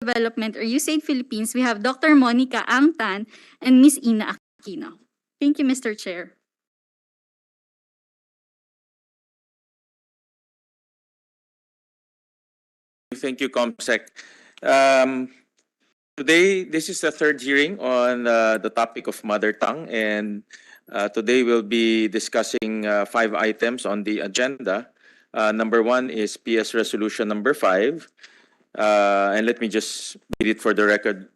Development or USAID Philippines, we have Dr. Monica Angtan and Ms. Ina Aquino. Thank you, Mr. Chair. Thank you, Comsec. Um, Today, this is the third hearing on the topic of mother tongue, and today we'll be discussing 5 items on the agenda. Number one is PS Resolution number 5, and let me just read it for the record.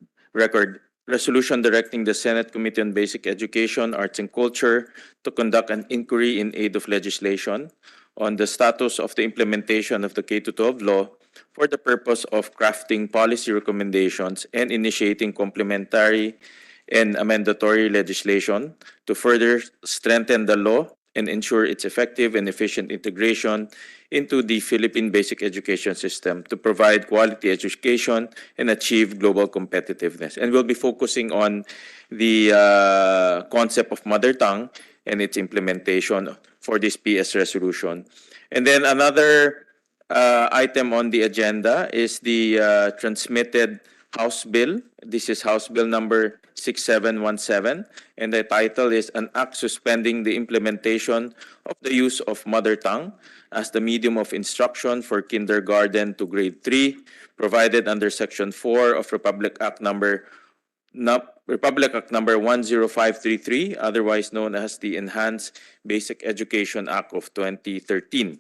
Resolution directing the Senate Committee on Basic Education, Arts and Culture to conduct an inquiry in aid of legislation on the status of the implementation of the K-12 law for the purpose of crafting policy recommendations and initiating complementary and amendatory legislation to further strengthen the law and ensure its effective and efficient integration into the Philippine basic education system to provide quality education and achieve global competitiveness. And we'll be focusing on the concept of mother tongue and its implementation for this PS resolution. And then another item on the agenda is the transmitted House Bill. This is House Bill number 6717, and the title is An Act Suspending the Implementation of the Use of Mother Tongue as the Medium of Instruction for Kindergarten to Grade 3, provided under Section 4 of Republic Act number 10533, otherwise known as the Enhanced Basic Education Act of 2013.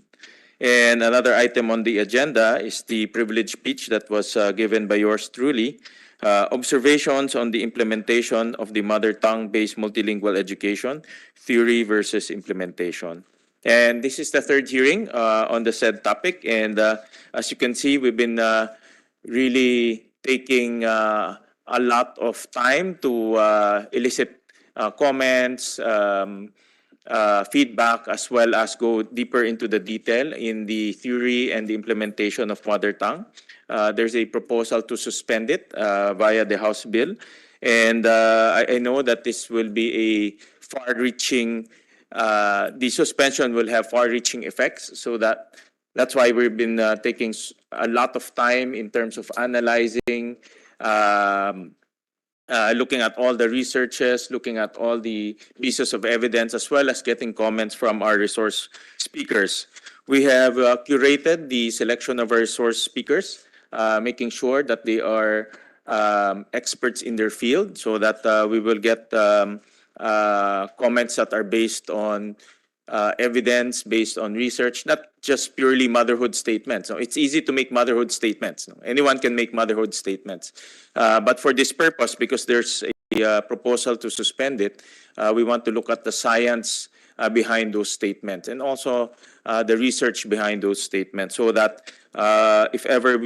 And another item on the agenda is the privilege speech that was given by yours truly, observations on the implementation of the mother tongue-based multilingual education, theory versus implementation. And this is the third hearing on the said topic. And as you can see, we've been really taking a lot of time to elicit comments, feedback, as well as go deeper into the detail in the theory and the implementation of mother tongue. There's a proposal to suspend it via the House bill. And I know that this will be a far-reaching, the suspension will have far-reaching effects. So that's why we've been taking a lot of time in terms of analyzing, looking at all the researches, looking at all the pieces of evidence, as well as getting comments from our resource speakers. We have curated the selection of our resource speakers, making sure that they are experts in their field, so that we will get comments that are based on evidence, based on research, not just purely motherhood statements. So it's easy to make motherhood statements. Anyone can make motherhood statements. But for this purpose, because there's a proposal to suspend it, we want to look at the science behind those statements and also the research behind those statements, so that if ever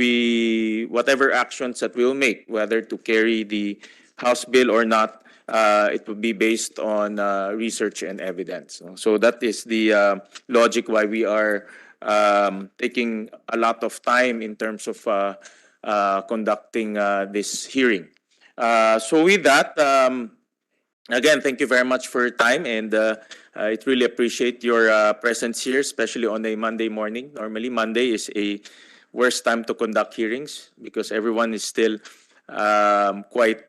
whatever actions that we'll make, whether to carry the House bill or not, it will be based on research and evidence. So that is the logic why we are taking a lot of time in terms of conducting this hearing. So with that, again, thank you very much for your time, and I really appreciate your presence here, especially on a Monday morning. Normally, Monday is a worst time to conduct hearings because everyone is still quite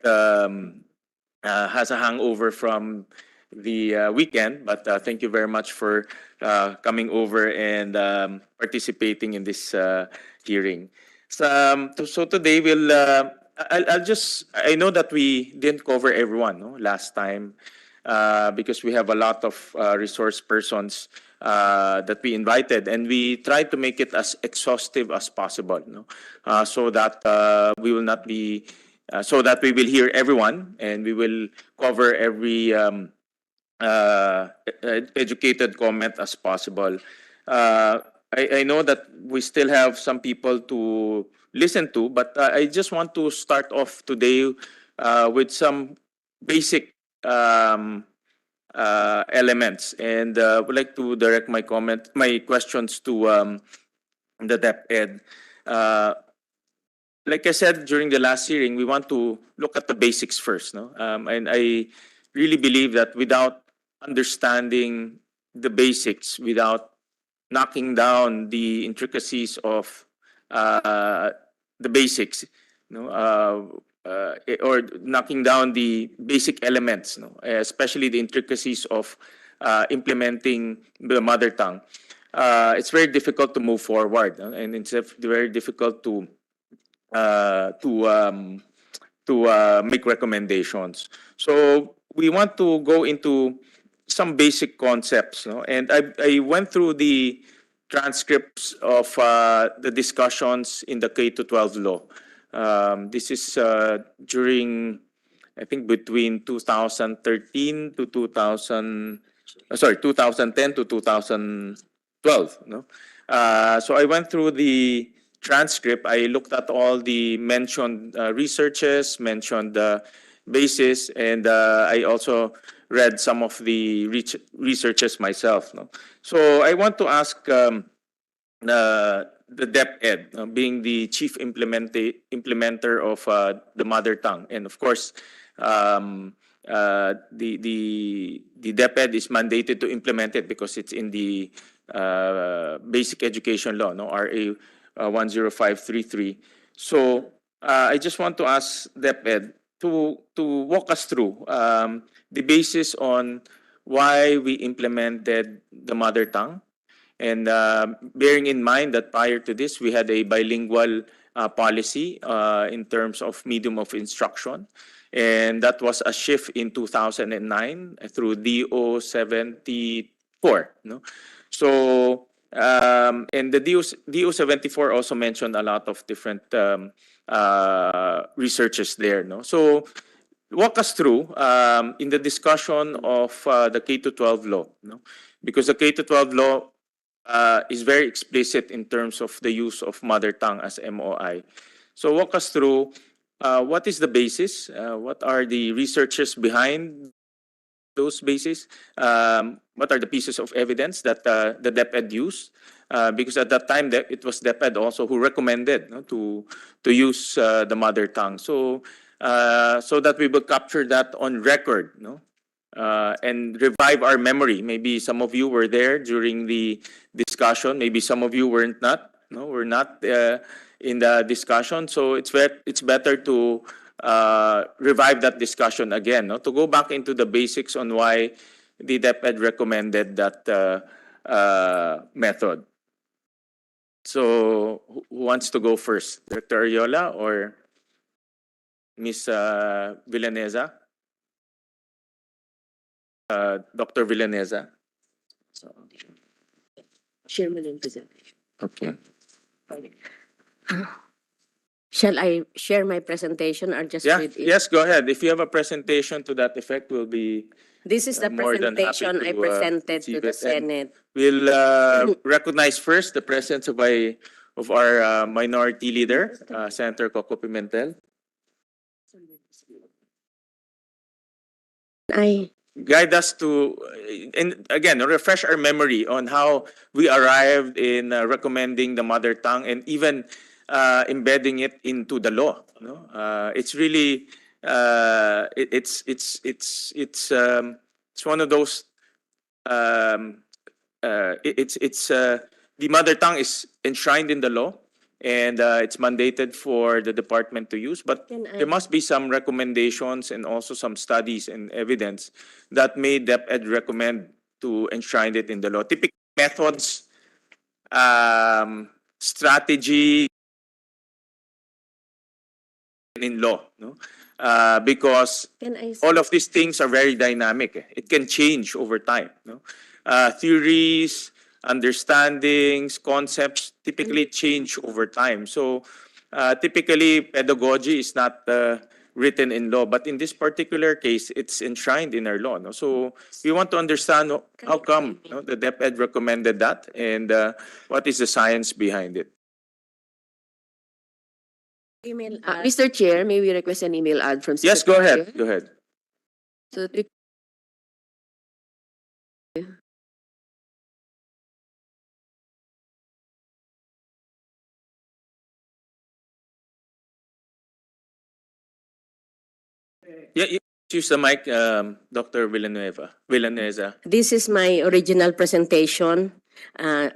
has a hangover from the weekend. But thank you very much for coming over and participating in this hearing. So today I know that we didn't cover everyone last time because we have a lot of resource persons that we invited, and we tried to make it as exhaustive as possible, so that we will not be so that we will hear everyone and we will cover every educated comment as possible. I know that we still have some people to listen to, but I just want to start off today with some basic elements, and would like to direct my questions to the DepEd. Like I said during the last hearing, we want to look at the basics first, no? And I really believe that without understanding the basics, without knocking down the intricacies of the basics, or knocking down the basic elements, especially the intricacies of implementing the mother tongue. It's very difficult to move forward, and it's very difficult to make recommendations. So we want to go into some basic concepts, and I went through the transcripts of the discussions in the K to 12 law. This is during, I think, between 2013 to 2010 to 2012. So I went through the transcript. I looked at all the mentioned researches, mentioned basis, and I also read some of the researches myself. So I want to ask the DepEd, being the chief implementer of the mother tongue, and of course, the DepEd is mandated to implement it because it's in the basic education law, RA 10533. So I just want to ask DepEd to walk us through the basis on why we implemented the mother tongue. And bearing in mind that prior to this, we had a bilingual policy in terms of medium of instruction. And that was a shift in 2009 through DO 74. So, and the DO 74 also mentioned a lot of different researches there. So, walk us through in the discussion of the K to 12 law. Because the K to 12 law is very explicit in terms of the use of mother tongue as MOI. So walk us through what is the basis, what are the researches behind those bases, what are the pieces of evidence that the DepEd used, because at that time it was DepEd also who recommended to use the mother tongue. So so that we will capture that on record, and revive our memory. Maybe some of you were there during the discussion. Maybe some of you were not in the discussion. So it's better to revive that discussion again, to go back into the basics on why the DepEd recommended that method. So who wants to go first? Director Ariola or Ms. Villaneza? Dr. Villaneza. So, Share mo lang presentation. okay. Shall I share my presentation or just Yeah, read it? yes, go ahead. If you have a presentation to that effect, we'll be This is the more than happy presentation I to, presented receive to the it. And Senate. we'll recognize first the presence of our minority leader, Senator Coco Pimentel. Guide us to, and again, refresh our memory on how we arrived in recommending the mother tongue and even embedding it into the law. It's really it's one of those. The mother tongue is enshrined in the law, and it's mandated for the department to use. But there must be some recommendations and also some studies and evidence that made DepEd recommend to enshrine it in the law. Typical methods, strategy in law, because all of these things are very dynamic. It can change over time. Theories, understandings, concepts typically change over time. So typically pedagogy is not written in law, but in this particular case, it's enshrined in our law. So we want to understand how come the DepEd recommended that, and what is the science behind it. Email Mr. Chair, may we request an email ad from Yes, go Secretary? ahead. Go ahead. So, Yeah, you use the mic, Dr. Villaneza. this is my original presentation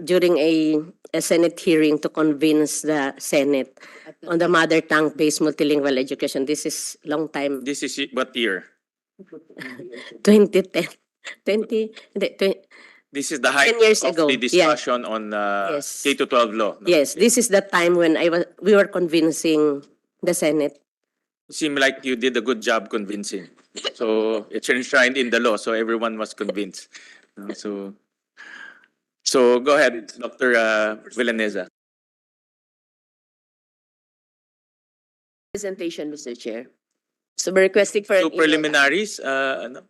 during a a Senate hearing to convince the Senate on the mother tongue-based multilingual education. This is long time, This is what year? 2010, 20, hindi, This is the height 10 years of ago, the yeah. discussion on Yes. K to 12 law. No? yes, this is the time when we were convincing the Senate. Seemed like you did a good job convincing. So it's enshrined in the law, so everyone was convinced. So go ahead, Dr. Villaneza. Presentation, Mr. Chair. So we're requesting for an So email. preliminaries, ano?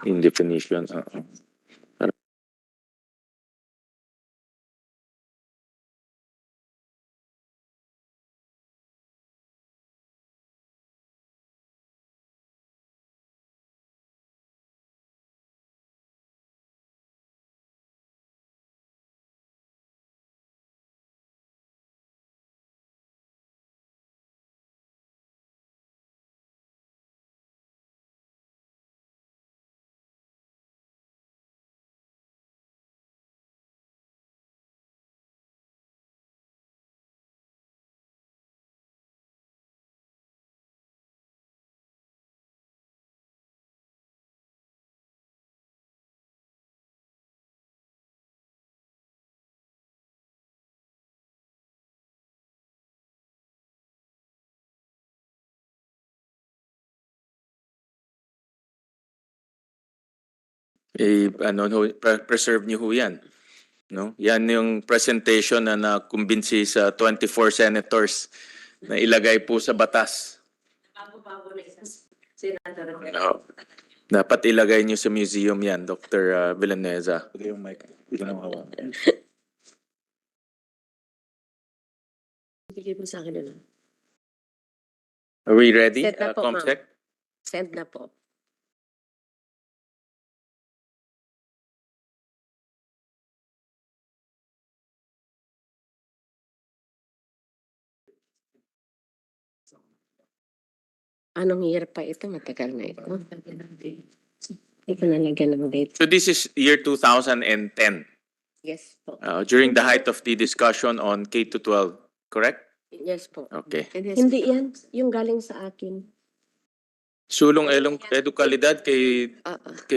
In definition. Preserve niyo ho yan. No? Yan yung presentation na nakumbinsi sa 24 senators na ilagay po sa batas. No. Dapat ilagay niyo sa museum yan, Dr. Villaneza. Bigay mo sa akin na lang. Are we ready, Set na po, ma'am. Comsec? Send na po. Anong year pa ito? Matagal na ito. Hindi ko nalagyan ng date. So this is year 2010, Yes po. during the height of the discussion on K to 12, correct? Yes po. Okay. Hindi yan. Yung galing sa akin. Sulong edukalidad kay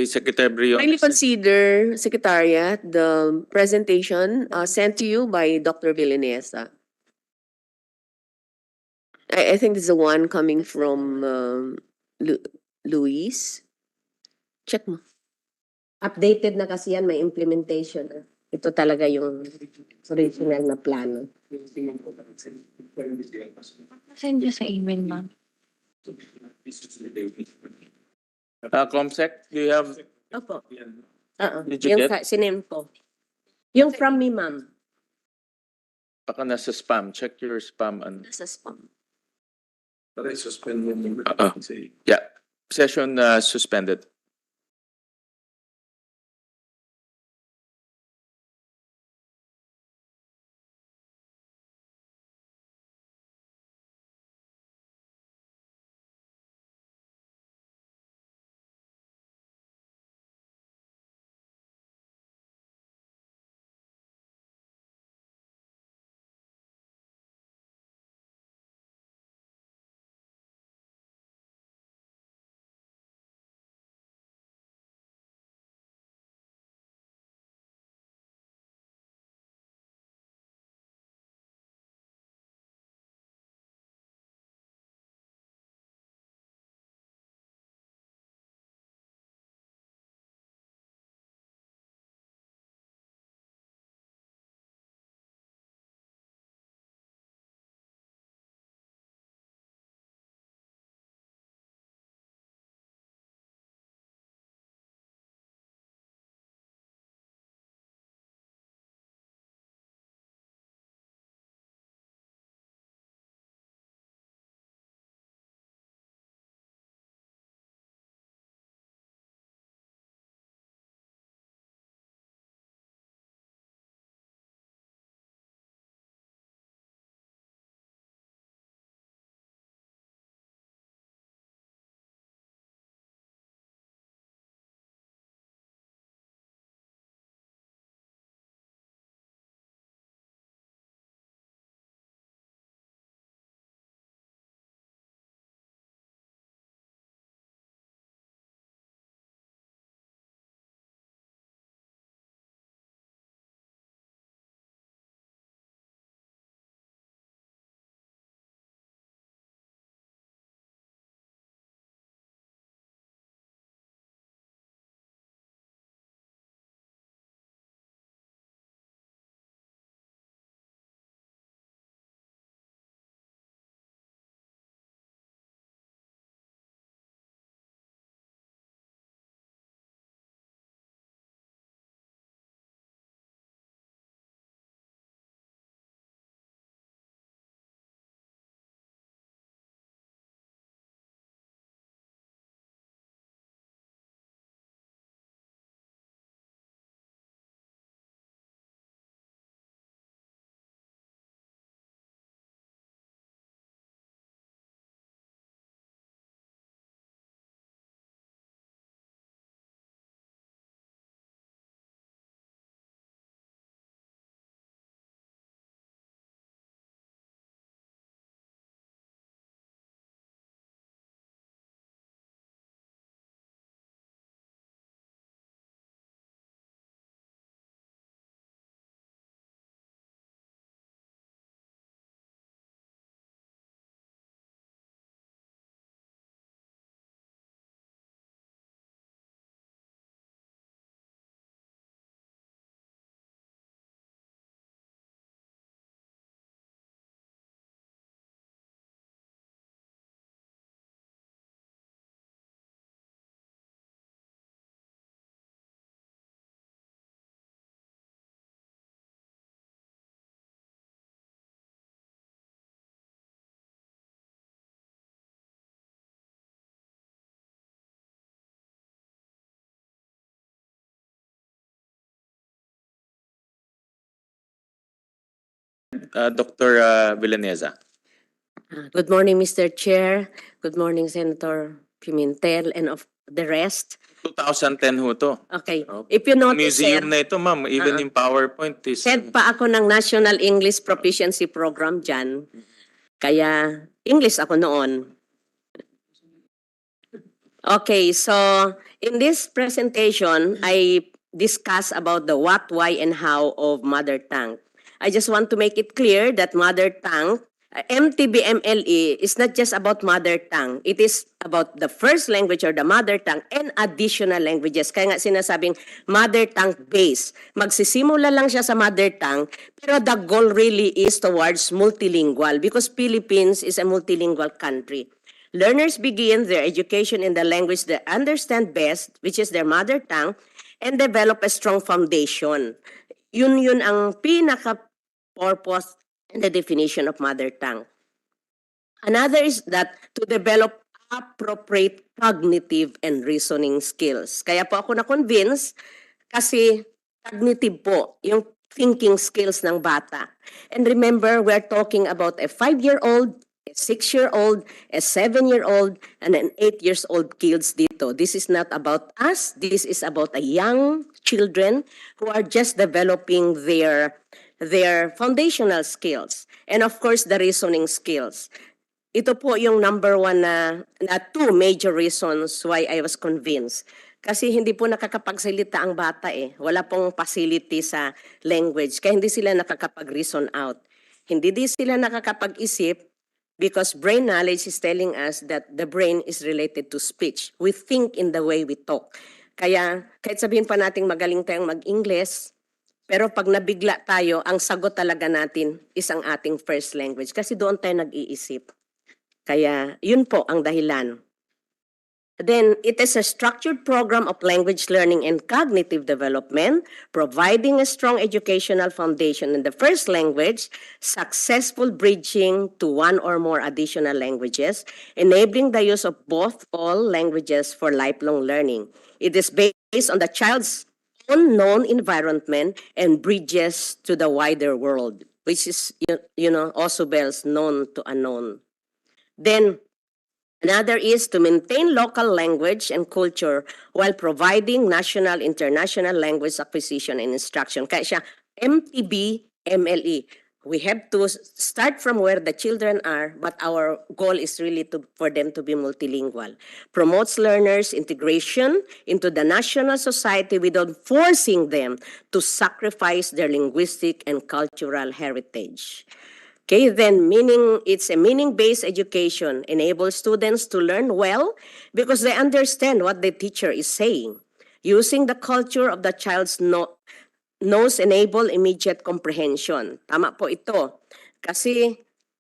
Secretary Brion. Kindly consider, Secretariat, the presentation sent to you by Dr. Villanesa. I think this is the one coming from Luis. Check mo. Updated na kasi yan. May implementation. Ito talaga yung original na plano. Send niyo sa email, ma'am. Comsec, do you have? Opo. Did you Yung get? sinem ko. Yung from me, ma'am. Baka nasa spam. Check your spam. Nasa spam. Yeah. Session suspended. Dr. Villaneza. Good morning, Mr. Chair. Good morning, Senator Pimentel, and of the rest. 2010 ho to. Okay. Oh. If you notice, Museum sir, na ito, ma'am. Even yung PowerPoint is... head pa ako ng National English Proficiency Program dyan. Kaya English ako noon. Okay, so in this presentation, I discuss about the what, why, and how of mother tongue. I just want to make it clear that mother tongue, MTBMLE, is not just about mother tongue. It is about the first language or the mother tongue and additional languages. Kaya nga sinasabing mother tongue base. Magsisimula lang siya sa mother tongue, pero the goal really is towards multilingual because Philippines is a multilingual country. Learners begin their education in the language they understand best, which is their mother tongue, and develop a strong foundation. Yun ang pinaka-purpose and the definition of mother tongue. Another is that to develop appropriate cognitive and reasoning skills. Kaya po ako na-convince kasi cognitive po yung thinking skills ng bata. And remember, we're talking about a 5-year-old, a 6-year-old, a 7-year-old, and an 8-years-old kids dito. This is not about us. This is about a young children who are just developing their foundational skills. And of course, the reasoning skills. Ito po yung number one na 2 major reasons why I was convinced. Kasi hindi po nakakapagsalita ang bata eh. Wala pong facility sa language. Kaya hindi sila nakakapag-reason out. Hindi din sila nakakapag-isip because brain knowledge is telling us that the brain is related to speech. We think in the way we talk. Kaya kahit sabihin pa nating magaling tayong mag-Ingles, pero pag nabigla tayo, ang sagot talaga natin is ang ating first language. Kasi doon tayo nag-iisip. Kaya yun po ang dahilan. Then, it is a structured program of language learning and cognitive development, providing a strong educational foundation in the first language, successful bridging to 1 or more additional languages, enabling the use of both all languages for lifelong learning. It is based on the child's own known environment and bridges to the wider world, which is, also bells known to unknown. Then, another is to maintain local language and culture while providing national, international language acquisition and instruction. Kaya siya, MTB, MLE. We have to start from where the children are, but our goal is really for them to be multilingual. Promotes learners' integration into the national society without forcing them to sacrifice their linguistic and cultural heritage. Okay, then it's a meaning-based education, enables students to learn well because they understand what the teacher is saying. Using the culture of the child's knows enable immediate comprehension. Tama po ito. Kasi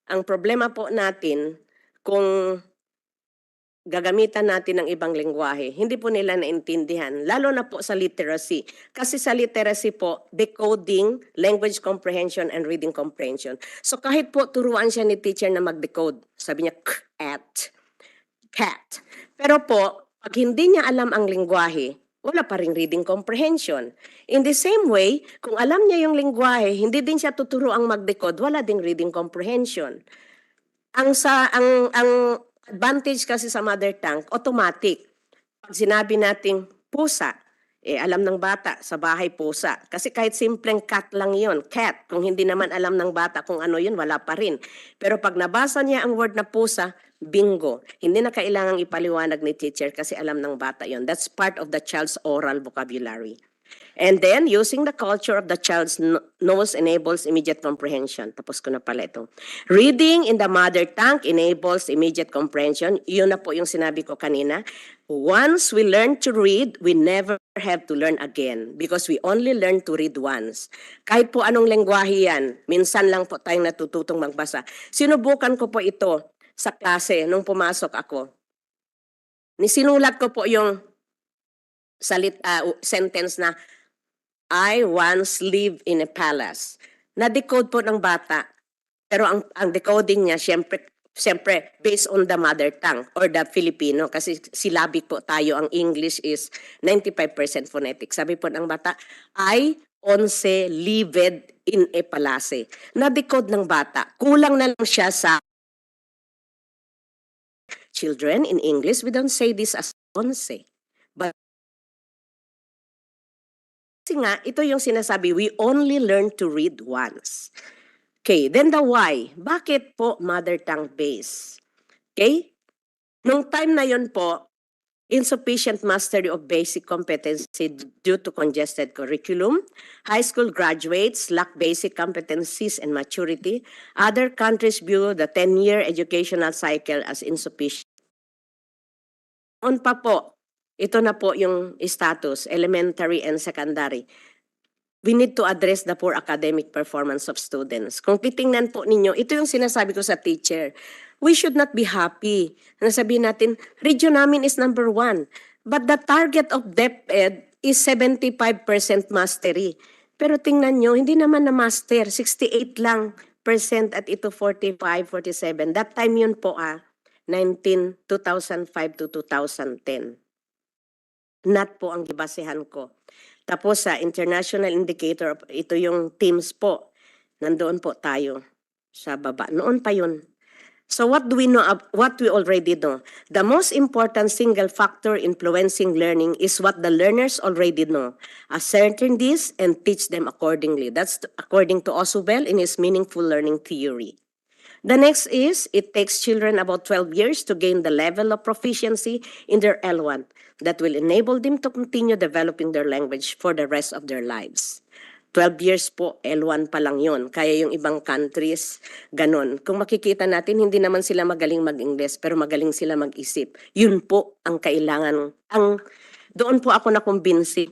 ang problema po natin, kung gagamitan natin ng ibang lengguwahe, hindi po nila naintindihan, lalo na po sa literacy. Kasi sa literacy po, decoding, language comprehension, and reading comprehension. So kahit po turuan siya ni teacher na mag-decode, sabi niya, cat. Pero po, pag hindi niya alam ang lengguwahe, wala pa ring reading comprehension. In the same way, kung alam niya yung lengguwahe, hindi din siya tuturuang mag-decode, wala ding reading comprehension. Ang advantage kasi sa mother tongue, automatic. Pag sinabi nating pusa, alam ng bata, sa bahay pusa. Kasi kahit simpleng cat lang yon, cat. Kung hindi naman alam ng bata kung ano yun, wala pa rin. Pero pag nabasa niya ang word na pusa, bingo. Hindi na kailangang ipaliwanag ni teacher kasi alam ng bata yon. That's part of the child's oral vocabulary. And then, using the culture of the child's knows enables immediate comprehension. Tapos ko na pala ito. Reading in the mother tongue enables immediate comprehension. Yun na po yung sinabi ko kanina. Once we learn to read, we never have to learn again because we only learn to read once. Kahit po anong lengguwahe yan, minsan lang po tayong natututong magbasa. Sinubukan ko po ito sa klase nung pumasok ako. Sinulat ko po yung sentence na I once lived in a palace. Na-decode po ng bata. Pero ang decoding niya, siyempre based on the mother tongue or the Filipino. Kasi syllabic po tayo. Ang English is 95% phonetic. Sabi po ng bata, I 11 lived in a palace. Na-decode ng bata. Kulang na lang siya sa children. In English, we don't say this as 11. But kasi nga, ito yung sinasabi, we only learn to read once. Okay, then the why. Bakit po mother tongue based? Okay? Nung time na yon po, insufficient mastery of basic competency due to congested curriculum. High school graduates lack basic competencies and maturity. Other countries view the 10-year educational cycle as insufficient. On pa po, ito na po yung status, elementary and secondary. We need to address the poor academic performance of students. Kung titingnan po ninyo, ito yung sinasabi ko sa teacher. We should not be happy. Nasabihin natin, region namin is number 1. But the target of DepEd is 75% mastery. Pero tingnan nyo, hindi naman na master. 68 lang percent at ito 45, 47. That time yun po 2005 to 2010. Not po ang gibasehan ko. Tapos sa international indicator, ito yung teams po. Nandoon po tayo sa baba. Noon pa yun. So what do we know? What we already know? The most important single factor influencing learning is what the learners already know. Ascertain this and teach them accordingly. That's according to Oswell in his meaningful learning theory. The next is, it takes children about 12 years to gain the level of proficiency in their L1 that will enable them to continue developing their language for the rest of their lives. 12 years po, L1 pa lang yun. Kaya yung ibang countries, ganun. Kung makikita natin, hindi naman sila magaling mag-Ingles, pero magaling sila mag-isip. Yun po ang kailangan. Doon po ako nakumbinsi.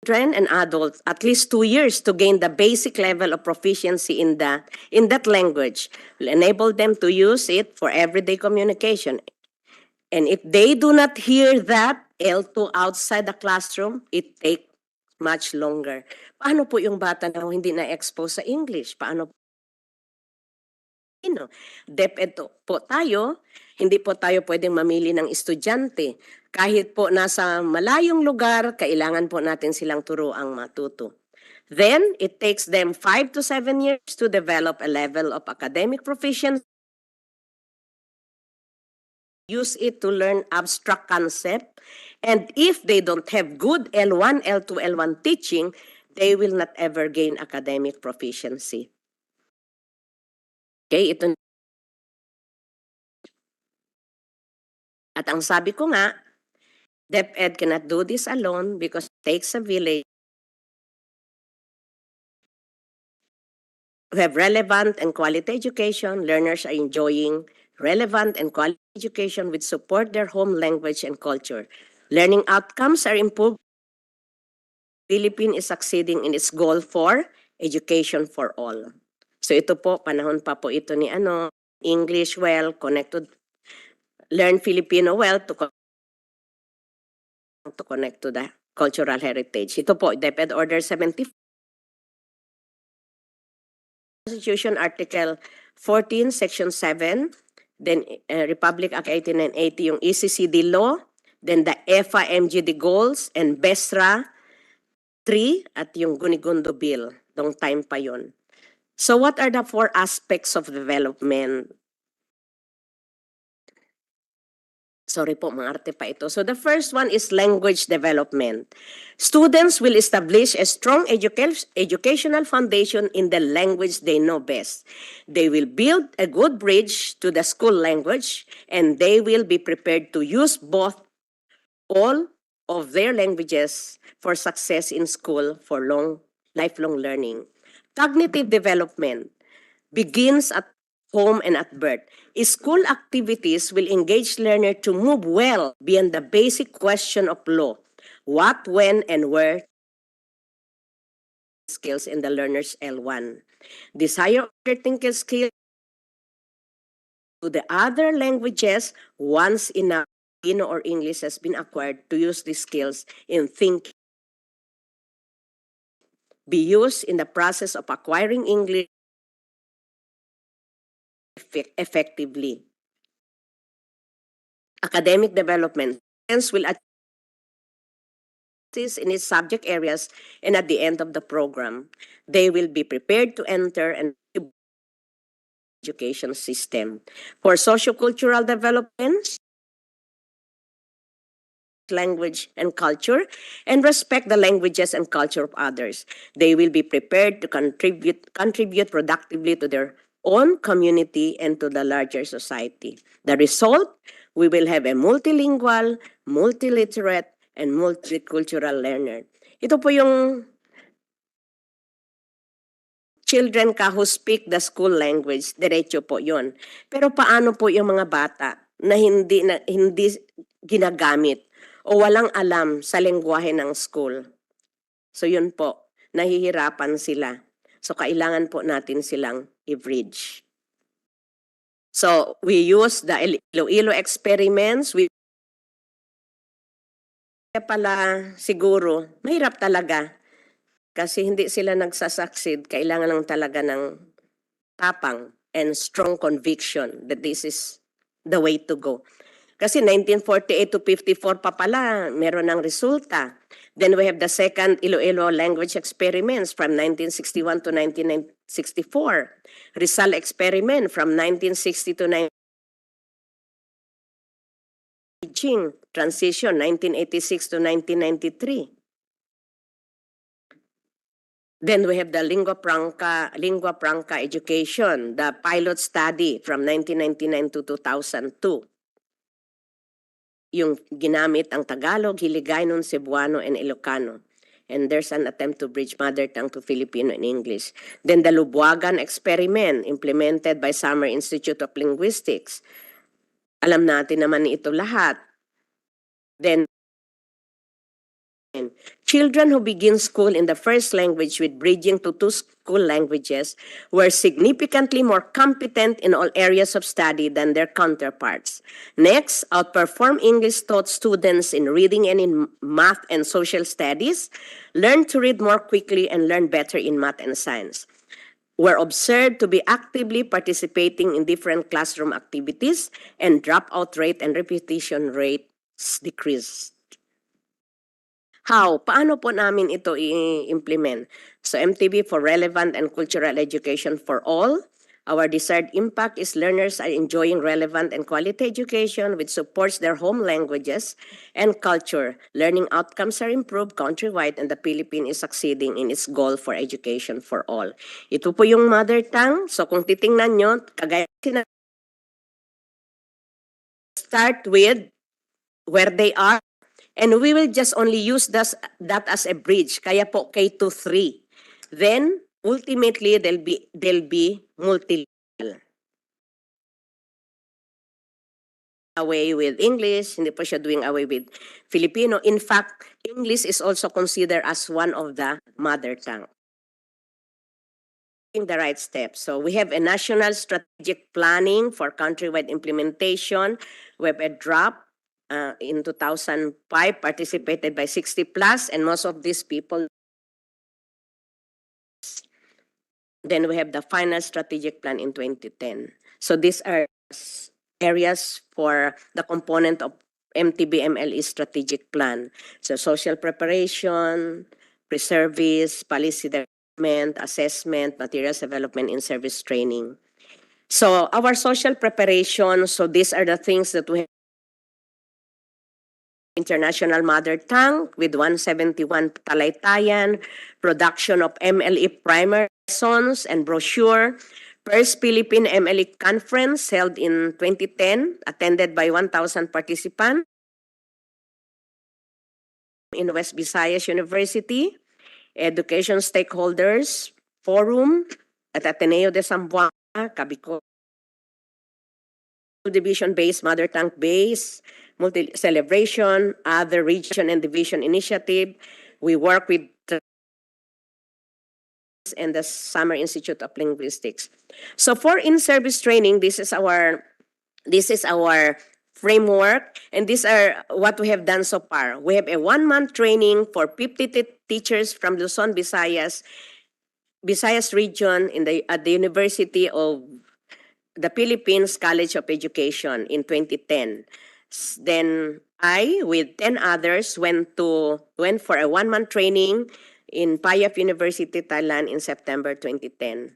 Children and adults at least 2 years to gain the basic level of proficiency in that language will enable them to use it for everyday communication. And if they do not hear that L2 outside the classroom, it takes much longer. Paano po yung bata na hindi na-expose sa English? Paano po? DepEd po tayo, hindi po tayo pwedeng mamili ng estudyante. Kahit po nasa malayong lugar, kailangan po natin silang turuang matuto. Then, it takes them 5 to 7 years to develop a level of academic proficiency. Use it to learn abstract concept. And if they don't have good L1, L2, L1 teaching, they will not ever gain academic proficiency. Okay, ito. At ang sabi ko nga, DepEd cannot do this alone because it takes a village to have relevant and quality education. Learners are enjoying relevant and quality education which support their home language and culture. Learning outcomes are improved. Philippines is succeeding in its goal for education for all. So ito po, panahon pa po ito ni English well, connected, learn Filipino well to connect to the cultural heritage. Ito po, DepEd Order 74. Constitution Article 14, Section 7, then Republic Act 8980, yung ECCD law, then the FIMGD goals, and BESRA 3, at yung Gunigundo Bill. Long time pa yun. So what are the 4 aspects of development? Sorry po, maarte pa ito. So the first one is language development. Students will establish a strong educational foundation in the language they know best. They will build a good bridge to the school language, and they will be prepared to use all of their languages for success in school for lifelong learning. Cognitive development begins at home and at birth. School activities will engage learner to move well beyond the basic question of law. What, when, and where skills in the learner's L1. This higher order thinking skill to the other languages once enough Filipino or English has been acquired to use these skills in thinking. Be used in the process of acquiring English effectively. Academic development. Students will in its subject areas, and at the end of the program, they will be prepared to enter an education system. For sociocultural development, language and culture, and respect the languages and culture of others. They will be prepared to contribute productively to their own community and to the larger society. The result, we will have a multilingual, multiliterate, and multicultural learner. Ito po yung children ka who speak the school language, diretso po yon. Pero paano po yung mga bata na hindi ginagamit o walang alam sa lengguwahe ng school? So yun po, nahihirapan sila. So kailangan po natin silang i-bridge. So we use the Iloilo experiments. Kaya pala siguro, mahirap talaga. Kasi hindi sila nagsasucceed, kailangan lang talaga ng tapang and strong conviction that this is the way to go. Kasi 1948 to 54 pa pala, meron ng resulta. Then we have the second Iloilo language experiments from 1961 to 1964. Rizal experiment from 1960 to 19 Beijing transition 1986 to 1993. Then we have the lingua franca education, the pilot study from 1999 to 2002. Yung ginamit ang Tagalog, Hiligaynon, Cebuano, and Ilocano. And there's an attempt to bridge mother tongue to Filipino and English. Then the Lubuagan experiment implemented by Summer Institute of Linguistics. Alam natin naman ito lahat. Then children who begin school in the first language with bridging to two school languages were significantly more competent in all areas of study than their counterparts. Next, outperform English-taught students in reading and in math and social studies, learn to read more quickly and learn better in math and science. Were observed to be actively participating in different classroom activities, and dropout rate and repetition rates decreased. How? Paano po namin ito i-implement? So MTB for relevant and cultural education for all. Our desired impact is learners are enjoying relevant and quality education which supports their home languages and culture. Learning outcomes are improved countrywide and the Philippines is succeeding in its goal for education for all. Ito po yung mother tongue. So kung titingnan nyo, kagaya start with where they are. And we will just only use that as a bridge. Kaya po K to 3. Then ultimately they'll be multilingual. Away with English, hindi po siya doing away with Filipino. In fact, English is also considered as one of the mother tongue. In the right steps. So we have a national strategic planning for countrywide implementation. We have a draft. In 2005, participated by 60 plus, and most of these people. Then we have the final strategic plan in 2010. So these are areas for the component of MTB-MLE strategic plan. So social preparation, pre-service, policy development, assessment, materials development, and service training. So our social preparation, so these are the things that we have. International Mother Tongue with 171 talaytayan, production of MLE primer lessons and brochure, first Philippine MLE conference held in 2010, attended by 1,000 participants in West Visayas University, education stakeholders forum at Ateneo de Zamboanga, Cabicol, division-based, mother tongue-based, multi-celebration, other region and division initiative. We work with and the Summer Institute of Linguistics. So for in-service training, this is our framework, and these are what we have done so far. We have a 1-month training for 50 teachers from Luzon, Visayas region at the University of the Philippines College of Education in 2010. Then I, with 10 others, went for a one-month training in Payaf University, Thailand in September 2010.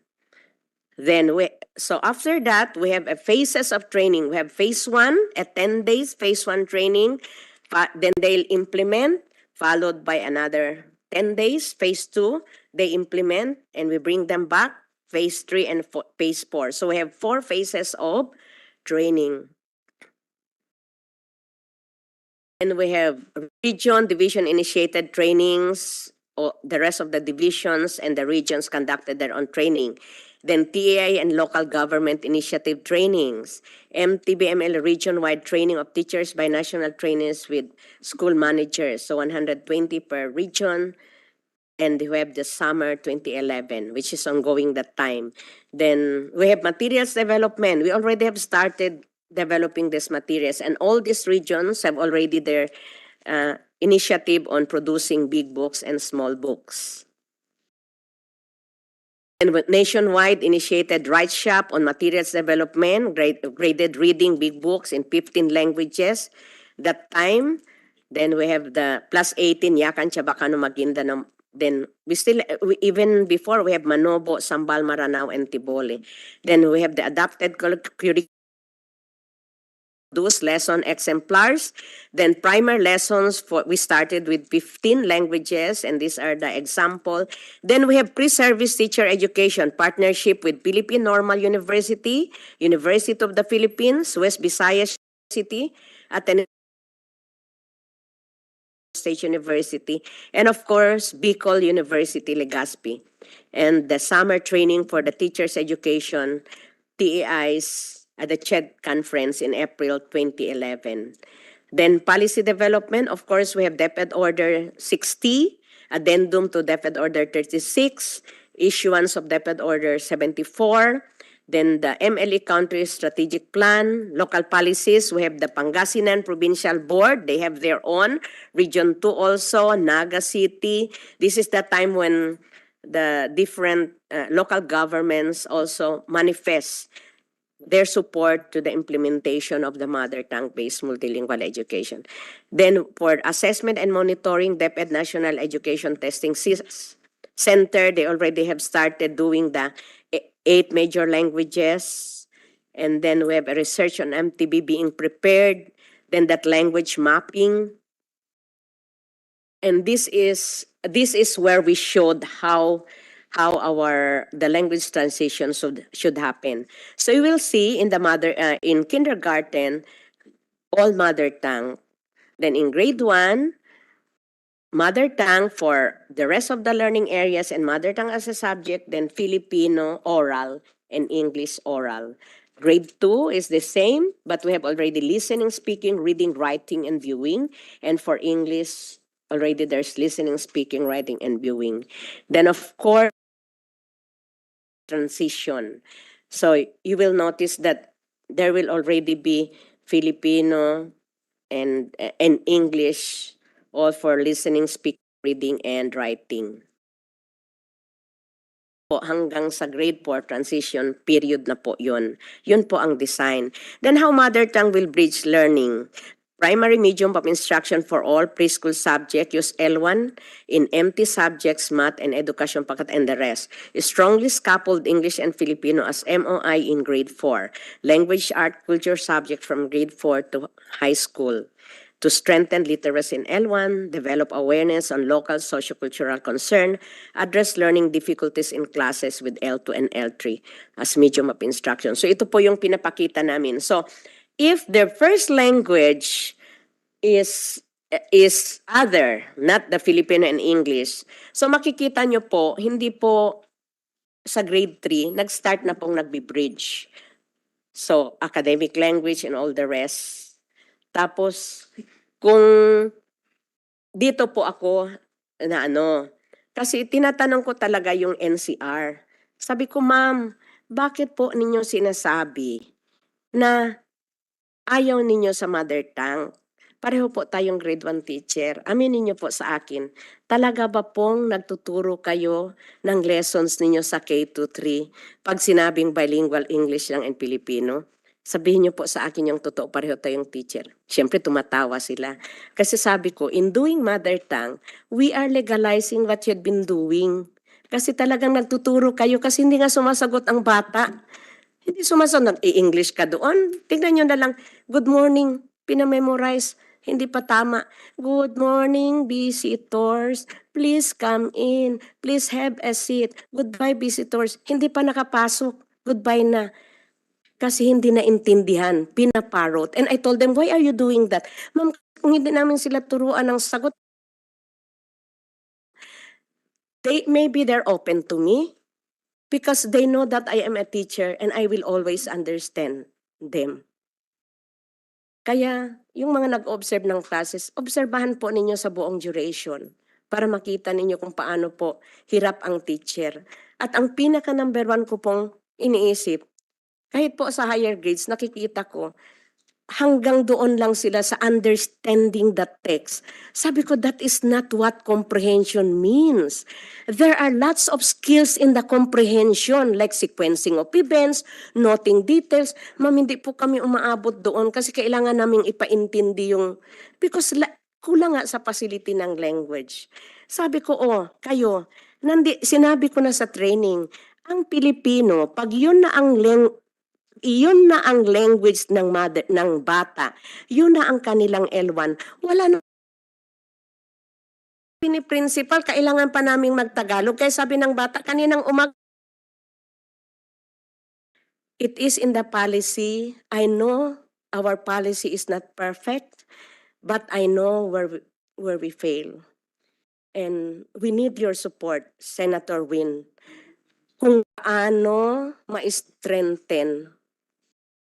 So after that, we have a phases of training. We have phase 1, a 10 days phase 1 training. Then they'll implement, followed by another 10 days, phase 2, they implement, and we bring them back, phase 3 and phase 4. So we have 4 phases of training. And we have division initiated trainings, or the rest of the divisions and the regions conducted their own training. Then TAI and local government initiative trainings, MTBML region-wide training of teachers by national trainers with school managers, so 120 per region. And we have the summer 2011, which is ongoing that time. Then we have materials development. We already have started developing these materials, and all these regions have already their initiative on producing big books and small books. And with nationwide initiated Write Shop on materials development, graded reading big books in 15 languages. That time, then we have the plus 18 Yakan, Chabacano, Maguindanao. Then even before we have Manobo, Sambal, Maranao, and Tiboli. Then we have the adapted curriculum. Those lesson exemplars. Then primer lessons, we started with 15 languages, and these are the example. Then we have pre-service teacher education partnership with Philippine Normal University, University of the Philippines, West Visayas City, Ateneo State University, and of course, Bicol University, Legazpi. And the summer training for the teachers education, TAIs, at the CHED conference in April 2011. Then policy development, of course, we have DepEd Order 60, addendum to DepEd Order 36, issuance of DepEd Order 74, then the MLE Country Strategic Plan, local policies, we have the Pangasinan Provincial Board, they have their own, Region 2 also, Naga City. This is the time when the different local governments also manifest their support to the implementation of the mother tongue-based multilingual education. Then for assessment and monitoring, DepEd National Education Testing Center, they already have started doing the 8 major languages. And then we have a research on MTB being prepared, then that language mapping. And this is where we showed how the language transition should happen. So you will see in the in kindergarten, all mother tongue. Then in grade 1, mother tongue for the rest of the learning areas and mother tongue as a subject, then Filipino oral and English oral. Grade 2 is the same, but we have already listening, speaking, reading, writing, and viewing. And for English, already there's listening, speaking, writing, and viewing. Then of course, transition. So you will notice that there will already be Filipino and English, all for listening, speaking, reading, and writing. Po hanggang sa grade 4 transition period na po yun. Yun po ang design. Then how mother tongue will bridge learning. Primary medium of instruction for all preschool subject, use L1 in empty subjects, math and education packet and the rest. Strongly scaffold English and Filipino as MOI in grade 4. Language, art, culture subject from grade 4 to high school. To strengthen literacy in L1, develop awareness on local sociocultural concern, address learning difficulties in classes with L2 and L3 as medium of instruction. So ito po yung pinapakita namin. So if their first language is other, not the Filipino and English, so makikita nyo po, hindi po sa grade 3, nag-start na pong nagbi-bridge. So academic language and all the rest. Tapos, kung dito po ako na kasi tinatanong ko talaga yung NCR. Sabi ko, ma'am, bakit po ninyo sinasabi na ayaw ninyo sa mother tongue? Pareho po tayong grade 1 teacher. Aminin niyo po sa akin, talaga ba pong nagtuturo kayo ng lessons ninyo sa K-3 pag sinabing bilingual English lang and Filipino? sabihin niyo po sa akin yung totoo, pareho tayong teacher. Siyempre, tumatawa sila. Kasi sabi ko, in doing mother tongue, we are legalizing what you've been doing. Kasi talagang nagtuturo kayo kasi hindi nga sumasagot ang bata. Hindi sumasagot, nag-i-English ka doon. Tingnan nyo na lang, good morning, pinamemorize, hindi pa tama. Good morning, visitors. Please come in. Please have a seat. Goodbye, visitors. Hindi pa nakapasok. Goodbye na. Kasi hindi naintindihan, pinaparot. And I told them, why are you doing that? Ma'am, kung hindi namin sila turuan ng sagot, maybe they're open to me because they know that I am a teacher and I will always understand them. Kaya, yung mga nag-observe ng classes, obserbahan po ninyo sa buong duration para makita ninyo kung paano po hirap ang teacher. At ang pinaka number one ko pong iniisip, kahit po sa higher grades, nakikita ko, hanggang doon lang sila sa understanding the text. Sabi ko, that is not what comprehension means. There are lots of skills in the comprehension, like sequencing of events, noting details. Ma'am, hindi po kami umaabot doon kasi kailangan naming ipaintindi yung, because kulang nga sa facility ng language. Sabi ko, kayo, sinabi ko na sa training, ang Pilipino, pag yun na ang iyon na ang language ng bata. Yun na ang kanilang L1. Wala na principal, kailangan pa naming magtagalog. Kaya sabi ng bata, kaninang it is in the policy. I know our policy is not perfect, but I know where we fail. And we need your support, Senator Win, kung paano ma-strengthen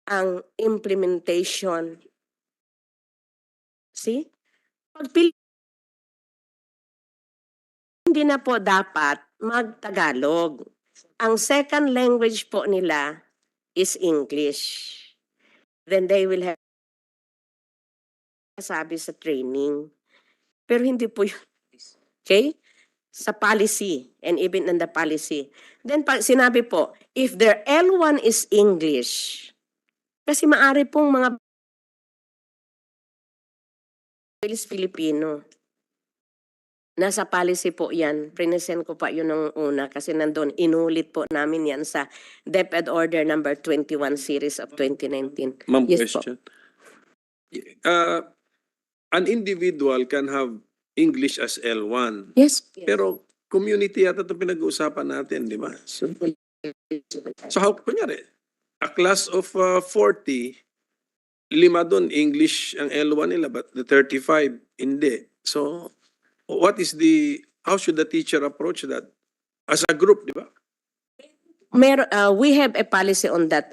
ang implementation. See? Hindi na po dapat mag-Tagalog. Ang second language po nila is English. Then they will have sabi sa training. Pero hindi po yun. Okay? Sa policy and even in the policy. Then sinabi po, if their L1 is English, kasi maari pong mga Filipino. Nasa policy po yan. Prinesent ko pa yun nung una kasi nandun. Inulit po namin yan sa DepEd Order number 21 series of 2019. Ma'am, Yes po. question. An individual can have English as L1. Yes. Pero community yata ito pinag-uusapan natin, di ba? So how, kunyari, a class of 40, 5 doon English ang L1 nila, but the 35, hindi. So, how should the teacher approach that? As a group, di ba? We have a policy on that,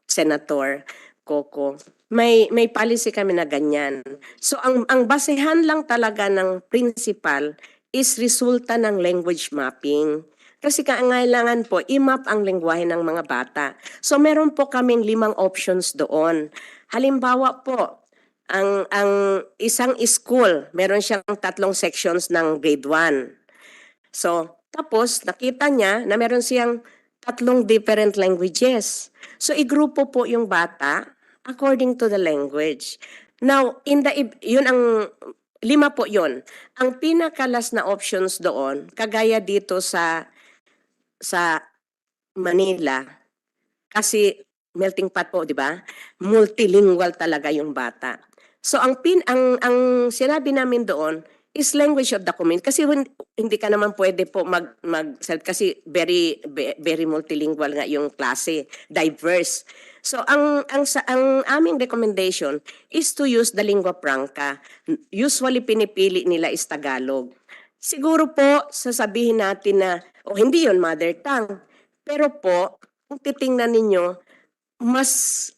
Senator Coco. May policy kami na ganyan. So, ang basehan lang talaga ng principal is resulta ng language mapping. Kasi kailangan po, i-map ang lengguwahe ng mga bata. So, meron po kaming 5 options doon. Halimbawa po, ang isang school, meron siyang 3 sections ng grade 1. So, tapos nakita niya na meron siyang 3 different languages. So, igrupo po yung bata according to the language. Now, yun ang 5 po yun. Ang pinakalas na options doon, kagaya dito sa Manila, kasi melting pot po, di ba? Multilingual talaga yung bata. So ang sinabi namin doon is language of the community kasi hindi ka naman pwede po kasi very multilingual nga yung klase, diverse. So ang aming recommendation is to use the lingua franca. Usually pinipili nila is Tagalog. Siguro po sasabihin natin na hindi yon mother tongue. Pero po kung titingnan ninyo, mas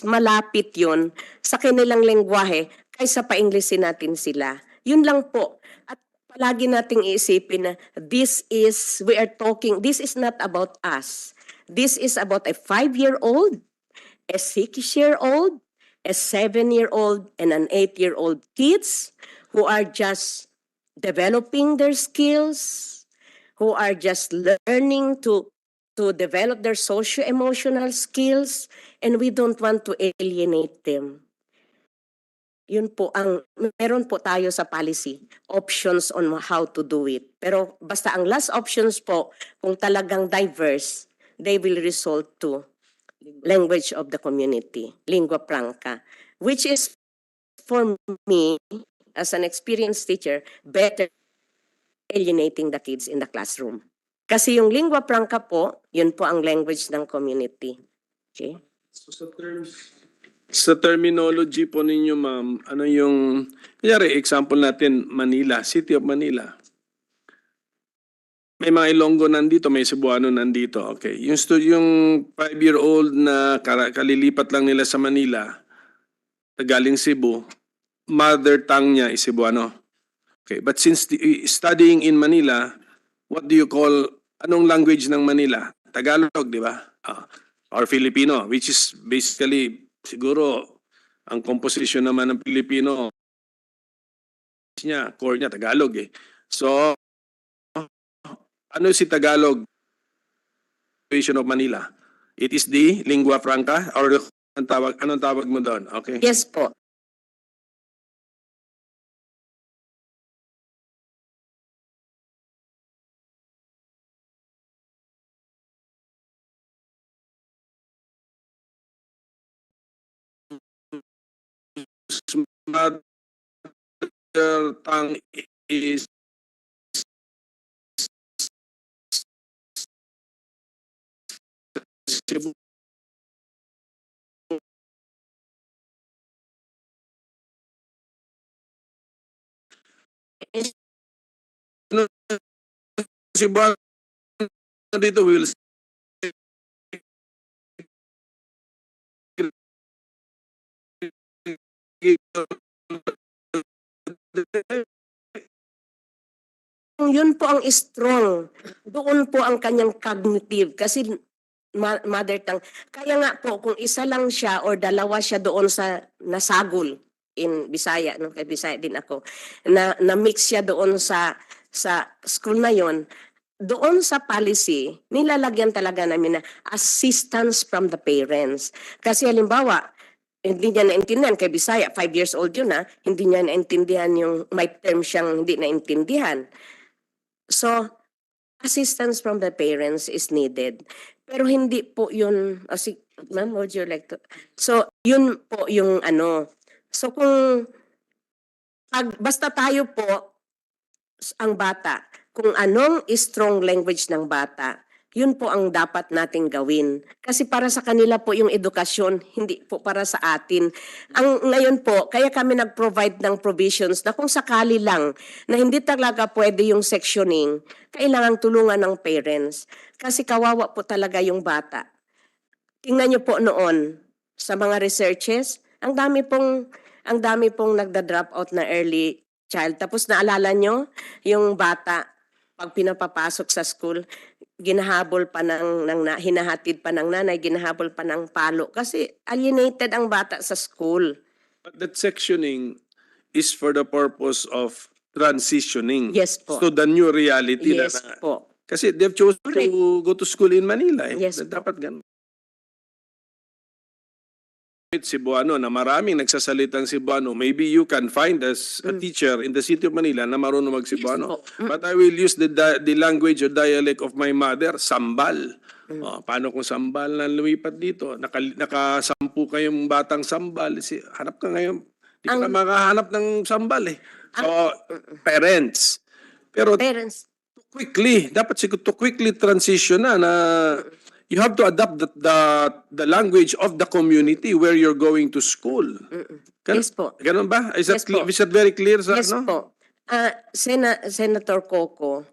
malapit yon sa kanilang lengguwahe kaysa pa-Englishin natin sila. Yun lang po. At palagi nating iisipin na this is not about us. This is about a 5-year-old, a 6-year-old, a 7-year-old, and an 8-year-old kids who are just developing their skills, who are just learning to to develop their socio-emotional skills, and we don't want to alienate them. Yun po ang, meron po tayo sa policy, options on how to do it. Pero basta ang last options po, kung talagang diverse, they will result to language of the community, lingua franca, which is for me, as an experienced teacher, better alienating the kids in the classroom. Kasi yung lingua franca po, yun po ang language ng community. Okay? So sa terminology po ninyo, ma'am, ano yung, kanyari, example natin, Manila, City of Manila. May mga Ilonggo nandito, may Cebuano nandito. Okay. Yung 5-year-old na kalilipat lang nila sa Manila, galing Cebu, mother tongue niya is Cebuano. Okay. But since studying in Manila, what do you call, anong language ng Manila? Tagalog, di ba? Or Filipino, which is basically, siguro, ang composition naman ng Pilipino, core niya, Tagalog eh. So, ano si Tagalog situation of Manila? It is the lingua franca or anong tawag mo doon? Okay. Yes po. Mother tongue is Cebu. Cebu dito will Yun po ang strong. Doon po ang kanyang cognitive kasi mother tongue. Kaya nga po kung isa lang siya or dalawa siya doon sa nasagol in Bisaya, no, kay Bisaya din ako, na mix siya doon sa school na yon. Doon sa policy, nilalagyan talaga namin na assistance from the parents. Kasi halimbawa, hindi niya naintindihan kay Bisaya, 5 years old yun hindi niya naintindihan yung may term siyang hindi naintindihan. So, assistance from the parents is needed. Pero hindi po yun, ma'am, would you like to? So, yun po yung ano. So, kung basta tayo po, ang bata, kung anong strong language ng bata, yun po ang dapat nating gawin. Kasi para sa kanila po yung edukasyon, hindi po para sa atin. Ngayon po, kaya kami nag-provide ng provisions na kung sakali lang na hindi talaga pwede yung sectioning, kailangang tulungan ng parents. Kasi kawawa po talaga yung bata. Tingnan niyo po noon sa mga researches, ang dami pong nagda-drop out na early child. Tapos naalala nyo, yung bata, pag pinapapasok sa school, ginahabol pa hinahatid pa ng nanay, ginahabol pa ng palo. Kasi alienated ang bata sa school. But that sectioning is for the purpose of transitioning Yes po. to the new reality. Yes po. Kasi they've chosen to go to school in Manila. Yes Dapat ganun. Cebuano na maraming nagsasalitang Cebuano, maybe you can find as a teacher in the city of Manila na marunong mag-Cebuano. But I will use the language or dialect of my mother, Sambal. Paano kung Sambal na lumipat dito? Nakasampu kayong batang Sambal. Hanap ka ngayon. Di ka na makahanap ng Sambal eh. So, parents. Pero Parents. dapat siguro to quickly transition na you have to adapt the language of the community where you're going to school. Yes po. Ganun ba? Is that, Yes po. is that very clear sa Yes po. Senator Coco,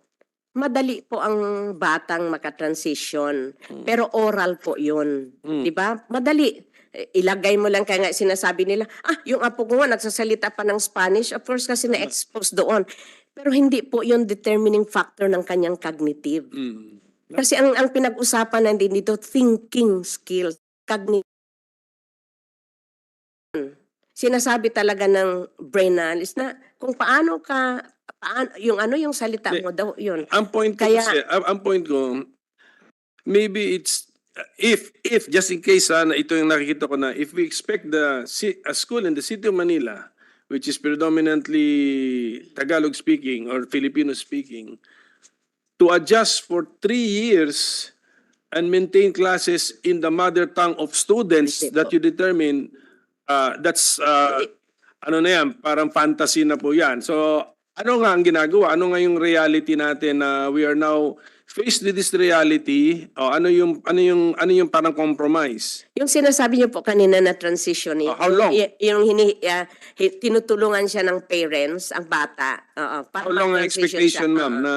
madali po ang batang makatransition. Pero oral po yun. Di ba? Madali. Ilagay mo lang, kaya nga sinasabi nila, yung apo ko nga nagsasalita pa ng Spanish. Of course kasi na-expose doon. Pero hindi po yun determining factor ng kanyang cognitive. Kasi ang pinag-usapan na din dito, thinking skills, cognitive. Sinasabi talaga ng brain analyst na kung paano yung salita mo daw yun. Ang point ko, Kaya- kasi, ang point ko, maybe it's if just in case na ito yung nakikita ko na if we expect a school in the city of Manila which is predominantly Tagalog speaking or Filipino speaking to adjust for 3 years and maintain classes in the mother tongue of students Hindi that po. you determine that's ano na yan, parang fantasy na po yan. So ano nga ang ginagawa? Ano nga yung reality natin na we are now faced with this reality? O ano yung parang compromise? Yung sinasabi niyo po kanina na transition, How long? tinutulungan siya ng parents, ang bata. Oo, How long ang mag-transition expectation, siya, ma'am, oo. na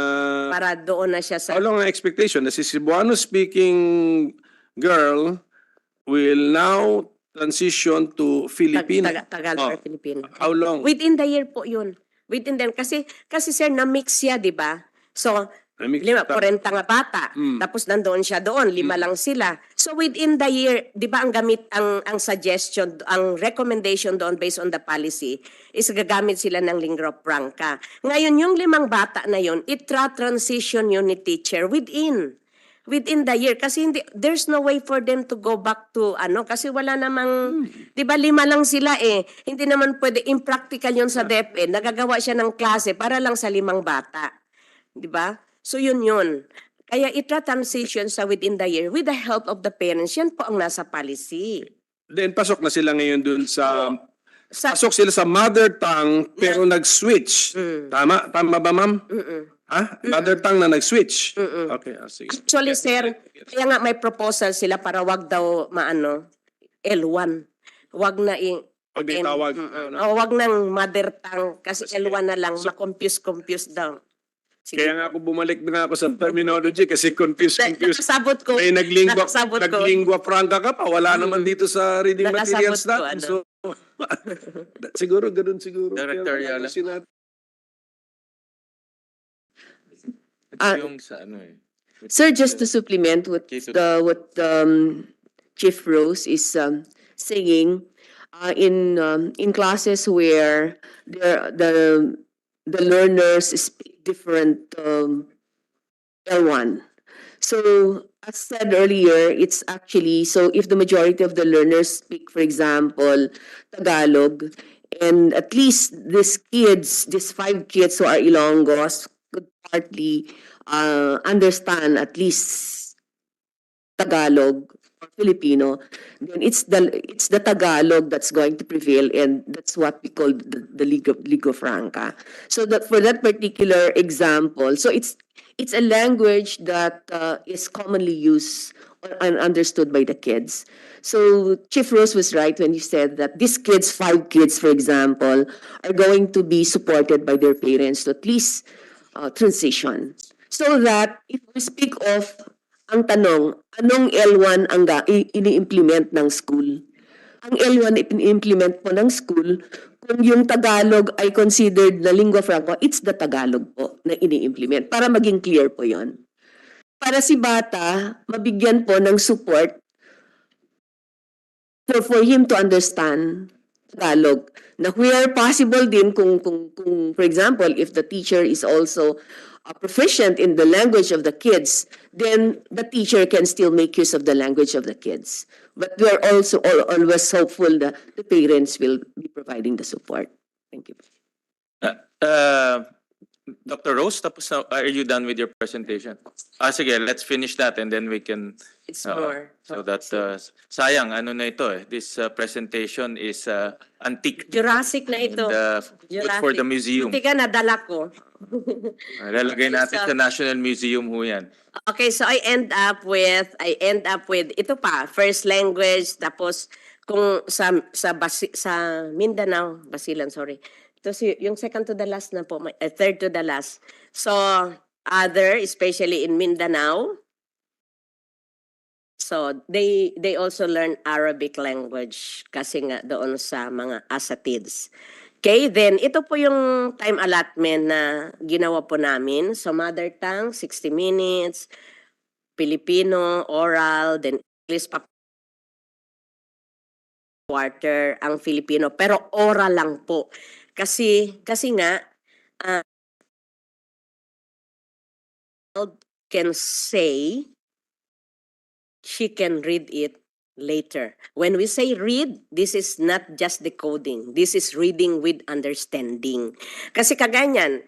Para doon na siya sa how long ang expectation na si Cebuano speaking girl will now transition to Filipino? Tagalog or Oh. Filipino. How long? Within the year po yun. Within the kasi sir, na-mix siya, di ba? So, Na-mix. 40 nga bata. Mm. Tapos nandoon siya doon, 5 lang sila. So within the year, di ba ang gamit, ang suggestion, ang recommendation doon based on the policy is gagamit sila ng lingua franca. Ngayon, yung 5 bata na yun, itra-transition yun ni teacher within the year kasi there's no way for them to go back to kasi wala namang 'di ba 5 lang sila hindi naman pwede impractical yun sa DepEd nagagawa siya ng klase para lang sa 5 bata 'di ba so yun kaya itra-transition sa within the year with the help of the parents yan po ang nasa policy Then pasok na sila ngayon dun sa sa pasok sila sa mother tongue pero nag-switch. Tama? Tama ba, ma'am? Ha? Mother tongue na nag-switch. Okay, sige. actually sir kaya nga may proposal sila para wag daw L1 wag na Pag may tawag. wag nang mother tongue kasi L1 na lang ma-confuse daw. Sige. Kaya nga ako bumalik na ako sa terminology kasi confused. Nakasabot ko. May Nakasabot ko. naglingua franca ka pa. Wala naman dito sa reading Nakasabot materials ko, natin. So, siguro, ganun siguro. Director Kaya Yala. ayusin natin. Yung sa ano eh. Sir, just to supplement what Chief Rose is saying, in classes where the learners speak different L1. So, as said earlier, it's actually, so if the majority of the learners speak, for example, Tagalog, and at least these 5 kids who are Ilonggos could partly understand at least Tagalog or Filipino, then it's the Tagalog that's going to prevail, and that's what we call the Lingua Franca. So that for that particular example, so it's a language that is commonly used and understood by the kids. So Chief Rose was right when he said that these kids, 5 kids, for example, are going to be supported by their parents to at least transition. So that if we speak of ang tanong, anong L1 ang ini-implement ng school? Ang L1 ini-implement po ng school, kung yung Tagalog ay considered na lingua franca, it's the Tagalog po na ini-implement. Para maging clear po yon. Para si bata, mabigyan po ng support for him to understand Tagalog. Na where possible din kung for example, if the teacher is also proficient in the language of the kids, then the teacher can still make use of the language of the kids. But we are also always hopeful that the parents will be providing the support. Thank you. Dr. Rose, tapos na, are you done with your presentation? Sige, let's finish that and then we can... It's more. So that, sayang, ano na ito eh. This presentation is antique. Jurassic na ito. And good for the museum. Hindi ka nadala ko. Lalagay natin sa National Museum ho yan. Okay, so I end up with ito pa, first language, tapos kung sa Mindanao, Basilan, sorry. Ito yung second to the last na po, third to the last. So other, especially in Mindanao, so they also learn Arabic language kasi nga doon sa mga asatids. Okay, then ito po yung time allotment na ginawa po namin. So mother tongue, 60 minutes, Filipino, oral, then English pa quarter ang Filipino. Pero oral lang po. Kasi nga, can say she can read it later. When we say read, this is not just decoding. This is reading with understanding. Kasi kaganyan,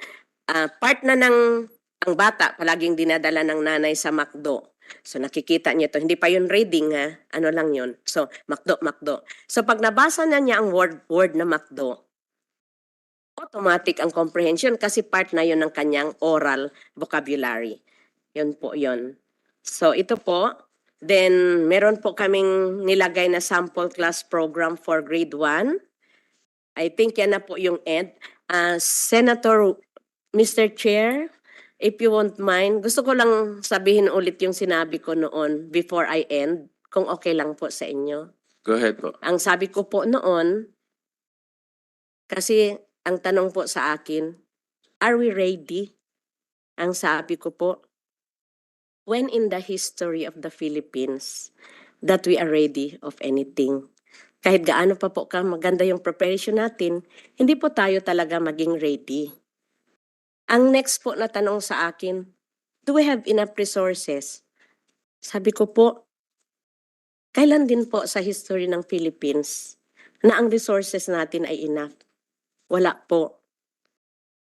part na ng ang bata, palaging dinadala ng nanay sa McDo. So nakikita niya to, hindi pa yun reading ha, ano lang yun. So McDo, McDo. So pag nabasa na niya ang word na McDo, automatic ang comprehension kasi part na yun ng kanyang oral vocabulary. Yun po yun. So ito po, then meron po kaming nilagay na sample class program for grade 1. I think yan na po yung end. Senator, Mr. Chair, if you won't mind, gusto ko lang sabihin ulit yung sinabi ko noon before I end, kung okay lang po sa inyo. Go ahead po. Ang sabi ko po noon, kasi ang tanong po sa akin, are we ready? Ang sabi ko po, when in the history of the Philippines that we are ready of anything? Kahit gaano pa po maganda yung preparation natin, hindi po tayo talaga maging ready. Ang next po na tanong sa akin, do we have enough resources? Sabi ko po, kailan din po sa history ng Philippines na ang resources natin ay enough? Wala po.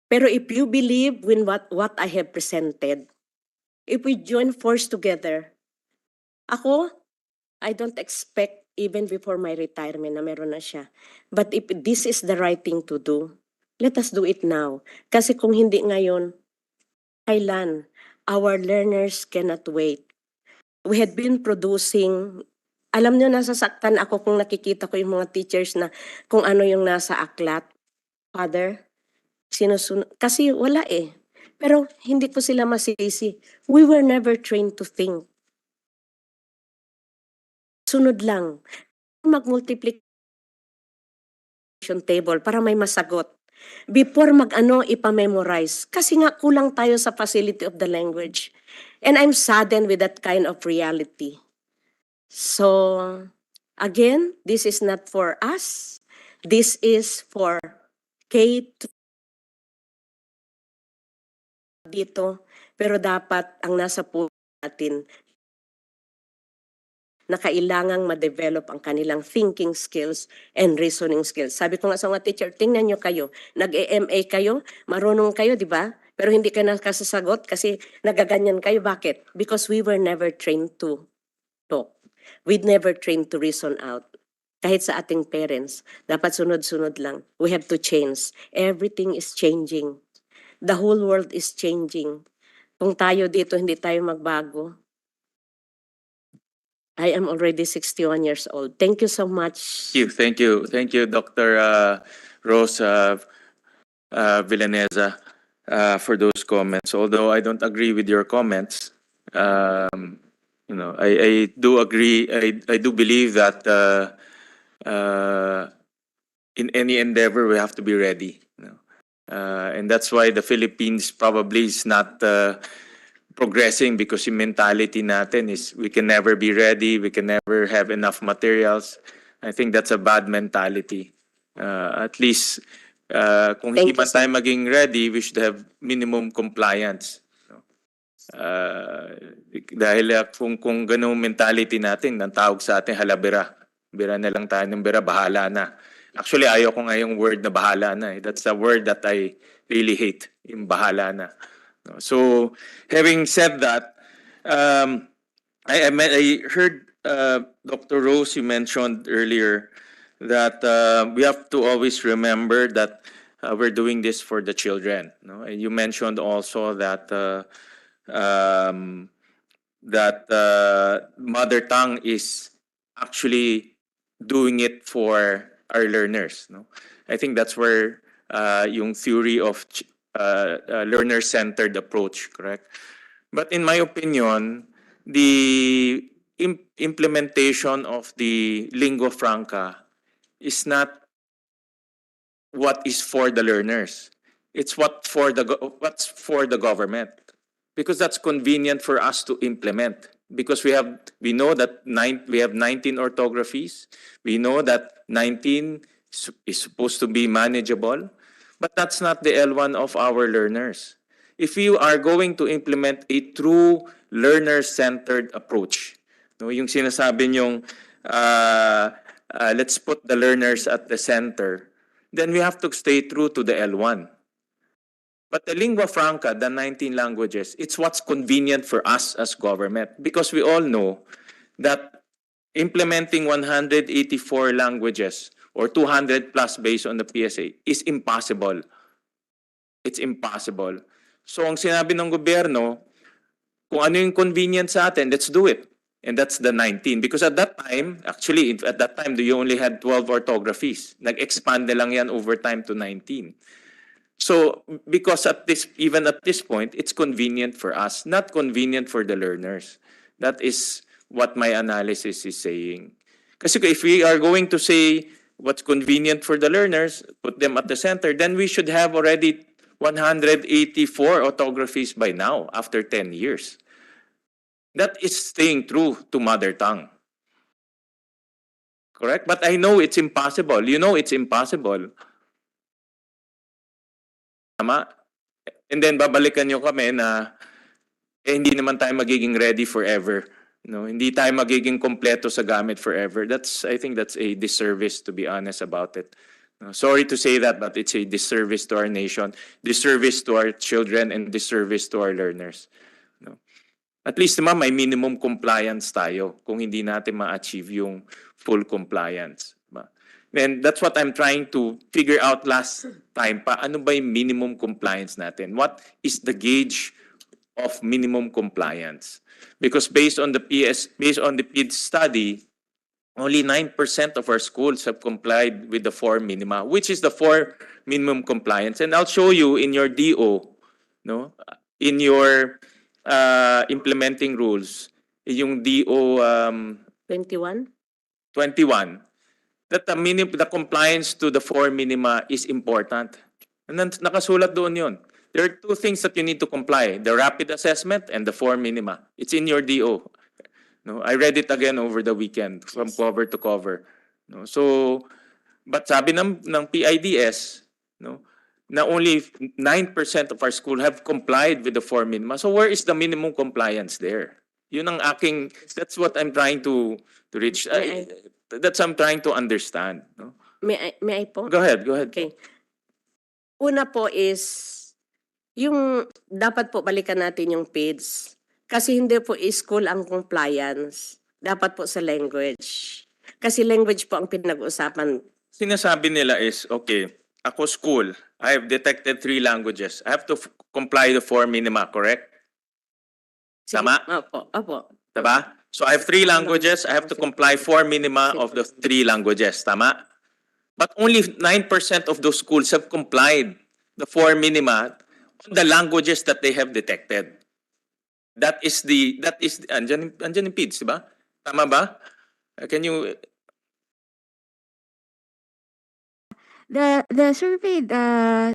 Pero if you believe in what I have presented, if we join force together, ako, I don't expect even before my retirement na meron na siya. But if this is the right thing to do, let us do it now. Kasi kung hindi ngayon, kailan? Our learners cannot wait. We had been producing, alam niyo, nasasaktan ako kung nakikita ko yung mga teachers na kung ano yung nasa aklat. Father, sinusunod. Kasi wala eh. Pero hindi ko sila masisi. We were never trained to think. Sunod lang. Mag-multiplication table para may masagot. Before ipa-memorize. Kasi nga kulang tayo sa facility of the language. And I'm saddened with that kind of reality. So, again, this is not for us. This is for K dito, pero dapat ang nasa puso natin na kailangang ma-develop ang kanilang thinking skills and reasoning skills. Sabi ko nga sa mga teacher, tingnan nyo kayo, nag-EMA kayo, marunong kayo, di ba? Pero hindi kayo nakasasagot kasi nagaganyan kayo. Bakit? Because we were never trained to talk. We never trained to reason out. Kahit sa ating parents, dapat sunod-sunod lang. We have to change. Everything is changing. The whole world is changing. Kung tayo dito, hindi tayo magbago. I am already 61 years old. Thank you so much. Thank you, Dr. Rose Villaneza, for those comments. Although I don't agree with your comments, I do agree. I do believe that in any endeavor we have to be ready. And that's why the Philippines probably is not progressing, because yung mentality natin is we can never be ready, we can never have enough materials. I think that's a bad mentality. At least kung hindi man tayo maging ready, we should have minimum compliance. Dahil kung ganung mentality natin, ang tawag sa atin halabira. Bira na lang tayo ng bira, bahala na. Actually, ayaw ko nga yung word na bahala na. That's a word that I really hate, yung bahala na. So, having said that, I heard Dr. Rose, you mentioned earlier that we have to always remember that we're doing this for the children. No? And you mentioned also that mother tongue is actually doing it for our learners. No? I think that's where yung theory of learner-centered approach, correct? But in my opinion, the implementation of the lingua franca is not what is for the learners. It's what's for the government, because that's convenient for us to implement. Because we know that we have 19 orthographies. We know that 19 is supposed to be manageable, but that's not the L1 of our learners. If you are going to implement a true learner-centered approach, No, yung sinasabi niyong let's put the learners at the center, then we have to stay true to the L1. But the lingua franca, the 19 languages, it's what's convenient for us as government because we all know that implementing 184 languages or 200 plus based on the PSA is impossible. It's impossible. So ang sinabi ng gobyerno, kung ano yung convenient sa atin, let's do it. And that's the 19. Because at that time, actually, at that time, you only had 12 orthographies. Nag-expand na lang yan over time to 19. So, because even at this point, it's convenient for us, not convenient for the learners. That is what my analysis is saying. Kasi if we are going to say what's convenient for the learners, put them at the center, then we should have already 184 orthographies by now, after 10 years. That is staying true to mother tongue. Correct? But I know it's impossible. You know it's impossible. Tama? And then babalikan nyo kami na hindi naman tayo magiging ready forever. No, hindi tayo magiging kompleto sa gamit forever. I think that's a disservice, to be honest about it. No, sorry to say that, but it's a disservice to our nation, disservice to our children, and disservice to our learners. No. At least naman may minimum compliance tayo kung hindi natin ma-achieve yung full compliance. And that's what I'm trying to figure out last time. Ano ba yung minimum compliance natin? What is the gauge of minimum compliance? Because based on the PIDS study, only 9% of our schools have complied with the 4 minima, which is the 4 minimum compliance. And I'll show you in your DO, no, in your implementing rules, yung DO 21? 21, that the compliance to the 4 minima is important. And then nakasulat doon yun. There are 2 things that you need to comply, the rapid assessment and the 4 minima. It's in your DO. No, I read it again over the weekend from cover to cover. No, so, but sabi ng PIDS, no, na only 9% of our school have complied with the 4 minima. So where is the minimum compliance there? Yun ang that's what I'm trying to reach. That's I'm trying to understand. No? May I po? Go ahead. Okay. Una po is, yung dapat po balikan natin yung PIDS. Kasi hindi po school ang compliance. Dapat po sa language. Kasi language po ang pinag-usapan. Sinasabi nila is, okay, ako school, I have detected 3 languages. I have to comply the 4 minima, correct? Tama? Opo. Diba? So I have 3 languages. I have to comply 4 minima of the 3 languages. Tama? But only 9% of those schools have complied the 4 minima on the languages that they have detected. That is andyan yung PIDS, diba? Tama ba? Can you... The surveyed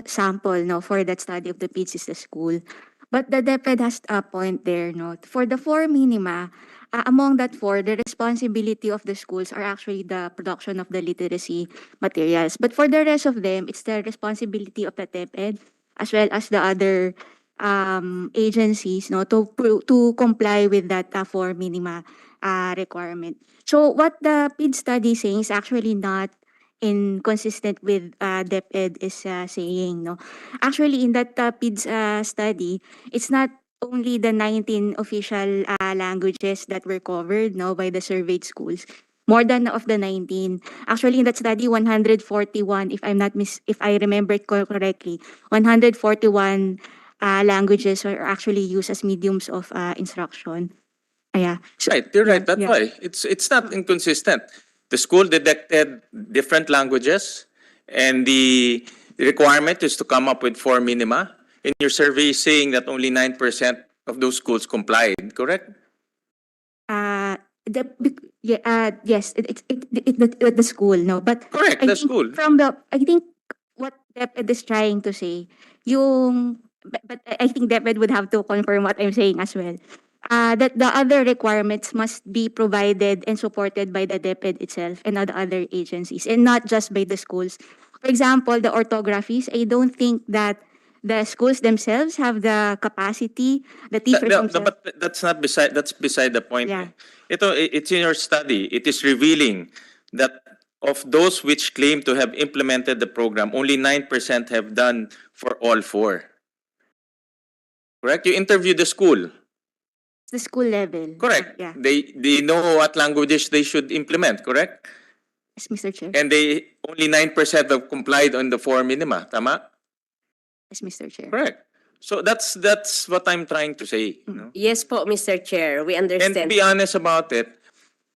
sample for that study of the PIDS is the school. But the DepEd has a point there. For the 4 minima, among that 4, the responsibility of the schools are actually the production of the literacy materials. But for the rest of them, it's the responsibility of the DepEd as well as the other agencies to comply with that 4 minima requirement. So what the PID study is saying is actually not inconsistent with DepEd is saying. Actually, in that PIDS study, it's not only the 19 official languages that were covered by the surveyed schools. More than of the 19. Actually, in that study, 141, if I remember it correctly, 141 languages are actually used as mediums of instruction. Yeah. Right, you're right. That's yeah. why. It's not inconsistent. The school detected different languages, and the requirement is to come up with 4 minima. And your survey is saying that only 9% of those schools complied, correct? Yes, it's the school, but Correct, I the think school. I think what DepEd is trying to say, but I think DepEd would have to confirm what I'm saying as well. That the other requirements must be provided and supported by the DepEd itself and the other agencies, and not just by the schools. For example, the orthographies, I don't think that the schools themselves have the capacity, the teachers No, themselves. but that's beside the point. Yeah. It's in your study. It is revealing that of those which claim to have implemented the program, only 9% have done for all four. Correct? You interviewed the school. The school level. Correct. Yeah. They know what languages they should implement, correct? Yes, Mr. Chair. And they only 9% have complied on the four minima, tama? Yes, Mr. Chair. Correct. So that's what I'm trying to say. No? Yes po, Mr. Chair, we And to understand. be honest about it,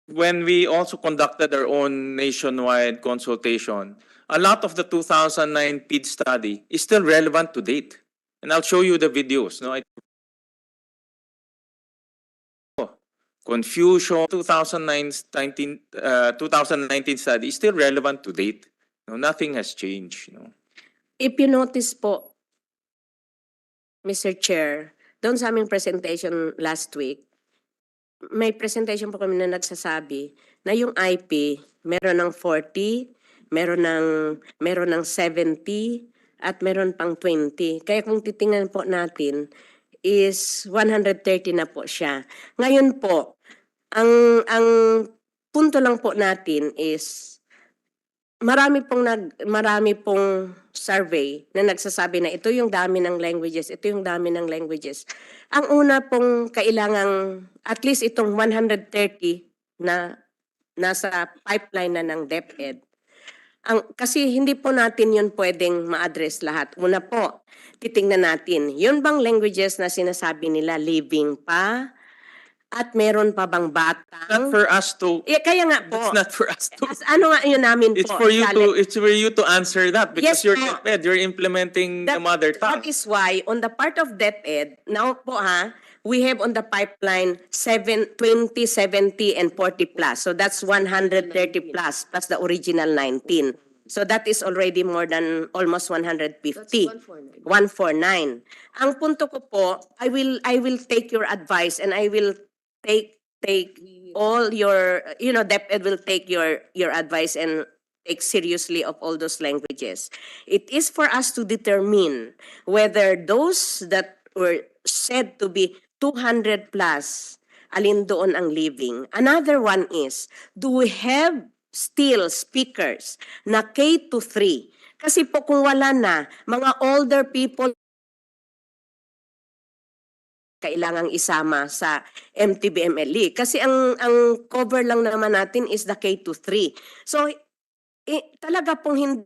when we also conducted our own nationwide consultation, a lot of the 2009 PID study is still relevant to date. And I'll show you the videos. No, confusion, 2019 study is still relevant to date. No, nothing has changed. No. If you notice po, Mr. Chair, doon sa aming presentation last week, may presentation po kami na nagsasabi na yung IP meron ng 40, meron ng 70 at meron pang 20. Kaya kung titingnan po natin is 130 na po siya. Ngayon po, ang punto lang po natin is marami pong survey na nagsasabi na ito yung dami ng languages, ito yung dami ng languages. Ang una pong kailangang at least itong 130 na nasa pipeline na ng DepEd. Kasi hindi po natin yun pwedeng ma-address lahat. Una po, titingnan natin, yun bang languages na sinasabi nila living pa? At meron pa bang batang? Not for us to. Kaya nga po. It's not for us to. Ano nga yun namin It's po? for you to. It's for you to answer that because Yes, you're po. DepEd. You're implementing the mother tongue. That is why on the part of DepEd, now po we have on the pipeline 20, 70, and 40 plus. So that's 130 plus the original 19. So that is already more than almost 150. 149. Ang punto ko po, I will take your advice and I will take all your, DepEd will take your advice and take seriously of all those languages. It is for us to determine whether those that were said to be 200 plus, alin doon ang living. Another one is, do we have still speakers na K to 3? Kasi po kung wala na, mga older people kailangang isama sa MTBMLE. Kasi ang cover lang naman natin is the K to 3. So, talaga pong hindi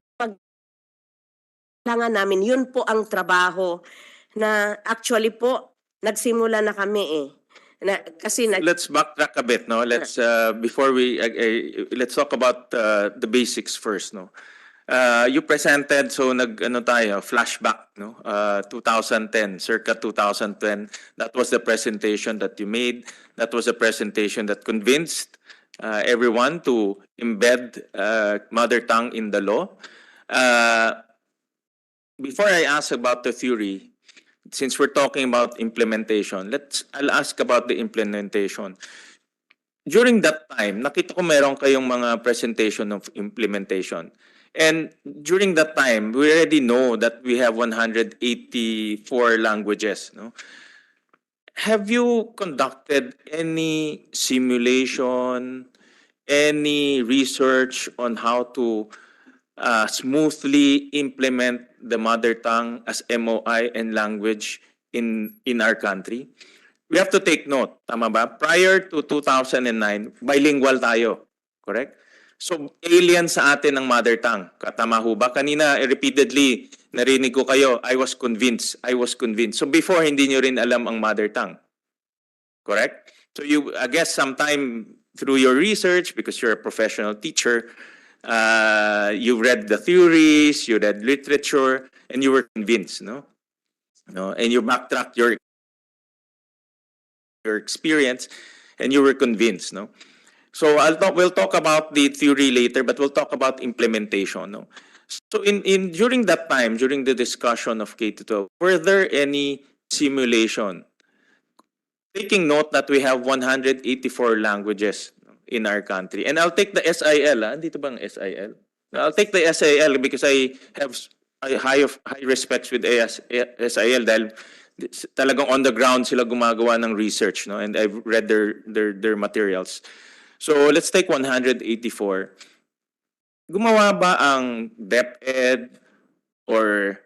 kailangan namin, yun po ang trabaho na actually po, nagsimula na kami Let's backtrack a bit, no? Let's before we let's talk about the basics first, no? You presented flashback, no? 2010, circa 2010. That was the presentation that you made. That was a presentation that convinced everyone to embed mother tongue in the law. Before I ask about the theory, since we're talking about implementation, I'll ask about the implementation. During that time, nakita ko meron kayong mga presentation of implementation. And during that time, we already know that we have 184 languages. No? Have you conducted any simulation, any research on how to smoothly implement the mother tongue as MOI and language in our country? We have to take note, tama ba? Prior to 2009, bilingual tayo, correct? So, alien sa atin ang mother tongue. Tama ho ba? Kanina, repeatedly, narinig ko kayo, I was convinced. So, before, hindi nyo rin alam ang mother tongue. Correct? So, I guess sometime through your research, because you're a professional teacher, you read the theories, you read literature, and you were convinced, no? And you backtracked your experience, and you were convinced, no? So we'll talk about the theory later, but we'll talk about implementation, no? So during that time, during the discussion of K-12, were there any simulation? Taking note that we have 184 languages in our country. And I'll take the SIL. Dito bang SIL? I'll take the SIL because I have high respects with SIL dahil talagang on the ground sila gumagawa ng research, no? And I've read their materials. So let's take 184. Gumawa ba ang DepEd or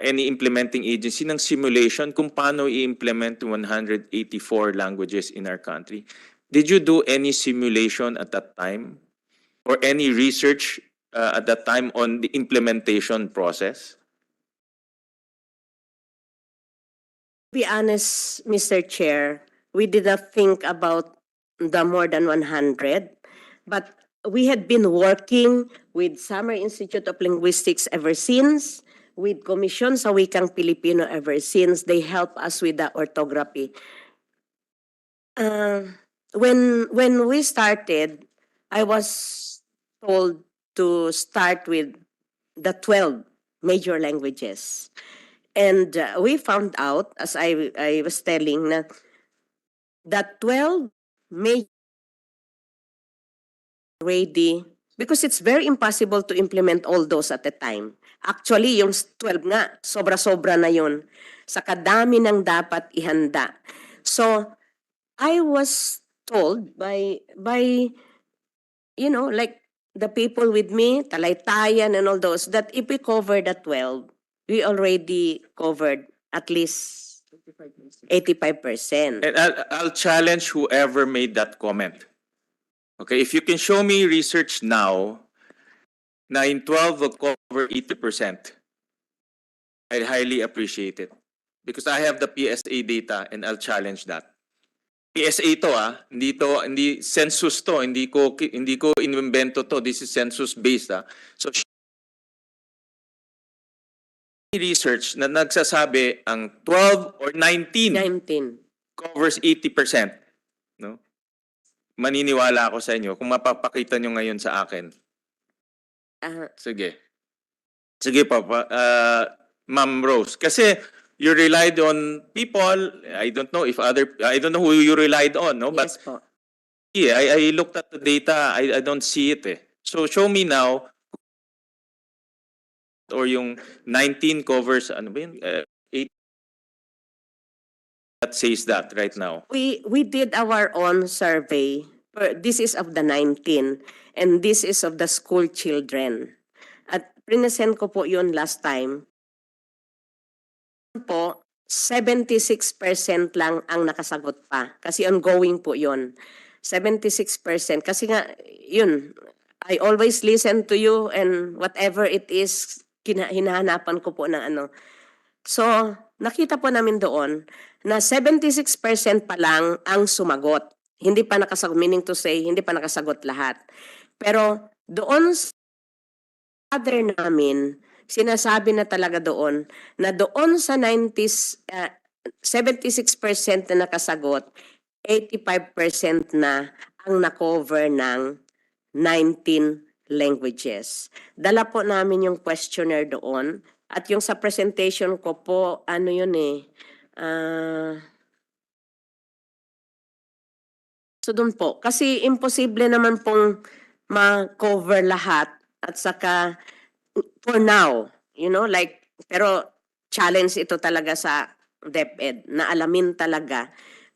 any implementing agency ng simulation kung paano i-implement 184 languages in our country? Did you do any simulation at that time or any research at that time on the implementation process? To be honest, Mr. Chair, we did not think about the more than 100, but we had been working with Summer Institute of Linguistics ever since, with Komisyon sa Wikang Pilipino ever since. They help us with the orthography. When we started, I was told to start with the 12 major languages. And we found out, as I was telling, that 12 major ready, because it's very impossible to implement all those at a time. Actually, yung 12 nga, sobra-sobra na yun sa kadami ng dapat ihanda. So, I was told by like the people with me, Talaytayan and all those, that if we cover the 12, we already covered at least 85%. And I'll challenge whoever made that comment. Okay, if you can show me research now na in 12 will cover 80%, I'd highly appreciate it. Because I have the PSA data and I'll challenge that. PSA to hindi census to, hindi ko inimbento to. This is census based So research na nagsasabi ang 12 or 19 19. covers 80%, no? Maniniwala ako sa inyo kung mapapakita nyo ngayon sa akin. Sige. Sige pa, Ma'am Rose. Kasi you relied on people. I don't know who you relied on, no? But Yes po. yeah, I looked at the data. I don't see it eh. So show me now or yung 19 covers ano ba yun? 8 that says that right now. We did our own survey. This is of the 19 and this is of the school children. At present ko po yun last time. Po, 76% lang ang nakasagot pa. Kasi ongoing po yun. 76%. Kasi nga, yun, I always listen to you and whatever it is, hinahanapan ko po ng ano. So, nakita po namin doon na 76% pa lang ang sumagot. Hindi pa nakasagot, meaning to say, hindi pa nakasagot lahat. Pero doon sa other namin, sinasabi na talaga doon na doon sa 76% na nakasagot, 85% na ang na-cover ng 19 languages. Dala po namin yung questionnaire doon at yung sa presentation ko po, ano yun so doon po, kasi imposible naman pong ma-cover lahat at saka for now, pero challenge ito talaga sa DepEd na alamin talaga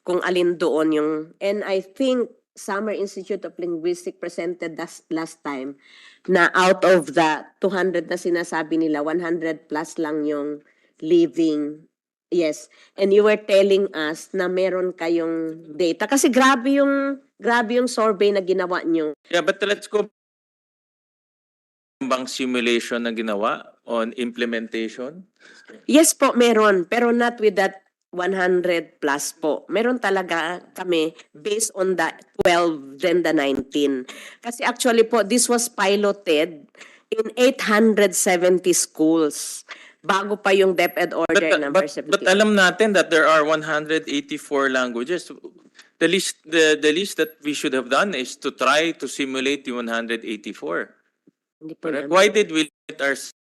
kung alin doon yung, and I think Summer Institute of Linguistics presented last time na out of the 200 na sinasabi nila, 100 plus lang yung living. Yes, and you were telling us na meron kayong data kasi grabe yung survey na ginawa nyo. Yeah, but let's go bang simulation na ginawa on implementation? Yes po, meron. Pero not with that 100 plus po. Meron talaga kami based on the 12 then the 19. Kasi actually po, this was piloted in 870 schools bago pa yung DepEd order number 17. But alam natin that there are 184 languages. The least that we should have done is to try to simulate the 184. Hindi po Correct? namin. Why did we limit ourselves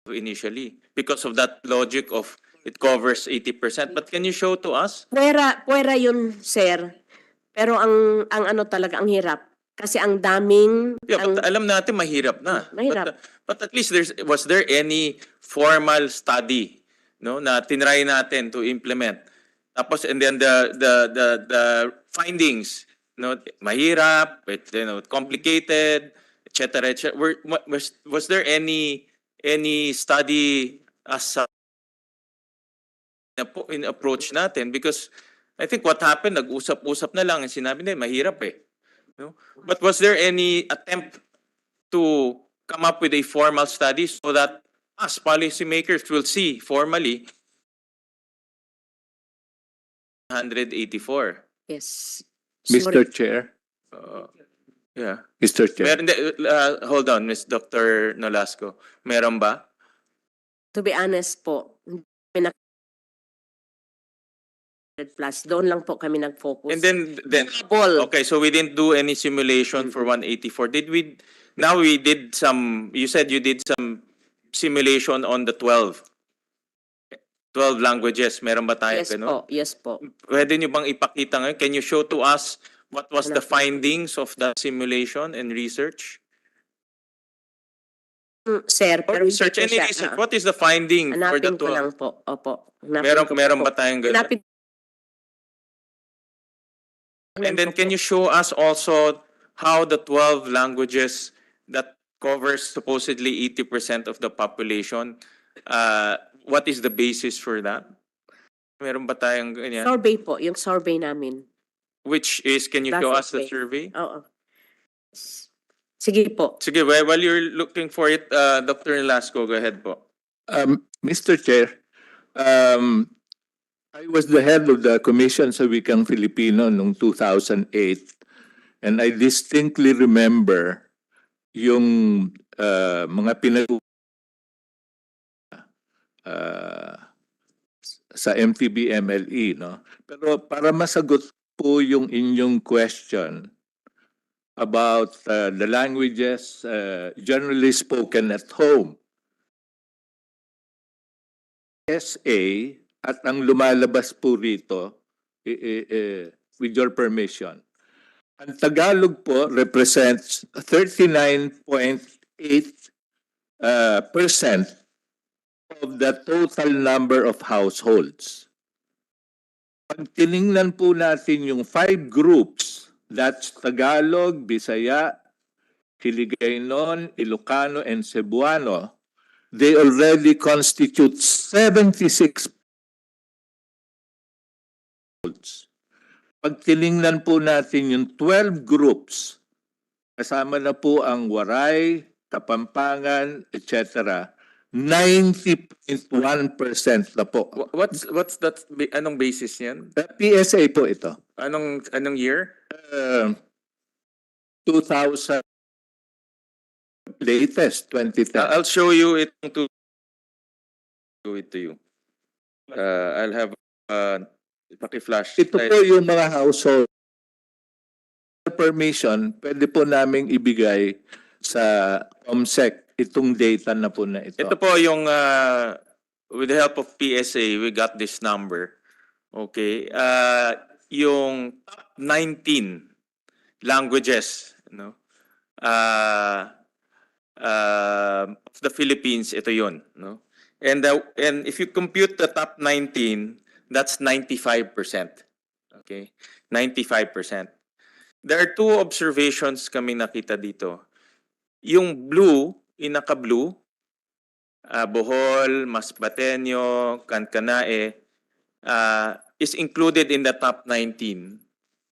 initially? Because of that logic of it covers 80%. But can you show to us? Puwera yun, sir. Pero ang ano talaga, ang hirap. Kasi ang daming... Yeah, but alam natin mahirap na. Mahirap. But at least was there any formal study, no, na tinry natin to implement? Tapos and then the findings, no, mahirap, complicated, etc. etc. Was there any study as in approach natin? Because I think what happened, nag-usap-usap na lang, sinabi nila mahirap eh. No? But was there any attempt to come up with a formal study so that us policymakers will see formally 184? Yes. Mr. Sorry. Chair, Yeah. Mr. Chair. Hold on, Ms. Dr. Nolasco. Meron ba? To be honest po, may plus, doon lang po kami nag-focus. And then Ball. okay, so we didn't do any simulation for 184. Did we? Now we did some. You said you did some simulation on the 12 languages. Meron ba tayo Yes ganun? po, yes po. Pwede nyo bang ipakita ngayon? Can you show to us what was the findings of that simulation and research? Sir, Or pero hindi research, po any siya. research. What is the finding for the Hanapin ko 12? lang po. Opo. Hanapin ko Meron po. ba tayong ganun? Hanapin And then can you show us also how the 12 languages that covers supposedly 80% of the population, what is the basis for that? Meron ba tayong ganyan? survey po, yung survey namin. Which is, can you That's show us the okay. survey? Oo. Sige po. Sige, while you're looking for it, Dr. Lasco, go ahead po. Mr. Chair, I was the head of the Commission sa Wikang Filipino noong 2008, and I distinctly remember yung mga sa MTB MLE, no? Pero para masagot po yung inyong question about the languages generally spoken at home, SA at ang lumalabas po rito, with your permission, ang Tagalog po represents 39.8% of the total number of households. Pag tiningnan po natin yung 5 groups, that's Tagalog, Bisaya, Hiligaynon, Ilocano, and Cebuano, they already constitute 76. Pag tiningnan po natin yung 12 groups, kasama na po ang Waray, Kapampangan, etc., 90.1% na po. What's that, anong basis niyan? PSA po ito. Anong year? 2000, latest, 2010. I'll show you it to you. I'll have paki-flash. Ito po yung mga household. Permission, pwede po naming ibigay sa COMSEC itong data na po na ito. Ito po yung with the help of PSA, we got this number. Okay. Yung top 19 languages, no? Of the Philippines, ito yun, no? And if you compute the top 19, that's 95%. Okay? 95%. There are two observations kami nakita dito. Yung blue, inaka-blue, Bohol, Masbateño, Cancanae, is included in the top 19,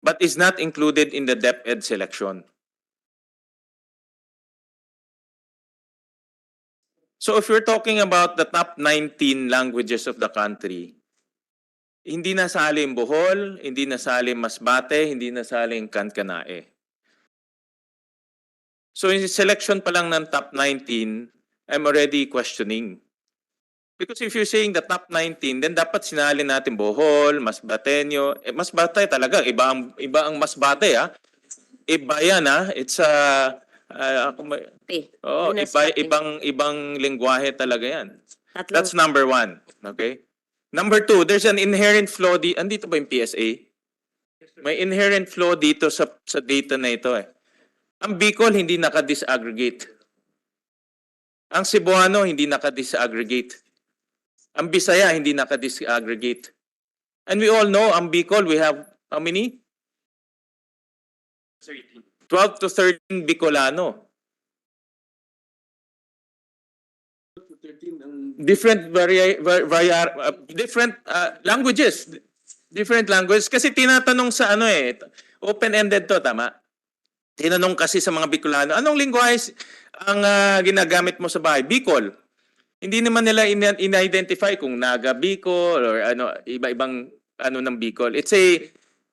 but is not included in the DepEd selection. So if we're talking about the top 19 languages of the country, hindi nasali yung Bohol, hindi nasali Masbate, hindi nasali yung Cancanae. So in selection pa lang ng top 19, I'm already questioning. Because if you're saying the top 19, then dapat sinali natin Bohol, Masbateño. Masbate talaga, iba ang Masbate, ha? Iba yan, ha? It's ibang lengguwahe talaga yan. That's number one. Okay? Number two, there's an inherent flaw andito ba yung PSA? May inherent flaw dito sa data na ito eh. Ang Bicol hindi naka-disaggregate. Ang Cebuano hindi naka-disaggregate. Ang Bisaya hindi naka-disaggregate. And we all know, ang Bicol, we have how many? 12 to 13 Bicolano. Different different languages. Different languages. Kasi tinatanong sa ano open-ended to, tama? Tinanong kasi sa mga Bicolano, anong lingwahe ang ginagamit mo sa bahay? Bicol. Hindi naman nila in-identify kung Naga Bicol or ano, iba-ibang ano ng Bicol. It's a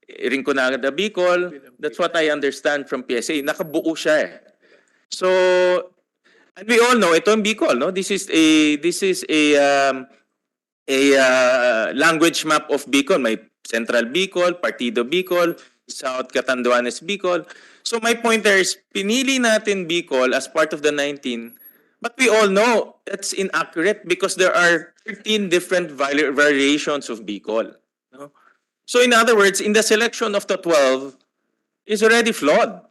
Rinconada Bicol. That's what I understand from PSA. Nakabuo siya eh. So, and we all know, ito ang Bicol, no? This is a language map of Bicol. May Central Bicol, Partido Bicol, South Catanduanes Bicol. So my point there is, pinili natin Bicol as part of the 19, but we all know that's inaccurate because there are 13 different variations of Bicol. No? So in other words, in the selection of the 12 is already flawed.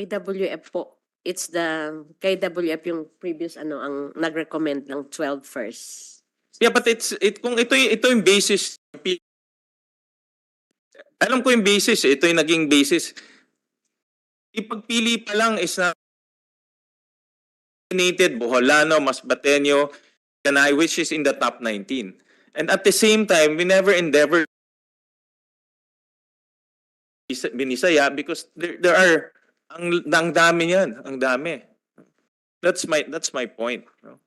KWF po. It's the KWF yung previous ang nag-recommend ng 12 first. Yeah, but kung ito yung basis. Alam ko yung basis, ito yung naging basis. Ipagpili pa lang is na Boholano, Masbateño, Kanay, which is in the top 19. And at the same time, we never endeavor Binisaya because there are ang dami niyan, ang dami. That's my point. No?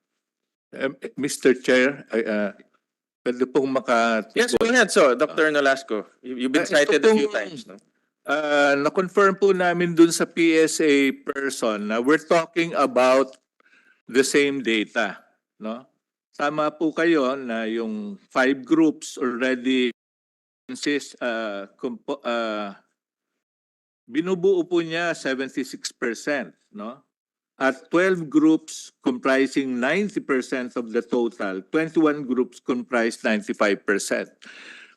Mr. Chair, pwede pong Yes, go ahead. So, Dr. Nolasco, you've been cited a few times. No? Na-confirm po namin dun sa PSA person na we're talking about the same data. No? Tama po kayo na yung 5 groups already binubuo po niya 76%. No? At 12 groups comprising 90% of the total, 21 groups comprise 95%.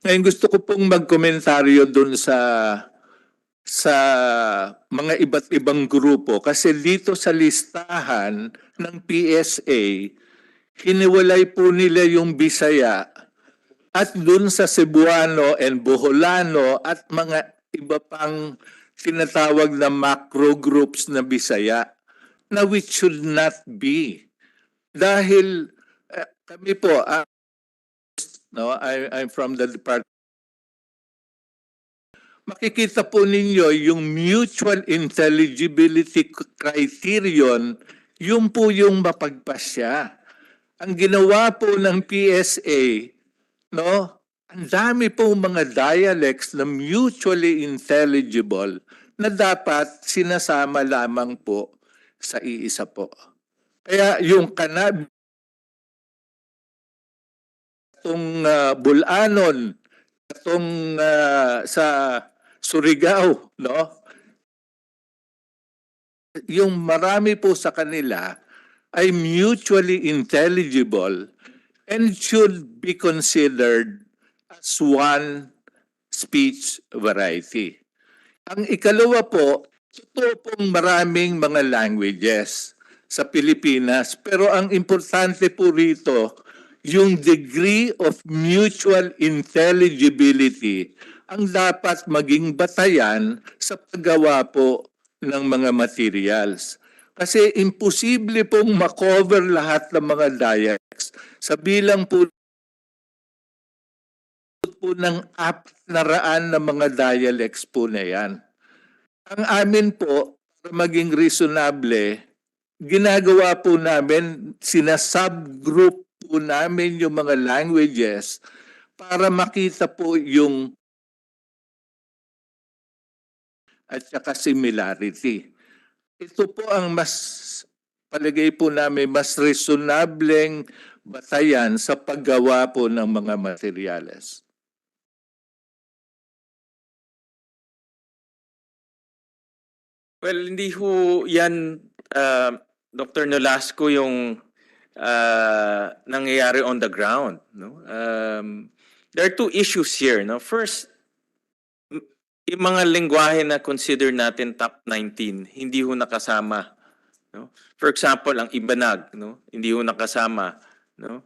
Ngayon gusto ko pong magkomentaryo dun sa mga iba't ibang grupo kasi dito sa listahan ng PSA, hiniwalay po nila yung Bisaya at dun sa Cebuano and Boholano at mga iba pang tinatawag na macro groups na Bisaya na which should not be. Dahil kami po, I'm from the department. Makikita po ninyo yung mutual intelligibility criterion, yun po yung mapagpasya. Ang ginawa po ng PSA, no, ang dami po mga dialects na mutually intelligible na dapat sinasama lamang po sa iisa po. Kaya yung kanab, itong Bulanon, itong sa Surigao, no? Yung marami po sa kanila ay mutually intelligible and should be considered as one speech variety. Ang ikalawa po, totoo pong maraming mga languages sa Pilipinas, pero ang importante po rito, yung degree of mutual intelligibility ang dapat maging batayan sa paggawa po ng mga materials. Kasi imposible pong makover lahat ng mga dialects sa bilang po ng 400 na mga dialects po na yan. Ang amin po, para maging reasonable, ginagawa po namin, sinasubgroup po namin yung mga languages para makita po yung at saka similarity. Ito po ang mas, palagay po namin, mas reasonableng batayan sa paggawa po ng mga materyales. Well, hindi ho yan, Dr. Nolasco, yung nangyayari on the ground. No? There are two issues here. No? First, yung mga lengguwahe na consider natin top 19, hindi ho nakasama. No? For example, ang Ibanag, no? Hindi ho nakasama. No?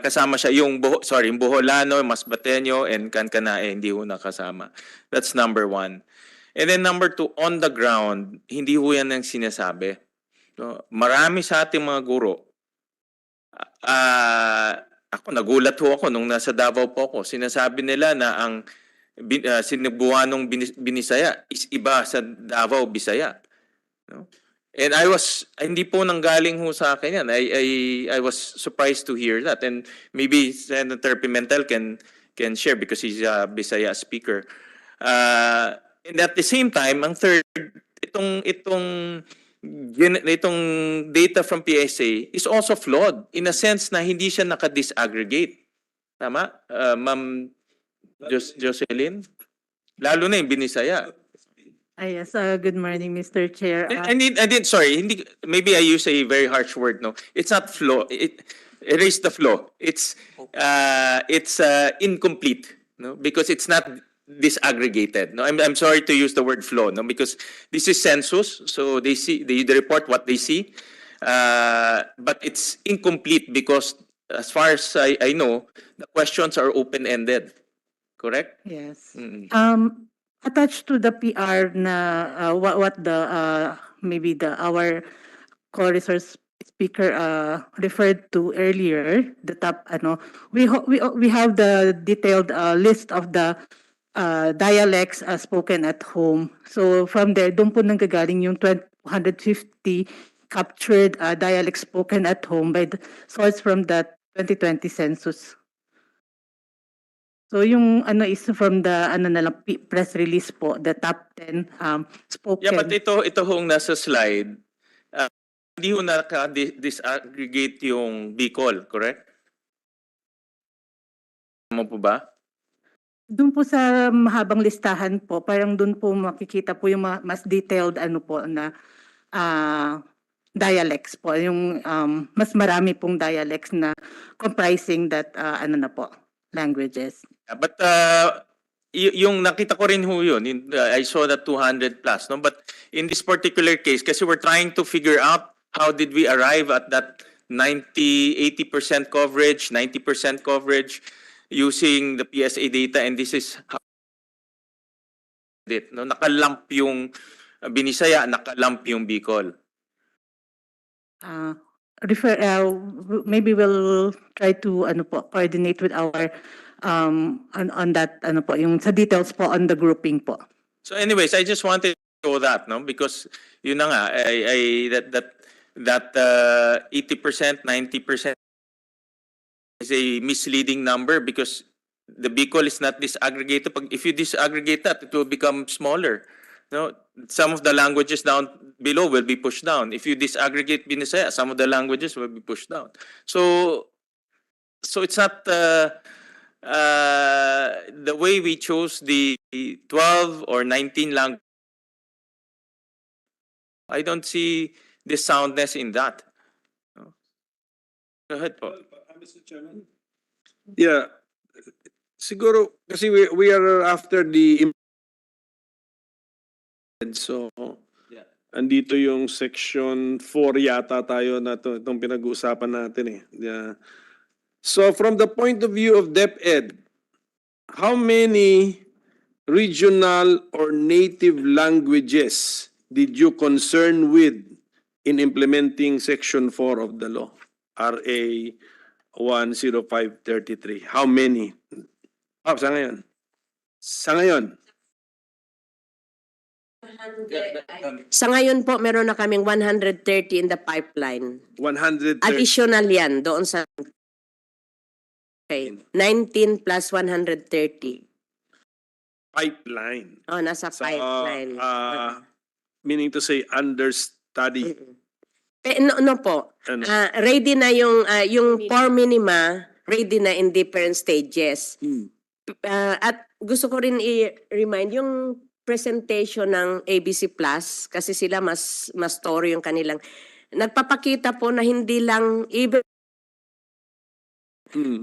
Kasama siya yung yung Boholano, Masbateño, and Kankanae, hindi ho nakasama. That's number one. And then number two, on the ground, hindi ho yan ang sinasabi. No? Marami sa ating mga guro, ako, nagulat ho ako nung nasa Davao po ako. Sinasabi nila na ang Cebuanong Binisaya is iba sa Davao, Bisaya. No? And hindi po nanggaling ho sa akin yan. I was surprised to hear that. And maybe Senator Pimentel can share because he's a Bisaya speaker. And at the same time, ang third, itong data from PSA is also flawed in a sense na hindi siya naka-disaggregate. Tama? Ma'am Jocelyn? Lalo na yung Binisaya. Yes, good morning, Mr. Chair. Maybe I use a very harsh word, no? It's not flaw. Erase the flaw. It's incomplete, no? Because it's not disaggregated. No, I'm sorry to use the word flaw, no, because this is census, so they report what they see, but it's incomplete because as far as I know, the questions are open-ended. Correct? Yes. Mm-mm. Attached to the PR na what the maybe our co-resource speaker referred to earlier, the top we have the detailed list of the dialects spoken at home. So from there, doon po nanggagaling yung 250 captured dialects spoken at home by the source from the 2020 census. So yung is from the na lang press release po, the top 10 spoken. Yeah, but ito hong nasa slide, hindi ho naka-disaggregate yung Bicol, correct? Mo po ba? Doon po sa mahabang listahan po, parang doon po makikita po yung mas detailed na dialects po, yung mas marami pong dialects na comprising that languages. But yung nakita ko rin ho yun, I saw that 200 plus, no? But in this particular case, kasi we're trying to figure out how did we arrive at that 80% coverage, 90% coverage using the PSA data, and this is how it, no? Nakalump yung Binisaya, nakalump yung Bicol. Maybe we'll try to coordinate with our on that yung sa details po on the grouping po. So anyways, I just wanted to show that, no, because yun na nga, that 80%, 90% is a misleading number because the Bicol is not disaggregated. If you disaggregate that, it will become smaller. No, some of the languages down below will be pushed down. If you disaggregate Binisaya, some of the languages will be pushed down. So it's not the way we chose the 12 or 19 languages. I don't see the soundness in that. Go ahead po. Mr. Chairman? Yeah. Siguro, kasi we are after the... So, Yeah. andito yung section 4 yata tayo na itong pinag-uusapan natin eh. Yeah. So, from the point of view of DepEd, how many regional or native languages did you concern with in implementing section 4 of the law, RA 10533? How many? Sa ngayon? Sa ngayon? Sa ngayon po, meron na kaming 130 in the pipeline. 130. Additional yan doon sa... Okay. 19 plus 130. Pipeline. Oh, nasa So, pipeline. meaning to say under study. No po. Ano? Ready na yung 4 minima, ready na in different stages. At gusto ko rin i-remind yung presentation ng ABC Plus kasi sila mas story yung kanilang nagpapakita po na hindi lang even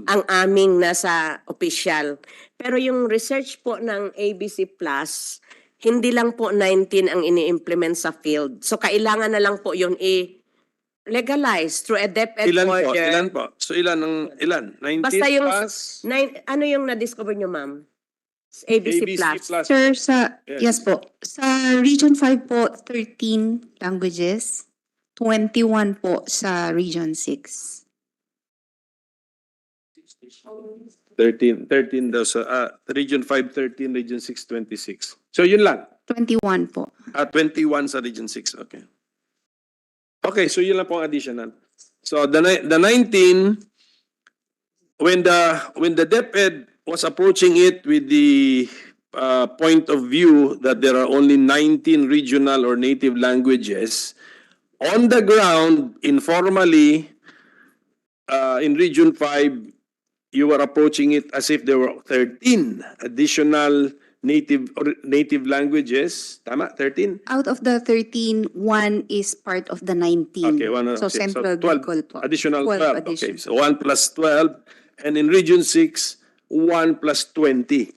ang aming nasa official. Pero yung research po ng ABC Plus, hindi lang po 19 ang ini-implement sa field. So kailangan na lang po yun i-legalize through a DepEd Ilan po? order. Ilan po? So ilan? 19 Basta yung plus ano yung na-discover nyo, ma'am? ABC, Plus. Sir, sa, Yes. yes po, sa Region 5 po, 13 languages, 21 po sa Region 6. 13 daw sa Region 5, 13, Region 6, 26. So yun lang. 21 po. 21 sa Region 6. Okay. Okay, so yun lang po ang additional. So the 19, when the DepEd was approaching it with the point of view that there are only 19 regional or native languages, on the ground, informally, in Region 5, you were approaching it as if there were 13 additional native languages. Tama? 13? Out of the 13, one is part of the 19. Okay, So Central 12, Bicol po. additional 12. Okay, addition. so 1 plus 12. And in Region 6, 1 plus 20.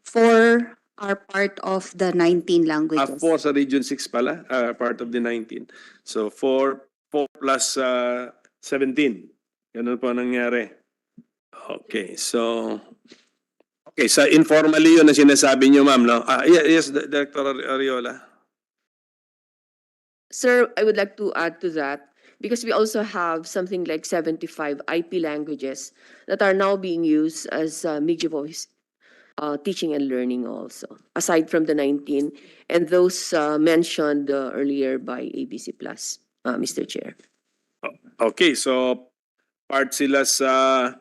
Four are part of the 19 languages. 4 sa Region 6 pala, part of the 19. So 4 plus 17. Ganun po ang nangyari. Okay, so informally yun ang sinasabi niyo, ma'am, no? Yes, Director Ariola. Sir, I would like to add to that because we also have something like 75 IP languages that are now being used as medium of teaching and learning also, aside from the 19 and those mentioned earlier by ABC Plus, Mr. Chair. Okay, so part sila sa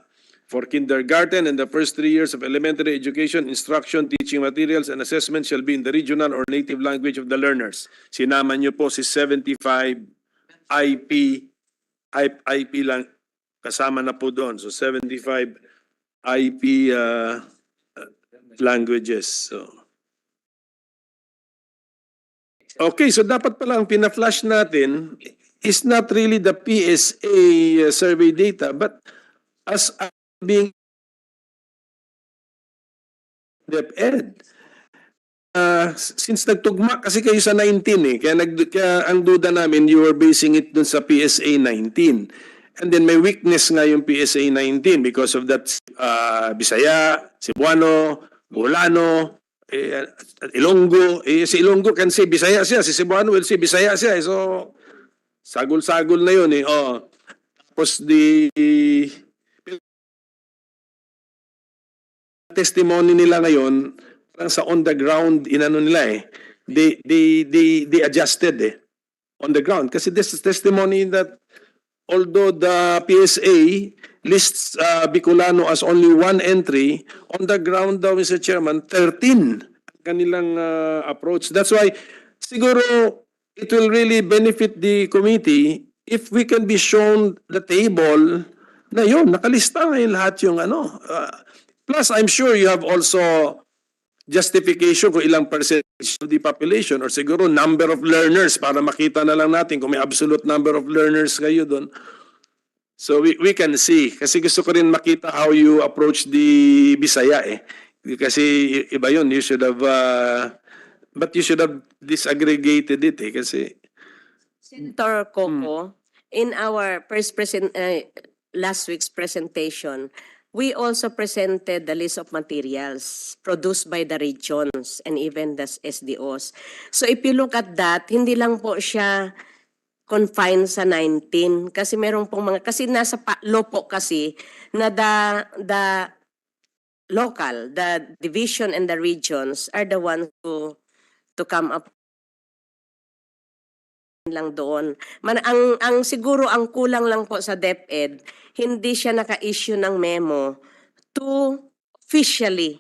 for kindergarten and the first 3 years of elementary education, instruction, teaching materials, and assessment shall be in the regional or native language of the learners. Sinama niyo po si 75 IP lang, kasama na po doon. So 75 IP languages. So. Okay, so dapat pala ang pina-flash natin is not really the PSA survey data, but as being DepEd. Since nagtugma kasi kayo sa 19 kaya ang duda namin, you were basing it dun sa PSA 19. And then may weakness nga yung PSA 19 because of that Bisaya, Cebuano, Bolano, Ilonggo. Si Ilonggo can say Bisaya siya, si Cebuano will say Bisaya siya. So, sagol-sagol na yun . Tapos testimony nila ngayon, parang sa on the ground, inano nila they adjusted on the ground. Kasi this is testimony that although the PSA lists Bicolano as only one entry, on the ground daw, Mr. Chairman, 13 kanilang approach. That's why siguro it will really benefit the committee if we can be shown the table na yun, nakalista ngayon lahat yung plus, I'm sure you have also justification kung ilang percentage of the population or siguro number of learners para makita na lang natin kung may absolute number of learners kayo doon. So we can see. Kasi gusto ko rin makita how you approach the Bisaya . Kasi iba yun. You should have, but you should have disaggregated it . Kasi Senator Coco, in our last week's presentation, we also presented the list of materials produced by the regions and even the SDOs. So if you look at that, hindi lang po siya confined sa 19 kasi merong pong kasi nasa law po kasi na the local, the division and the regions are the ones to come up lang doon. Ang siguro ang kulang lang po sa DepEd, hindi siya naka-issue ng memo to officially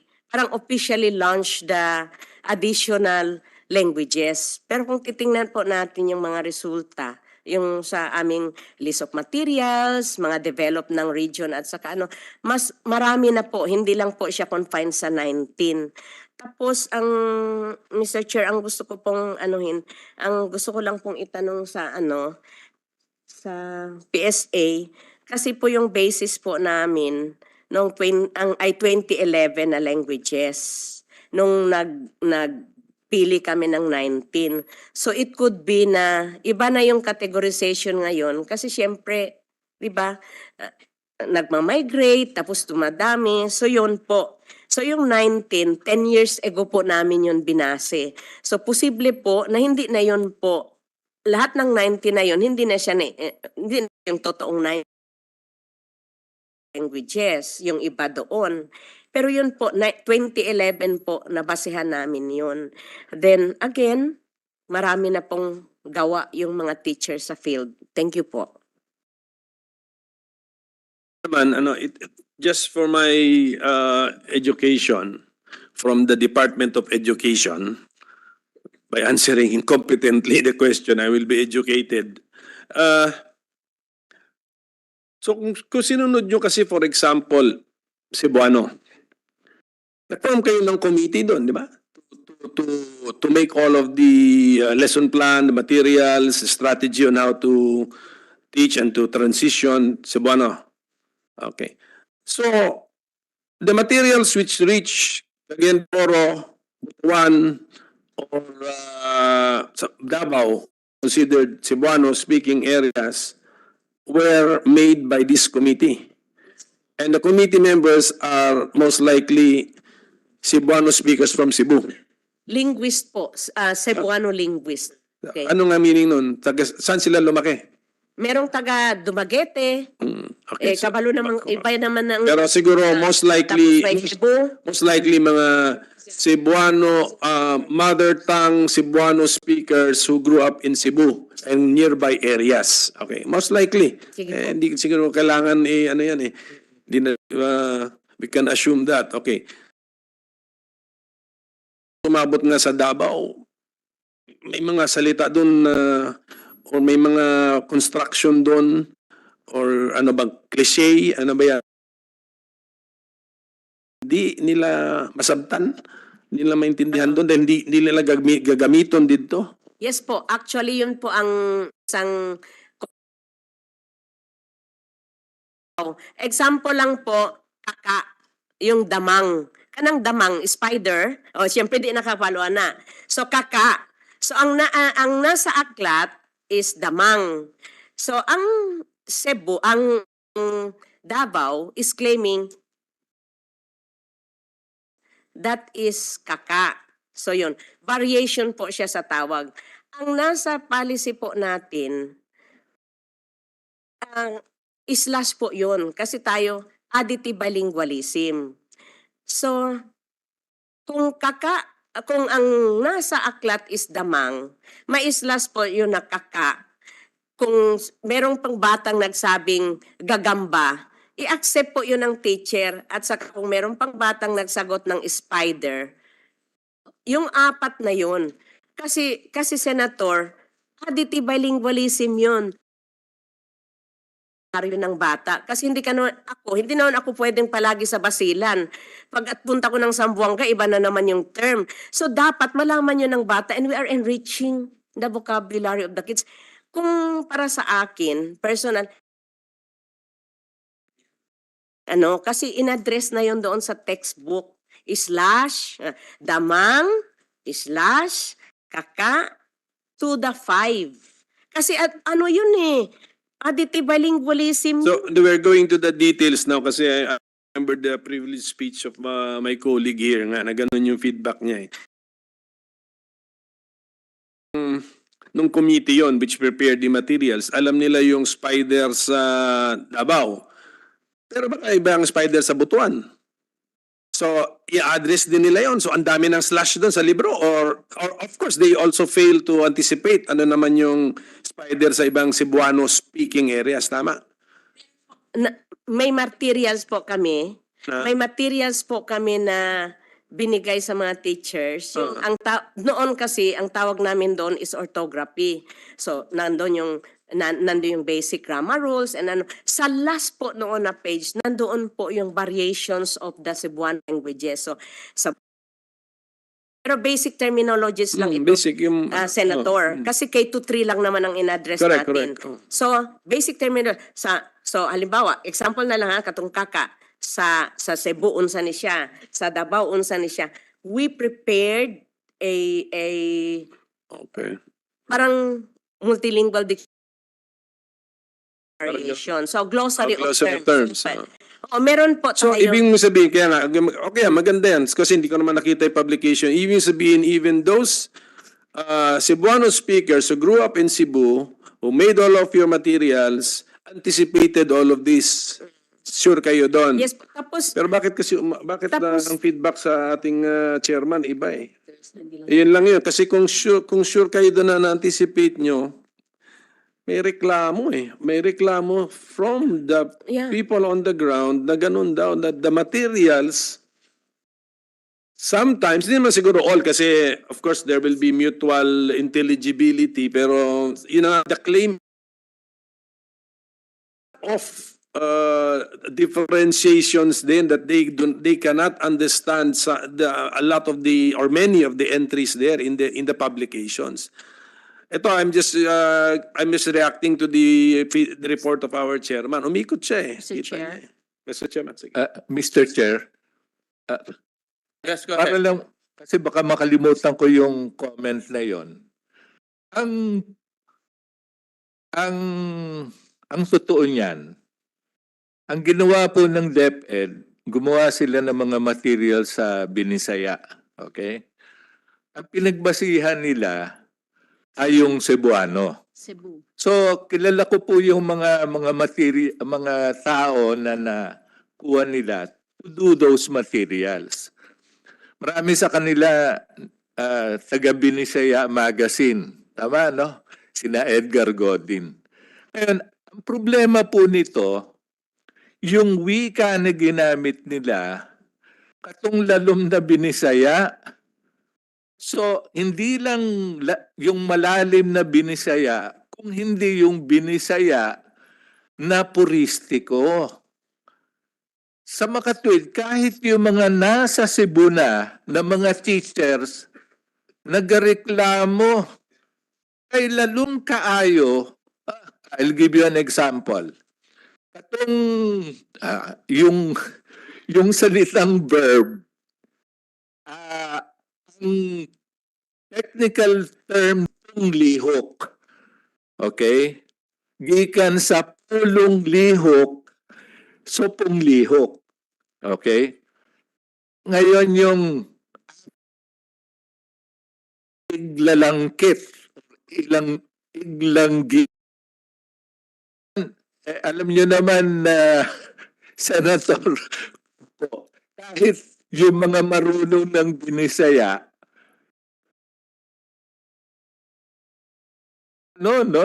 launch the additional languages. Pero kung titingnan po natin yung mga resulta, yung sa aming list of materials, mga develop ng region at saka mas marami na po, hindi lang po siya confined sa 19. Tapos ang Mr. Chair, ang gusto ko pong ang gusto ko lang pong itanong sa sa PSA, Kasi po yung basis po namin nung 2011 na languages. Nung nagpili kami ng 19. So it could be na iba na yung categorization ngayon kasi syempre, 'di ba? Nagma-migrate tapos dumadami. So yun po. So yung 19, 10 years ago po namin yun binase. So posible po na hindi na yun po. Lahat ng 90 na yun, hindi na siya hindi na yung totoong 90 languages, yung iba doon. Pero yun po, 2011 po, nabasehan namin yun. Then again, marami na pong gawa yung mga teachers sa field. Thank you po. Naman, just for my education from the Department of Education, by answering incompetently the question, I will be educated. So kung sinunod nyo kasi for example, Cebuano, nag-form kayo ng committee doon, di ba? To make all of the lesson plan, the materials, strategy on how to teach and to transition Cebuano. Okay. So, the materials which reach, again, Poro, Butuan, or Davao, considered Cebuano-speaking areas, were made by this committee. And the committee members are most likely Cebuano speakers from Cebu. Linguist po, Cebuano linguist. Okay. Ano nga meaning nun? Saan sila lumaki? Merong taga Dumaguete, Okay, so- kabalo naman, iba naman ng... Pero siguro most likely, tapos may Cebu. most likely mga Cebuano, mother tongue Cebuano speakers who grew up in Cebu and nearby areas. Okay, most likely. Sige po. Hindi siguro kailangan ano yan eh. Hindi na, we can assume that. Okay. Umabot nga sa Davao, may mga salita doon or may mga construction doon or ano bang cliche, ano ba yan? Hindi nila masabtan, hindi nila maintindihan doon dahil hindi nila gagamiton dito. Yes po, actually yun po ang isang example lang po, kaka, yung damang. Kanang damang, spider, o siyempre di nakapaloan na. So kaka. So ang nasa aklat is damang. So ang Cebu, ang Davao is claiming that is kaka. So yun, variation po siya sa tawag. Ang nasa policy po natin, slash po yun. Kasi tayo, additive bilingualism. So, kung ang nasa aklat is damang, may slash po yun na kaka. Kung merong pang batang nagsabing gagamba, i-accept po yun ng teacher. At saka kung merong pang batang nagsagot ng spider, yung apat na yun. Kasi Senator, additive bilingualism yun. Ng bata. Kasi hindi naman ako pwedeng palagi sa Basilan. Pag at punta ko ng Zamboanga, iba na naman yung term. So dapat malaman yun ng bata and we are enriching the vocabulary of the kids. Kung para sa akin, personal, kasi in-address na yun doon sa textbook. Slash, damang, slash, kaka, to the 5. Kasi ano yun eh, additive bilingualism. So we're going to the details now kasi I remember the privileged speech of my colleague here nga na ganun yung feedback niya eh. Nung committee yon which prepared the materials, alam nila yung spider sa Davao. Pero baka iba ang spider sa Butuan. So, i-address din nila yon. So, ang dami ng slash doon sa libro or of course, they also fail to anticipate ano naman yung spider sa ibang Cebuano speaking areas. Tama? May materials po kami. Na? May materials po kami na binigay sa mga teachers. Yung, noon kasi, ang tawag namin doon is orthography. So, nandun yung basic grammar rules and sa last po noon na page, nandoon po yung variations of the Cebuano languages. So, sa Pero basic terminologies lang ito, Basic yung... Senator. Kasi K-3 lang naman ang in-address Correct, natin. correct. So, basic terminology. So, halimbawa, example na lang katong kaka, sa Cebu, unsa ni siya. Sa Davao, unsa ni siya. We prepared a Okay. parang multilingual variation. So, glossary, Glossary of terms, terms. Meron po So, tayo. ibig mo sabihin, kaya nga, okay, maganda yan, kasi hindi ko naman nakita yung publication. Ibig sabihin, even those Cebuano speakers who grew up in Cebu, who made all of your materials, anticipated all of this. Sure kayo doon. Yes, tapos, Pero bakit kasi, bakit Tapos- ang feedback sa ating chairman, iba eh. Yun lang yun. Kasi kung sure kayo doon na na-anticipate nyo, may reklamo eh. May reklamo from the Yeah. people on the ground na ganun daw, that the materials, sometimes, hindi naman siguro all kasi of course there will be mutual intelligibility, pero the claim of differentiations then that they cannot understand a lot of the or many of the entries there in the publications. Ito, I'm just reacting to the report of our chairman. Umikot siya eh. Mr. Kita Chair. niya eh. Mr. Chairman, sige. Mr. Chair, Yes, go para ahead. lang, kasi baka makalimutan ko yung comment na yon. Ang ang totoo niyan, ang ginawa po ng DepEd, gumawa sila ng mga material sa Binisaya. Okay? Ang pinagbasihan nila ay yung Cebuano. Cebu. So, kilala ko po yung mga tao na nakuha nila to do those materials. Marami sa kanila taga Binisaya Magazine. Tama, no? Sina Edgar Godin. Ngayon, ang problema po nito, yung wika na ginamit nila, katong lalom na Binisaya. So, hindi lang yung malalim na Binisaya, kung hindi yung Binisaya na puristiko. Sa makatwid, kahit yung mga nasa Cebu na mga teachers, nagreklamo ay lalong kaayo. I'll give you an example. Katong yung salitang verb, ang technical term lihok. Okay? Gikan sa pulong lihok, sopong lihok. Okay? Ngayon yung iglalangkit, iglanggi. Alam niyo naman na Senator, kahit yung mga marunong ng Binisaya,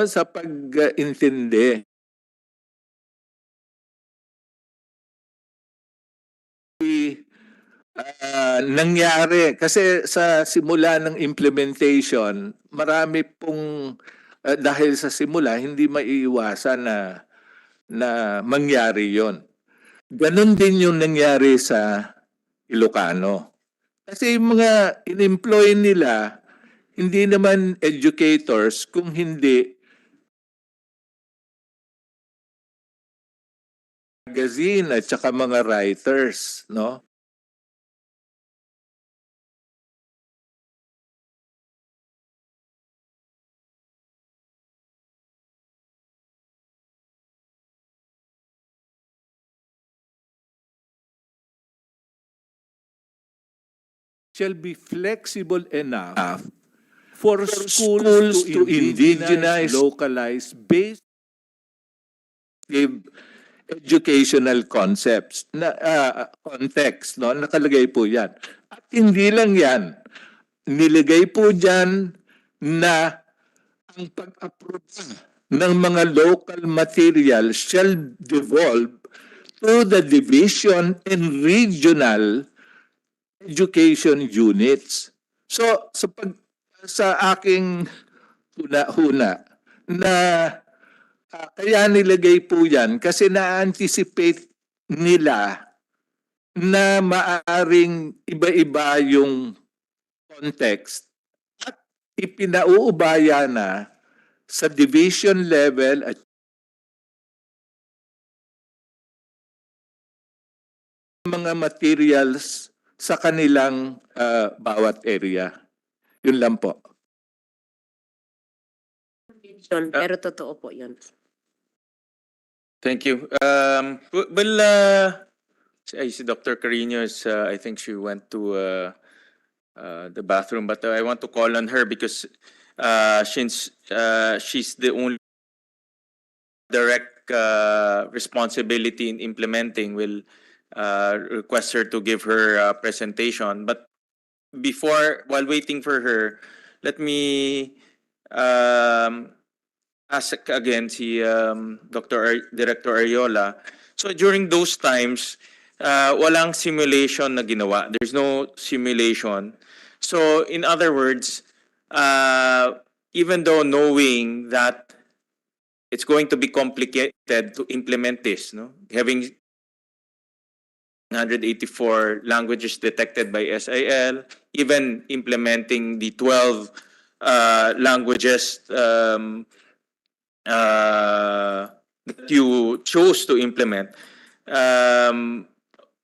sa pag-intindi. Nangyari kasi sa simula ng implementation, marami pong dahil sa simula hindi maiiwasan na mangyari 'yon. Ganon din yung nangyari sa Ilocano. Kasi yung mga in-employ nila hindi naman educators kung hindi magazine at saka mga writers, no? Shall be flexible enough for schools to indigenize, localize, based educational concepts na context, no, nakalagay po 'yan. At hindi lang 'yan, nilagay po diyan na ang pag-approve ng mga local material shall devolve to the division and regional education units. So sa aking huna na kaya nilagay po yan kasi na-anticipate nila na maaring iba-iba yung context at ipinauubaya na sa division level at mga materials sa kanilang bawat area. Yun lang po. Pero totoo po yun. Thank you. I see Dr. Carino is, I think she went to the bathroom, but I want to call on her because since she's the only direct responsibility in implementing, will request her to give her presentation. But while waiting for her, let me ask again si Director Ariola. So during those times, walang simulation na ginawa. There's no simulation. So in other words, even though knowing that it's going to be complicated to implement this, no? Having 184 languages detected by SIL, even implementing the 12 languages that you chose to implement.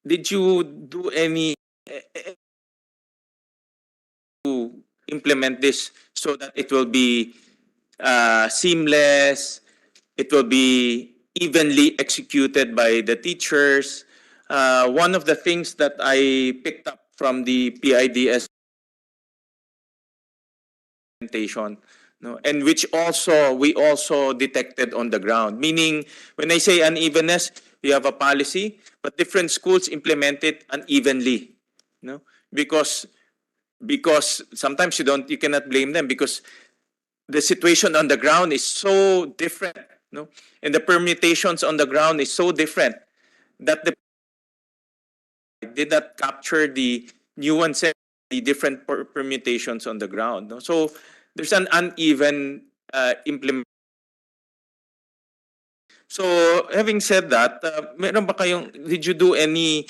Did you do any to implement this so that it will be seamless, it will be evenly executed by the teachers? One of the things that I picked up from the PIDS presentation, no, and which we also detected on the ground. Meaning, when I say unevenness, you have a policy, but different schools implement it unevenly, no, because sometimes you cannot blame them because the situation on the ground is so different, no, and the permutations on the ground is so different that the did not capture the nuances, the different permutations on the ground, no? So there's an uneven implement. So having said that, did you do any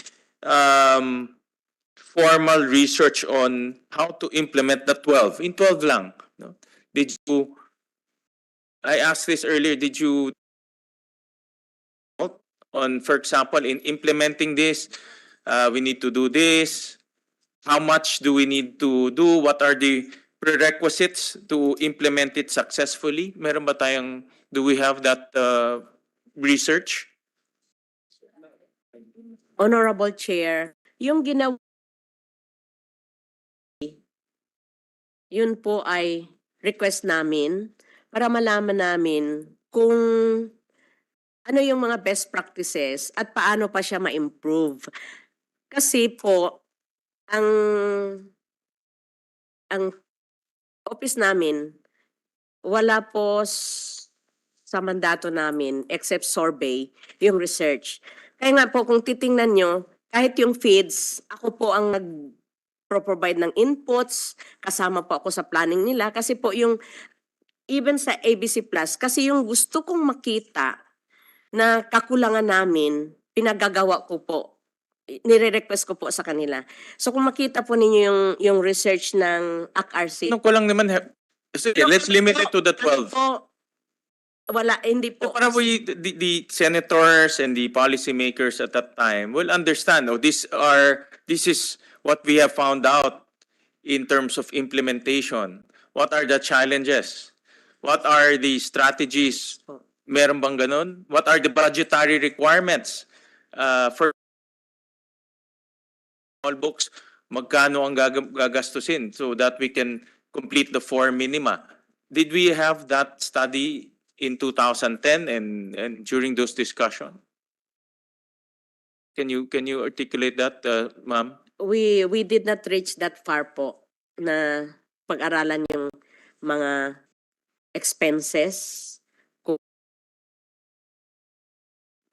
formal research on how to implement the 12? In 12 lang, no? I asked this earlier, did you on, for example, in implementing this, we need to do this, how much do we need to do, what are the prerequisites to implement it successfully? Meron ba tayong, do we have that research? Honorable Chair, yung ginawa, yun po ay request namin para malaman namin kung ano yung mga best practices at paano pa siya ma-improve. Kasi po, ang office namin, wala po sa mandato namin except survey, yung research. Kaya nga po, kung titingnan nyo, kahit yung feeds, ako po ang nag-provide ng inputs, kasama po ako sa planning nila. Kasi po yung, even sa ABC Plus, kasi yung gusto kong makita na kakulangan namin, pinagagawa ko po. Nire-request ko po sa kanila. So kung makita po ninyo yung research ng ACRC. Ano ko lang naman, sige, let's limit it to the 12. Wala, hindi po. Para the senators and the policymakers at that time will understand, this is what we have found out in terms of implementation. What are the challenges? What are the strategies? Meron bang ganun? What are the budgetary requirements for all books? Magkano ang gagastusin so that we can complete the 4 minima? Did we have that study in 2010 and during those discussions? Can you articulate that, ma'am? We did not reach that far po na pag-aralan yung mga expenses.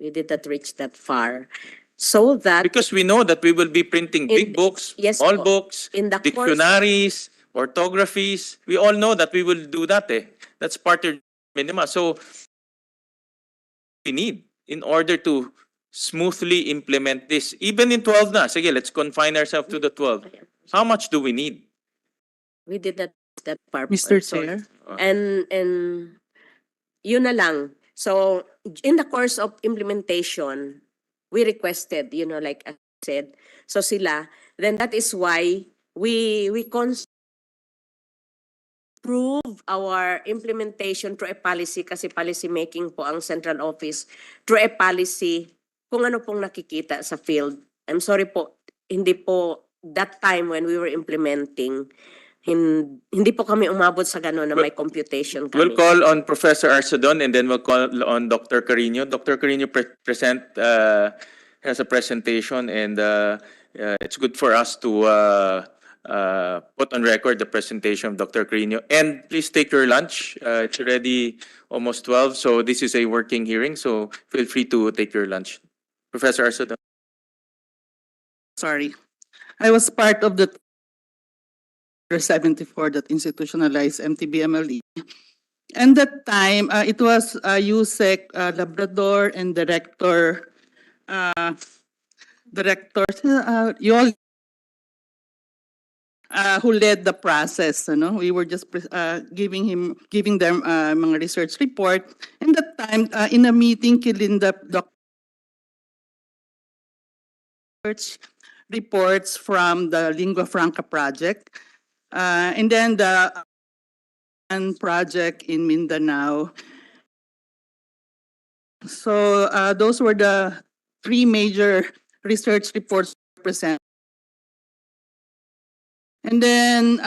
We did not reach that far. So that Because we know that we will be printing big books, yes small po. books, In the course- dictionaries, orthographies. We all know that we will do that. That's part of minima. So we need in order to smoothly implement this. Even in 12 na. Sige, let's confine ourselves to the 12. How much do we need? We did that that part. Mr. Sorry. Chair. And yun na lang. So in the course of implementation, we requested, like I said, so sila, then that is why we prove our implementation through a policy kasi policy making po ang central office through a policy kung ano pong nakikita sa field. I'm sorry po, hindi po that time when we were implementing, hindi po kami umabot sa gano'n na may computation We'll kami. call on Professor Arcedon and then we'll call on Dr. Carino. Dr. Carino has a presentation and it's good for us to put on record the presentation of Dr. Carino. And please take your lunch. It's already almost 12, so this is a working hearing, so feel free to take your lunch. Professor Arcedon. Sorry. I was part of the 74 that institutionalized MTBMLE. And that time, it was USEC, Labrador, and Director, you all who led the process. We were just giving them mga research report. And that time, in a meeting, kilinda research reports from the Lingua Franca project. And then the project in Mindanao. So those were the three major research reports presented. And then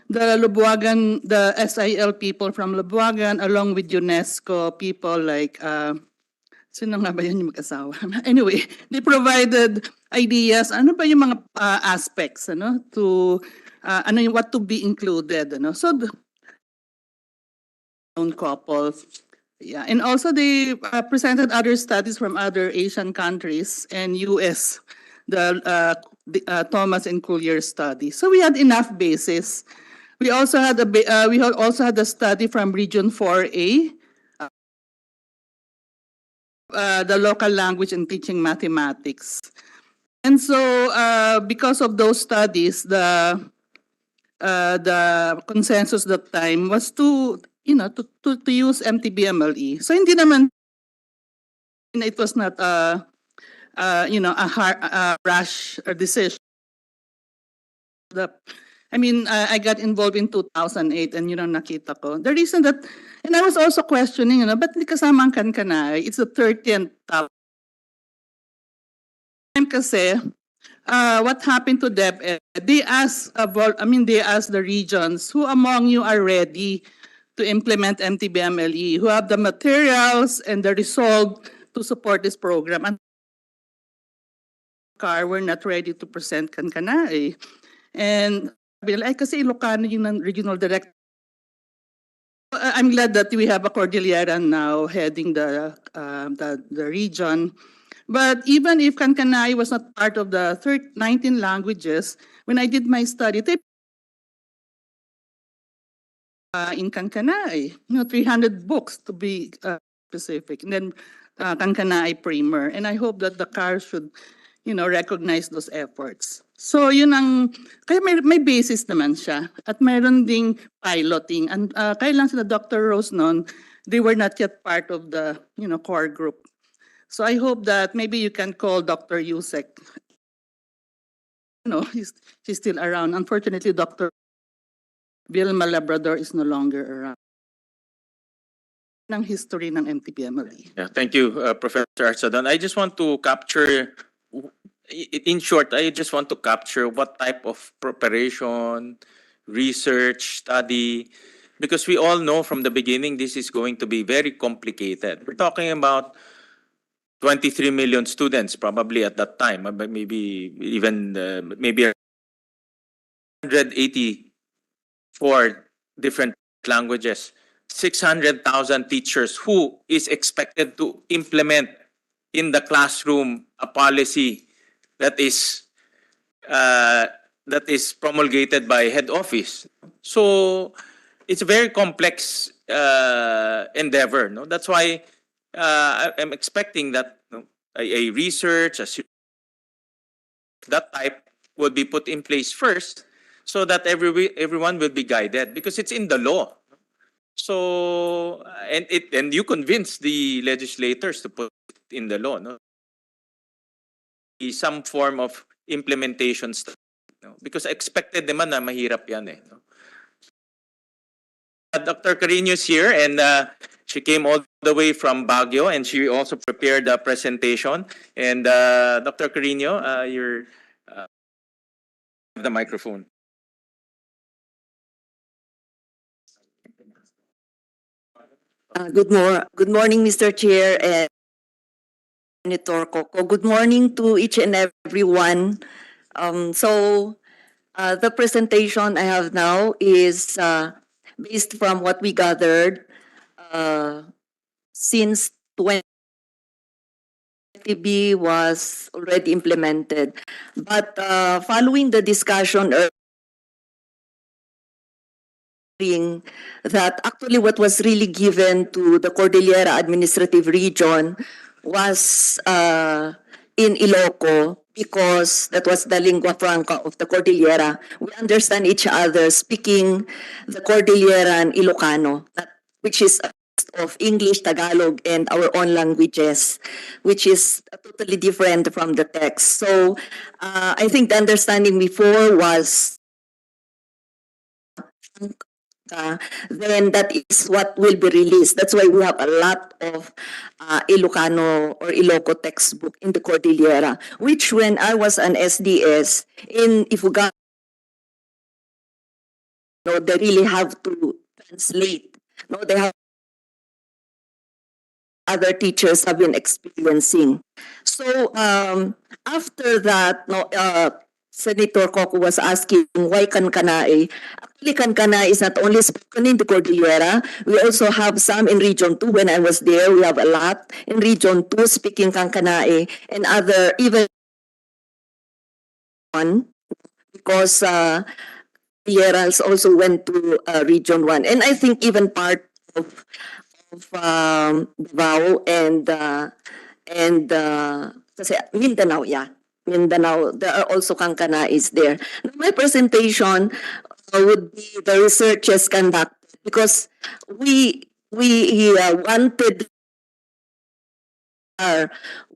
the Lubuagan, the SIL people from Lubuagan, along with UNESCO people like, sino nga ba yun yung mag-asawa? Anyway, they provided ideas, ano ba yung mga aspects, to, what to be included, So, own couples. Yeah, and also they presented other studies from other Asian countries and US, the Thomas and Collier study. So we had enough basis. We also had a study from Region 4A, the local language and teaching mathematics. And so because of those studies, the consensus that time was to use MTBMLE. So hindi naman, it was not a rash decision. I got involved in 2008 and nakita ko. The reason that, and I was also questioning, ba't hindi kasama ang Kankanay? It's the 13th time kasi, what happened to DepEd? They asked the regions, who among you are ready to implement MTBMLE, who have the materials and the resolve to support this program? And we're not ready to present Kankanay. And kasi Ilocano yung regional director. I'm glad that we have a Cordilleran now heading the region. But even if Kankanay was not part of the 19 languages, when I did my study, they in Kankanay, 300 books to be specific, and then Kankanay Primer. And I hope that the CAR should, recognize those efforts. So yun kaya may basis naman siya. At mayroon ding piloting. And kaya lang sila Dr. Rose noon, they were not yet part of the, core group. So I hope that maybe you can call Dr. Yusek. She's still around. Unfortunately, Dr. Vilma Labrador is no longer around. Ng history ng MTBMLE. Yeah, thank you, Professor Arcedon. I just want to capture, in short, I just want to capture what type of preparation, research, study, because we all know from the beginning this is going to be very complicated. We're talking about 23 million students probably at that time, maybe even maybe 184 different languages, 600,000 teachers who is expected to implement in the classroom a policy that is promulgated by head office. So it's a very complex endeavor. No, that's why I'm expecting that a research that type would be put in place first so that everyone will be guided because it's in the law. So and you convince the legislators to put it in the law, no? Some form of implementation stuff, no? Because expected naman na mahirap yan eh. No? Dr. Carino is here and she came all the way from Baguio and she also prepared a presentation. And Dr. Carino, you're the microphone. Good morning, Mr. Chair and Senator Coco. Good morning to each and everyone. The presentation I have now is based from what we gathered since 20B was already implemented. But following the discussion that actually what was really given to the Cordillera Administrative Region was in Iloco because that was the lingua franca of the Cordillera. We understand each other speaking the Cordilleran Ilocano, which is a mix of English, Tagalog, and our own languages, which is totally different from the text. So I think the understanding before was then that is what will be released. That's why we have a lot of Ilocano or Iloco textbook in the Cordillera, which when I was an SDS in Ifugao, no, they really have to translate. No, they have other teachers have been experiencing. So after that, no, Senator Coco was asking why Kankanae. Actually, Kankanae is not only spoken in the Cordillera. We also have some in Region 2. When I was there, we have a lot in Region 2 speaking Kankanae and other, even one, because Cordilleras also went to Region 1. And I think even part of Davao and kasi Mindanao, yeah. Mindanao, there are also Kankanais there. Now, my presentation would be the researches conducted because we wanted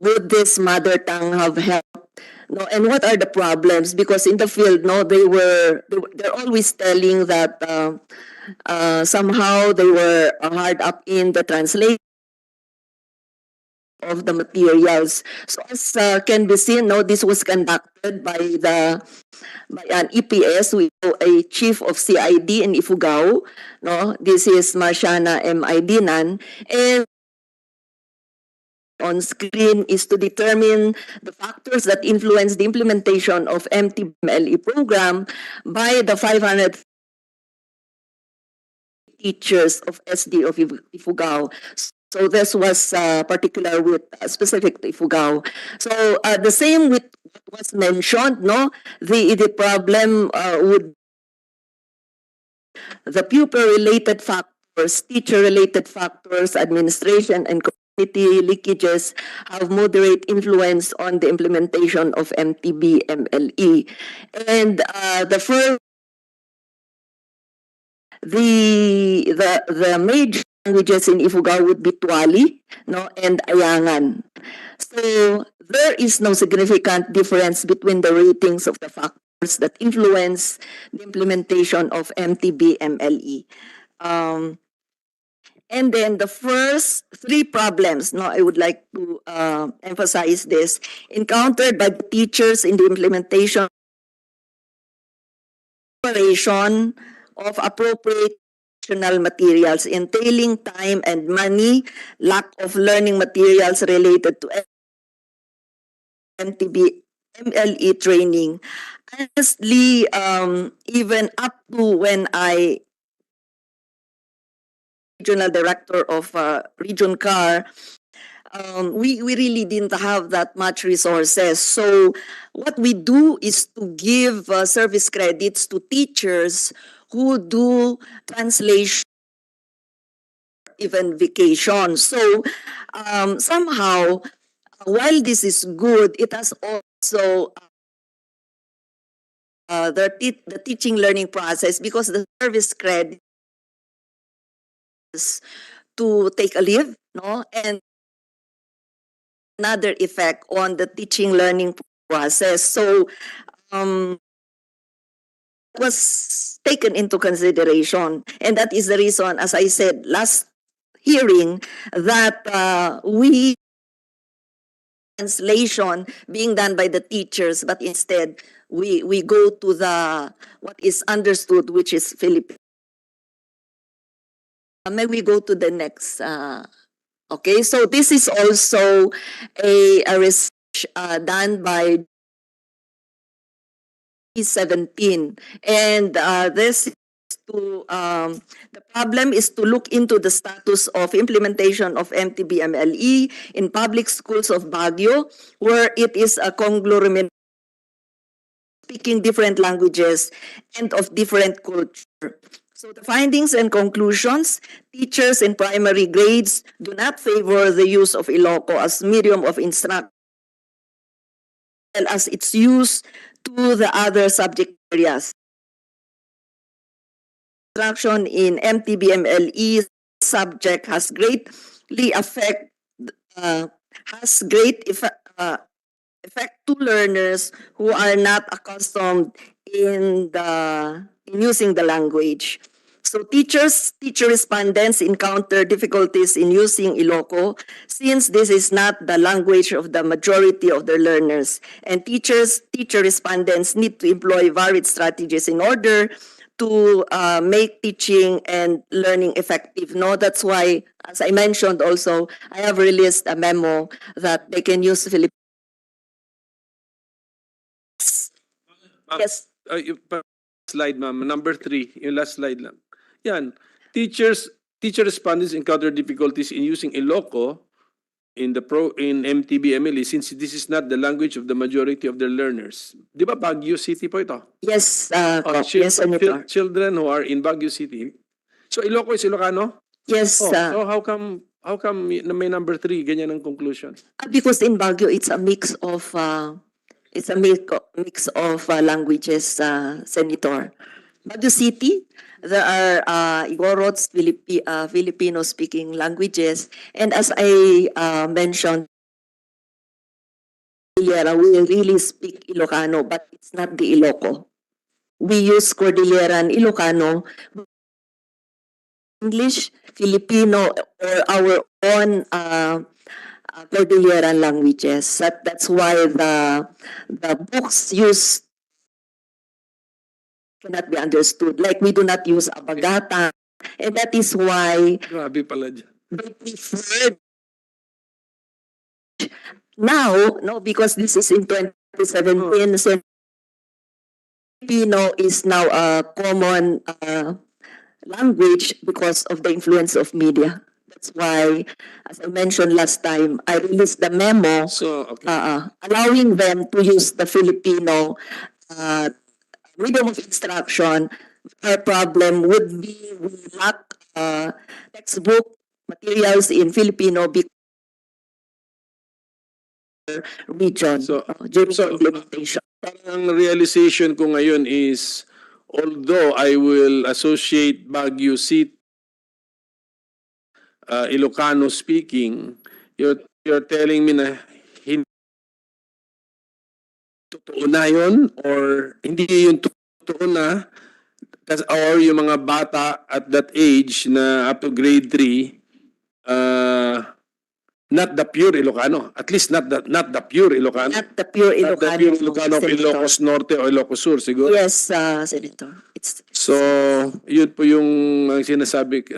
would this mother tongue have helped? No, and what are the problems? Because in the field, no, they're always telling that somehow they were hard up in the translation of the materials. So as can be seen, no, this was conducted by an EPS, a chief of CID in Ifugao. No, this is Marciana M. Idinan, and on screen is to determine the factors that influence the implementation of MTBMLE program by the 500 teachers of SD of Ifugao. So this was particular with specific to Ifugao. So the same with what was mentioned, no, the problem would the pupil-related factors, teacher-related factors, administration and community leakages have moderate influence on the implementation of MTB MLE. And the first, the major languages in Ifugao would be Tuali, no, and Ayangan. So there is no significant difference between the ratings of the factors that influence the implementation of MTB MLE. And then the first three problems, no, I would like to emphasize this, encountered by the teachers in the implementation of appropriate educational materials entailing time and money, lack of learning materials related to MTB MLE training. Honestly, even up to when I regional director of Region CAR, we really didn't have that much resources. So what we do is to give service credits to teachers who do translation, even vacation. So somehow, while this is good, it has also the teaching learning process because the service credit is to take a leave, no, and another effect on the teaching learning process. So was taken into consideration, and that is the reason, as I said last hearing, that we translation being done by the teachers, but instead we go to the what is understood, which is Filipino. May we go to the next? Okay, so this is also a research done by 17, and this is to the problem is to look into the status of implementation of MTBMLE in public schools of Baguio, where it is a conglomerate speaking different languages and of different culture. So the findings and conclusions: teachers in primary grades do not favor the use of Iloco as medium of instruction as its use to the other subject areas. Instruction in MTBMLE subject has greatly has great effect to learners who are not accustomed in using the language. So teacher respondents encounter difficulties in using Iloco since this is not the language of the majority of their learners. And teacher respondents need to employ varied strategies in order to make teaching and learning effective. No, that's why, as I mentioned also, I have released a memo that they can use Filipino. Yes. Slide, ma'am. Number 3, yung last slide lang. Yan. Teacher respondents encounter difficulties in using Iloco in MTBMLE since this is not the language of the majority of their learners. Di ba Baguio City po ito? Yes, Yes, Senator. children who are in Baguio City. So Iloco is Ilocano? Yes, So how come may number 3 ganyan ang conclusion? because in Baguio it's a mix of languages, Senator. Baguio City, there are Igorots, Filipino-speaking languages, and as I mentioned, Cordillera, we really speak Ilocano, but it's not the Iloco. We use Cordilleran Ilocano, English, Filipino, or our own Cordilleran languages. That's why the books used cannot be understood. Like we do not use Abagata, and that is why Grabe pala dyan. they preferred now, no, because this is in 2017, so Filipino is now a common language because of the influence of media. That's why, as I mentioned last time, I released the memo So, okay. allowing them to use the Filipino medium of instruction. Our problem would be we lack textbook materials in Filipino because region So- during so- the implementation. Parang realization ko ngayon is, although I will associate Baguio City Ilocano speaking, you're telling me na hindi totoo na yun or hindi yun totoo na or yung mga bata at that age na up to grade 3 not the pure Ilocano, at least not the pure Ilocano. Not the pure Not the pure Ilocano of Senator. Ilocos Norte o Ilocos Sur siguro. Yes, Senator. So, yun po yung sinasabi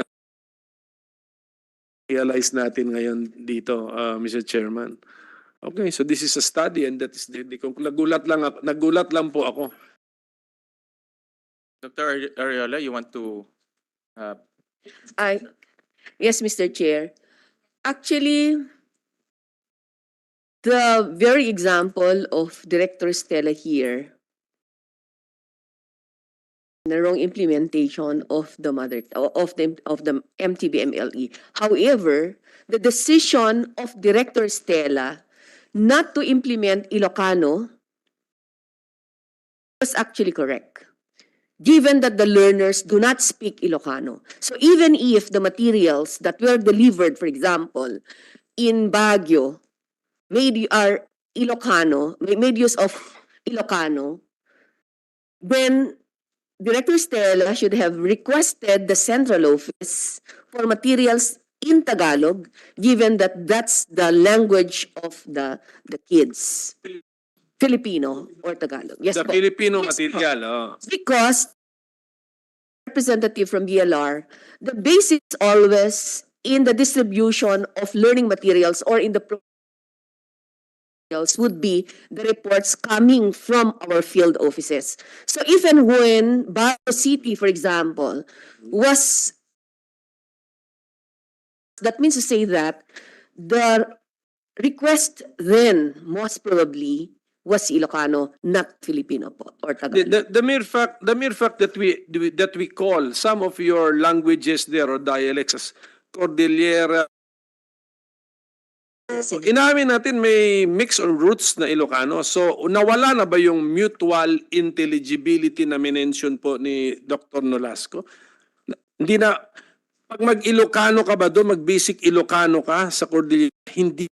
realize natin ngayon dito, Mr. Chairman. Okay, so this is a study and that is nagulat lang po ako. Dr. Ariola, you want to Yes, Mr. Chair. Actually, the very example of Director Stella here, the wrong implementation of the MTBMLE. However, the decision of Director Stella not to implement Ilocano was actually correct, given that the learners do not speak Ilocano. So even if the materials that were delivered, for example, in Baguio, are Ilocano, made use of Ilocano, then Director Stella should have requested the central office for materials in Tagalog, given that that's the language of the kids. Filipino or Tagalog. Yes, The po. Filipino Yes, po. material. Because representative from BLR, the base is always in the distribution of learning materials or in the materials would be the reports coming from our field offices. So even when Baguio City, for example, was, that means to say that the request then most probably was Ilocano, not Filipino po, or Tagalog. The mere fact that we call some of your languages there or dialects as Cordillera. Inamin natin may mix or roots na Ilocano. So nawala na ba yung mutual intelligibility na minention po ni Dr. Nolasco? Hindi na, pag mag-Ilocano ka ba doon, mag-basic Ilocano ka sa Cordillera, hindi.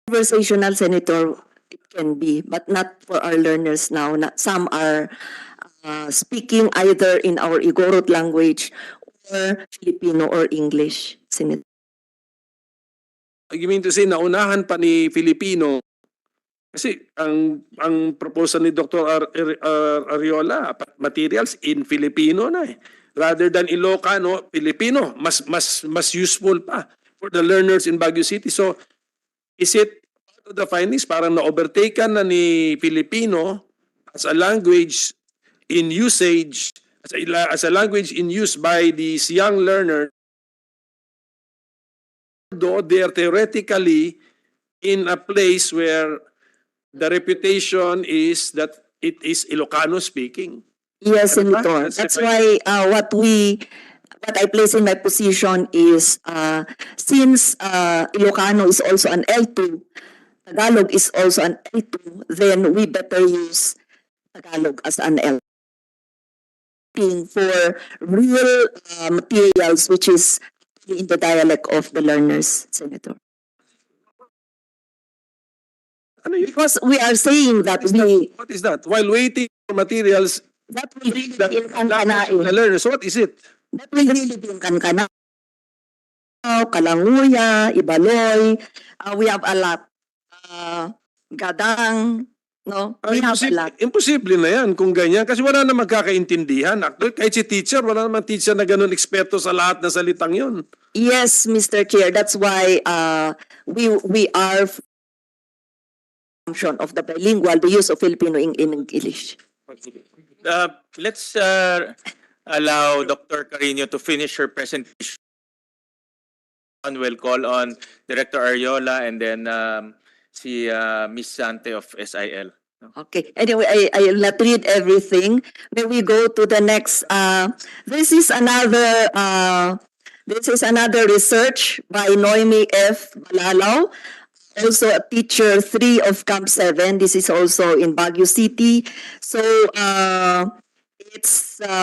Conversational, Senator, it can be, but not for our learners now. Some are speaking either in our Igorot language or Filipino or English, Senator. You mean to say, naunahan pa ni Filipino, kasi ang proposal ni Dr. Ariola, materials in Filipino na eh. Rather than Ilocano, Filipino, mas useful pa for the learners in Baguio City. So, is it part of the findings, parang na-overtaken na ni Filipino as a language in usage, as a language in use by these young learners, though they are theoretically in a place where the reputation is that it is Ilocano speaking. Yes, Ano ba? Senator. That's That's the why what I place in my position is since Ilocano is also an L2, Tagalog is also an L2, then we better use Tagalog as an L. For real materials which is in the dialect of the learners, Senator. Ano yun? Because we are saying that What is that? While waiting for materials, that will really that be in language of the kankanain. learners, what is it? That will really be in kankana. Kalanguya, Ibaloy, we have a lot. Gadang, no? We have a lot. Imposible na yan kung ganyan kasi wala na magkakaintindihan. Actually, kahit si teacher, wala naman teacher na ganun eksperto sa lahat na salitang yun. Yes, Mr. Chair, that's why we are of the bilingual, the use of Filipino in English. Let's allow Dr. Carino to finish her presentation. We'll call on Director Ariola and then si Miss Sante of SIL. Okay. Anyway, I will not read everything. May we go to the next. This is another research by Noemi F. Balalaw, also a teacher 3 of Camp 7. This is also in Baguio City. So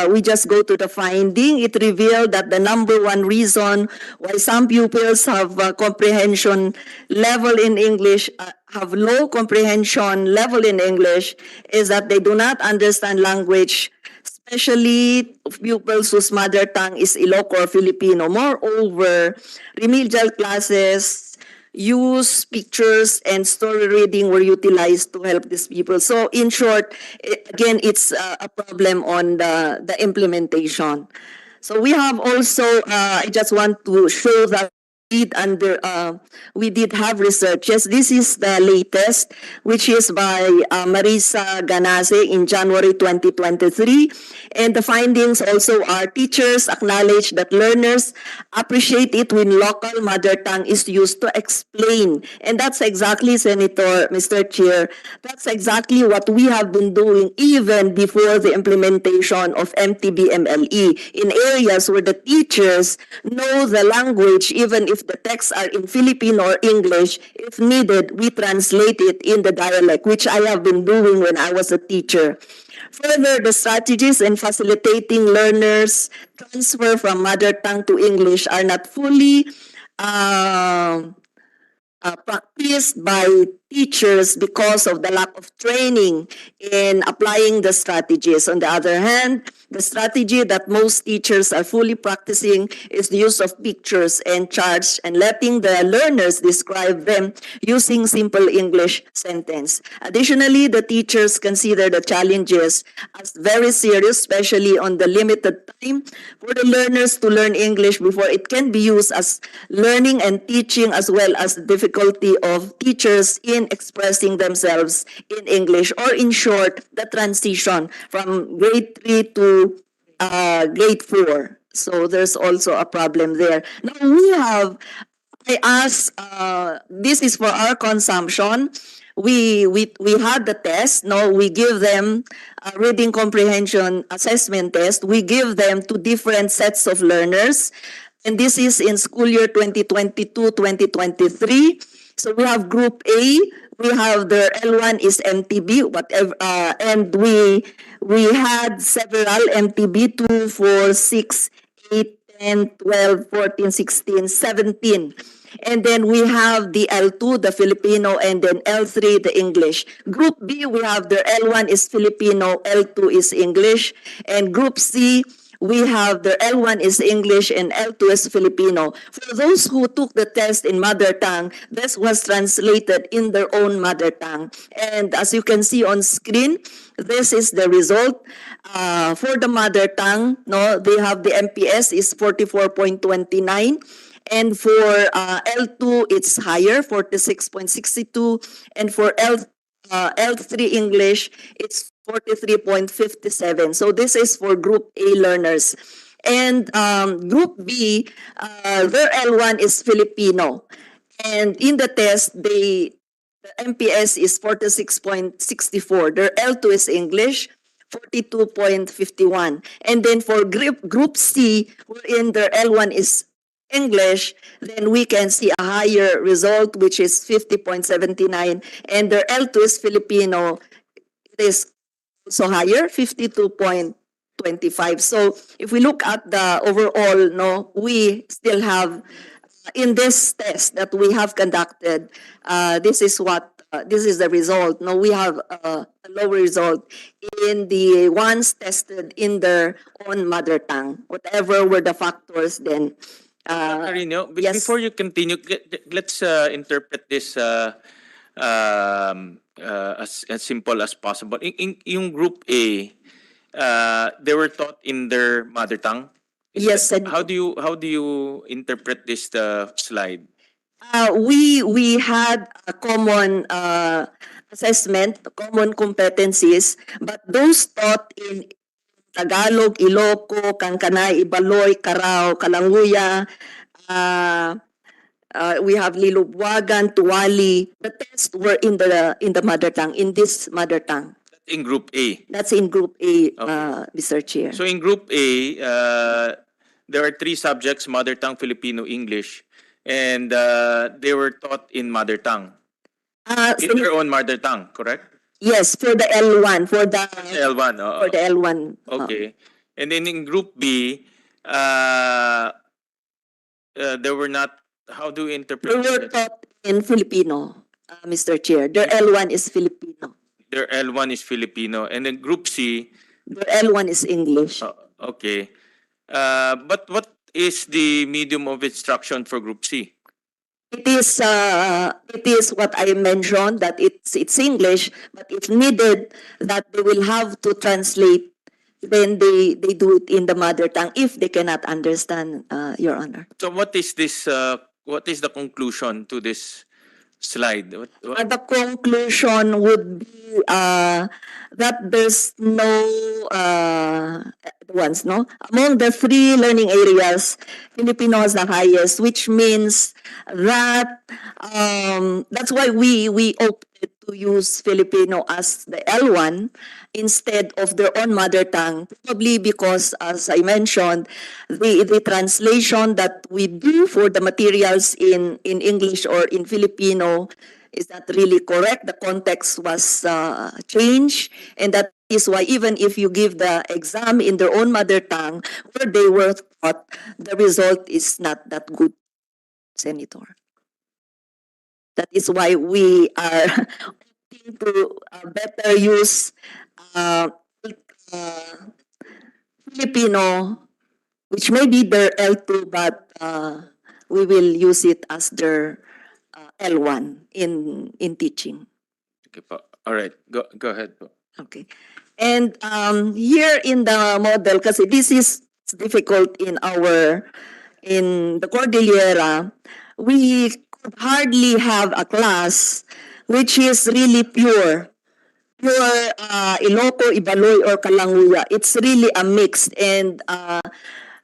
we just go to the finding. It revealed that the number one reason why some pupils have comprehension level in English, have low comprehension level in English, is that they do not understand language, especially pupils whose mother tongue is Ilocano or Filipino. Moreover, remedial classes use pictures and story reading were utilized to help these people. So in short, again, it's a problem on the implementation. So we have also, I just want to show that we did have research. Yes, this is the latest, which is by Marisa Ganase in January 2023. And the findings also are teachers acknowledge that learners appreciate it when local mother tongue is used to explain. And that's exactly, Senator, Mr. Chair, that's exactly what we have been doing even before the implementation of MTB-MLE in areas where the teachers know the language, even if if the texts are in Filipino or English, if needed, we translate it in the dialect, which I have been doing when I was a teacher. Further, the strategies in facilitating learners transfer from mother tongue to English are not fully practiced by teachers because of the lack of training in applying the strategies. On the other hand, the strategy that most teachers are fully practicing is the use of pictures and charts and letting the learners describe them using simple English sentence. Additionally, the teachers consider the challenges as very serious, especially on the limited time for the learners to learn English before it can be used as learning and teaching, as well as the difficulty of teachers in expressing themselves in English, or in short, the transition from grade 3 to grade 4. So there's also a problem there. Now I asked, this is for our consumption. We had the test. No, we give them a reading comprehension assessment test. We give them to different sets of learners. And this is in school year 2022-2023. So we have group A, we have their L1 is MTB, whatever, and we had several MTB, 2, 4, 6, 8, 10, 12, 14, 16, 17. And then we have the L2, the Filipino, and then L3, the English. Group B, we have their L1 is Filipino, L2 is English. And Group C, we have their L1 is English and L2 is Filipino. For those who took the test in mother tongue, this was translated in their own mother tongue. And as you can see on screen, this is the result. For the mother tongue, no, they have the MPS is 44.29. And for L2, it's higher, 46.62. And for L3 English, it's 43.57. So this is for Group A learners. And Group B, their L1 is Filipino. And in the test, the MPS is 46.64. Their L2 is English, 42.51. And then for Group C, wherein their L1 is English, then we can see a higher result, which is 50.79. And their L2 is Filipino, it is also higher, 52.25. So if we look at the overall, no, we still have in this test that we have conducted, this is the result. No, we have a lower result in the ones tested in their own mother tongue. Whatever were the factors, then. Carino, Yes. before you continue, let's interpret this as simple as possible. Yung Group A, they were taught in their mother tongue. Yes, and How do you interpret this slide? we had a common assessment, common competencies, but those taught in Tagalog, Iloco, Kankanay, Ibaloy, Carao, Kalanguya, we have Lilubwagan, Tuwali. The tests were in the mother tongue, in this mother tongue. In Group A. That's in Group A, Okay. Mr. Chair. So in Group A, there are 3 subjects: mother tongue, Filipino, English, and they were taught in mother tongue, in their own mother tongue, correct? Yes, for the L1, for the L1. for the L1. Okay. And then in Group B, there were not. How do you interpret They were it? taught in Filipino, Mr. Chair. Their L1 is Filipino. Their L1 is Filipino, and then Group C. Their L1 is English. Okay. But what is the medium of instruction for Group C? It is what I mentioned, that it's English, but if needed that they will have to translate, then they do it in the mother tongue if they cannot understand, Your Honor. So what is this? What is the conclusion to this slide? The conclusion would be that there's no ones, no? Among the three learning areas, Filipino has the highest, which means that that's why we opted to use Filipino as the L1 instead of their own mother tongue, probably because, as I mentioned, the translation that we do for the materials in English or in Filipino is not really correct. The context was changed, and that is why even if you give the exam in their own mother tongue, where they were taught, the result is not that good, Senator. That is why we are opting to better use uh, uh, Filipino, which may be their L2, but we will use it as their L1 in teaching. Okay po. All right. Go ahead po. Okay. And here in the model, kasi this is difficult in the Cordillera, we could hardly have a class which is really pure Iloco, Ibaloy, or Kalanguya. It's really a mix, and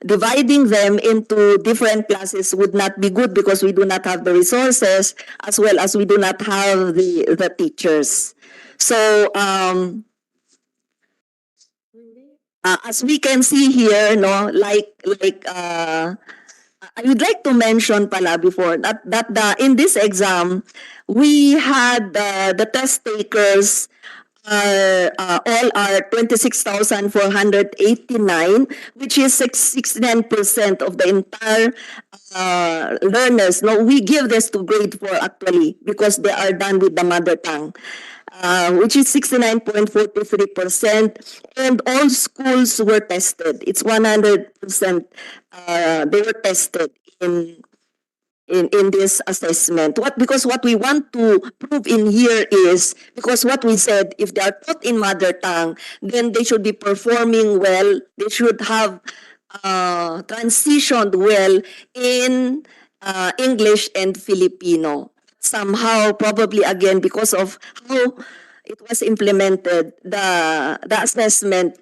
dividing them into different classes would not be good because we do not have the resources as well as we do not have the teachers. So as we can see here, no, I would like to mention pala before that in this exam we had the test takers all are 26,489, which is 69% of the entire learners. No, we give this to grade 4 actually because they are done with the mother tongue. Which is 69.43%, and all schools were tested. It's 100%. They were tested in this assessment. Because what we want to prove in here is, because what we said, if they are taught in mother tongue, then they should be performing well. They should have transitioned well in English and Filipino. Somehow, probably again, because of how it was implemented, the assessment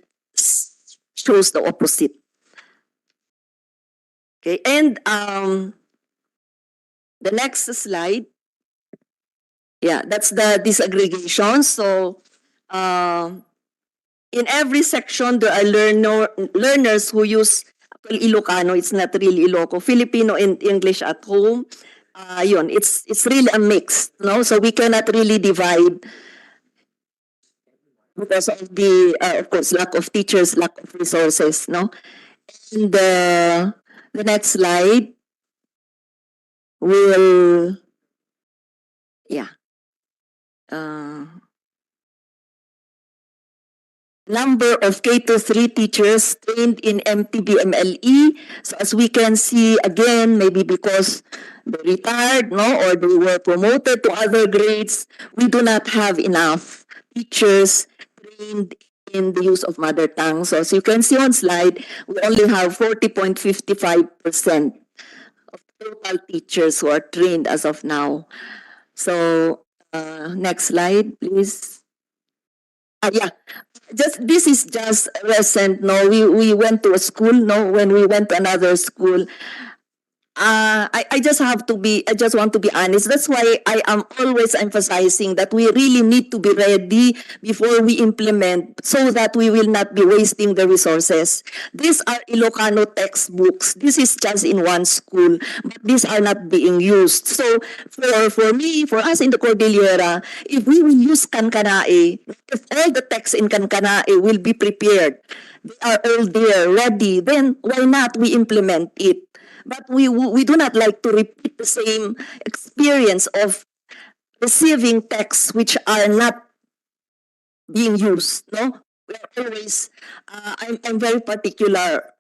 shows the opposite. Okay, and the next slide. Yeah, that's the disaggregation. So, in every section, there are learners who use Ilocano. It's not really Iloco. Filipino and English at home. Yun, it's really a mix, no? So we cannot really divide because of the, of course, lack of teachers, lack of resources, no? And the next slide will, yeah. Number of K-3 teachers trained in MTBMLE. So as we can see, again, maybe because they retired, no, or they were promoted to other grades, we do not have enough teachers trained in the use of mother tongue. So as you can see on slide, we only have 40.55% of total teachers who are trained as of now. So next slide, please. Yeah. This is just recent. No, we went to a school. No, when we went to another school, I just want to be honest. That's why I am always emphasizing that we really need to be ready before we implement so that we will not be wasting the resources. These are Ilocano textbooks. This is just in one school, but these are not being used. So for me, for us in the Cordillera, if we will use Kankanae, if all the texts in Kankanae will be prepared, they are all there, ready, then why not we implement it? But we do not like to repeat the same experience of receiving texts which are not being used. No, we are always. I'm very particular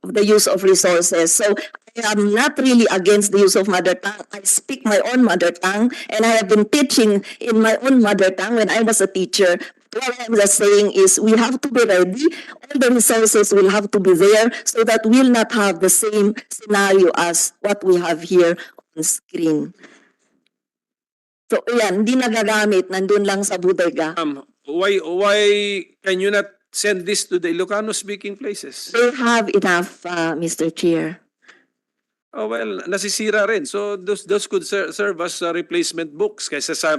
of the use of resources. So I am not really against the use of mother tongue. I speak my own mother tongue, and I have been teaching in my own mother tongue when I was a teacher. What I'm just saying is we have to be ready. All the resources will have to be there so that we'll not have the same scenario as what we have here on screen. So yan, hindi nagagamit, nandun lang sa bodega. Why can you not send this to the Ilocano-speaking places? They have enough, Mr. Chair. Oh, well, nasisira rin. So those could serve as replacement books kaysa sa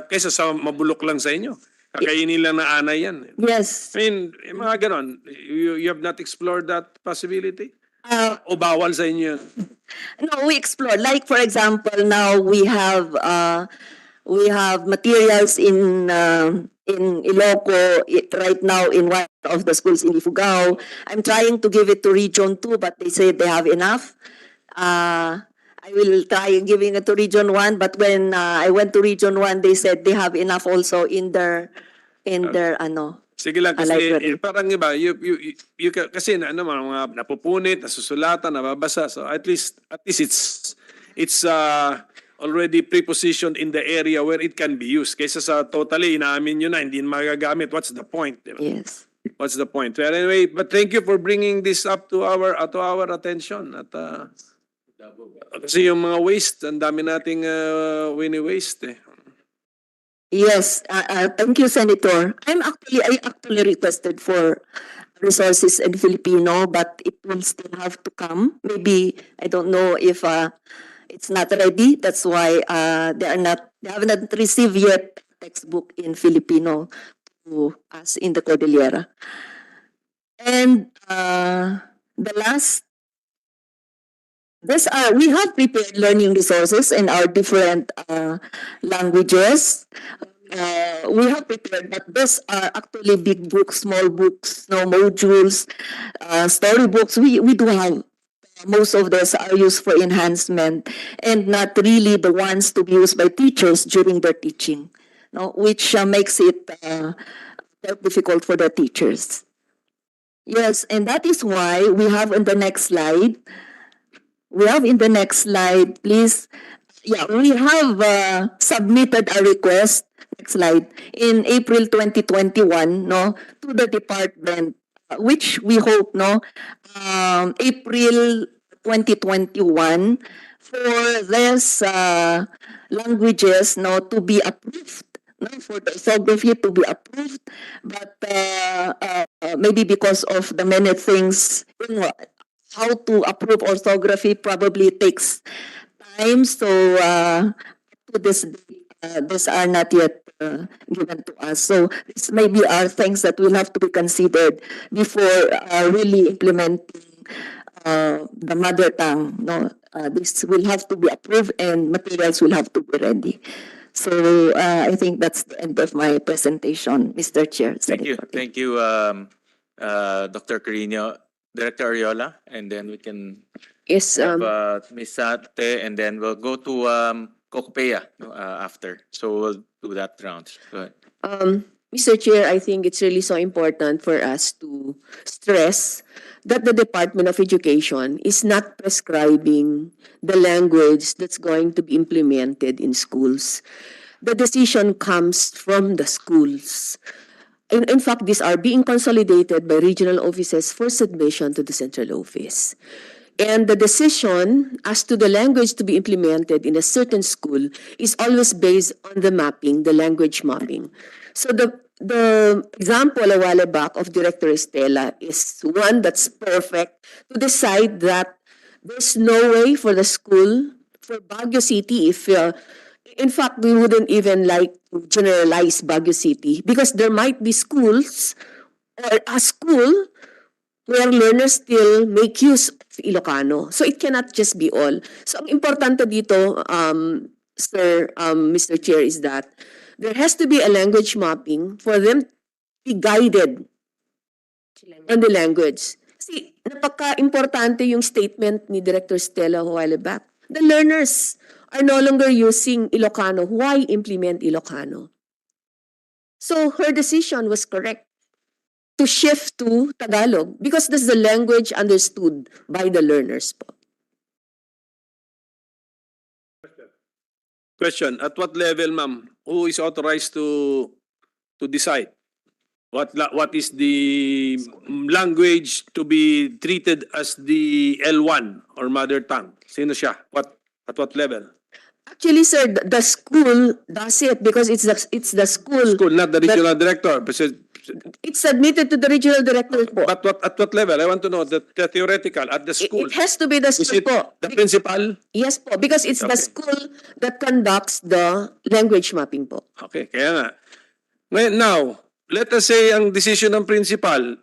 mabulok lang sa inyo. Kakainin lang na anay yan. Yes. I mean, yung mga ganon, you have not explored that possibility? O bawal sa inyo? No, we explore. Like for example, now we have materials in Iloco right now in one of the schools in Ifugao. I'm trying to give it to Region 2, but they say they have enough. I will try giving it to Region 1, but when I went to Region 1, they said they have enough also in their Sige lang kasi library. parang iba kasi mga napupunit, nasusulatan, nababasa. So at least it's already prepositioned in the area where it can be used. Kaysa sa totally inaamin nyo na hindi magagamit. What's the point? Diba? Yes. What's the point? Well, anyway, but thank you for bringing this up to our attention. At kasi yung mga waste, ang dami nating wini-waste eh. Yes, thank you, Senator. I actually requested for resources in Filipino, but it will still have to come. Maybe I don't know if it's not ready. That's why they have not received yet textbook in Filipino to us in the Cordillera. And the last. We have prepared learning resources in our different languages. We have prepared, but these are actually big books, small books, no modules, storybooks. We do have. Most of those are used for enhancement and not really the ones to be used by teachers during their teaching, no, which makes it very difficult for the teachers. Yes, and that is why we have in the next slide. Please. Yeah, we have submitted a request, next slide, in April 2021, no, to the department, which we hope, no, April 2021, for this languages, no, to be approved, no, for the orthography to be approved, but maybe because of the many things, how to approve orthography probably takes time. So to this day, these are not yet given to us. So this maybe are things that will have to be considered before really implementing the mother tongue. No, this will have to be approved and materials will have to be ready. So I think that's the end of my presentation, Mr. Chair. Thank you. Senator. Thank you, Dr. Carino. Director Ariola, and then we can Yes, have Ms. Sate, and then we'll go to Kokopea after. So we'll do that round. Go ahead. Mr. Chair, I think it's really so important for us to stress that the Department of Education is not prescribing the language that's going to be implemented in schools. The decision comes from the schools. In fact, these are being consolidated by regional offices for submission to the central office. And the decision as to the language to be implemented in a certain school is always based on the mapping, the language mapping. So the example a while back of Director Estela is one that's perfect to decide that there's no way for the school, for Baguio City, if in fact, we wouldn't even like to generalize Baguio City because there might be schools or a school where learners still make use of Ilocano. So it cannot just be all. So ang importante dito, Mr. Chair, is that there has to be a language mapping for them to be guided on the language. See, napaka-importante yung statement ni Director Stella a while back. The learners are no longer using Ilocano. Why implement Ilocano? So her decision was correct to shift to Tagalog because that's the language understood by the learners po. Question, at what level, ma'am, who is authorized to decide? What is the language to be treated as the L1 or mother tongue? Sino siya? At what level? Actually, sir, the school does it because it's the school. School, not the regional director. But It's submitted to the regional director po. But at what level? I want to know the theoretical at the school. It has to be the Is school it po. the principal? Yes po, because it's the Okay. school that conducts the language mapping po. Okay, kaya nga. Ngayon, now, let us say ang decision ng principal,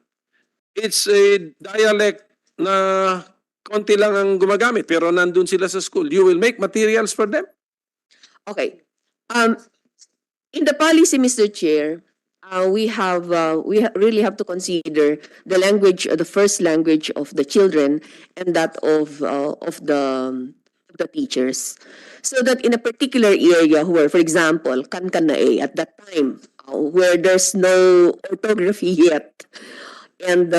it's a dialect na konti lang ang gumagamit pero nandun sila sa school. You will make materials for them? Okay. In the policy, Mr. Chair, we really have to consider the language, the first language of the children and that of the teachers. So that in a particular area where, for example, kan na at that time, where there's no orthography yet, and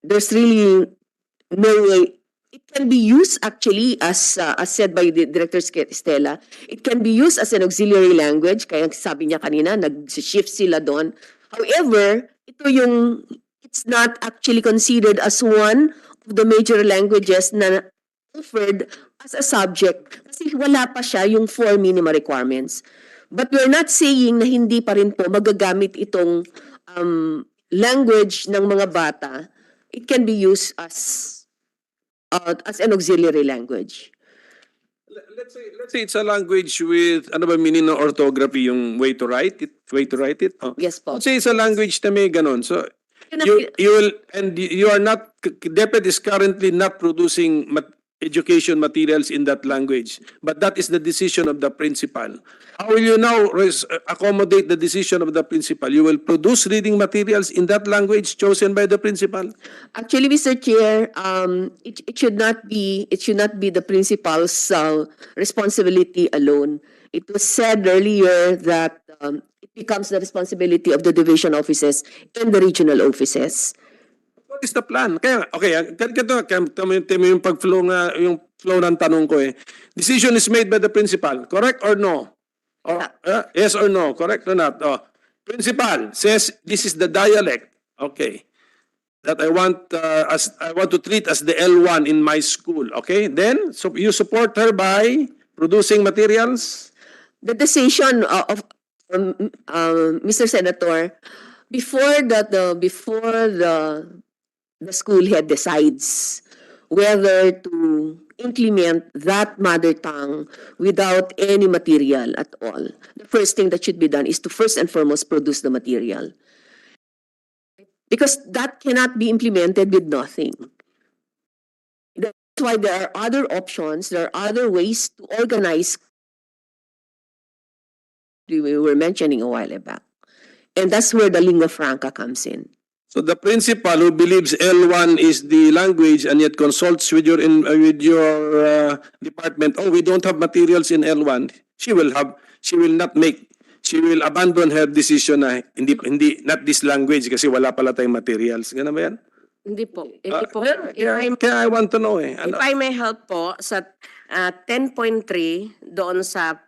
there's really no way. It can be used actually as said by the Director Stella, it can be used as an auxiliary language, kaya sabi niya kanina, nag-shift sila doon. However, it's not actually considered as one of the major languages na offered as a subject kasi wala pa siya yung 4 minimum requirements. But we're not saying na hindi pa rin po magagamit itong language ng mga bata. It can be used as an auxiliary language. Let's say it's a language with ano ba meaning ng orthography, yung way to write it. Oh. Yes po. Let's say it's a language na may ganon. So you will, and you are not, DepEd is currently not producing education materials in that language, but that is the decision of the principal. How will you now accommodate the decision of the principal? You will produce reading materials in that language chosen by the principal? Actually, Mr. Chair, it should not be the principal's responsibility alone. It was said earlier that it becomes the responsibility of the division offices and the regional offices. What is the plan? Kaya, okay, tama yung pag-flow nga, yung flow ng tanong ko eh. Decision is made by the principal, correct or no? Or, yes or no, correct or not? Oh, principal says this is the dialect, okay, that I want to treat as the L1 in my school, okay? Then, so you support her by producing materials? The decision of Mr. Senator, before the school head decides whether to implement that mother tongue without any material at all. The first thing that should be done is to first and foremost produce the material. Because that cannot be implemented with nothing. That's why there are other options, there are other ways to organize we were mentioning a while back. And that's where the lingua franca comes in. So the principal who believes L1 is the language and yet consults with your department, oh, we don't have materials in L1, she will abandon her decision na not this language kasi wala pala tayong materials. Ganun ba yan? Hindi po. Hindi po. Kaya I want to know eh. If I may help po sa 10.3 doon sa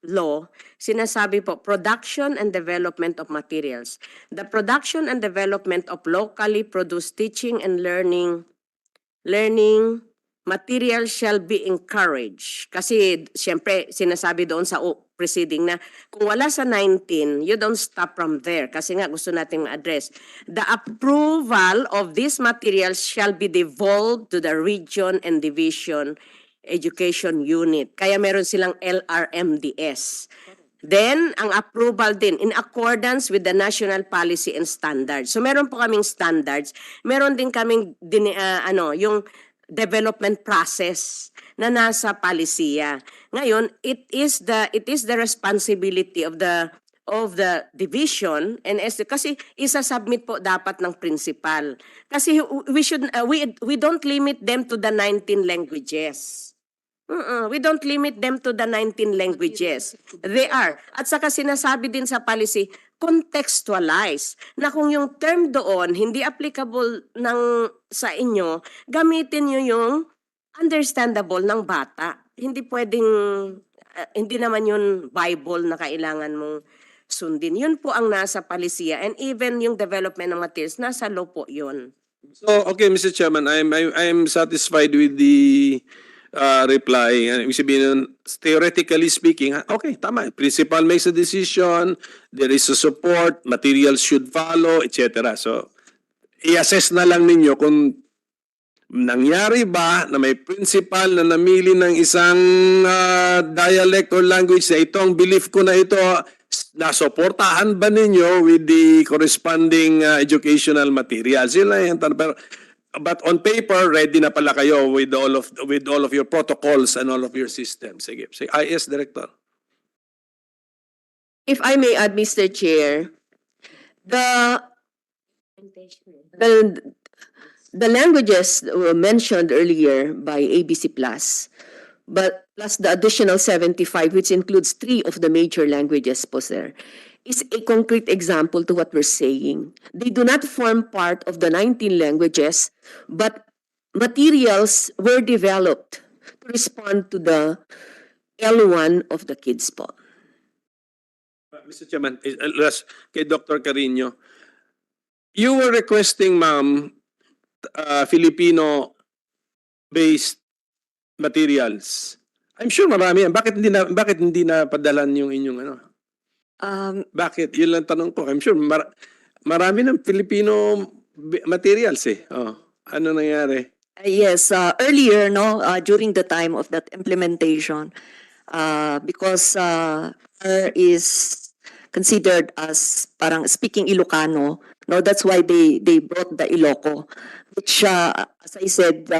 law, sinasabi po, production and development of materials. The production and development of locally produced teaching and learning materials shall be encouraged. Kasi, siyempre, sinasabi doon sa preceding na, kung wala sa 19, you don't stop from there. Kasi nga, gusto natin ma-address. The approval of these materials shall be devolved to the region and division education unit. Kaya meron silang LRMDS. Then, ang approval din, in accordance with the national policy and standards. So, meron po kaming standards. Meron din kaming, yung development process na nasa palisiya. Ngayon, it is the responsibility of the division and kasi isa-submit po dapat ng principal. Kasi we don't limit them to the 19 languages. We don't limit them to the 19 languages. They are. At saka sinasabi din sa policy, contextualize. Na kung yung term doon hindi applicable sa inyo, gamitin nyo yung understandable ng bata. Hindi pwedeng, hindi naman yun Bible na kailangan mong sundin. Yun po ang nasa palisiya. And even yung development ng materials, nasa law po yun. So, okay, Mr. Chairman, I'm satisfied with the reply. Ibig sabihin, nun, theoretically speaking, okay, tama. Principal makes a decision, there is a support, materials should follow, etc. So, i-assess na lang ninyo kung nangyari ba na may principal na namili ng isang dialect or language na ito, ang belief ko na ito, nasuportahan ba ninyo with the corresponding educational materials? Yun lang yan. Pero, but on paper, ready na pala kayo with all of your protocols and all of your systems. Sige. IS Director. If I may add, Mr. Chair, the the languages that were mentioned earlier by ABC Plus, but plus the additional 75, which includes 3 of the major languages po, sir, is a concrete example to what we're saying. They do not form part of the 19 languages, but materials were developed to respond to the L1 of the kids po. Mr. Chairman, last kay Dr. Carino, you were requesting, ma'am, Filipino-based materials. I'm sure marami yan. Bakit hindi na padalan yung inyong ano? Bakit? Yun lang tanong ko. I'm sure marami ng Filipino materials eh. Oh, ano nangyari? Yes, earlier, no, during the time of that implementation, because R is considered as parang speaking Ilocano, no, that's why they brought the Iloco, which, as I said,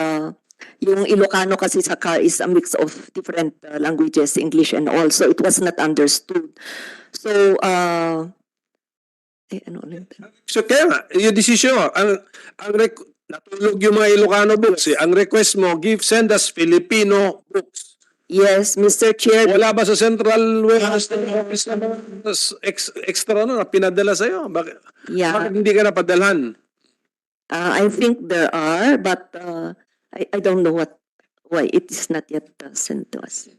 yung Ilocano kasi sa CAR is a mix of different languages, English and all, so it was not understood. So, ano ulit? So kaya nga, yung decision mo, natulog yung mga Ilocano books eh. Ang request mo, send us Filipino books. Yes, Mr. Chair. Wala ba sa central warehouse na office na extra no, na pinadala sa'yo? Bakit hindi ka napadalhan? I think there are, but I don't know why it is not yet sent to us.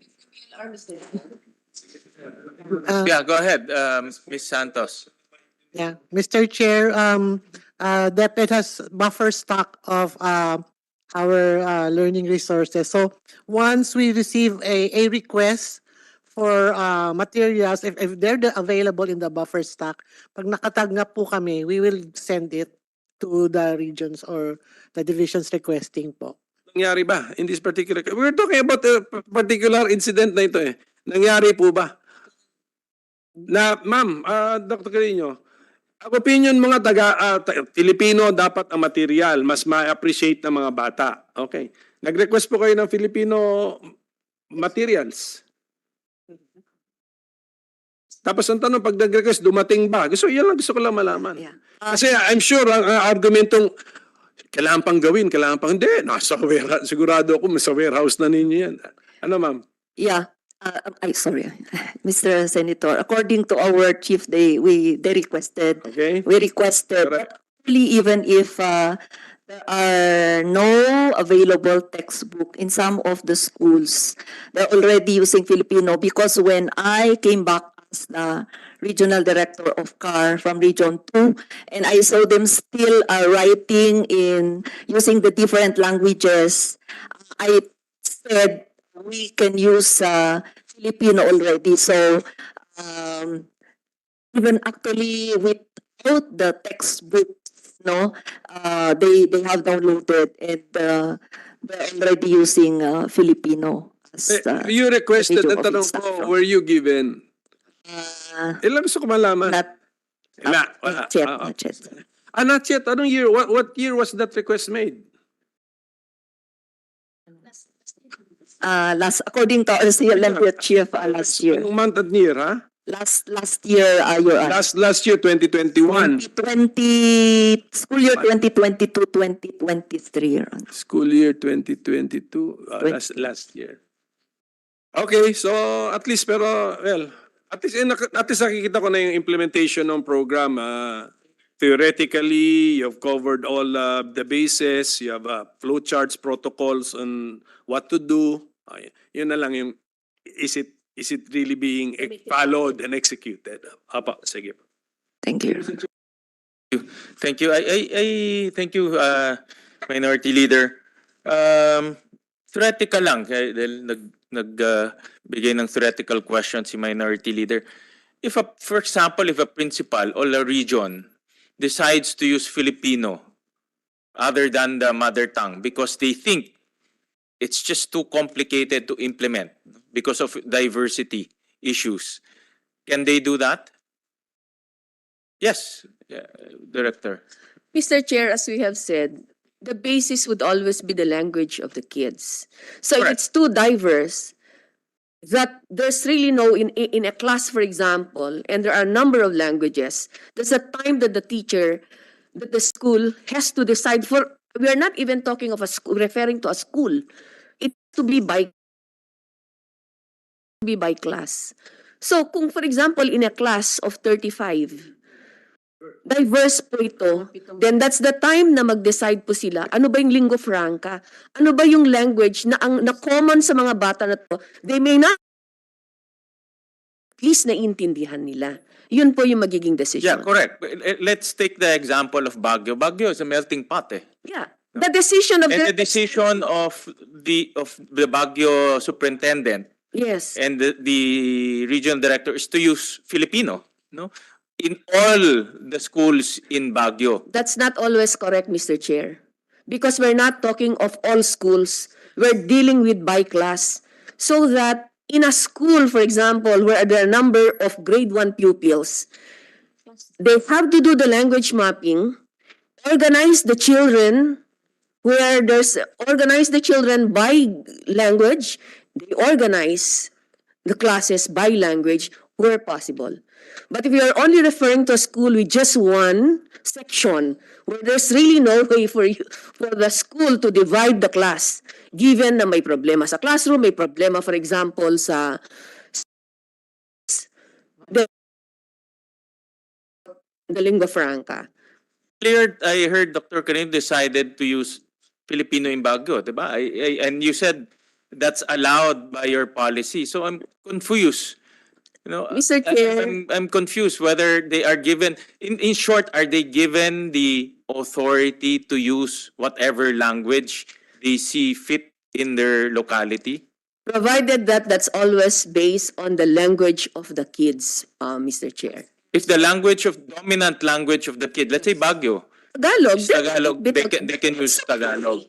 Yeah, go ahead, Ms. Santos. Yeah, Mr. Chair, DepEd has buffer stock of our learning resources. So once we receive a request for materials, if they're available in the buffer stock, pag nakatag na po kami, we will send it to the regions or the divisions requesting po. Nangyari ba in this particular... We're talking about a particular incident na ito eh. Nangyari po ba? Na, ma'am, Dr. Carino, ang opinion mga Filipino dapat ang material, mas ma-appreciate ng mga bata. Okay. Nag-request po kayo ng Filipino materials. Tapos ang tanong, pag nag-request, dumating ba? Yan lang gusto ko lang malaman. Yeah. Kasi I'm sure ang argumentong kailangan pang gawin, kailangan pang hindi. Nasa warehouse, sigurado ako, sa warehouse na ninyo yan. Ano, ma'am? Yeah. Sorry, Mr. Senator. According to our chief, they requested. Okay. We requested. Correct. Actually, even if there are no available textbook in some of the schools, they're already using Filipino, because when I came back as the regional director of CAR from Region 2, and I saw them still writing in using the different languages, I said we can use Filipino already. So even actually without the textbooks, no, they have downloaded and they're already using Filipino. As, You requested, video ang tanong of it, ko, were you given? Ilang gusto ko malaman? not Wala. yet, Ah, not yet. not yet. Anong year? What year was that request made? According to our CLM chief, last year. Anong month at year, ha? Last year, Your Honor. Last year, 2021. 2020, school year 2022-2023, Your Honor. School year 2022, last year. Okay, so at least pero, well, at least nakikita ko na yung implementation ng program. Theoretically, you've covered all the bases, you have flowcharts, protocols on what to do. Yun na lang yung, is it really being followed and executed? Apa, sige. Thank you. Thank you. I thank you, Minority Leader. theoretical lang, kaya dahil bigay ng theoretical question si Minority Leader. If for example, if a principal or a region decides to use Filipino other than the mother tongue because they think it's just too complicated to implement because of diversity issues, can they do that? Yes, Director. Mr. Chair, as we have said, the basis would always be the language of the kids. So if Correct. it's too diverse, that there's really no, in a class, for example, and there are a number of languages, there's a time that the teacher, that the school has to decide for, we are not even talking of a school, referring to a school. It has to be by class. So kung for example, in a class of 35, diverse po ito, then that's the time na mag-decide po sila, ano ba yung lingua franca? Ano ba yung language na common sa mga bata na to? They may not, at least naiintindihan nila. Yun po yung magiging Yeah, decision. correct. Let's take the example of Baguio. Baguio is a melting pot. Yeah. The decision of And the the... decision of the Baguio superintendent Yes. and the regional director is to use Filipino, no, in all the schools in Baguio. That's not always correct, Mr. Chair. Because we're not talking of all schools. We're dealing with by class. So that in a school, for example, where there are a number of grade 1 pupils, they have to do the language mapping, organize the children organize the children by language, they organize the classes by language where possible. But if you are only referring to a school with just one section, where there's really no way for the school to divide the class, given na may problema sa classroom, may problema, for example, sa the lingua franca. Earlier, I heard Dr. Karim decided to use Filipino in Baguio, diba? And you said that's allowed by your policy. So I'm confused. You know, Mr. Chair. I'm confused whether they are given, in short, are they given the authority to use whatever language they see fit in their locality? Provided that that's always based on the language of the kids, Mr. Chair. If the dominant language of the kid, let's say Baguio, Tagalog. is Tagalog, they can use Tagalog.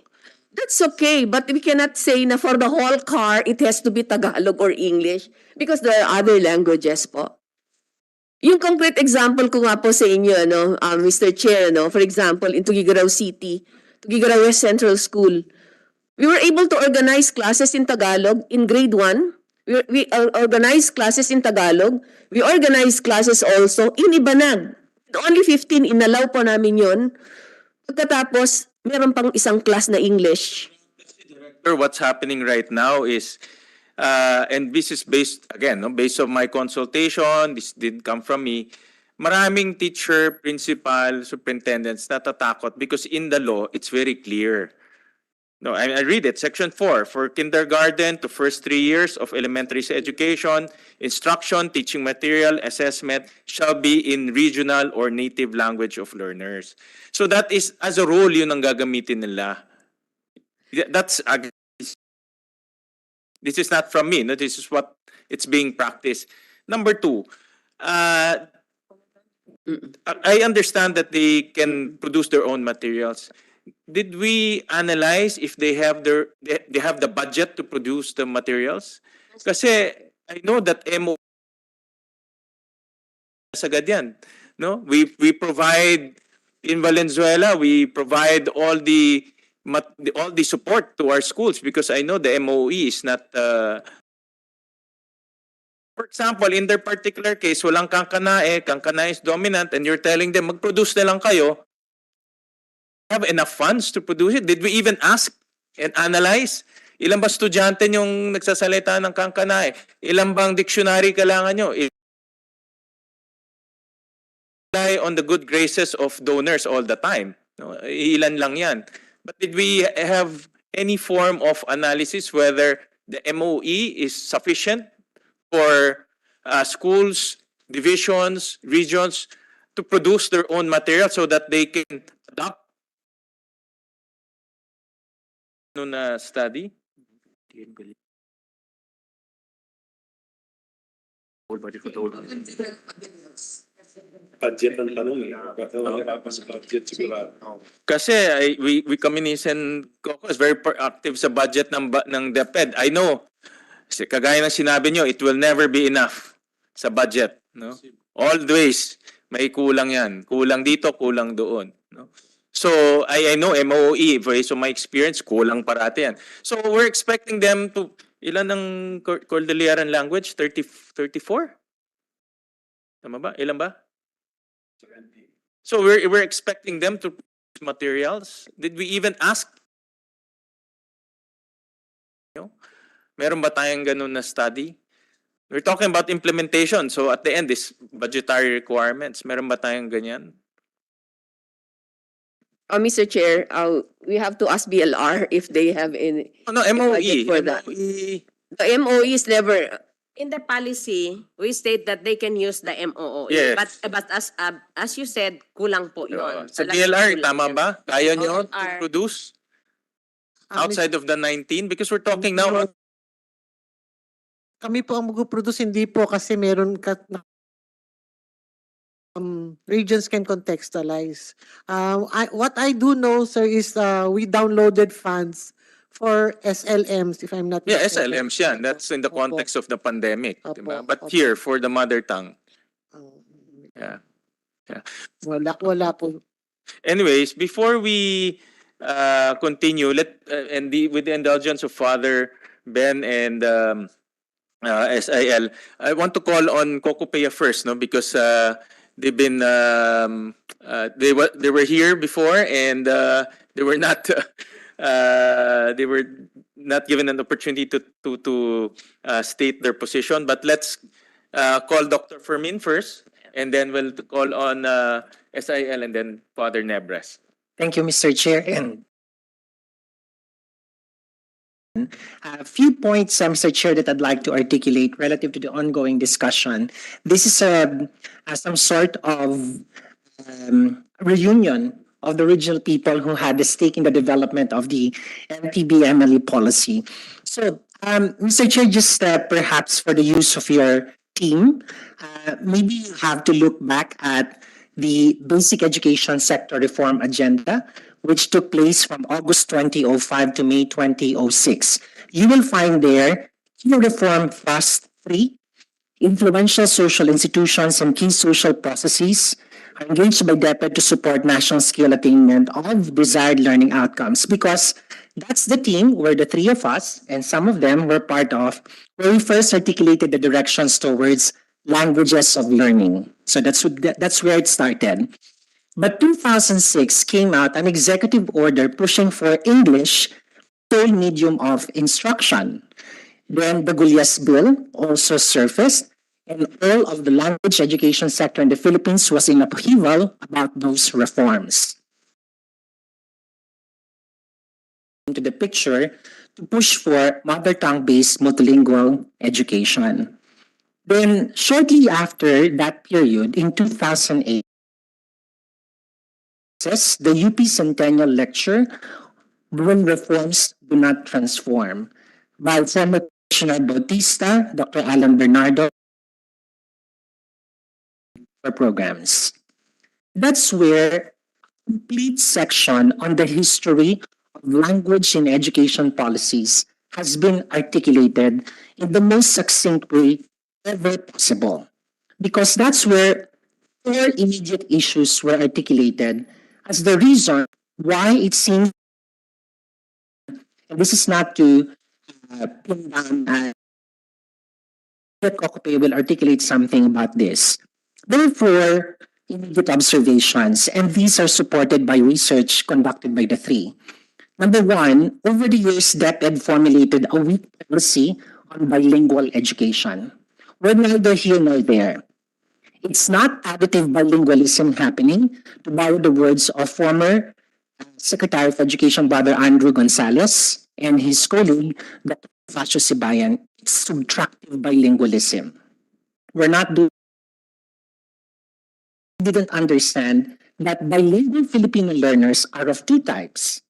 That's okay, but we cannot say na for the whole car, it has to be Tagalog or English because there are other languages po. Yung concrete example ko nga po sa inyo, no, Mr. Chair, no, for example, in Tuguegarao City, Tuguegarao West Central School, we were able to organize classes in Tagalog in grade 1. We organized classes in Tagalog. We organized classes also in Ibanag. Only 15, inalaw po namin yon. Pagkatapos, meron pang isang class na English. What's happening right now is, and this is based, again, no, based on my consultation, this did come from me, maraming teacher, principal, superintendents natatakot because in the law, it's very clear. No, I read it, Section 4, for kindergarten to first 3 years of elementary education, instruction, teaching material, assessment shall be in regional or native language of learners. So that is, as a rule, yun ang gagamitin nila. That's, this is not from me, no? This is what it's being practiced. Number 2, I understand that they can produce their own materials. Did we analyze if they have they have the budget to produce the materials? Kasi I know that MO sagad yan, no? We provide in Valenzuela, we provide all the support to our schools because I know the MOE is not for example, in their particular case, walang kangkanae is dominant and you're telling them mag-produce na lang kayo. Have enough funds to produce it? Did we even ask and analyze? Ilan ba estudyante yung nagsasalita ng kangkanae? Ilan bang dictionary kailangan nyo? Rely on the good graces of donors all the time. No? Ilan lang yan. But did we have any form of analysis whether the MOE is sufficient for schools, divisions, regions to produce their own material so that they can adopt na study? Budget ang tanong eh. Budget sigurado. Kasi we Communication Caucus very proactive sa budget ng DepEd. I know. Kasi kagaya ng sinabi nyo, it will never be enough sa budget, no? Always may kulang 'yan. Kulang dito, kulang doon, no? So, I know MOE, based on my experience, kulang parati yan. So, we're expecting them to, ilan ng Cordilleran language? 34? Tama ba? Ilan ba? So, we're expecting them to produce materials. Did we even ask? Meron ba tayong ganun na study? We're talking about implementation. So, at the end, is budgetary requirements. Meron ba tayong ganyan? Mr. Chair, we have to ask BLR if they have any No, MOE. budget for that. MOE. The MOE is never. In the policy, we state that they can use the MOO. Yes. But as you said, kulang po yun. Sa Talagang BLR, kulang tama yun. ba? Kaya nyo to BLR. produce Ah, outside of the 19? Because we're talking now. Kami po ang mag-produce, hindi po kasi meron regions can contextualize. What I do know, sir, is we downloaded funds for SLMs, if I'm not Yeah, mistaken. SLMs yan. That's in the Opo. context of the pandemic. Opo, Diba? But opo. here, for the mother tongue. Yeah. Wala po. Anyways, before we continue, with the indulgence of Father Ben and SIL, I want to call on Kokopea first, no, because they've been they were here before and they were not given an opportunity to state their position. But let's call Dr. Fermin first, and then we'll call on SIL and then Father Nebres. Thank you, Mr. Chair. And a few points, Mr. Chair, that I'd like to articulate relative to the ongoing discussion. This is some sort of reunion of the original people who had a stake in the development of the MTB-MLE policy. So, Mr. Chair, just perhaps for the use of your team, maybe you have to look back at the basic education sector reform agenda, which took place from August 2005 to May 2006. You will find there key reform thrust 3, influential social institutions and key social processes are engaged by DepEd to support national skill attainment of desired learning outcomes, because that's the team where the three of us and some of them were part of, where we first articulated the directions towards languages of learning. So that's where it started. But 2006 came out an executive order pushing for English sole medium of instruction. Then the Gulyas Bill also surfaced, and all of the language education sector in the Philippines was in upheaval about those reforms. Into the picture to push for mother tongue-based multilingual education. Then shortly after that period, in 2008, the UP Centennial Lecture, When Reforms Do Not Transform, by former Commissioner Bautista, Dr. Alan Bernardo, for programs. That's where a complete section on the history of language in education policies has been articulated in the most succinct way ever possible. Because that's where four immediate issues were articulated as the reason why it seems, and this is not to pin down, Kokope will articulate something about this. Therefore, immediate observations, and these are supported by research conducted by the three. Number one, over the years, DepEd formulated a weak policy on bilingual education. We're neither here nor there. It's not additive bilingualism happening, to borrow the words of former Secretary of Education, Brother Andrew Gonzalez, and his colleague, Dr. Facio Sibayan. It's subtractive bilingualism. We're not doing, didn't understand that bilingual Filipino learners are of two types.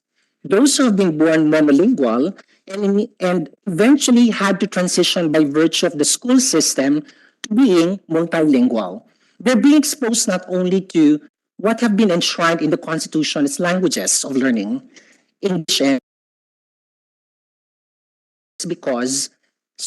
Those who have been born monolingual and eventually had to transition by virtue of the school system to being multilingual. They're being exposed not only to what have been enshrined in the Constitution as languages of learning, English and because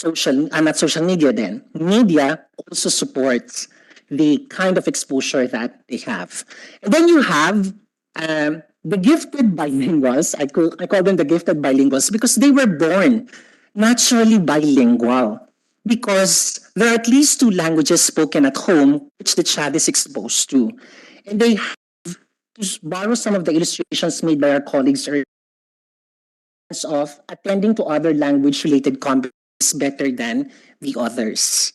not social media then, media also supports the kind of exposure that they have. And then you have the gifted bilinguals. I call them the gifted bilinguals because they were born naturally bilingual. Because there are at least two languages spoken at home which the child is exposed to. And they have to borrow some of the illustrations made by our colleagues earlier of attending to other language-related competence better than the others.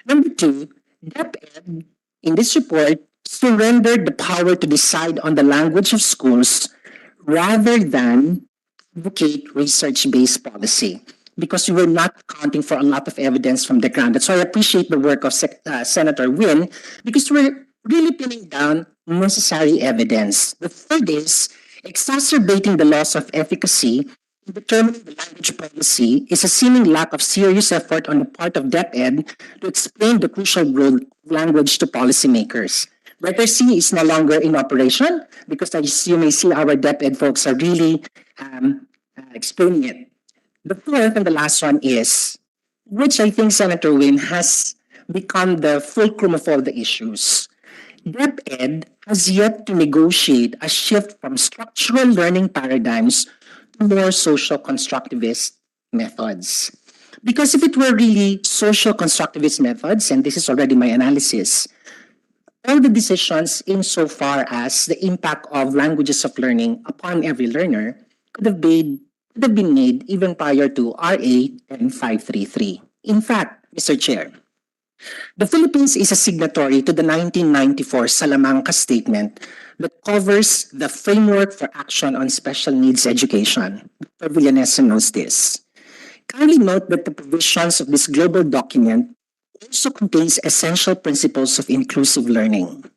Number two, DepEd, in this report, surrendered the power to decide on the language of schools rather than advocate research-based policy because we were not accounting for a lot of evidence from the ground. So I appreciate the work of Senator Wynn because we're really pinning down necessary evidence. The third is exacerbating the loss of efficacy in determining the language policy is a seeming lack of serious effort on the part of DepEd to explain the crucial role of language to policymakers. Letter C is no longer in operation because as you may see, our DepEd folks are really explaining it. The fourth and the last one is, which I think Senator Wynn has become the fulcrum of all the issues. DepEd has yet to negotiate a shift from structural learning paradigms to more social constructivist methods. Because if it were really social constructivist methods, and this is already my analysis, all the decisions insofar as the impact of languages of learning upon every learner could have been made even prior to RA 10533. In fact, Mr. Chair, the Philippines is a signatory to the 1994 Salamanca Statement that covers the framework for action on special needs education. Dr. Villanesa knows this. Kindly note that the provisions of this global document also contains essential principles of inclusive learning.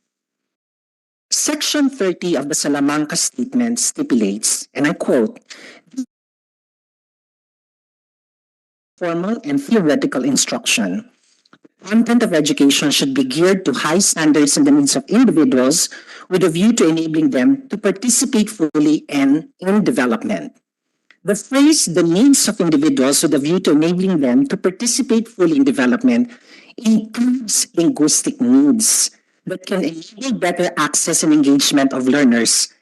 Section 30 of the Salamanca Statement stipulates, and I quote, formal and theoretical instruction. Content of education should be geared to high standards and the needs of individuals with a view to enabling them to participate fully in development. The phrase, the needs of individuals with a view to enabling them to participate fully in development includes linguistic needs that can enable better access and engagement of learners.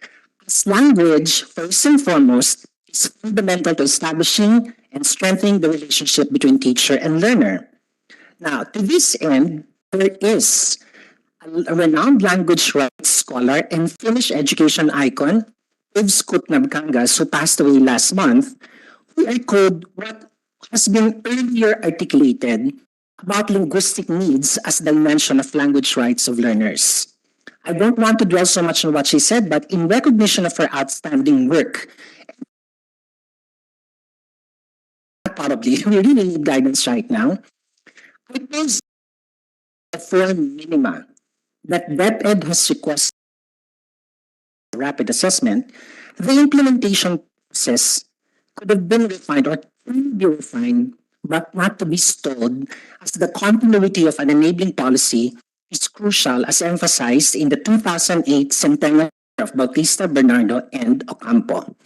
As language, first and foremost, is fundamental to establishing and strengthening the relationship between teacher and learner. Now, to this end, there is a renowned language rights scholar and Finnish education icon, Yves Kutnabkangas, who passed away last month, who echoed what has been earlier articulated about linguistic needs as dimension of language rights of learners. I don't want to dwell so much on what she said, but in recognition of her outstanding work, probably, we really need guidance right now. I pose the four minima that DepEd has requested rapid assessment, the implementation process could have been refined or can be refined, but not to be stalled, as the continuity of an enabling policy is crucial as emphasized in the 2008 centennial of Bautista, Bernardo, and Ocampo.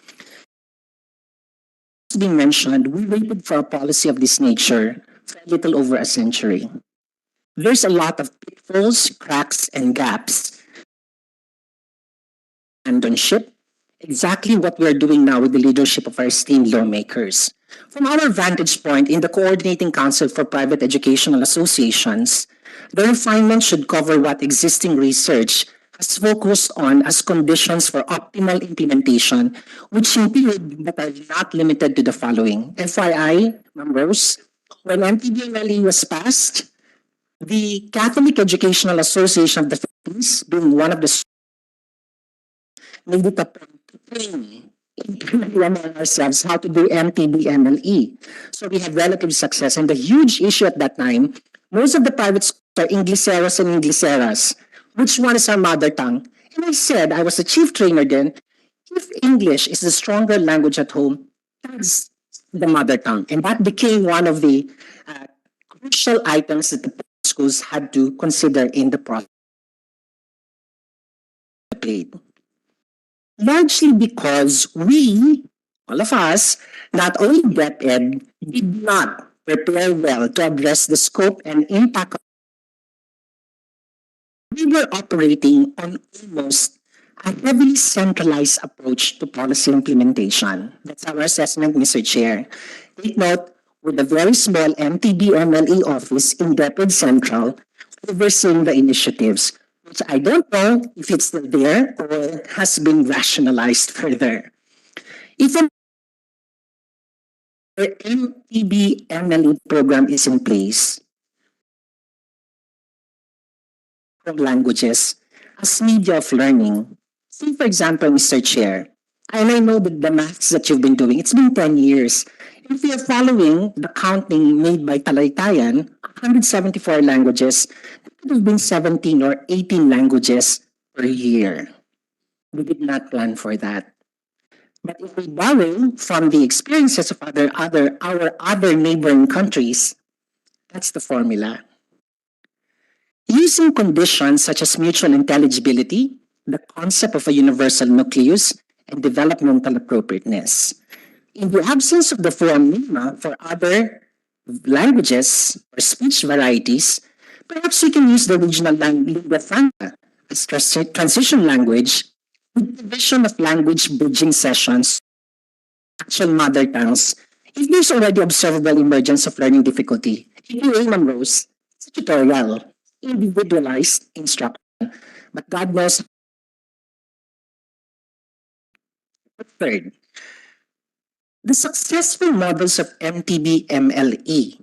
As being mentioned, we waited for a policy of this nature for a little over a century. There's a lot of pitfalls, cracks, and gaps. And on ship, exactly what we're doing now with the leadership of our esteemed lawmakers. From our vantage point in the Coordinating Council for Private Educational Associations, the refinement should cover what existing research has focused on as conditions for optimal implementation, which include but are not limited to the following. FYI, members, when MTBMLE was passed, the Catholic Educational Association of the Philippines, being one of the made it a point to train among ourselves how to do MTBMLE. So we had relative success. And the huge issue at that time, most of the private schools are Ingliseros and Ingliseras. Which one is our mother tongue? And I said, I was a chief trainer then, if English is the stronger language at home, that's the mother tongue. And that became one of the crucial items that the schools had to consider in the process. Largely because we, all of us, not only DepEd, did not prepare well to address the scope and impact. We were operating on almost a heavily centralized approach to policy implementation. That's our assessment, Mr. Chair. Take note, with a very small MTB-MLE office in DepEd Central overseeing the initiatives, which I don't know if it's still there or has been rationalized further. If an MTB-MLE program is in place, from languages as media of learning. Say, for example, Mr. Chair, and I know that the maths that you've been doing, it's been 10 years. If we are following the counting made by Talaytayan, 174 languages, it could have been 17 or 18 languages per year. We did not plan for that. But if we borrow from the experiences of our other neighboring countries, that's the formula. Using conditions such as mutual intelligibility, the concept of a universal nucleus, and developmental appropriateness. In the absence of the form minima for other languages or speech varieties, perhaps we can use the regional lingua franca as transition language with the vision of language bridging sessions, actual mother tongues, if there's already observable emergence of learning difficulty. If you aim on Rose, it's a tutorial, individualized instruction. But God knows. Third, the successful models of MTB-MLE,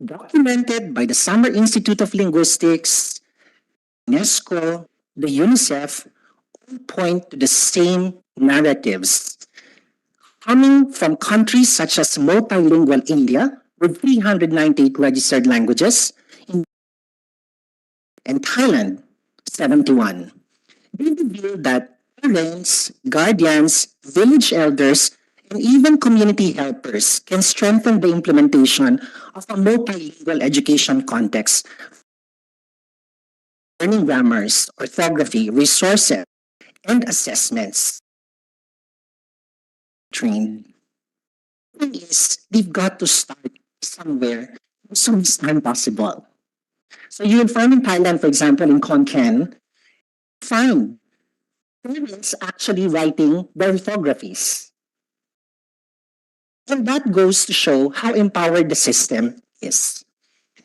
documented by the Summer Institute of Linguistics, UNESCO, the UNICEF, all point to the same narratives. Coming from countries such as multilingual India, with 398 registered languages, and Thailand, 71. They reveal that parents, guardians, village elders, and even community helpers can strengthen the implementation of a multilingual education context. Learning grammars, orthography, resources, and assessments. Trained. The thing is, they've got to start somewhere as soon as time possible. So you will find in Thailand, for example, in Khon Kaen, find parents actually writing their orthographies. And that goes to show how empowered the system is.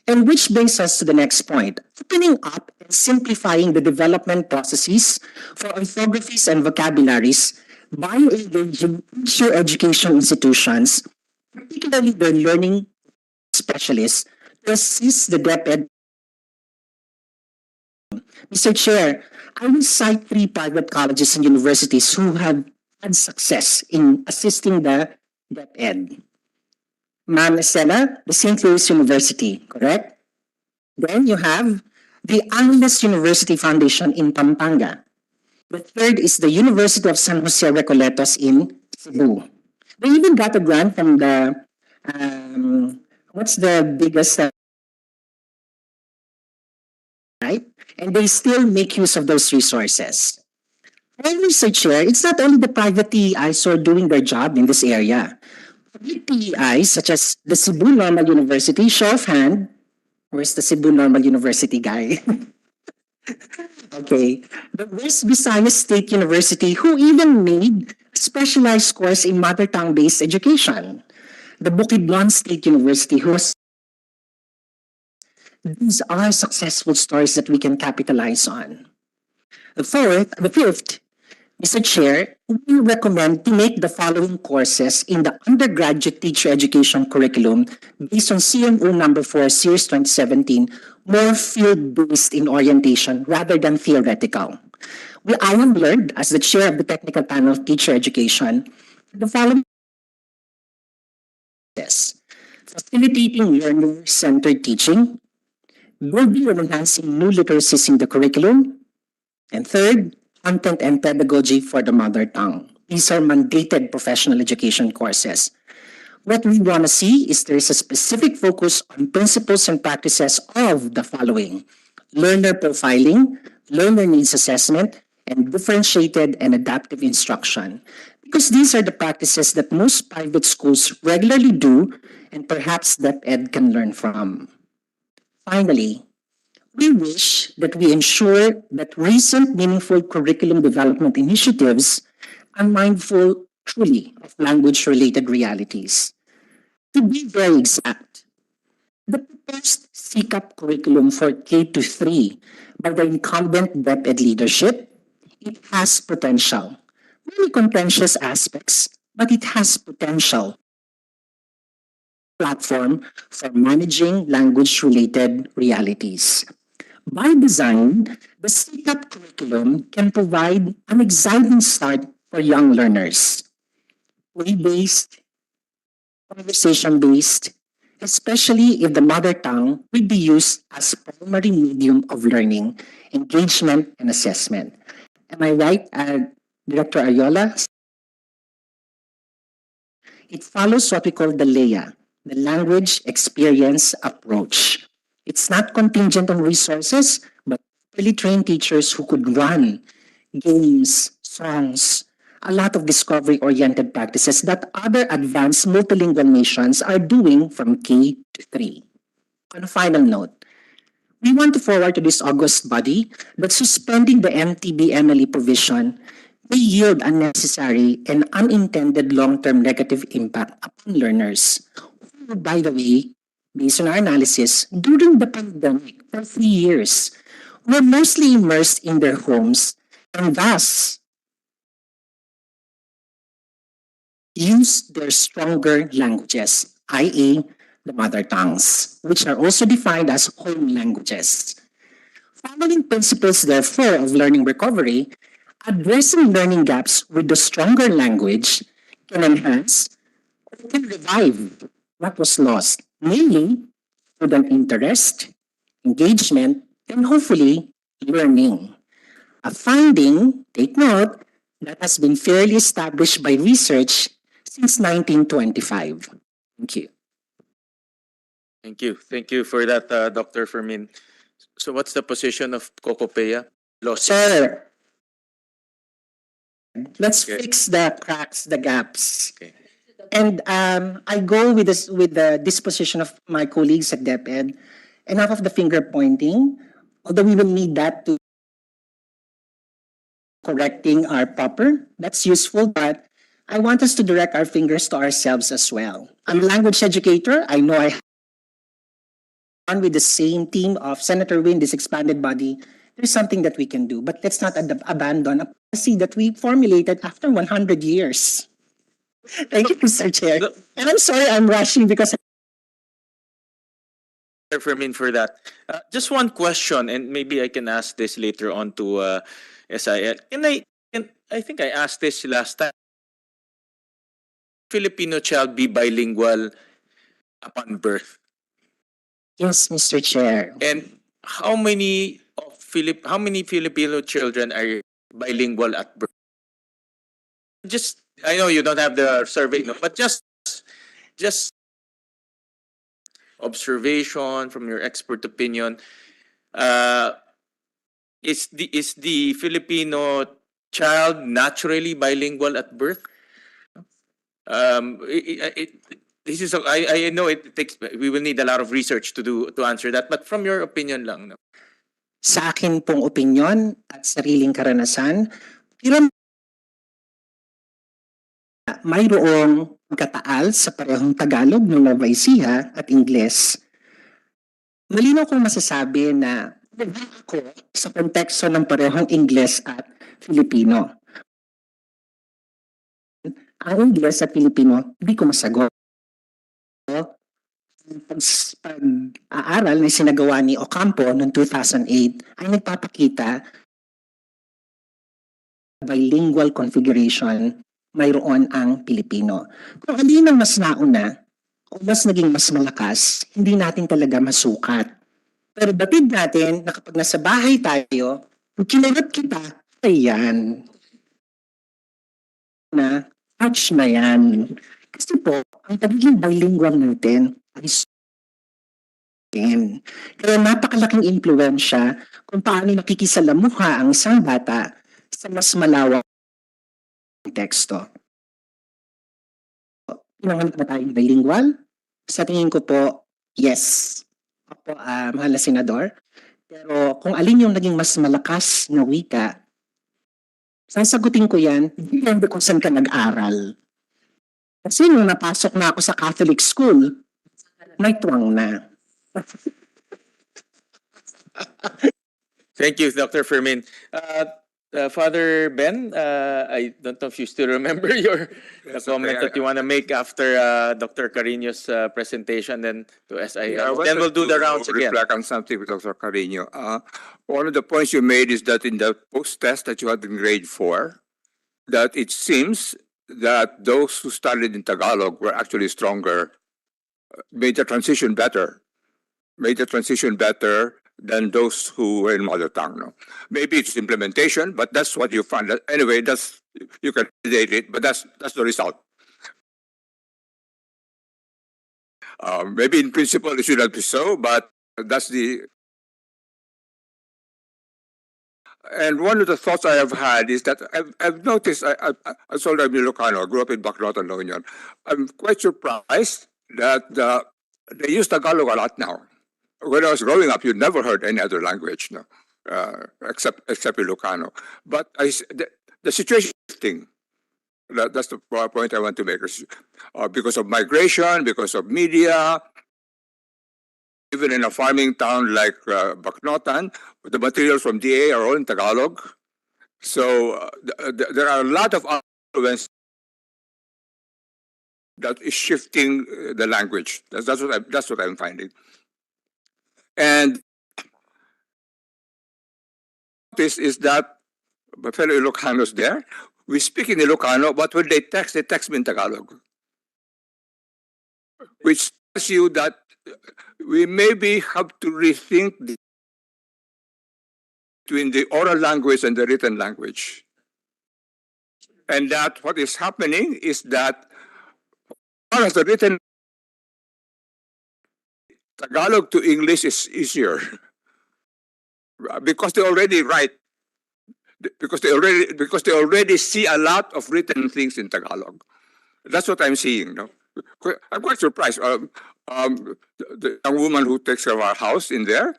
And which brings us to the next point, opening up and simplifying the development processes for orthographies and vocabularies by engaging teacher education institutions, particularly their learning specialists, to assist the DepEd. Mr. Chair, I will cite 3 private colleges and universities who have had success in assisting the DepEd. Ma'am Estela, the St. Louis University, correct? Then you have the Angeles University Foundation in Pampanga. The third is the University of San Jose Recoletos in Cebu. They even got a grant from the, what's the biggest, right? And they still make use of those resources. Well, Mr. Chair, it's not only the private TEIs who are doing their job in this area. Public TEIs, such as the Cebu Normal University, show of hand. Where's the Cebu Normal University guy? Okay. The West Visayas State University, who even made a specialized course in mother tongue-based education. The Bukidnon State University, who has. These are successful stories that we can capitalize on. The fifth, Mr. Chair, we recommend to make the following courses in the undergraduate teacher education curriculum based on CMO number 4, Series 2017, more field-based in orientation rather than theoretical. I am learned as the chair of the technical panel of teacher education, the following is facilitating learner-centered teaching, building and enhancing new literacies in the curriculum, and third, content and pedagogy for the mother tongue. These are mandated professional education courses. What we want to see is there is a specific focus on principles and practices of the following: learner profiling, learner needs assessment, and differentiated and adaptive instruction. Because these are the practices that most private schools regularly do and perhaps that Ed can learn from. Finally, we wish that we ensure that recent meaningful curriculum development initiatives are mindful truly of language-related realities. To be very exact, the proposed CCAP curriculum for K to 3 by the incumbent DepEd leadership, it has potential. Many contentious aspects, but it has potential platform for managing language-related realities. By design, the CCAP curriculum can provide an exciting start for young learners. Way-based, conversation-based, especially if the mother tongue will be used as primary medium of learning, engagement, and assessment. Am I right, Director Ayola? It follows what we call the LEA, the Language Experience Approach. It's not contingent on resources, but really trained teachers who could run games, songs, a lot of discovery-oriented practices that other advanced multilingual nations are doing from K to 3. On a final note, we want to forward to this august body that suspending the MTB-MLE provision may yield unnecessary and unintended long-term negative impact upon learners who, by the way, based on our analysis, during the pandemic for 3 years, were mostly immersed in their homes and thus use their stronger languages, i.e., the mother tongues, which are also defined as home languages. Following principles, therefore, of learning recovery, addressing learning gaps with the stronger language can enhance or can revive what was lost, namely with an interest, engagement, and hopefully learning. A finding, take note, that has been fairly established by research since 1925. Thank you. Thank you. Thank you for that, Dr. Fermin. So what's the position of Cocopea? Lost. Sir, let's Okay. fix the cracks, the gaps. Okay. And I go with this with the disposition of my colleagues at DepEd. Enough of the finger pointing, although we will need that to correcting our proper. That's useful, but I want us to direct our fingers to ourselves as well. I'm a language educator. I know I on with the same team of Senator Win, this expanded body. There's something that we can do, but let's not abandon a policy that we formulated after 100 years. Thank you, Mr. Chair. No- And I'm sorry I'm rushing because Dr. Fermin for that. Just one question, and maybe I can ask this later on to SIL. I think I asked this last time. Filipino child be bilingual upon birth? yes, Mr. Chair. And how many Filipino children are bilingual at birth? Just I know you don't have the survey, no, but just observation from your expert opinion. Is the Filipino child naturally bilingual at birth? This is I know it takes we will need a lot of research to answer that, but from your opinion lang, no? Sa akin pong opinyon at sariling karanasan, pero mayroong pagkataal sa parehong Tagalog ng Nueva Ecija at Ingles. Malinaw kong masasabi na ako sa konteksto ng parehong Ingles at Filipino. Ang Ingles at Filipino, hindi ko masagot. Pag-aaral na sinagawa ni Ocampo noong 2008 ay nagpapakita bilingual configuration mayroon ang Pilipino. Kung alin ang mas nauna o mas naging mas malakas, hindi natin talaga masukat. Pero batid natin na kapag nasa bahay tayo, kung kinurot kita, ayan. Na, touch na yan. Kasi po, ang pagiging bilingual natin ay kaya napakalaking impluensya kung paano nakikisalamuha ang isang bata sa mas malawak na teksto. Pinanganak na tayong bilingual? Sa tingin ko po, yes. Opo, mahal na senador. Pero kung alin yung naging mas malakas na wika, sasagutin ko yan, depende kung saan ka nag-aral. Kasi nung napasok na ako sa Catholic school, may tuwang na. Thank you, Dr. Fermin. Father Ben, I don't know if you still remember the comment that you want to make after Dr. Carino's presentation, then to SIL. I Then we'll wanted do the to rounds again. Reflect on something with Dr. Carino. One of the points you made is that in the post-test that you had in grade 4, that it seems that those who studied in Tagalog were actually stronger, made the transition better than those who were in mother tongue. No? Maybe it's implementation, but that's what you found. Anyway, that's you can date it, but that's the result. Maybe in principle it should not be so, but that's the. And one of the thoughts I have had is that I've noticed, I told I'm Ilocano, I grew up in Bacnotan, La Union. I'm quite surprised that they use Tagalog a lot now. When I was growing up, you never heard any other language, no, except Ilocano. But the situation is shifting. That's the point I want to make. Because of migration, because of media, even in a farming town like Bacnotan, the materials from DA are all in Tagalog. So there are a lot of influence that is shifting the language. That's what I'm finding. And this is that my fellow Ilocanos there, we speak in Ilocano, but when they text me in Tagalog. Which tells you that we maybe have to rethink between the oral language and the written language. And that what is happening is that as far as the written Tagalog to English is easier because they already write, because they already see a lot of written things in Tagalog. That's what I'm seeing. No? I'm quite surprised. The young woman who takes care of our house in there,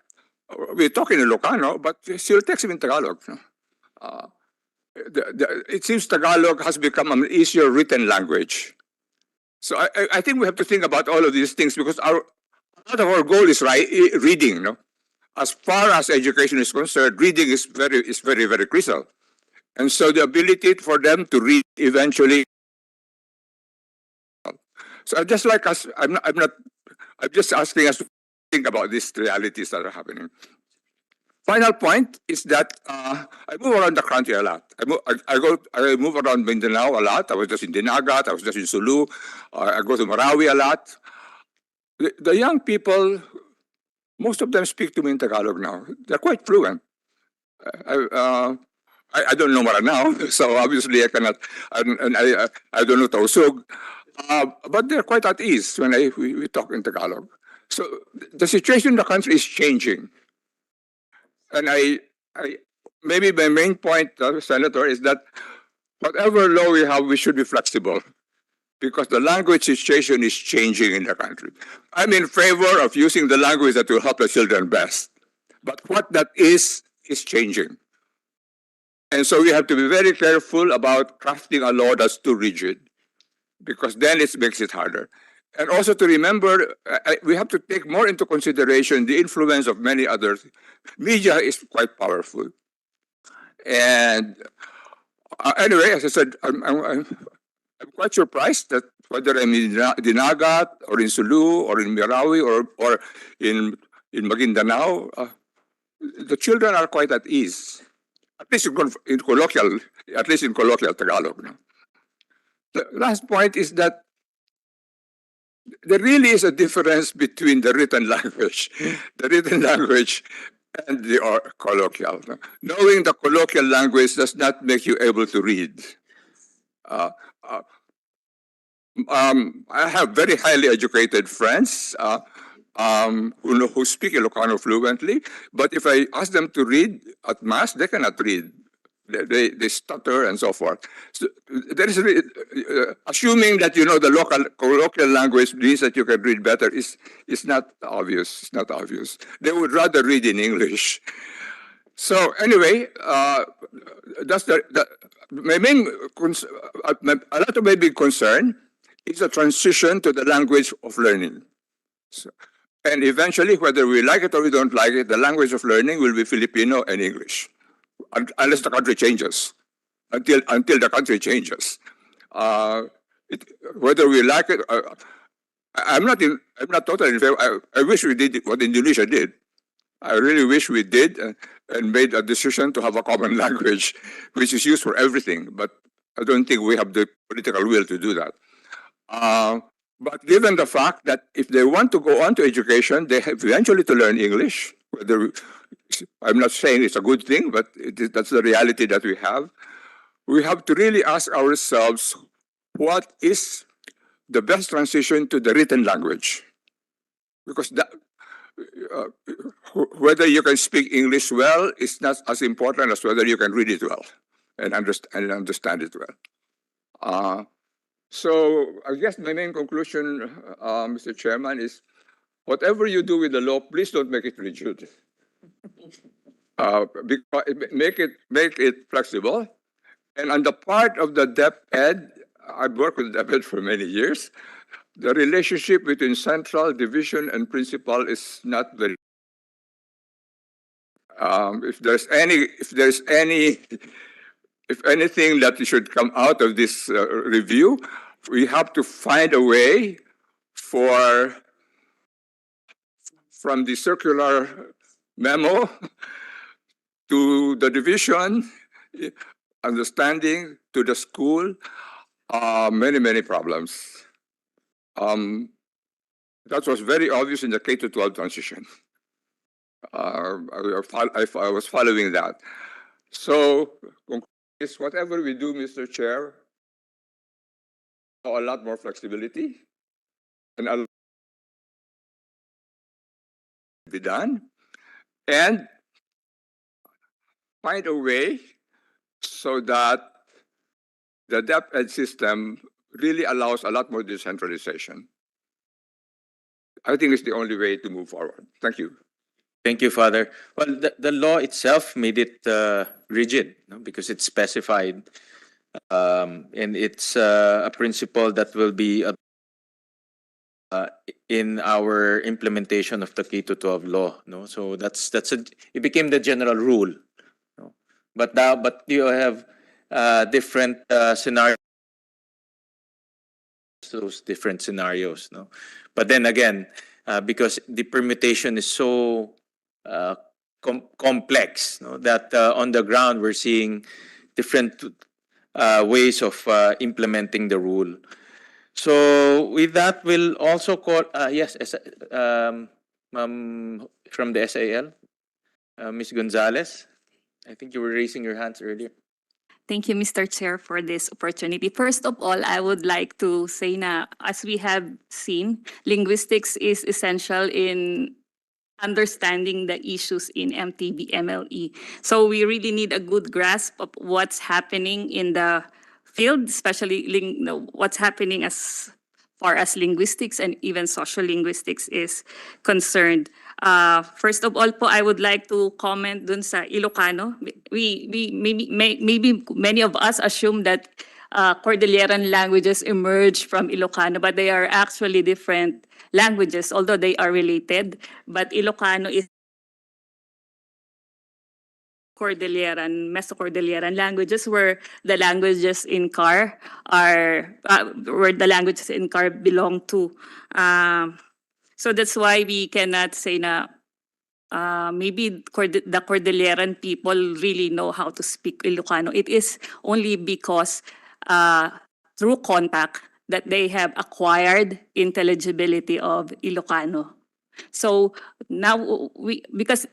we're talking in Ilocano, but she'll text him in Tagalog. No? It seems Tagalog has become an easier written language. So I think we have to think about all of these things because a lot of our goal is reading. No? As far as education is concerned, reading is very, very crucial. And so the ability for them to read eventually. So just like us, I'm just asking us to think about these realities that are happening. Final point is that I move around the country a lot. I move around Mindanao a lot. I was just in Dinagat. I was just in Sulu. I go to Marawi a lot. The young people, most of them speak to me in Tagalog now. They're quite fluent. I don't know Maranao, so obviously I cannot. I don't know Tausug, but they're quite at ease when we talk in Tagalog. So the situation in the country is changing. And maybe my main point, Senator, is that whatever law we have, we should be flexible because the language situation is changing in the country. I'm in favor of using the language that will help the children best. But what that is changing. And so we have to be very careful about crafting a law that's too rigid because then it makes it harder. And also to remember, we have to take more into consideration the influence of many others. Media is quite powerful. And anyway, as I said, I'm quite surprised that whether I'm in Dinagat or in Sulu or in Marawi or in Maguindanao, the children are quite at ease. At least in colloquial Tagalog. No? The last point is that there really is a difference between the written language, and the colloquial. No? Knowing the colloquial language does not make you able to read. I have very highly educated friends who speak Ilocano fluently, but if I ask them to read at mass, they cannot read. They stutter and so forth. So there is assuming that you know the local colloquial language means that you can read better is not obvious. It's not obvious. They would rather read in English. So anyway, that's my main a lot of my big concern is the transition to the language of learning. So, and eventually, whether we like it or we don't like it, the language of learning will be Filipino and English, unless the country changes. Until the country changes, it, whether we like it, I'm not totally in favor. I wish we did what Indonesia did. I really wish we did and made a decision to have a common language, which is used for everything. But I don't think we have the political will to do that. But given the fact that if they want to go on to education, they have eventually to learn English. Whether I'm not saying it's a good thing, but that's the reality that we have. We have to really ask ourselves, what is the best transition to the written language? Because that, whether you can speak English well is not as important as whether you can read it well and understand it well. So I guess my main conclusion, Mr. Chairman, is whatever you do with the law, please don't make it rigid. Because make it flexible. And on the part of the DepEd, I've worked with DepEd for many years. The relationship between central, division, and principal is not very. If anything that should come out of this review, we have to find a way from the circular memo to the division, understanding to the school, many problems. That was very obvious in the K-12 transition. I was following that. So, whatever we do, Mr. Chair, a lot more flexibility and a lot be done, and find a way so that the DepEd system really allows a lot more decentralization. I think it's the only way to move forward. Thank you. Thank you, Father. Well, the law itself made it rigid, no? Because it's specified, and it's a principle that will be in our implementation of the K-12 law. No, so it became the general rule. No? But you have different scenarios. Those different scenarios, no. But then again, because the permutation is so complex, no, that on the ground we're seeing different ways of implementing the rule. So with that, we'll also call yes, from the SAL, Ms. Gonzalez. I think you were raising your hands earlier. Thank you, Mr. Chair, for this opportunity. First of all, I would like to say na, as we have seen, linguistics is essential in understanding the issues in MTB-MLE. So we really need a good grasp of what's happening in the field, especially what's happening as far as linguistics and even social linguistics is concerned. First of all po, I would like to comment dun sa Ilocano. Maybe many of us assume that Cordilleran languages emerged from Ilocano, but they are actually different languages, although they are related. But Ilocano is Mesocordilleran languages, where the languages in CAR belong to. So that's why we cannot say na maybe the Cordilleran people really know how to speak Ilocano. It is only because through contact that they have acquired intelligibility of Ilocano. So now because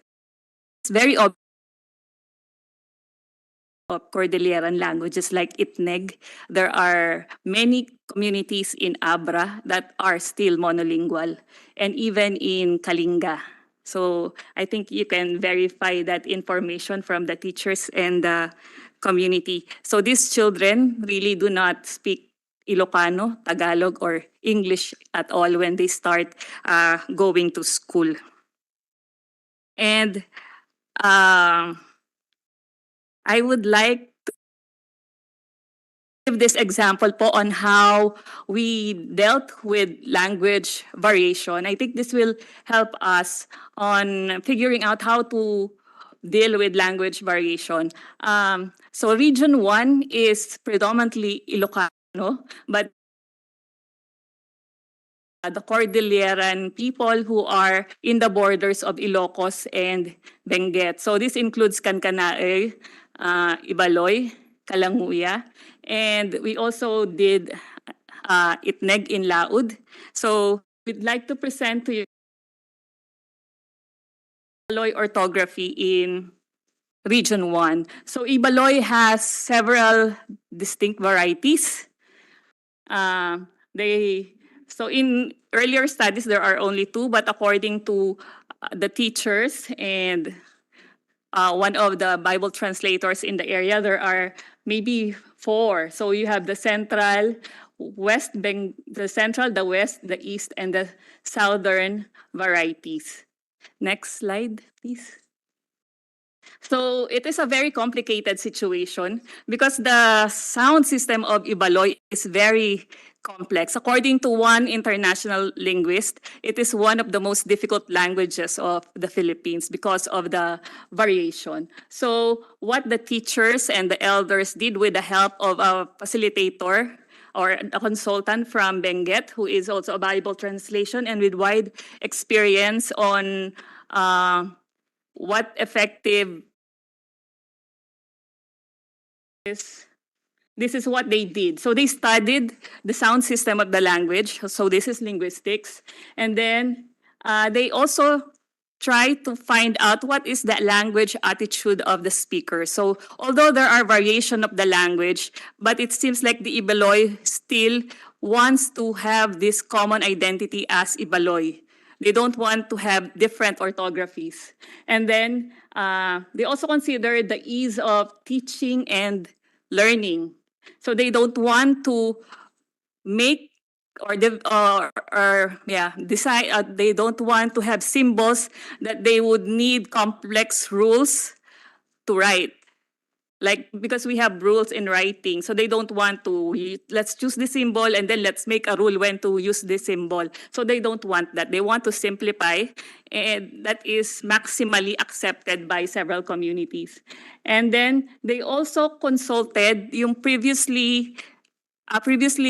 it's very obvious of Cordilleran languages like Itneg. There are many communities in Abra that are still monolingual, and even in Kalinga. So I think you can verify that information from the teachers and the community. So these children really do not speak Ilocano, Tagalog, or English at all when they start going to school. And I would like to give this example po on how we dealt with language variation. I think this will help us on figuring out how to deal with language variation. So Region 1 is predominantly Ilocano, but the Cordilleran people who are in the borders of Ilocos and Benguet. So this includes Kankanaey, Ibaloy, Kalanguya, and we also did Itneg in Laud. So we'd like to present to you Ibaloy orthography in Region 1. So Ibaloy has several distinct varieties. So in earlier studies, there are only two, but according to the teachers and one of the Bible translators in the area, there are maybe four. So you have the central, the central, the west, the east, and the southern varieties. Next slide, please. So it is a very complicated situation because the sound system of Ibaloy is very complex. According to one international linguist, it is one of the most difficult languages of the Philippines because of the variation. So what the teachers and the elders did with the help of a facilitator or a consultant from Benguet, who is also a Bible translation and with wide experience on what effective this is what they did. So they studied the sound system of the language. So this is linguistics. And then they also try to find out what is the language attitude of the speaker. So although there are variation of the language, but it seems like the Ibaloy still wants to have this common identity as Ibaloy. They don't want to have different orthographies. And then they also consider the ease of teaching and learning. So they don't want to make or decide. They don't want to have symbols that they would need complex rules to write. Like because we have rules in writing, so they don't want to. Let's choose the symbol and then let's make a rule when to use this symbol. So they don't want that. They want to simplify, and that is maximally accepted by several communities. And then they also consulted yung previously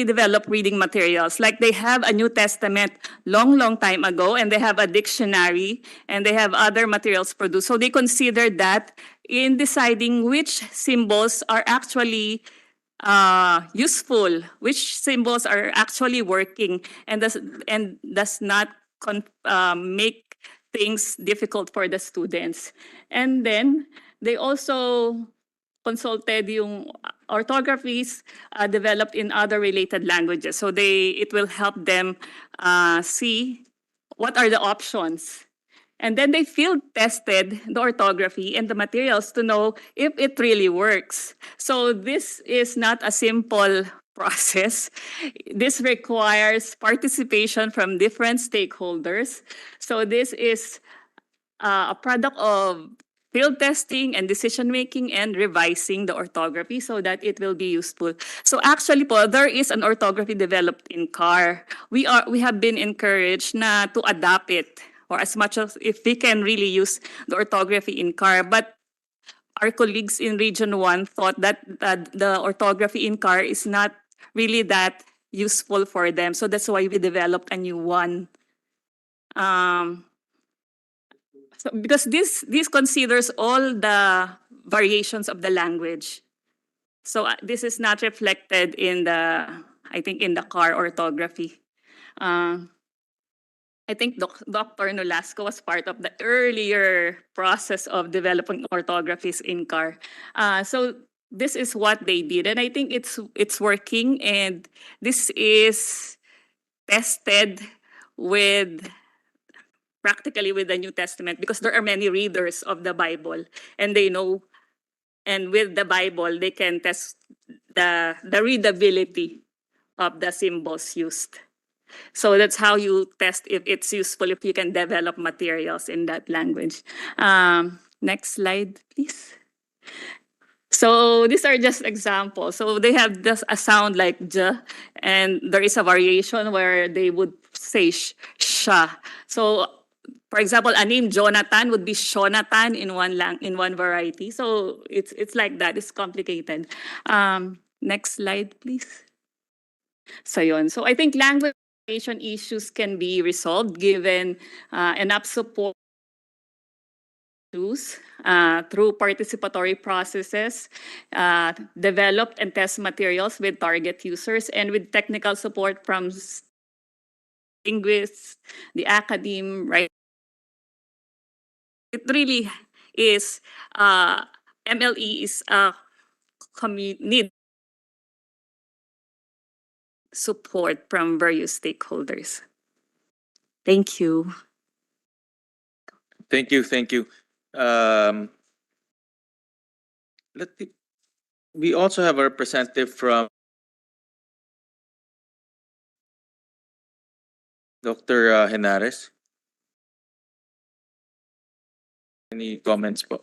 developed reading materials. Like they have a New Testament long time ago, and they have a dictionary, and they have other materials produced. So they consider that in deciding which symbols are actually useful, which symbols are actually working, and does not make things difficult for the students. And then they also consulted yung orthographies developed in other related languages. So it will help them see what are the options. And then they field tested the orthography and the materials to know if it really works. So this is not a simple process. This requires participation from different stakeholders. So this is a product of field testing and decision making and revising the orthography so that it will be useful. So actually po, there is an orthography developed in CAR. We have been encouraged na to adapt it, or as much as if we can really use the orthography in CAR. But our colleagues in Region 1 thought that the orthography in CAR is not really that useful for them. So that's why we developed a new one. So because this considers all the variations of the language. So this is not reflected in I think in the CAR orthography. I think Dr. Nolasco was part of the earlier process of developing orthographies in CAR. So this is what they did, and I think it's working, and this is tested with practically with the New Testament, because there are many readers of the Bible, and they know, and with the Bible they can test the readability of the symbols used. So that's how you test if it's useful, if you can develop materials in that language. Next slide, please. So these are just examples. So they have just a sound like j, and there is a variation where they would say sha. So for example, a name Jonathan would be Shonatan in in one variety. So it's like that. It's complicated. Next slide, please. So yun. So I think language issues can be resolved given enough support through participatory processes, developed and test materials with target users, and with technical support from linguists, the academe, right? It really is, MLE is a need support from various stakeholders. Thank you. Thank you, thank you. Um, we also have a representative from Dr. Henares. Any comments po?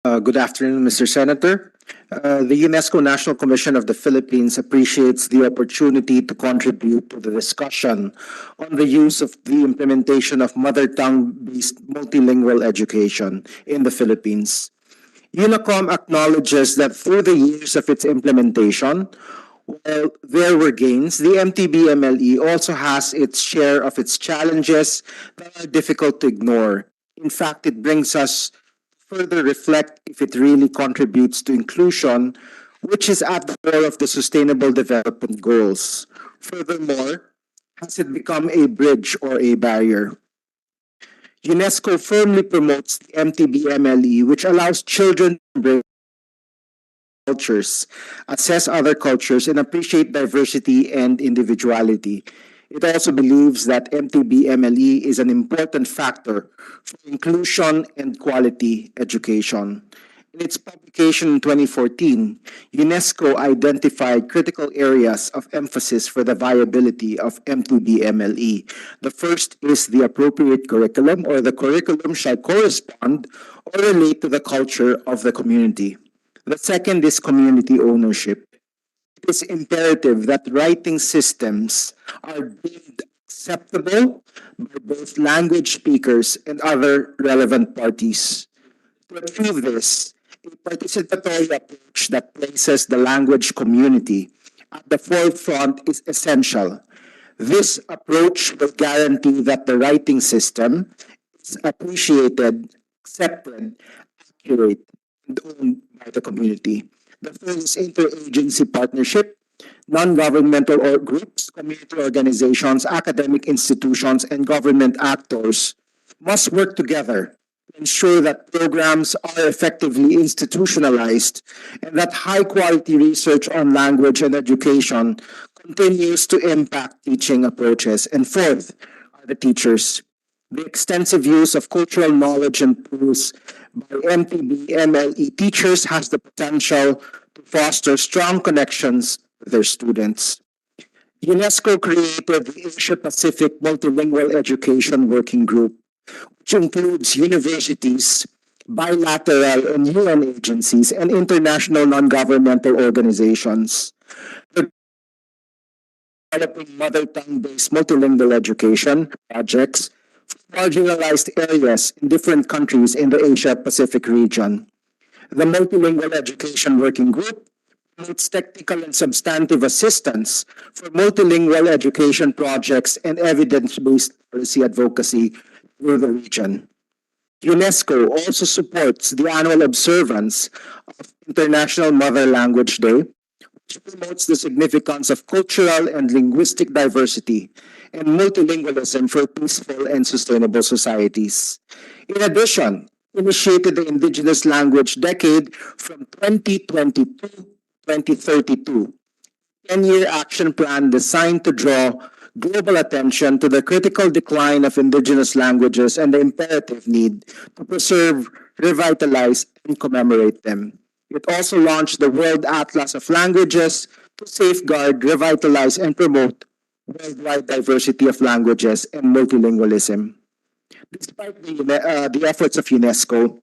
Good afternoon, Mr. Senator. The UNESCO National Commission of the Philippines appreciates the opportunity to contribute to the discussion on the use of the implementation of mother tongue-based multilingual education in the Philippines. UNACOM acknowledges that through the years of its implementation, while there were gains, the MTB-MLE also has its share of its challenges that are difficult to ignore. In fact, it brings us further reflect if it really contributes to inclusion, which is at the core of the Sustainable Development Goals. Furthermore, has it become a bridge or a barrier? UNESCO firmly promotes the MTB-MLE, which allows children to embrace cultures, assess other cultures, and appreciate diversity and individuality. It also believes that MTB-MLE is an important factor for inclusion and quality education. In its publication in 2014, UNESCO identified critical areas of emphasis for the viability of MTB-MLE. The first is the appropriate curriculum, or the curriculum shall correspond or relate to the culture of the community. The second is community ownership. It is imperative that writing systems are deemed acceptable by both language speakers and other relevant parties. To achieve this, a participatory approach that places the language community at the forefront is essential. This approach will guarantee that the writing system is appreciated, accepted, accurate, and owned by the community. The third is interagency partnership. Non-governmental groups, community organizations, academic institutions, and government actors must work together to ensure that programs are effectively institutionalized and that high-quality research on language and education continues to impact teaching approaches. And fourth are the teachers. The extensive use of cultural knowledge and tools by MTB-MLE teachers has the potential to foster strong connections with their students. UNESCO created the Asia-Pacific Multilingual Education Working Group, which includes universities, bilateral and UN agencies, and international non-governmental organizations. Developing mother tongue-based multilingual education projects for marginalized areas in different countries in the Asia-Pacific region. The Multilingual Education Working Group promotes technical and substantive assistance for multilingual education projects and evidence-based policy advocacy through the region. UNESCO also supports the annual observance of International Mother Language Day, which promotes the significance of cultural and linguistic diversity and multilingualism for peaceful and sustainable societies. In addition, initiated the Indigenous Language Decade from 2022 to 2032. 10-year action plan designed to draw global attention to the critical decline of indigenous languages and the imperative need to preserve, revitalize, and commemorate them. It also launched the World Atlas of Languages to safeguard, revitalize, and promote worldwide diversity of languages and multilingualism. Despite the efforts of UNESCO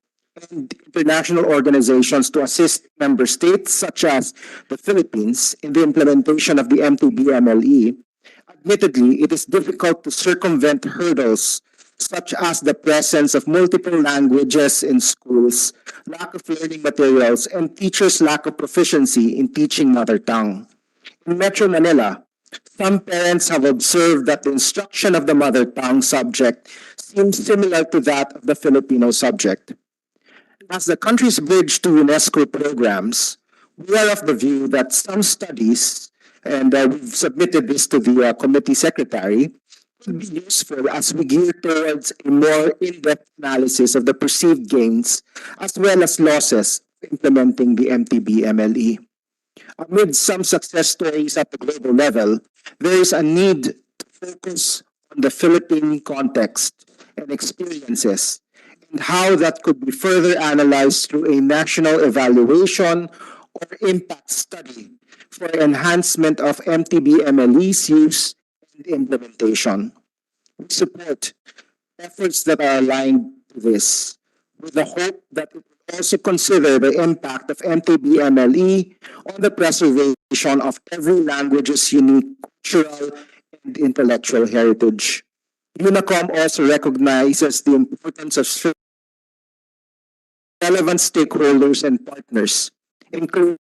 and international organizations to assist member states such as the Philippines in the implementation of the MTBMLE, admittedly, it is difficult to circumvent hurdles such as the presence of multiple languages in schools, lack of learning materials, and teachers' lack of proficiency in teaching mother tongue. In Metro Manila, some parents have observed that the instruction of the mother tongue subject seems similar to that of the Filipino subject. As the country's bridge to UNESCO programs, we are of the view that some studies, and we've submitted this to the committee secretary, could be useful as we gear towards a more in-depth analysis of the perceived gains as well as losses implementing the MTB-MLE. Amid some success stories at the global level, there is a need to focus on the Philippine context and experiences and how that could be further analyzed through a national evaluation or impact study for enhancement of MTB-MLE's use and implementation. We support efforts that are aligned to this, with the hope that it will also consider the impact of MTB-MLE on the preservation of every language's unique cultural and intellectual heritage. UNACOM also recognizes the importance of relevant stakeholders and partners, including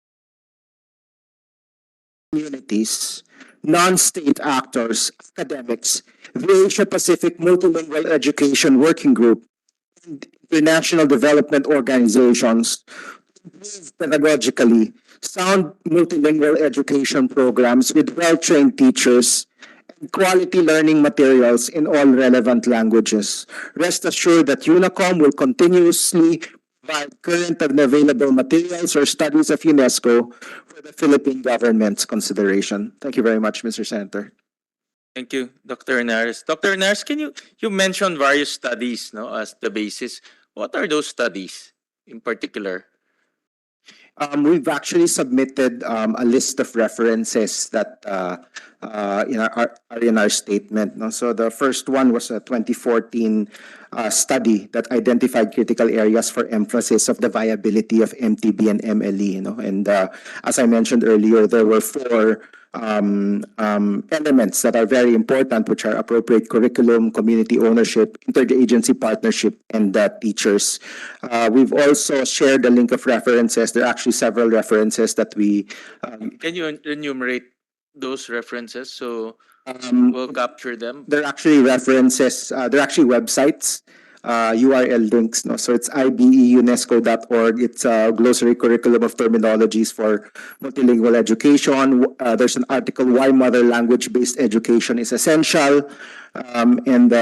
communities, non-state actors, academics, the Asia-Pacific Multilingual Education Working Group, and international development organizations to improve pedagogically sound multilingual education programs with well-trained teachers and quality learning materials in all relevant languages. Rest assured that UNACOM will continuously provide current and available materials or studies of UNESCO for the Philippine government's consideration. Thank you very much, Mr. Senator. Thank you, Dr. Henares. Dr. Henares, you mentioned various studies, no, as the basis. What are those studies in particular? We've actually submitted a list of references that are in our statement. No? So the first one was a 2014 study that identified critical areas for emphasis of the viability of MTB and MLE. You know? And as I mentioned earlier, there were four elements that are very important, which are appropriate curriculum, community ownership, interagency partnership, and teachers. We've also shared a link of references. There are actually several references that we... Can you enumerate those references so we'll capture them? They're actually references, they're actually websites. URL links. No? So it's ibeunesco.org. It's a glossary curriculum of terminologies for multilingual education. There's an article, Why Mother Language-Based Education is Essential. And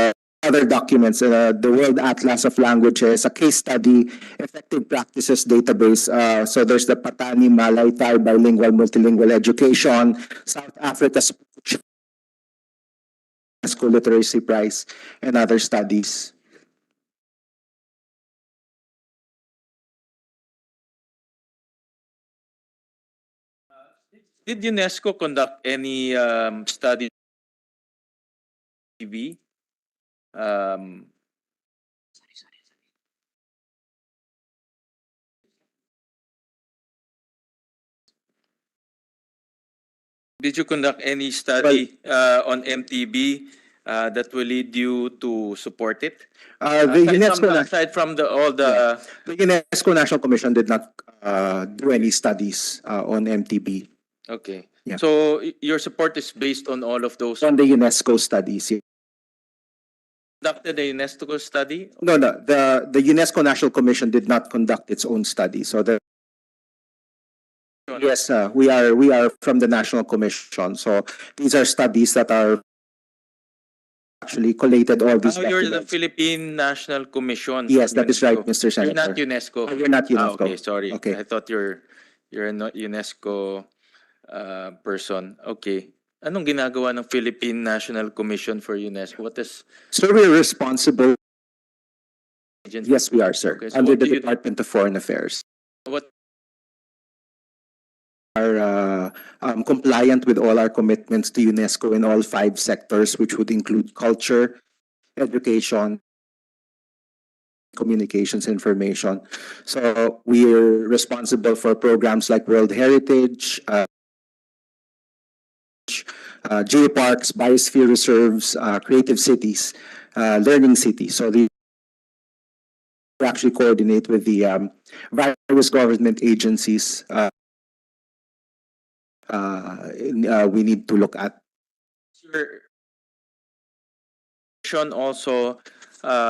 other documents, the World Atlas of Languages, a case study, effective practices database. So there's the Patani Malay Thai Bilingual Multilingual Education, South Africa's School Literacy Prize, and other studies. Did UNESCO conduct any study TV? Did you conduct any study on MTB that will lead you to support it? Aside from all the The UNESCO National Commission did not do any studies on MTB. Okay. Yeah. So your support is based on all of those. On the UNESCO studies. Yeah. Conducted a UNESCO study? No. The UNESCO National Commission did not conduct its own study. So yes, we are from the National Commission. So these are studies that are actually collated all these Oh, you're the documents. Philippine National Commission. Yes, from that is right, UNESCO. Mr. You're Senator. not UNESCO. Oh, you're not UNESCO. Okay, sorry. Okay. I thought you're a UNESCO person. Okay. Anong ginagawa ng Philippine National Commission for UNESCO? What is So we're responsible. agency? Yes, we are, sir. Okay, so Under what the do you do? Department of Foreign Affairs. What Are compliant with all our commitments to UNESCO in all 5 sectors, which would include culture, education, communications, information. So we're responsible for programs like World Heritage, geoparks, biosphere reserves, creative cities, learning cities. So we actually coordinate with the various government agencies we need to look at. your commission also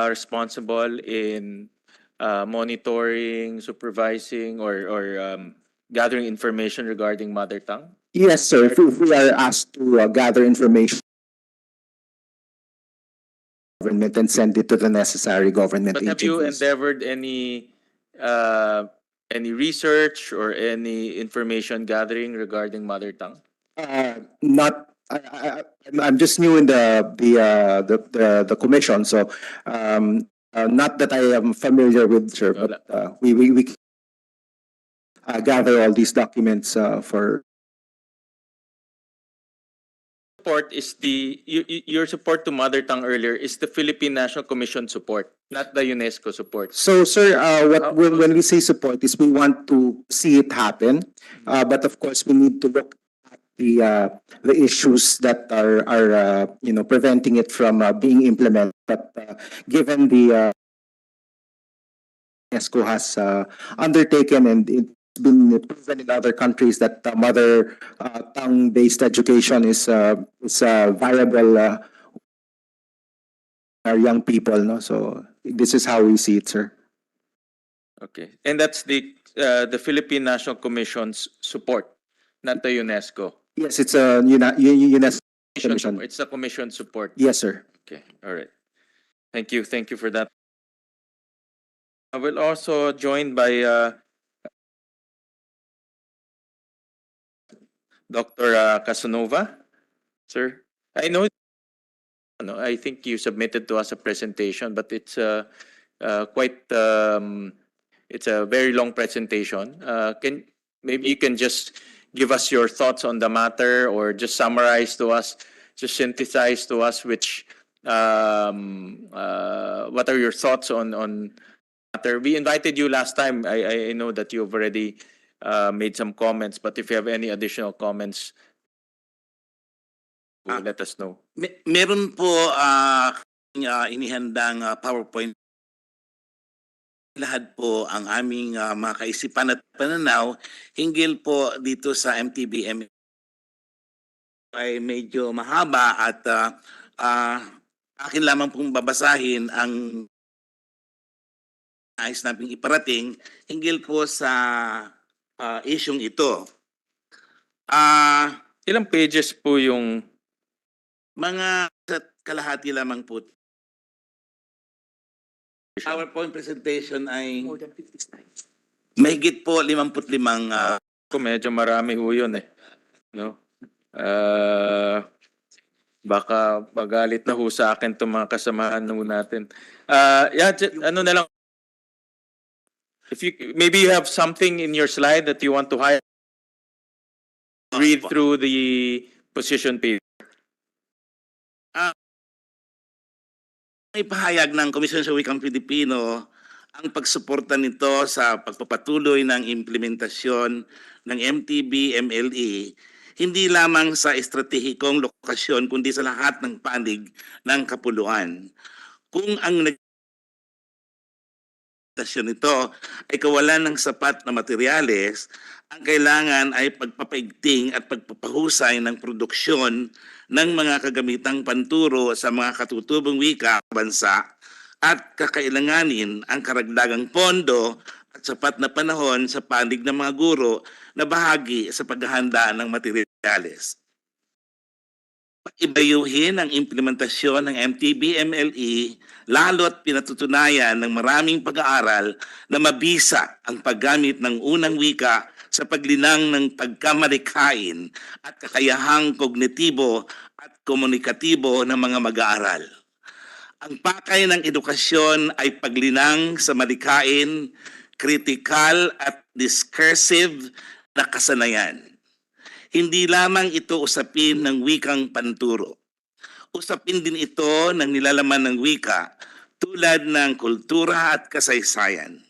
responsible in monitoring, supervising, or gathering information regarding mother tongue? Yes, sir. If we are asked to gather information government and send it to the necessary government But have you agencies. endeavored any research or any information gathering regarding mother tongue? Not. I'm just new in the commission, so not that I am familiar with, sir. But we gather all these documents for. Support is your support to mother tongue earlier is the Philippine National Commission support, not the UNESCO support. So, sir, when we say support is we want to see it happen, but of course we need to look at the issues that are preventing it from being implemented. But given the UNESCO has undertaken and it's been proven in other countries that mother tongue-based education is viable our young people, no? So this is how we see it, sir. Okay, and that's the Philippine National Commission's support, not the UNESCO. Yes, it's a UNESCO commission. It's the commission support. Yes, sir. Okay, all right. Thank you for that. I will also joined by Dr. Casanova, sir. I know. No, I think you submitted to us a presentation, but it's quite it's a very long presentation. Maybe you can just give us your thoughts on the matter, or just summarize to us, just synthesize to us which what are your thoughts on matter. We invited you last time. I know that you've already made some comments, but if you have any additional comments, let us know. Meron po inihandang PowerPoint. Lahat po ang aming mga kaisipan at pananaw hinggil po dito sa MTBM ay medyo mahaba at akin lamang pong babasahin ang nais nating iparating hinggil po sa isyong ito. Ilang pages po yung mga kalahati lamang po. PowerPoint presentation ay mahigit po 55 medyo marami ho yun eh. No? Baka magalit na ho sa akin itong mga kasamahan ho natin. Ano na lang, if you maybe you have something in your slide that you want to highlight, read through the position page. Ipahayag ng Komisyon sa Wikang Pilipino ang pagsuporta nito sa pagpapatuloy ng implementasyon ng MTB-MLE hindi lamang sa estratehikong lokasyon kundi sa lahat ng panig ng kapuluan. Kung ang nito ay kawalan ng sapat na materyales, ang kailangan ay pagpapaigting at pagpapahusay ng produksyon ng mga kagamitang panturo sa mga katutubong wika sa bansa at kakailanganin ang karagdagang pondo at sapat na panahon sa panig ng mga guro na bahagi sa paghahanda ng materyales. ibayuhin ang implementasyon ng MTB-MLE lalo't pinatutunayan ng maraming pag-aaral na mabisa ang paggamit ng unang wika sa paglinang ng pagkamalikhain at kakayahang kognitibo at komunikatibo ng mga mag-aaral. Ang pakay ng edukasyon ay paglinang sa malikhain, critical at discursive na kasanayan. Hindi lamang ito usapin ng wikang panturo. Usapin din ito ng nilalaman ng wika tulad ng kultura at kasaysayan.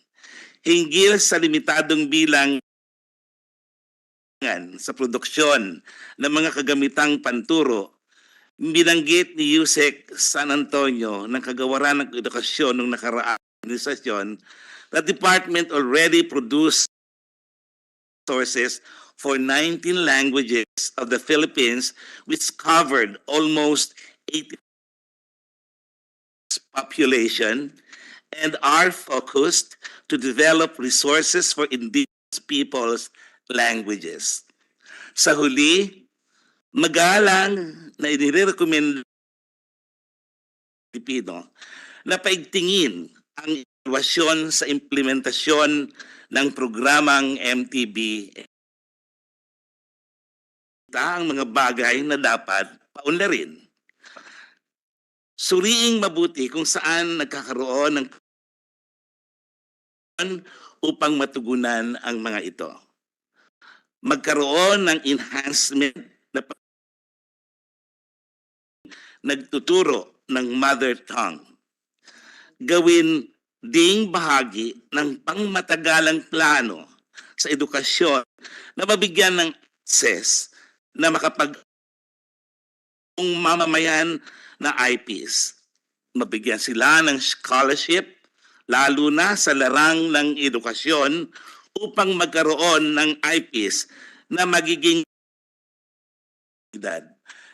Hinggil sa limitadong bilang sa produksyon ng mga kagamitang panturo, binanggit ni Yusek San Antonio ng Kagawaran ng Edukasyon ng nakaraang organisasyon, the department already produced sources for 19 languages of the Philippines, which covered almost 80% population, and are focused to develop resources for indigenous peoples' languages. Sa huli, magalang na inirecommend Pilipino na paigtingin ang evaluasyon sa implementasyon ng programang MTB. Ang mga bagay na dapat paunlarin. Suriing mabuti kung saan nagkakaroon ng upang matugunan ang mga ito. Magkaroon ng enhancement na nagtuturo ng mother tongue. Gawin ding bahagi ng pangmatagalang plano sa edukasyon na mabigyan ng access na mamamayan na IPs. Mabigyan sila ng scholarship, lalo na sa larang ng edukasyon, upang magkaroon ng IPs na magiging edad.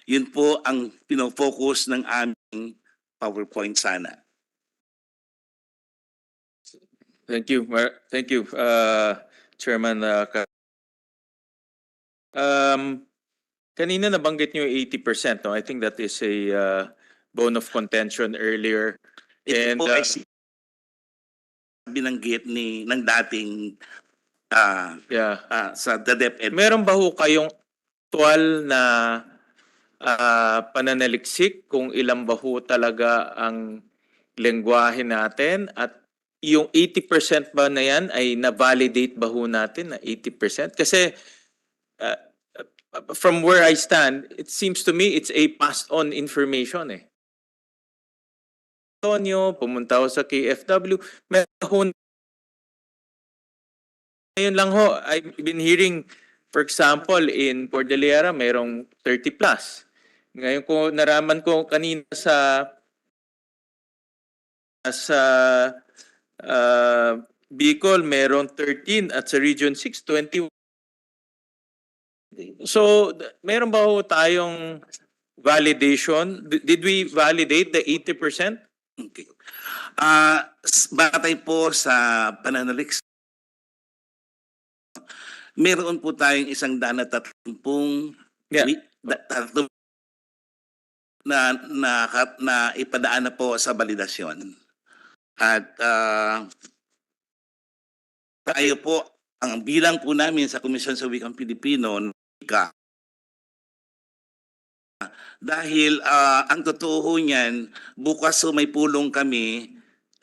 Yun po ang pinofocus ng aming PowerPoint sana. Thank you, Chairman. Kanina nabanggit niyo 80%. No? I think that is a bone of contention earlier. Ito And po ay binanggit ng dating sa DepEd. meron ba ho kayong actual na pananaliksik kung ilan ba ho talaga ang lengguwahe natin at yung 80% ba na yan ay na-validate ba ho natin na 80%? Kasi from where I stand, it seems to me it's a passed-on information eh. Antonio, pumunta ho sa KFW, meron ngayon lang ho, I've been hearing, for example, in Cordillera, mayroong 30 plus. Ngayon ko, naraman ko kanina sa Bicol, mayroong 13 at sa Region 6, 21. So, meron ba ho tayong validation? Did we validate the 80%? Okay. Batay po sa pananaliksik, meron po tayong 130 na ipadaan na po sa validasyon. At tayo po, ang bilang po namin sa Komisyon sa Wikang Pilipino, dahil ang totoo niyan, bukas may pulong kami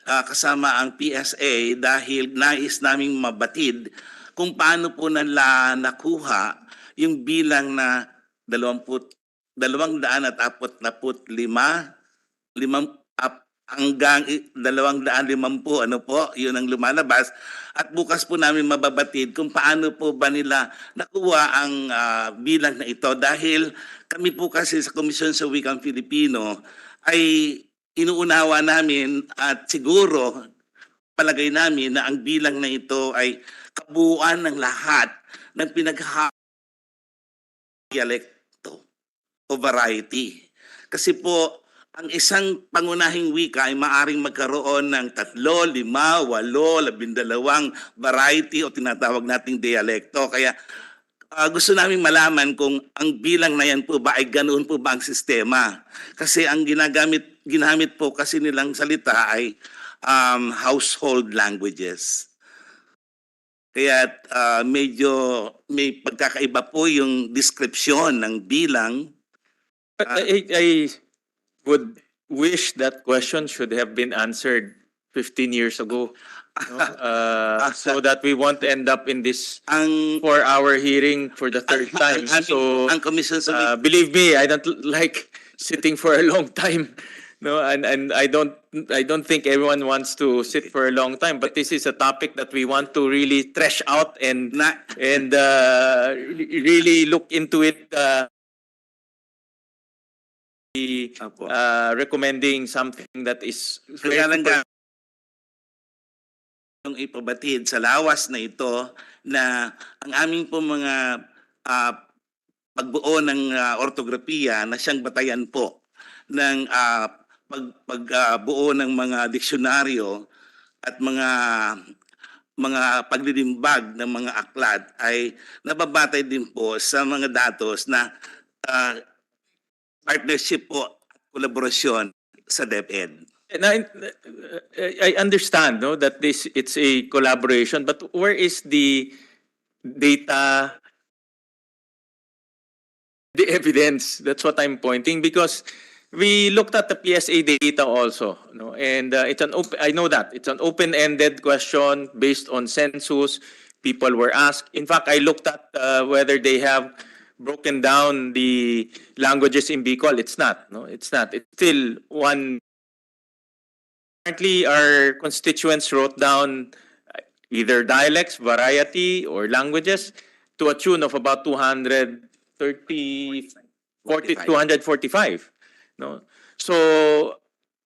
kasama ang PSA dahil nais naming mabatid kung paano po nila nakuha yung bilang na 245 hanggang 250, ano po, yun ang lumalabas. At bukas po namin mababatid kung paano po ba nila nakuha ang bilang na ito. Dahil kami po kasi sa Komisyon sa Wikang Filipino ay inuunawa namin at siguro palagay namin na ang bilang na ito ay kabuuan ng lahat ng dialekto o variety. Kasi po, ang isang pangunahing wika ay maaring magkaroon ng 3, 5, 8, 12 variety o tinatawag nating dialekto. Kaya gusto namin malaman kung ang bilang na yan po ba ay ganoon po ba ang sistema. Kasi ang ginamit po kasi nilang salita ay household languages. Kaya medyo may pagkakaiba po yung description ng bilang. I would wish that question should have been answered 15 years ago. No? So that we won't end up in this Ang 4-hour hearing for the third time. So ang commission sa believe me, I don't like sitting for a long time. No, and I don't think everyone wants to sit for a long time. But this is a topic that we want to really thresh out and really look into it. Recommending something that is Kaya lang yung ipabatid sa lawas na ito na ang aming po mga pagbuo ng ortografiya na siyang batayan po ng pagbuo ng mga diksyonaryo at mga paglilimbag ng mga aklat ay nababatay din po sa mga datos na partnership po at kolaborasyon sa DepEd. And I understand, no, that it's a collaboration, but where is the data, the evidence? That's what I'm pointing, because we looked at the PSA data also, no, and it's an open. I know that it's an open-ended question based on census. People were asked. In fact, I looked at whether they have broken down the languages in Bicol. It's not. No, it's not. It's still one. Apparently, our constituents wrote down either dialects, variety, or languages to a tune of about 245. No? So,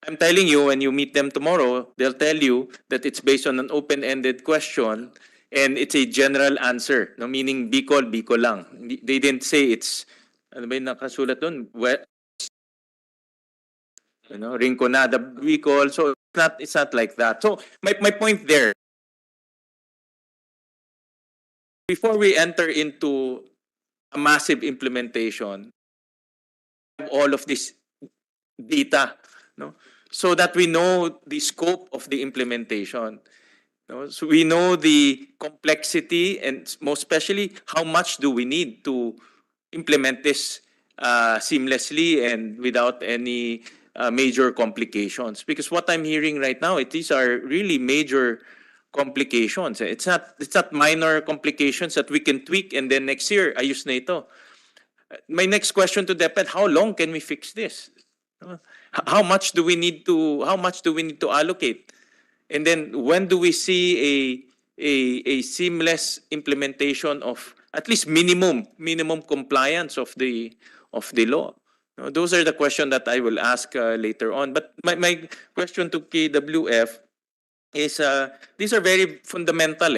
I'm telling you, when you meet them tomorrow, they'll tell you that it's based on an open-ended question and it's a general answer. No? Meaning, Bicol, Bicol lang. They didn't say it's, ano ba yung nakasulat doon? Rinconada, Bicol. So, it's not like that. So my point there, before we enter into a massive implementation, all of this data, no, so that we know the scope of the implementation. No? So we know the complexity and most especially how much do we need to implement this seamlessly and without any major complications. Because what I'm hearing right now, these are really major complications. It's not minor complications that we can tweak and then next year ayos na ito. My next question to DepEd: how long can we fix this? How much do we need to allocate? And then when do we see a seamless implementation of at least minimum compliance of the law? Those are the questions that I will ask later on. But my question to KWF is, these are very fundamental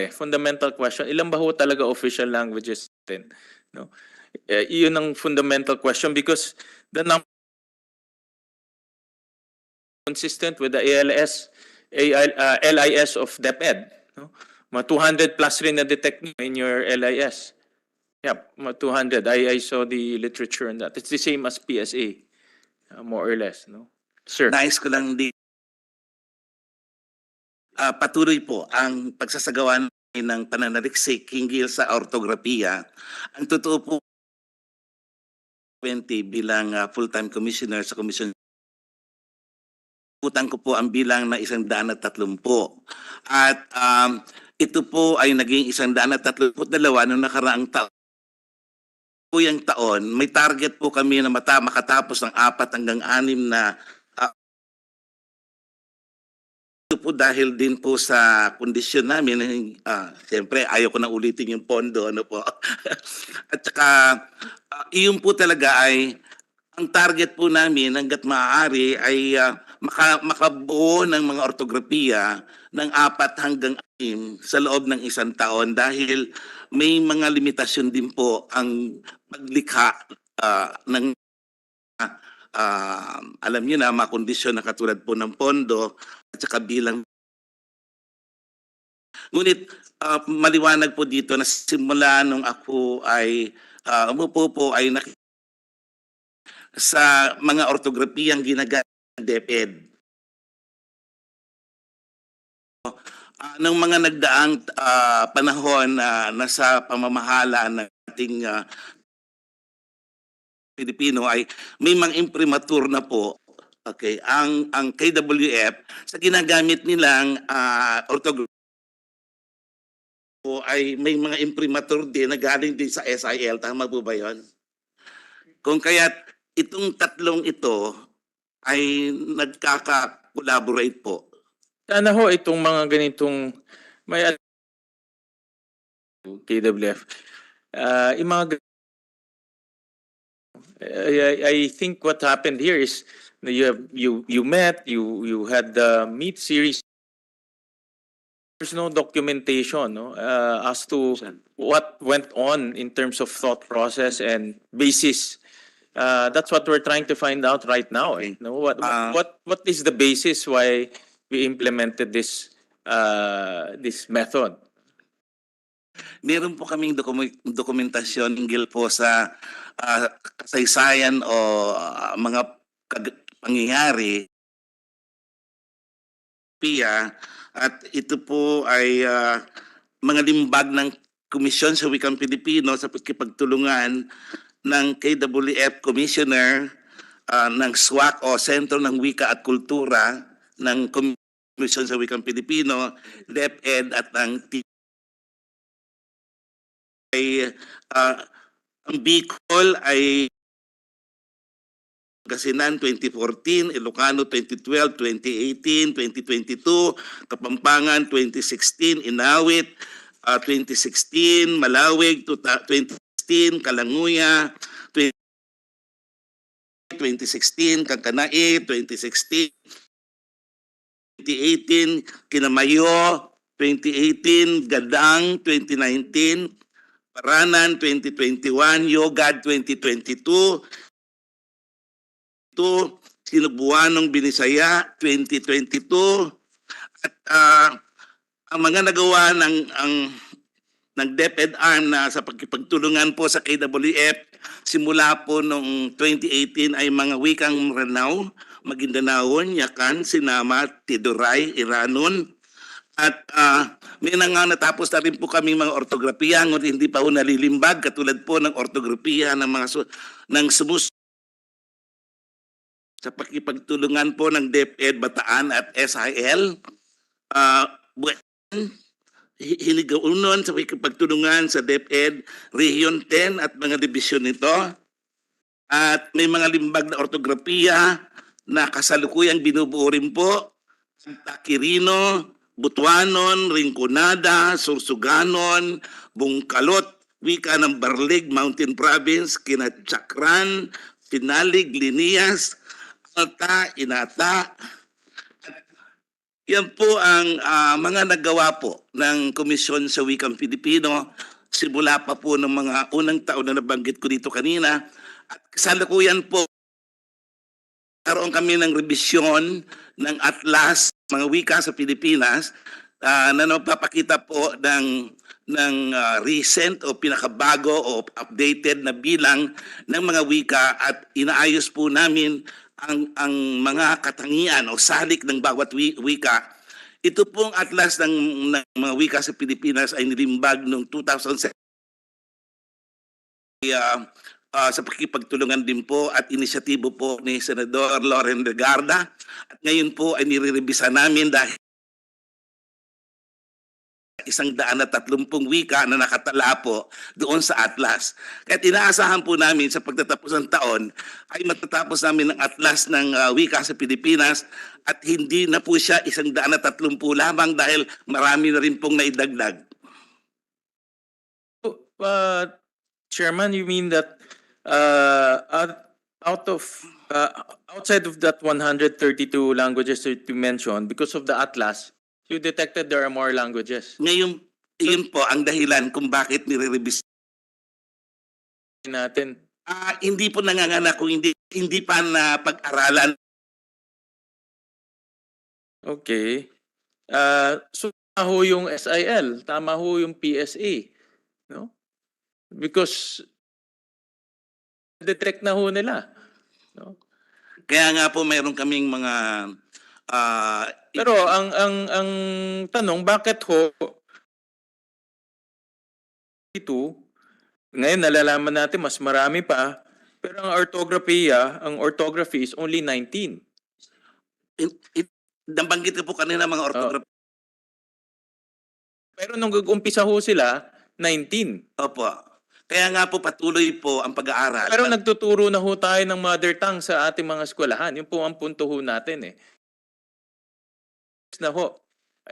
question. Ilan ba ho talaga official languages natin? No? Yun ang fundamental question, because the number consistent with the LIS of DepEd. No? Mga 200 plus rin na detect in your LIS. Yeah, 200. I saw the literature on that. It's the same as PSA, more or less, no? Sir. Nais ko lang patuloy po ang pagsasagawa ng pananaliksik hinggil sa ortografiya. Ang totoo po, 20 bilang full-time commissioner sa komisyon, utang ko po ang bilang na 130. At ito po ay naging 132 noong nakaraang taon. Yung taon, may target po kami na makatapos ng 4 hanggang 6 na ito po dahil din po sa kondisyon namin, siyempre ayaw ko na ulitin yung pondo, ano po. At saka, iyon po talaga ay, ang target po namin hanggat maaari ay makabuo ng mga ortografiya ng 4 hanggang 6 sa loob ng 1 taon dahil may mga limitasyon din po ang paglikha ng alam niyo na mga kondisyon na katulad po ng pondo at saka bilang. Ngunit maliwanag po dito na simula nung ako ay umupo po ay sa mga ortografiyang ginagamit ng DepEd. Ng mga nagdaang panahon na nasa pamamahala ng ating Pilipino ay may mga imprimatur na po. Okay, ang KWF sa ginagamit nilang orthography po ay may mga imprimatur din na galing din sa SIL. Tama po ba yun? Kung kaya't itong tatlong ito ay nagkaka-collaborate po. Sana ho itong mga ganitong may KWF. Yung mga I think what happened here is you met, you had the meet series. There's no documentation, no, as to what went on in terms of thought process and basis. That's what we're trying to find out right now. No, what is the basis why we implemented this this method? Meron po kaming dokumentasyon hinggil po sa kasaysayan o mga pangyayari at ito po ay mga limbag ng Komisyon sa Wikang Pilipino sa pagkipagtulungan ng KWF Commissioner ng SWAC o Sentro ng Wika at Kultura ng Komisyon sa Wikang Pilipino, DepEd at ng ang Bicol ay Pangasinan 2014, Ilocano 2012, 2018, 2022, Kapampangan 2016, Inawit 2016, Malawig 2016, Kalanguya 2016, Kakanai 2016, 2018, Kinamayo 2018, Gadang 2019, Paranan 2021, Yogad 2022, Sinubuanong Binisaya 2022 at ang mga nagawa ng DepEd arm na sa pagkipagtulungan po sa KWF simula po noong 2018 ay mga wikang Ranao, Maguindanaon, Yakan, Sinama, Tiduray, Iranon at may natapos na rin po kaming mga ortografiya ngunit hindi pa po nalilimbag katulad po ng ortografiya ng mga ng sa pakipagtulungan po ng DepEd, Bataan at SIL. Hinigaunon sa pakipagtulungan sa DepEd, Region 10 at mga dibisyon nito. At may mga limbag na ortografiya na kasalukuyang binubuo rin po. Takirino, Butuanon, Rinconada, Sursuganon, Bungkalot, wika ng Barlig, Mountain Province, Kinachakran, Pinalig, Linias, Alta, Inata. Yan po ang mga nagawa po ng Komisyon sa Wikang Pilipino simula pa po ng mga unang taon na nabanggit ko dito kanina. At kasalukuyan po, karoon kami ng revisyon ng Atlas, mga wika sa Pilipinas, na nagpapakita po ng recent o pinakabago o updated na bilang ng mga wika at inaayos po namin ang mga katangian o salik ng bawat wika. Ito pong atlas ng mga wika sa Pilipinas ay nilimbag noong 2007 sa pakipagtulungan din po at inisyatibo po ni Senador Loren Legarda. At ngayon po ay nire-revisa namin dahil 130 wika na nakatala po doon sa Atlas. Kaya inaasahan po namin sa pagtatapos ng taon ay matatapos namin ang Atlas ng wika sa Pilipinas at hindi na po siya 130 lamang dahil marami na rin pong naidagdag. Chairman, you mean that outside of that 132 languages that you mentioned, because of the Atlas, you detected there are more languages? Ngayon, yun po ang dahilan kung bakit nire-revise natin. Hindi po nanganganak kung hindi pa na pag-aralan. Okay. So ho yung SIL, tama ho yung PSA, no? Because detect na ho nila, no? Kaya nga po mayroon kaming mga Pero ang tanong, bakit ho ito ngayon nalalaman natin mas marami pa, pero ang orthography is only 19. nabanggit ko po kanina mga orthography. Pero nung umpisa ho sila, 19. Opo. Kaya nga po patuloy po ang pag-aaral. Pero nagtuturo na ho tayo ng mother tongue sa ating mga eskwelahan. Yun po ang punto ho natin eh. Na ho.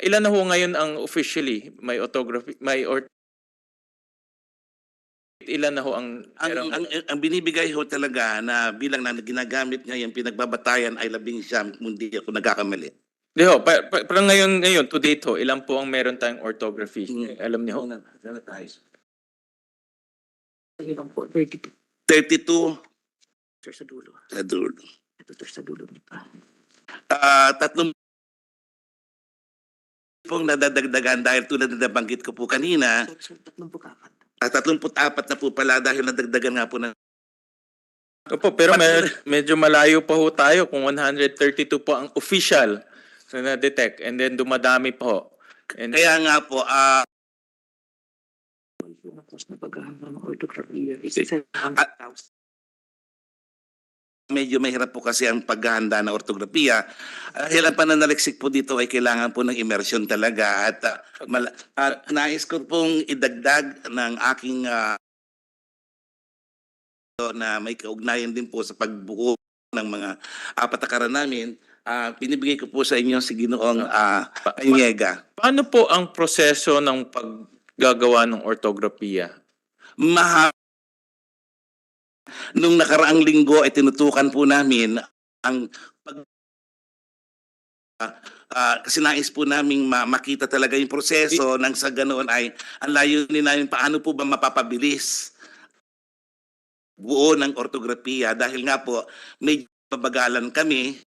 Ilan na ho ngayon ang officially may orthography, ilan na ho ang binibigay ho talaga na bilang na ginagamit ngayon pinagbabatayan ay 11, kung hindi ako nagkakamali. Di ho, parang ngayon, to date ho, ilan po ang meron tayong orthography? Alam niyo ho? 32. Sa dulo. Tatlong pong nadadagdagan dahil tulad na nabanggit ko po kanina. 34 na po pala dahil nadagdagan nga po ng Opo, pero medyo malayo pa ho tayo kung 132 po ang official na na-detect and then dumadami pa ho. And kaya nga po medyo mahirap po kasi ang paghahanda ng ortografiya. Dahil ang pananaliksik po dito ay kailangan po ng immersion talaga at nais ko pong idagdag ng aking na may kaugnayan din po sa pagbuo ng mga patakaran namin. Pinibigay ko po sa inyo si Ginoong Anyega. paano po ang proseso ng paggagawa ng ortografiya? Nung nakaraang linggo ay tinutukan po namin ang kasi nais po namin makita talaga yung proseso nang sa ganoon ay ang layunin namin paano po ba mapapabilis buo ng ortografiya dahil nga po may mabagalan kami.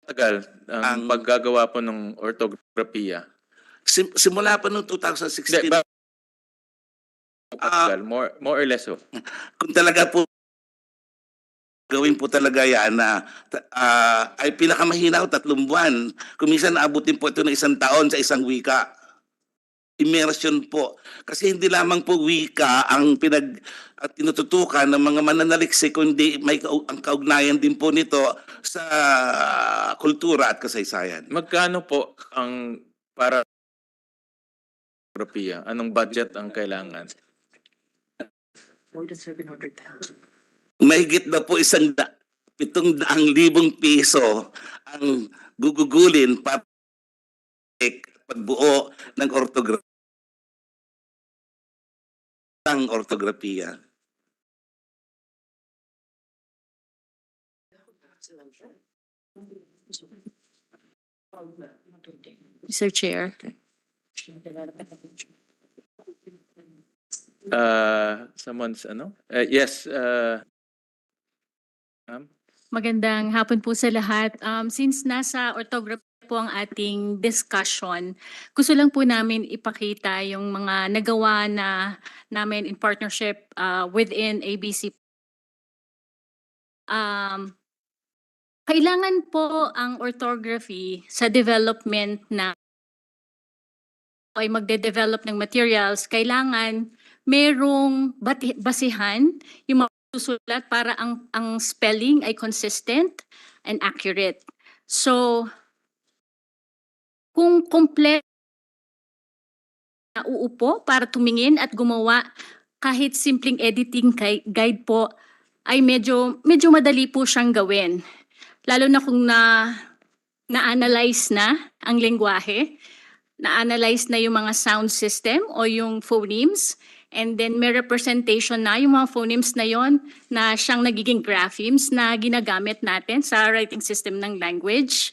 Tagal ang paggagawa po ng ortografiya? Simula pa noong 2016. More or less ho. Kung talaga po gawin po talaga yan na ay pinakamahina 3 buwan. Kung minsan naabutin po ito ng 1 taon sa isang wika. Immersion po. Kasi hindi lamang po wika ang tinututukan ng mga mananaliksik, kundi may ang kaugnayan din po nito sa kultura at kasaysayan. Magkano po ang para ortografiya? Anong budget ang kailangan? More than 700,000. Mahigit na po 700,000 piso ang gugugulin para pagbuo ng ortografiya. Mr. Chair. Someone's yes. Magandang hapon po sa lahat. Since nasa orthography po ang ating discussion, gusto lang po namin ipakita yung mga nagawa namin in partnership within ABC. Kailangan po ang orthography sa development na ay magde-develop ng materials, kailangan merong basihan yung susulat para ang spelling ay consistent and accurate. So, kung kompleto na uupo para tumingin at gumawa kahit simpleng editing guide po, ay medyo madali po siyang gawin. Lalo na kung na-analyze na ang lengguwahe, na-analyze na yung mga sound system o yung phonemes, and then may representation na yung mga phonemes na yon na siyang nagiging graphemes na ginagamit natin sa writing system ng language.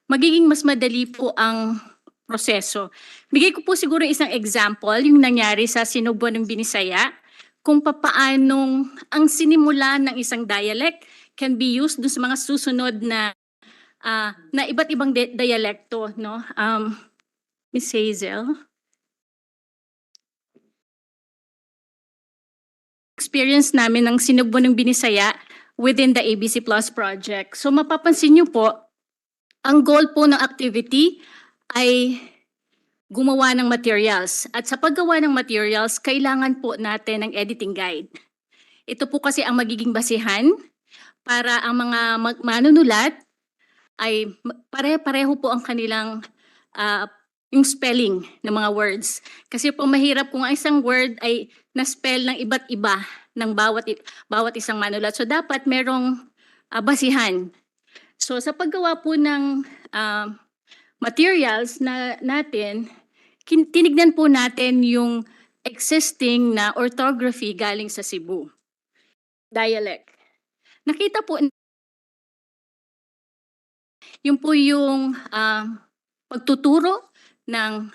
Magiging mas madali po ang proseso. Bigay ko po siguro isang example, yung nangyari sa Sinugbo ng Binisaya, kung papaanong ang sinimula ng isang dialect can be used dun sa mga susunod na iba't ibang dialekto, no? Miss Hazel. Experience namin ng Sinugbo ng Binisaya within the ABC Plus project. So mapapansin niyo po, ang goal po ng activity ay gumawa ng materials. At sa paggawa ng materials, kailangan po natin ng editing guide. Ito po kasi ang magiging basihan para ang mga manunulat ay pare-pareho po ang kanilang yung spelling ng mga words. Kasi po mahirap kung ang isang word ay na-spell ng iba't iba ng bawat isang manulat. So dapat merong basihan. So sa paggawa po ng materials natin, tinignan po natin yung existing na orthography galing sa Cebu dialect. Nakita po yung po yung pagtuturo ng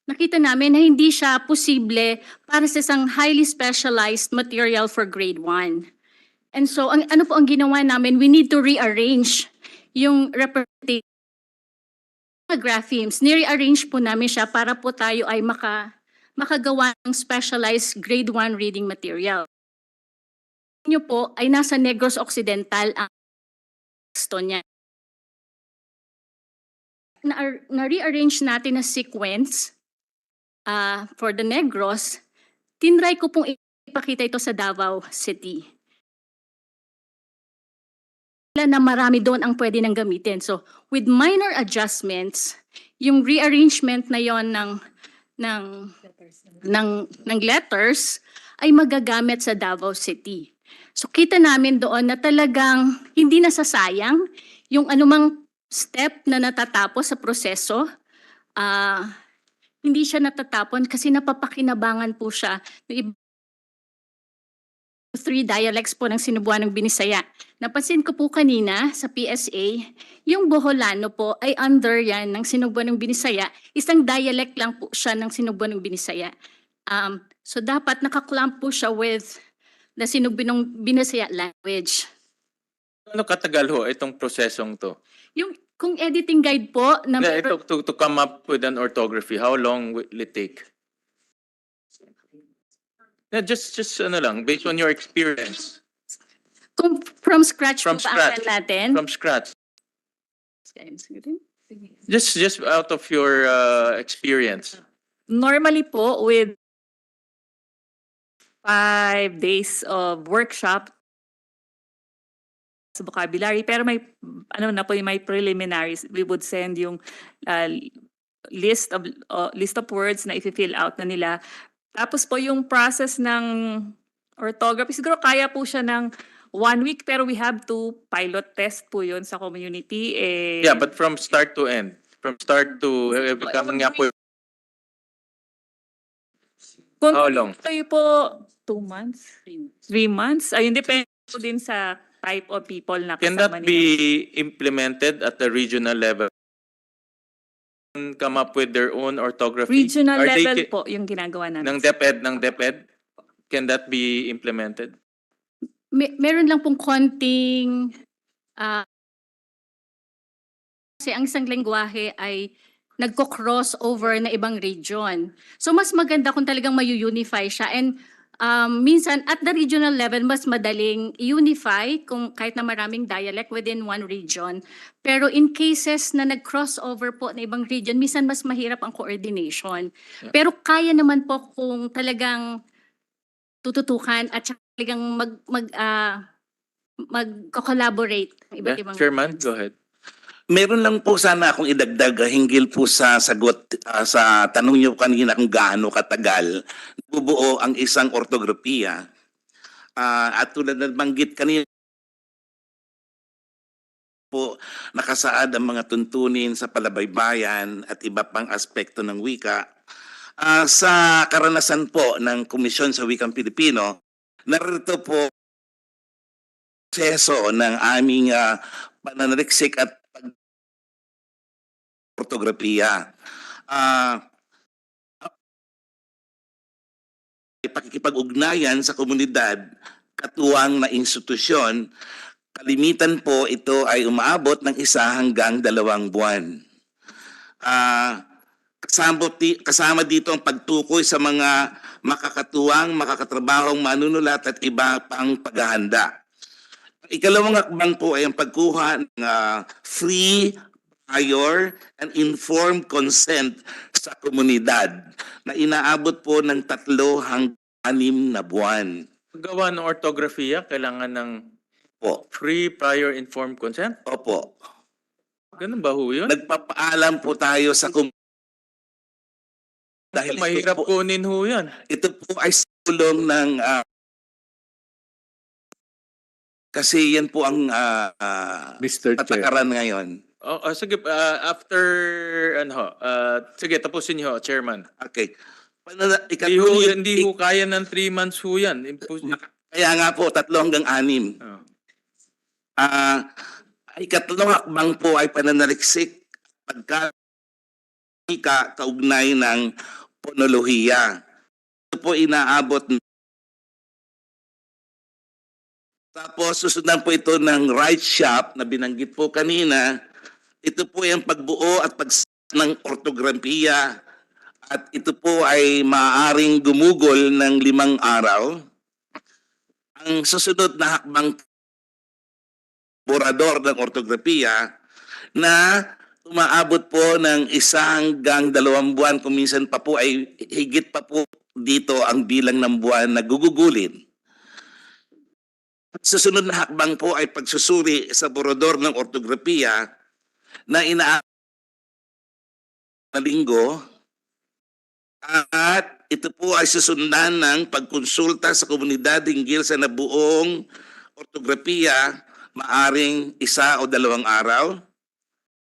nakita namin na hindi siya posible para sa isang highly specialized material for grade 1. And so, ano po ang ginawa namin? We need to rearrange yung representation ng graphemes. Ni-rearrange po namin siya para po tayo ay makagawa ng specialized grade 1 reading material. Nyo po ay nasa Negros Occidental ang texto niya. Na-rearrange natin na sequence for the Negros. Tinry ko pong ipakita ito sa Davao City. Na marami doon ang pwede nang gamitin. So, with minor adjustments, yung rearrangement na yon ng letters ay magagamit sa Davao City. So, kita namin doon na talagang hindi nasasayang yung anumang step na natatapos sa proseso. Hindi siya natatapon kasi napapakinabangan po siya ng 3 dialects po ng Sinubuan ng Binisaya. Napansin ko po kanina sa PSA, yung Boholano po ay under yan ng Sinubuan ng Binisaya. Isang dialect lang po siya ng Sinubuan ng Binisaya. So dapat nakaklamp po siya with the Sinubuan ng Binisaya language. Ano katagal ho itong prosesong to? Yung kung editing guide po na Ito, to come up with an orthography, how long will it take? Yeah, just ano lang, based on your experience. kung from scratch From po ba scratch. ang natin? From scratch. Just out of your experience. Normally po, with 5 days of workshop sa vocabulary, pero may ano na po yung may preliminaries, we would send yung list of words na i-fill out na nila. Tapos po yung process ng orthography, siguro kaya po siya ng 1 week, pero we have to pilot test po yun sa community. Yeah, but from start to end. From start to becoming nga po. Kung How long? kayo po 2 months? 3 months? Ayun, depende po din sa type of people na Can kasama that be implemented at the regional level? Come up with their own orthography? Regional Are they level po yung ginagawa namin. ng DepEd? Can that be implemented? Meron lang pong konting kasi ang isang lengguwahe ay nagko-cross over na ibang region. So mas maganda kung talagang mayu-unify siya, and minsan at the regional level mas madaling unify kung kahit na maraming dialect within one region. Pero in cases na nag-crossover po na ibang region, minsan mas mahirap ang coordination. Yeah. Pero kaya naman po kung talagang tututukan at saka talagang mag-collaborate ng iba't ibang Chairman, go ahead. Meron lang po sana akong idagdag hinggil po sa sagot sa tanong niyo kanina kung gaano katagal bubuo ang isang ortografiya. At tulad na banggit kanina po, nakasaad ang mga tuntunin sa palabaybayan at iba pang aspekto ng wika. Sa karanasan po ng Komisyon sa Wikang Pilipino, narito po proseso ng aming pananaliksik at ortografiya. Pakikipag-ugnayan sa komunidad, katuwang na institusyon, kalimitan po ito ay umaabot ng 1 hanggang 2 buwan. Kasama dito ang pagtukoy sa mga makakatuwang, makakatrabahong manunulat at iba pang paghahanda. Ikalawang hakbang po ay ang pagkuha ng free, prior, and informed consent sa komunidad na inaabot po ng 3 hanggang 6 na buwan. Gawa ng ortografiya, kailangan ng Po. free, prior, informed consent? Opo. Ganun ba ho yun? Nagpapaalam po tayo sa dahil Mahirap kunin ho yan. ito po ay sulong ng kasi yan po ang Mr. Chair. patakaran ngayon. Sige, after, sige, tapusin niyo, Chairman. Okay. Hindi ho kaya ng 3 months ho yan. Kaya nga po, 3 hanggang 6. Oh. Ikatlong hakbang po ay pananaliksik kaugnay ng ponolohiya. Ito po inaabot. Tapos susundan po ito ng right shop na binanggit po kanina. Ito po ay ang pagbuo at ng ortografiya. At ito po ay maaaring gumugol ng 5 araw. Ang susunod na hakbang borador ng ortografiya na umaabot po ng 1 hanggang 2 buwan, kung minsan pa po ay higit pa po dito ang bilang ng buwan na gugugulin. Susunod na hakbang po ay pagsusuri sa borador ng ortografiya na inaabot na linggo at ito po ay susundan ng pagkonsulta sa komunidad hinggil sa nabuong ortografiya, maaring 1 o 2 araw.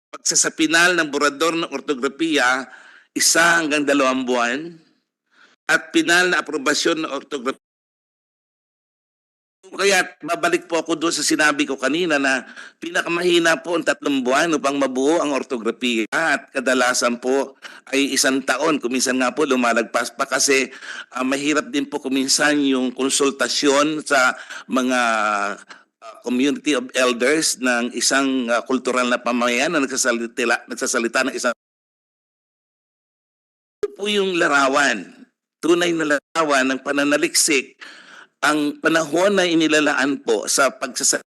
Pagsasapinal ng borador ng ortografiya, 1 hanggang 2 buwan. At pinal na aprobasyon ng ortografiya. Kaya babalik po ako doon sa sinabi ko kanina na pinakamahina po ang 3 buwan upang mabuo ang ortografiya at kadalasan po ay 1 taon. Kuminsan nga po lumalagpas pa kasi mahirap din po kuminsan yung konsultasyon sa mga community of elders ng isang kultural na pamayanan na nagsasalita ng isang. Ito po yung larawan, tunay na larawan ng pananaliksik. Ang panahon na inilalaan po sa pagsasabihan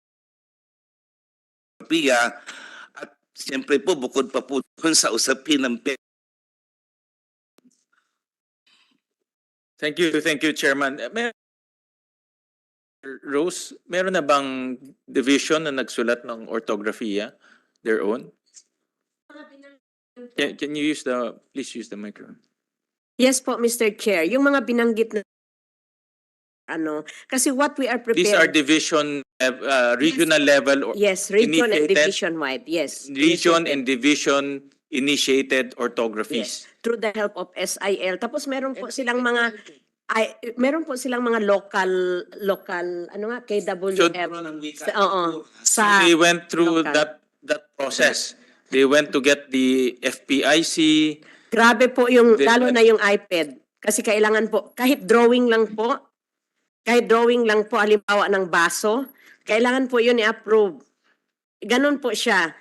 at siyempre po bukod pa po sa usapin ng Thank you, Chairman. Rose, meron na bang division na nagsulat ng ortografiya, their own? Can you please use the microphone? Yes po, Mr. Chair. Yung mga binanggit na kasi what we are prepared. These are division, regional level or Yes, region and initiated- division-wide. Yes. region and division initiated orthographies. Yes, through the help of SIL. Tapos meron po silang mga local KWF. So they went through local. that process. They went to get the FPIC. Grabe po yung lalo na yung iPad kasi kailangan po kahit drawing lang po halimbawa ng baso, kailangan po yun i-approve. Ganon po siya.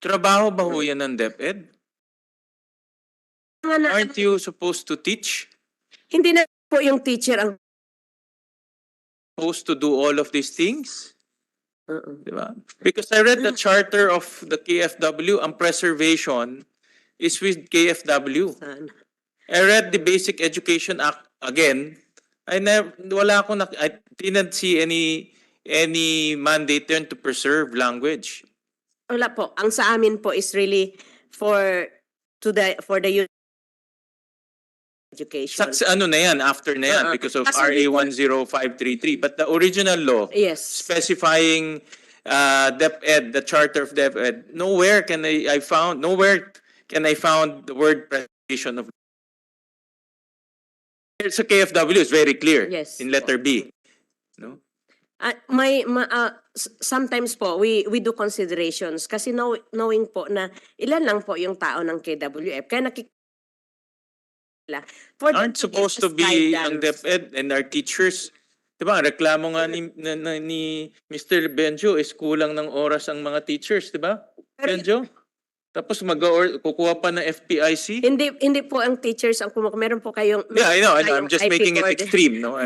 Trabaho ba ho yan ng DepEd? Aren't you supposed to teach? Hindi na po yung teacher ang Supposed to do all of these things? Diba? Because I read the charter of the KFW, ang preservation is with KFW. I read the Basic Education Act again. I didn't see any mandate there to preserve language. wala po. Ang sa amin po is really for the youth education. Ano na yan, after na yan, because of Kasi RA 10533. But the original law, Yes. specifying DepEd, the charter of DepEd, nowhere can I found the word preservation of. Sa KFW is very clear. Yes. In letter B. No? Sometimes po we do considerations kasi knowing po na ilan lang po yung tao ng KWF kaya Aren't supposed to be ang DepEd and our teachers Diba, ang reklamo nga ni Mr. Benjo is kulang ng oras ang mga teachers, diba? Benjo? Tapos kukuha pa ng FPIC? Hindi po ang teachers ang meron po kayong Yeah, I know. I'm tayong just IP making it coordinator. extreme, no?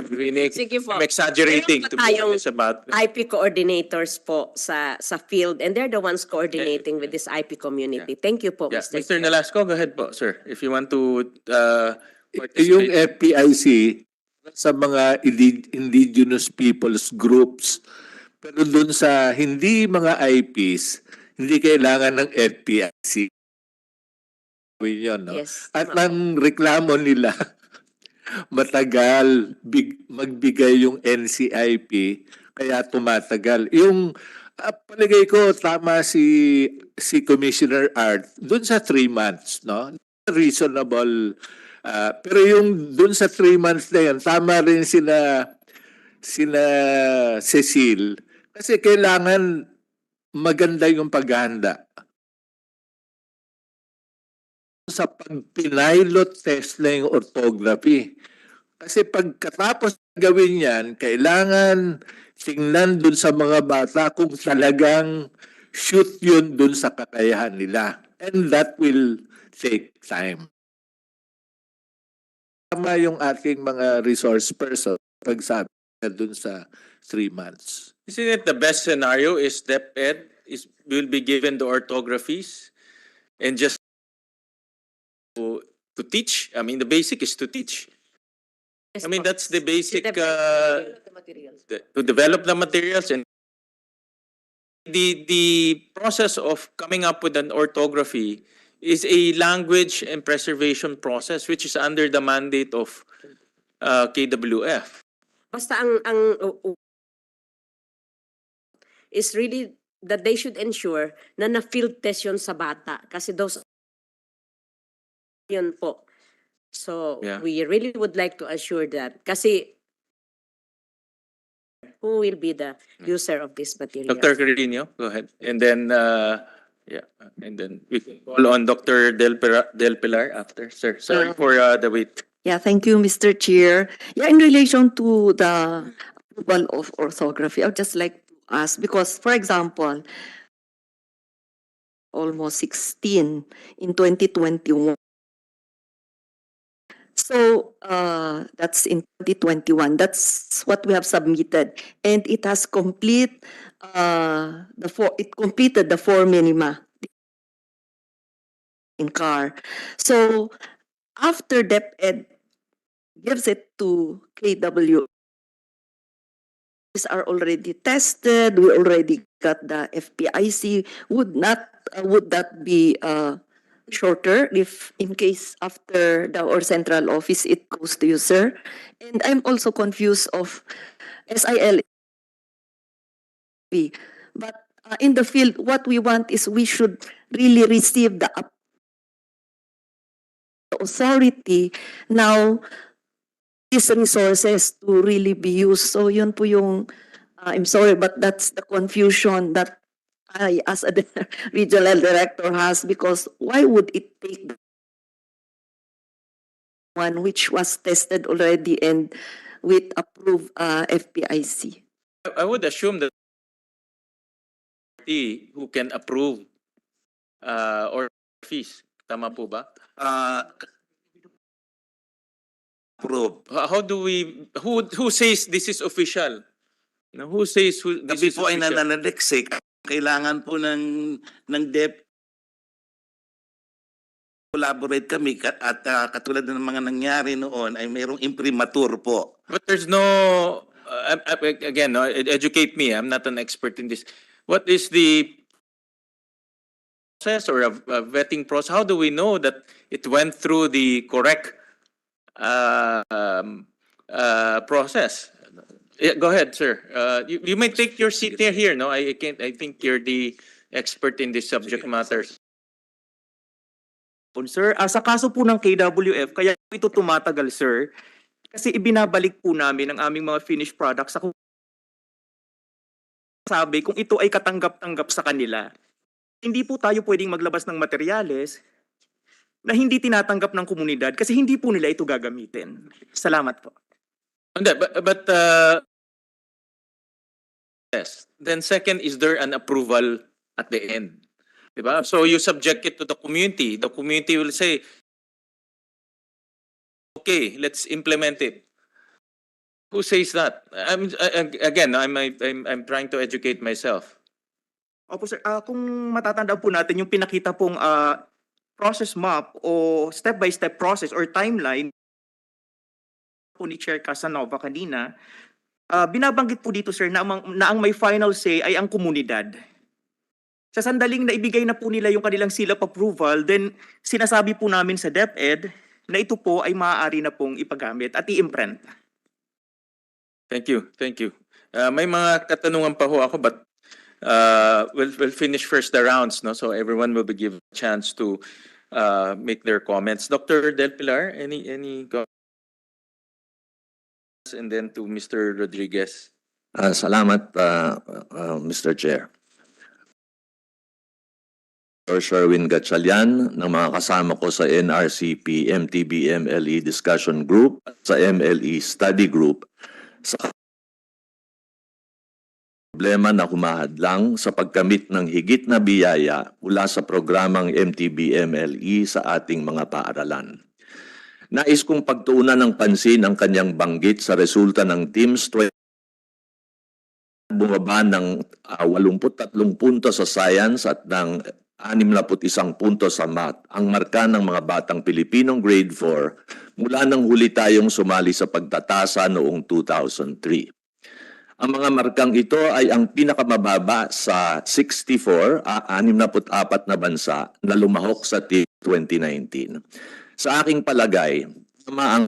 Sige po. I'm exaggerating Meron to pa be tayong honest about IP coordinators po sa field, and they're the ones coordinating with this IP community. Thank you po, Yeah, Mr. Mr. Chair. Nolasco, go ahead po, sir. If you want to Yung participate. FPIC sa mga indigenous peoples groups. Pero dun sa hindi mga IPs, hindi kailangan ng FPIC. Yun, no? Yes. At ang reklamo nila, matagal magbigay yung NCIP, kaya tumatagal. Yung palagay ko, tama si Commissioner Art, dun sa 3 months, no? Reasonable. Pero yung dun sa 3 months na yun, tama rin sila Cecil, kasi kailangan maganda yung paghahanda. Sa pag-pilot test na yung orthography. Kasi pagkatapos gawin yan, kailangan tingnan dun sa mga bata kung talagang shoot yun dun sa kakayahan nila. And that will take time. Tama yung ating mga resource person pagsabi na dun sa 3 months. Isn't it the best scenario is DepEd will be given the orthographies and just to teach? I mean, the basic is to teach. I mean, that's the basic to develop the materials, and the process of coming up with an orthography is a language and preservation process which is under the mandate of KWF. Basta ang is really that they should ensure na na-field test yun sa bata. Kasi those yun po. So, Yeah. we really would like to assure that. Kasi who will be the user of this material? Dr. Carino, go ahead. And then, and then we can call on Dr. Del Pilar after. Sir, sorry for the wait. Yeah, thank you, Mr. Chair. Yeah, in relation to the approval of orthography, I would just like to ask, because, for example, almost 16 in 2021. So, that's in 2021. That's what we have submitted. And it has completed the 4 minima in CAR. So, after DepEd gives it to KW, these are already tested, we already got the FPIC. Would that be shorter if in case after our central office it goes to you, sir? And I'm also confused of SIL. But in the field, what we want is we should really receive the authority now these resources to really be used. So yun po yung, I'm sorry, but that's the confusion that I as a regional director has, because why would it take one which was tested already and with approved FPIC? I would assume that who can approve or fees. Tama po ba? Approve. How do we, who says this is official? No, who says this Kami is po ay official? nananaliksik. Kailangan po ng DepEd collaborate kami at katulad ng mga nangyari noon ay mayroong imprimatur po. But there's no, again, no, educate me. I'm not an expert in this. What is the process or a vetting process? How do we know that it went through the correct process? Yeah, go ahead, sir. You may take your seat here. No, I can't. I think you're the expert in this subject matters. Sir, sa kaso po ng KWF, kaya ito tumatagal, sir, kasi ibinabalik po namin ang aming mga finished products sa sabi kung ito ay katanggap-tanggap sa kanila. Hindi po tayo pwedeng maglabas ng materyales na hindi tinatanggap ng komunidad kasi hindi po nila ito gagamitin. Salamat po. But Yes. Then second, is there an approval at the end? Diba? So you subject it to the community. The community will say, okay, let's implement it. Who says that? I'm trying to educate myself. Opo sir, kung matatandaan po natin yung pinakita pong process map o step-by-step process or timeline po ni Chair Casanova kanina, binabanggit po dito sir na ang may final say ay ang komunidad. Sa sandaling na ibigay na po nila yung kanilang seal of approval, then sinasabi po namin sa DepEd na ito po ay maaari na pong ipagamit at i-imprint. Thank you. Thank you. May mga katanungan pa ho ako, but we'll finish first the rounds, no? So everyone will be given a chance to make their comments. Dr. Del Pilar, any comments? And then to Mr. Rodriguez. Salamat, Mr. Chair. Dr. Sherwin Gatchalian ng mga kasama ko sa NRCP MTB-MLE Discussion Group at sa MLE Study Group sa problema na humahadlang sa pagkamit ng higit na biyaya mula sa programang MTB-MLE sa ating mga paaralan. Nais kong pagtuunan ng pansin ang kanyang banggit sa resulta ng TIMSS 20 bumaba ng 83 puntos sa science at ng 61 puntos sa math ang marka ng mga batang Pilipinong grade 4 mula nang huli tayong sumali sa pagtatasa noong 2003. Ang mga markang ito ay ang pinakamababa sa 64 na bansa na lumahok sa TIMSS 2019. Sa aking palagay, tama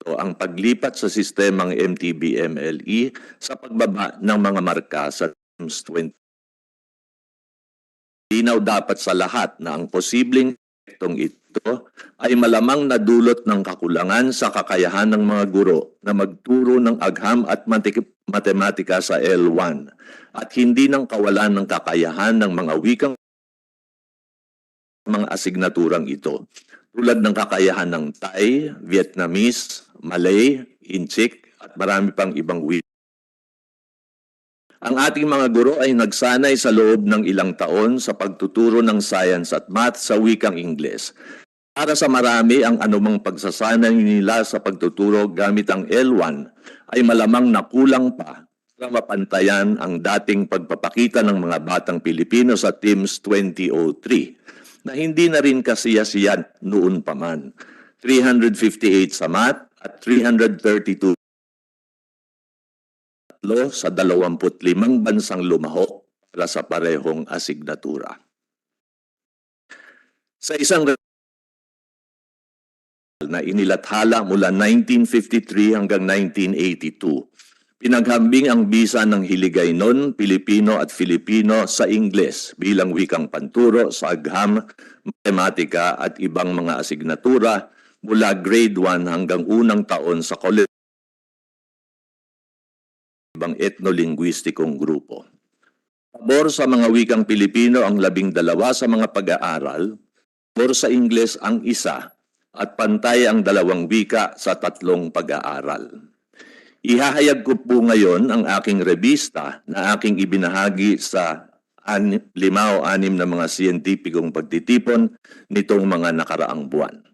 ang paglipat sa sistemang MTB-MLE sa pagbaba ng mga marka sa TIMSS 20. Linaw dapat sa lahat na ang posibleng epektong ito ay malamang nadulot ng kakulangan sa kakayahan ng mga guro na magturo ng agham at matematika sa L1 at hindi ng kawalan ng kakayahan ng mga wikang mga asignaturang ito tulad ng kakayahan ng Thai, Vietnamese, Malay, Inchik at marami pang ibang wika. Ang ating mga guro ay nagsanay sa loob ng ilang taon sa pagtuturo ng science at math sa wikang Ingles. Para sa marami, ang anumang pagsasanay nila sa pagtuturo gamit ang L1 ay malamang nakulang pa para mapantayan ang dating pagpapakita ng mga batang Pilipino sa TIMSS 2003 na hindi na rin kasiyasiyan noon pa man. 358 sa math at 332 sa 25 bansang lumahok para sa parehong asignatura. Sa isang na inilathala mula 1953 hanggang 1982, pinaghambing ang bisa ng Hiligaynon, Pilipino at Filipino sa Ingles bilang wikang panturo sa agham, matematika at ibang mga asignatura mula grade 1 hanggang unang taon sa college ibang etnolinguistikong grupo. Pabor sa mga wikang Pilipino ang 12 sa mga pag-aaral, pabor sa Ingles ang 1, at pantay ang 2 wika sa 3 pag-aaral. Ihahayag ko po ngayon ang aking rebista na aking ibinahagi sa 5 o 6 na mga siyentipikong pagtitipon nitong mga nakaraang buwan.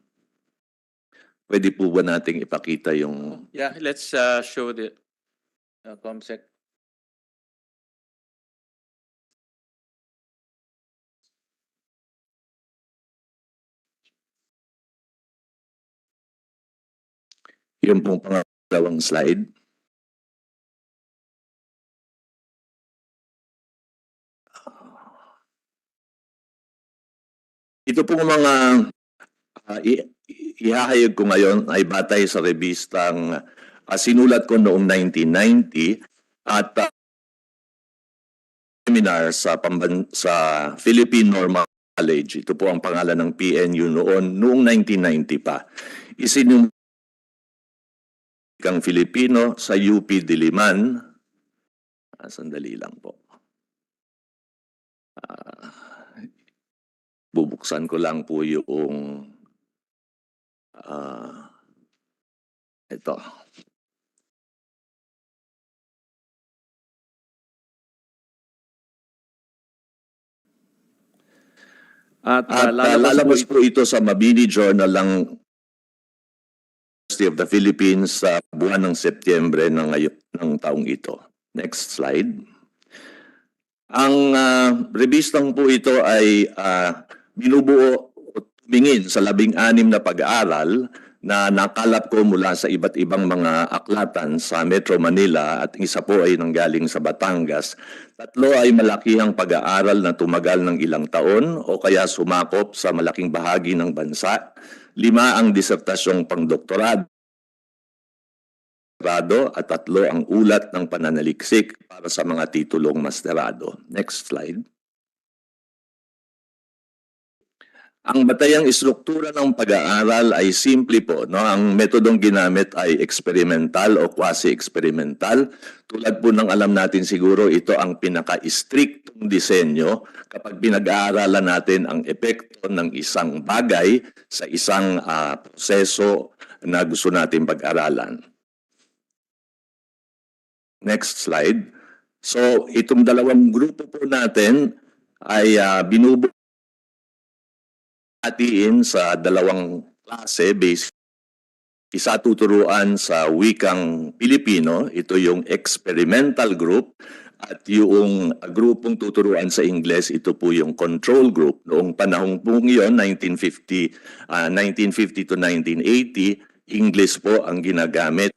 Pwede po ba nating ipakita yung... Yeah, let's show the ComSec. Yung pong pangalawang slide. Ito pong mga ihahayag ko ngayon ay batay sa rebistang sinulat ko noong 1990 at seminar sa Philippine Normal College. Ito po ang pangalan ng PNU noong 1990 pa. Kang Filipino sa UP Diliman. Sandali lang po. Bubuksan ko lang po yung ito. At lalabas po ito sa Mabini Journal ng University of the Philippines sa buwan ng Setyembre ng taong ito. Next slide. Ang revistang po ito ay binubuo o tumingin sa 16 na pag-aaral na nakalap ko mula sa iba't ibang mga aklatan sa Metro Manila at isa po ay nanggaling sa Batangas. 3 ay malakihang pag-aaral na tumagal ng ilang taon o kaya sumakop sa malaking bahagi ng bansa. 5 ang disertasyong pangdoktorado at 3 ang ulat ng pananaliksik para sa mga titulong masterado. Next slide. Ang batayang istruktura ng pag-aaral ay simple po. No? Ang metodong ginamit ay experimental o quasi-experimental. Tulad po ng alam natin siguro, ito ang pinaka-striktong disenyo kapag pinag-aaralan natin ang epekto ng isang bagay sa isang proseso na gusto natin pag-aralan. Next slide. So, itong dalawang grupo po natin ay binubuo hatiin sa dalawang klase base. Isa tuturuan sa wikang Pilipino, ito yung experimental group, at yung grupong tuturuan sa Ingles, ito po yung control group. Noong panahong po ngayon, 1950 to 1980, English po ang ginagamit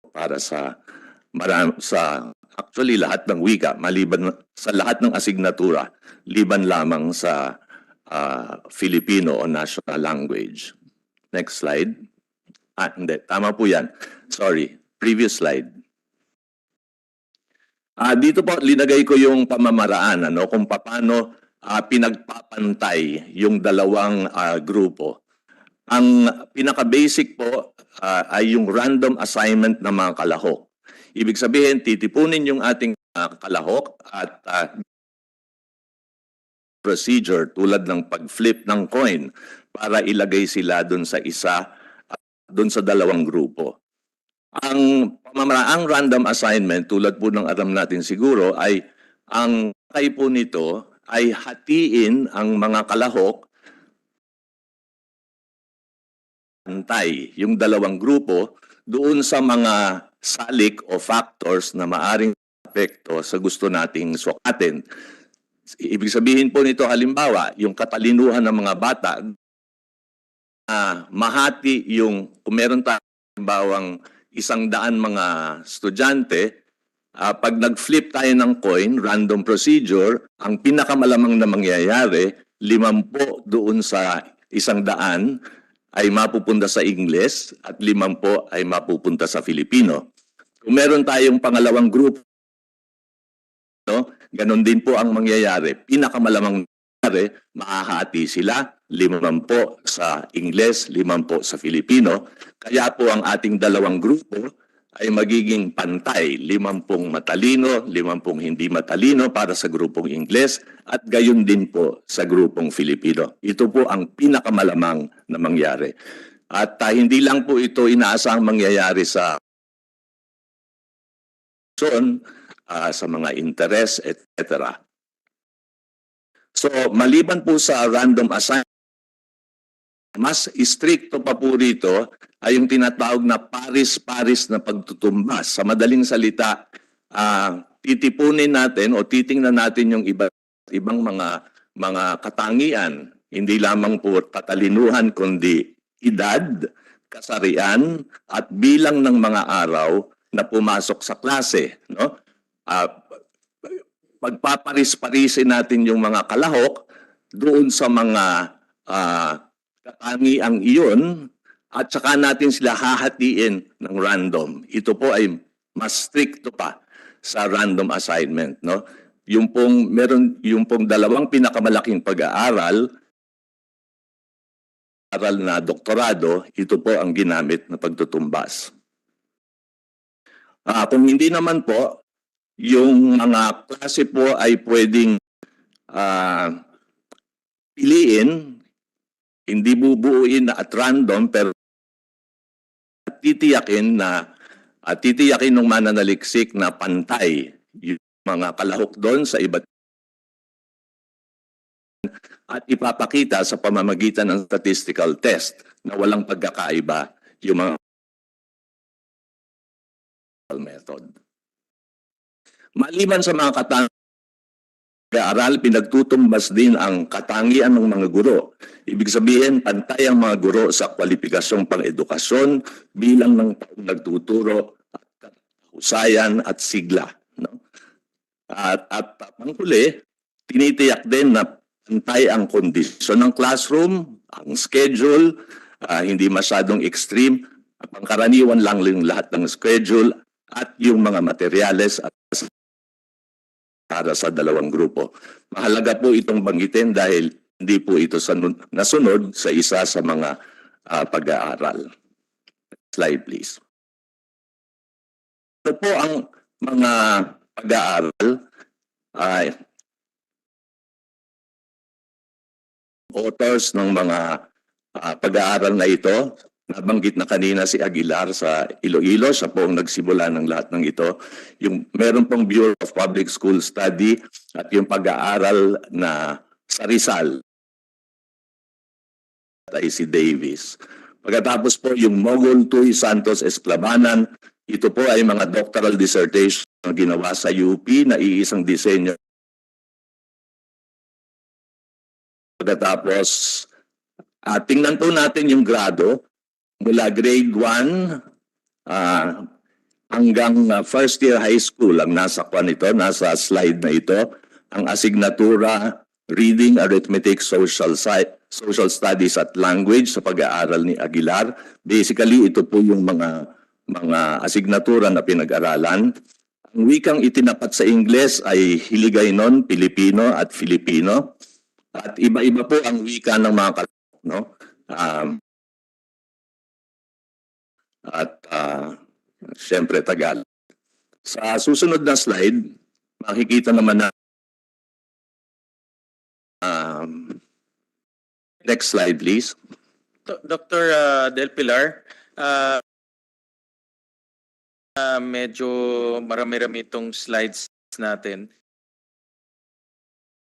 para sa actually lahat ng wika, maliban sa lahat ng asignatura, liban lamang sa Filipino o national language. Next slide. Hindi. Tama po yan. Sorry. Previous slide. Dito po, linagay ko yung pamamaraan, kung paano pinagpapantay yung dalawang grupo. Ang pinaka-basic po ay yung random assignment ng mga kalahok. Ibig sabihin, titipunin yung ating kalahok at procedure tulad ng pag-flip ng coin para ilagay sila dun sa dun sa dalawang grupo. Ang pamamaraang random assignment, tulad po ng alam natin siguro, ay ang kay po nito ay hatiin ang mga kalahok antay yung dalawang grupo doon sa mga salik o factors na maaring apekto sa gusto nating sukatin. Ibig sabihin po nito halimbawa, yung katalinuhan ng mga bata, mahati yung, kung meron tayong halimbawang 100 mga estudyante, pag nag-flip tayo ng coin, random procedure, ang pinakamalamang na mangyayari, 50 doon sa 100 ay mapupunta sa Ingles at 50 ay mapupunta sa Filipino. Kung meron tayong pangalawang group, ganon din po ang mangyayari. Pinakamalamang mangyayari, mahahati sila, 50 sa Ingles, 50 sa Filipino. Kaya po ang ating dalawang grupo ay magiging pantay, 50 matalino, 50 hindi matalino para sa grupong Ingles at gayon din po sa grupong Filipino. Ito po ang pinakamalamang na mangyari. At hindi lang po ito inaasahang mangyayari sa mga interest, etc. So, maliban po sa random assignment, mas stricto pa po rito ay yung tinatawag na paris-paris na pagtutumbas. Sa madaling salita, titipunin natin o titingnan natin yung ibang mga katangian. Hindi lamang po katalinuhan, kundi edad, kasarian, at bilang ng mga araw na pumasok sa klase. No? Pagpaparis-parisin natin yung mga kalahok doon sa mga katangiang iyon at saka natin sila hahatiin ng random. Ito po ay mas stricto pa sa random assignment. No? Yung pong dalawang pinakamalaking pag-aaral na doktorado, ito po ang ginamit na pagtutumbas. Kung hindi naman po, yung mga klase po ay pwedeng piliin, hindi bubuuin na at random, pero titiyakin ng mananaliksik na pantay yung mga kalahok doon sa iba't at ipapakita sa pamamagitan ng statistical test na walang pagkakaiba yung mga method. Maliban sa mga pag-aaral, pinagtutumbas din ang katangian ng mga guro. Ibig sabihin, pantay ang mga guro sa kwalipikasyong pang-edukasyon bilang ng nagtuturo at husayan at sigla. No? At panghuli, tinitiyak din na pantay ang kondisyon ng classroom, ang schedule, hindi masyadong extreme, pangkaraniwan lang lahat ng schedule at yung mga materyales at para sa dalawang grupo. Mahalaga po itong banggitin dahil hindi po ito nasunod sa isa sa mga pag-aaral. Slide please. Ito po ang mga pag-aaral ay authors ng mga pag-aaral na ito. Nabanggit na kanina si Aguilar sa Iloilo, siya po ang nagsimula ng lahat ng ito. Meron pong Bureau of Public School Study at yung pag-aaral na sa Rizal ay si Davis. Pagkatapos po yung Mogul Tuy Santos Esclabanan, ito po ay mga doctoral dissertation na ginawa sa UP na iisang disenyo. Pagkatapos, tingnan po natin yung grado. Mula grade 1 hanggang first year high school ang nasa nasa slide na ito. Ang asignatura, reading, arithmetic, social studies at language sa pag-aaral ni Aguilar. Basically, ito po yung mga asignatura na pinag-aralan. Ang wikang itinapat sa Ingles ay Hiligaynon, Pilipino at Filipino. At iba-iba po ang wika ng mga no? Siyempre Tagalog. Sa susunod na slide, makikita naman na next slide please. Dr. Del Pilar, medyo marami-rami itong slides natin.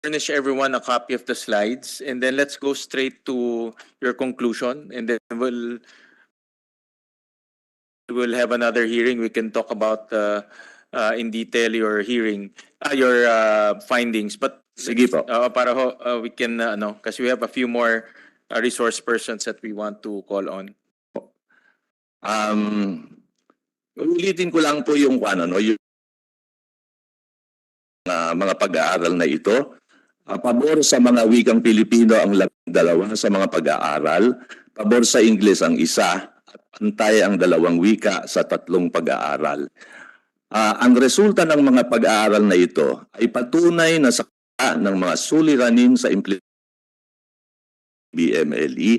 Furnish everyone a copy of the slides and then let's go straight to your conclusion and then we'll have another hearing. We can talk about in detail your hearing, your findings. But sige po. Para we can kasi we have a few more resource persons that we want to call on. Ulitin ko lang po yung yung mga pag-aaral na ito. Pabor sa mga wikang Pilipino ang 12 sa mga pag-aaral. Pabor sa Ingles ang isa. Pantay ang 2 wika sa 3 pag-aaral. Ang resulta ng mga pag-aaral na ito ay patunay na sa ng mga suliranin sa BMLE,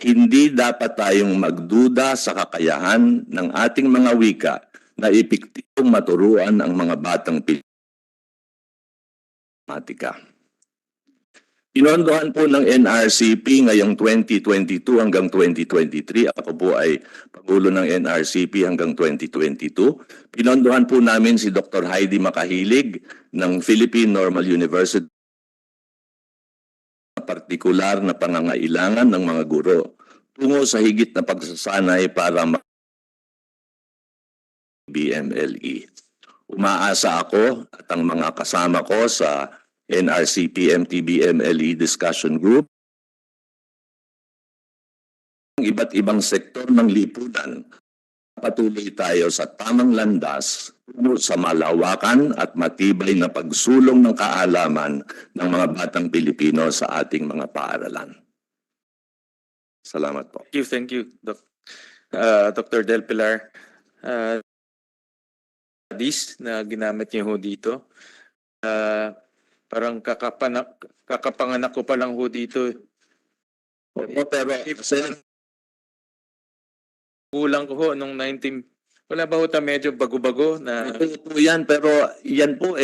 hindi dapat tayong magduda sa kakayahan ng ating mga wika na epektibong maturuan ang mga batang matematika. Inondohan po ng NRCP ngayong 2022 hanggang 2023. Ako po ay Pangulo ng NRCP hanggang 2022. Pinondohan po namin si Dr. Heidi Makahilig ng Philippine Normal University. Partikular na pangangailangan ng mga guro tungo sa higit na pagsasanay para BMLE. Umaasa ako at ang mga kasama ko sa NRCP MTBMLE discussion group, ang iba't ibang sektor ng lipunan, patuloy tayo sa tamang landas sa malawakan at matibay na pagsulong ng kaalaman ng mga batang Pilipino sa ating mga paaralan. Salamat po. Thank you, Dr. Del Pilar. Na ginamit niyo ho dito. Parang kakapanganak ko pa lang ho dito. Opo, pero kulang ko ho nung 19. Wala ba ho medyo bago-bago na? Ito po yan, pero yan po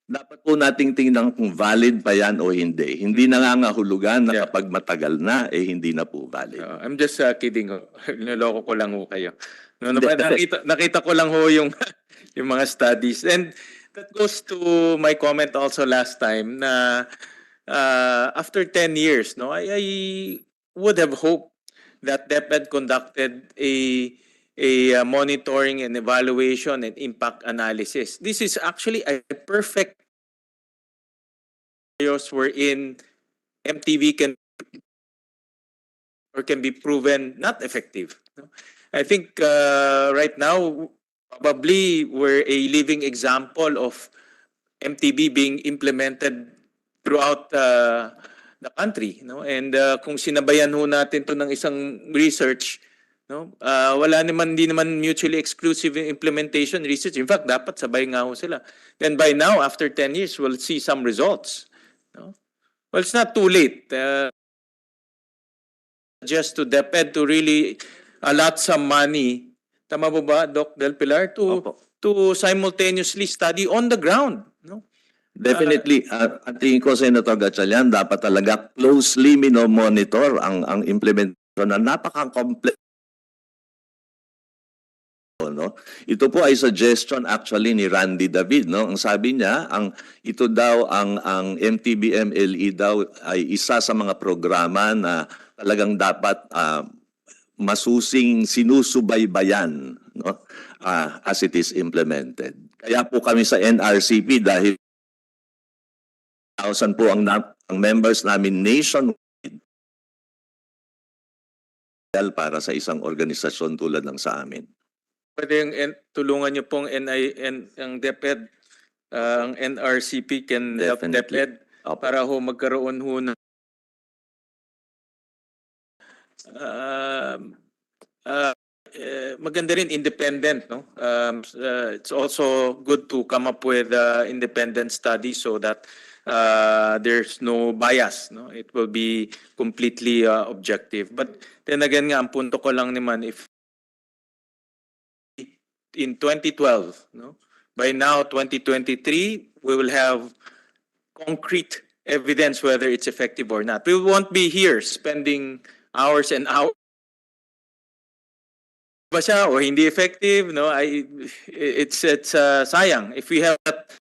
dapat po nating tingnan kung valid pa yan o hindi. Hindi nangangahulugan na kapag matagal na, hindi na po valid. I'm just kidding ho. Niloko ko lang ho kayo. Nakita ko lang ho yung mga studies. And that goes to my comment also last time na after 10 years, no, I would have hoped that DepEd conducted a monitoring and evaluation and impact analysis. This is actually a perfect scenarios wherein MTV can be proven not effective. No? I think right now probably we're a living example of MTB being implemented throughout the country, no? And kung sinabayan ho natin to ng isang research, no? Wala naman, hindi naman mutually exclusive yung implementation research. In fact, dapat sabay nga ho sila. Then by now, after 10 years, we'll see some results, no? Well, it's not too late. Just to DepEd to really allot some money, tama po ba, Doc Del Pilar, to simultaneously study on the ground, no? Definitely, ang tingin ko, Senator Gatchalian, dapat talaga closely monitor ang implementation na napaka-complex. No? Ito po ay suggestion actually ni Randy David, no? Ang sabi niya, ito daw ang MTBMLE daw ay isa sa mga programa na talagang dapat masusing sinusubaybayan, no? As it is implemented. Kaya po kami sa NRCP, dahil 1,000 po ang members namin nationwide para sa isang organisasyon tulad ng sa amin. Pwede yung tulungan niyo pong ang DepEd, ang NRCP can help DepEd para ho magkaroon ho na maganda rin independent, no? It's also good to come up with independent studies so that there's no bias, no? It will be completely objective. But then again nga, ang punto ko lang naman, if in 2012, no? By now, 2023, we will have concrete evidence whether it's effective or not. We won't be here spending hours and hours ba siya o hindi effective, no? It's sayang if we have that,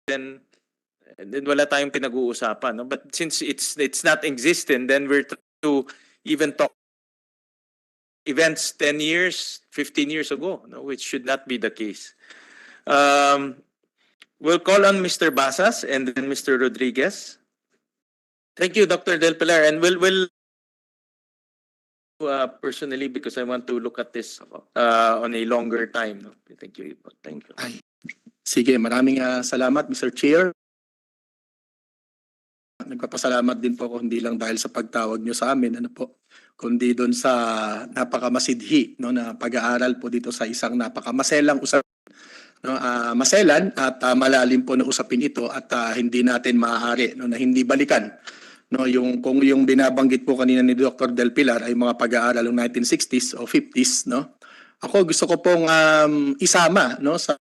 then wala tayong pinag-uusapan, no? But since it's not existent, then we're trying to even talk events 10 years, 15 years ago, no? Which should not be the case. We'll call on Mr. Basas and then Mr. Rodriguez. Thank you, Dr. Del Pilar, and we'll personally, because I want to look at this on a longer time. No? Thank you. Thank you. Sige, maraming salamat, Mr. Chair. Nagpapasalamat din po ako hindi lang dahil sa pagtawag nyo sa amin, kundi doon sa napakamasidhi, no, na pag-aaral po dito sa isang napakamaselang usapin. No, maselan at malalim po na usapin ito at hindi natin maaari, no, na hindi balikan. No, kung yung binabanggit po kanina ni Dr. Del Pilar ay mga pag-aaral ng 1960s o 50s, no? Ako gusto ko pong isama, no, sa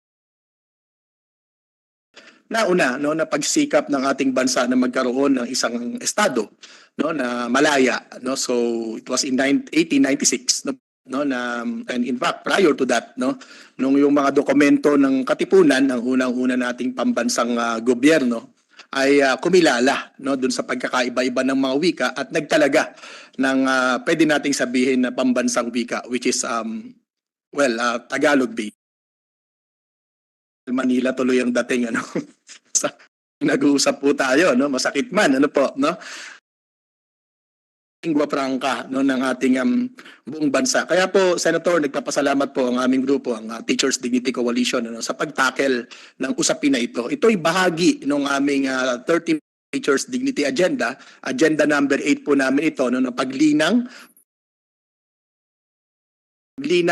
nauna, no, na pagsikap ng ating bansa na magkaroon ng isang estado, no, na malaya, no. So it was in 1896, no, na, and in fact prior to that, no, nung yung mga dokumento ng Katipunan, ang unang-una nating pambansang gobyerno ay kumilala, no, dun sa pagkakaiba-iba ng mga wika at nagtalaga ng pwede nating sabihin na pambansang wika, which is Tagalog based. Manila tuloy ang dating, ano. Nag-uusap po tayo, no, masakit man, ano po, no. Lingua franca, no, ng ating buong bansa. Kaya po, Senator, nagpapasalamat po ang aming grupo, ang Teachers Dignity Coalition, ano, sa pagtakel ng usapin na ito. Ito ay bahagi ng aming 30 Teachers Dignity Agenda. Agenda number 8 po namin ito, no, na paglinang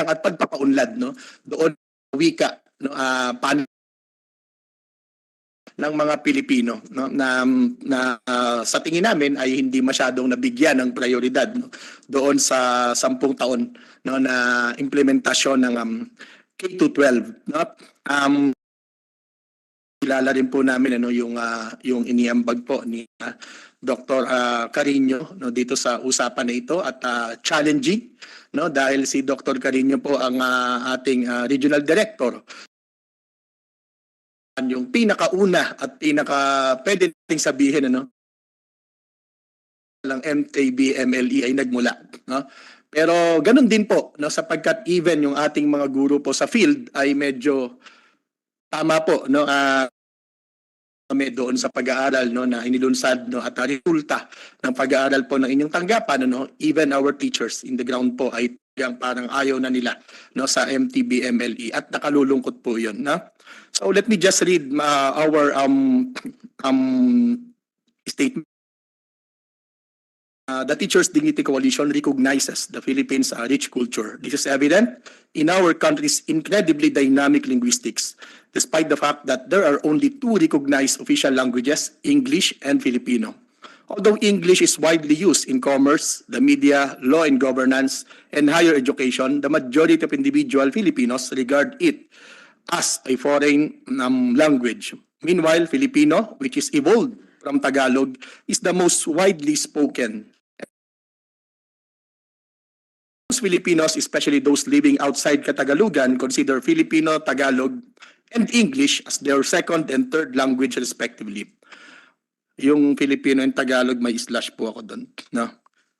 at pagpapaunlad, no, doon wika, no, ng mga Pilipino, no, na sa tingin namin ay hindi masyadong nabigyan ng prioridad, no, doon sa 10 taon, no, na implementasyon ng K-12, no. Kilala rin po namin, ano, yung iniambag po ni Dr. Carino, no, dito sa usapan na ito at challenging, no, dahil si Dr. Carino po ang ating regional director yung pinakauna at pwede nating sabihin lang MTB MLE ay nagmula, no? Pero ganun din po, no, sapagkat even yung ating mga guro po sa field ay medyo tama po, no, kami doon sa pag-aaral, no, na inilunsad, no, at resulta ng pag-aaral po ng inyong tanggapan, no, even our teachers in the ground po ay parang ayaw na nila, no, sa MTB MLE at nakalulungkot po 'yon, no? So let me just read our statement. The Teachers Dignity Coalition recognizes the Philippines' rich culture. This is evident in our country's incredibly dynamic linguistics, despite the fact that there are only two recognized official languages, English and Filipino. Although English is widely used in commerce, the media, law and governance, and higher education, the majority of individual Filipinos regard it as a foreign language. Meanwhile, Filipino, which is evolved from Tagalog, is the most widely spoken. Most Filipinos, especially those living outside Katagalugan, consider Filipino, Tagalog, and English as their second and third language respectively. Yung Filipino and Tagalog, may slash po ako doon, no?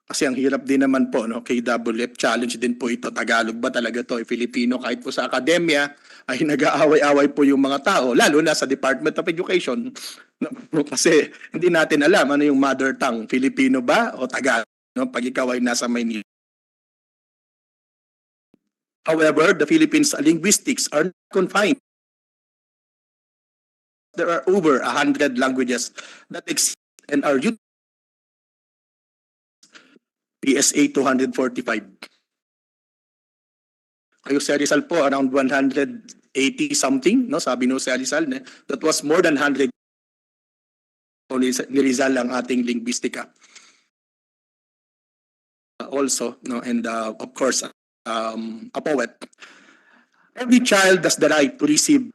Kasi ang hirap din naman po, no? KWF challenge din po ito. Tagalog ba talaga to? Filipino, kahit po sa akademya ay nag-aaway-away po yung mga tao, lalo na sa Department of Education. No? Kasi hindi natin alam ano yung mother tongue, Filipino ba o Tagalog, no? Pag ikaw ay nasa Maynila. However, the Philippines linguistics are not confined. There are over 100 languages that exist and are used. PSA 245. Kayo Sir Rizal po, around 180 something, no? Sabi no Sir Rizal, that was more than 100 ni Rizal ang ating linguistika. Also, no, and of course, a poet. Every child has the right to receive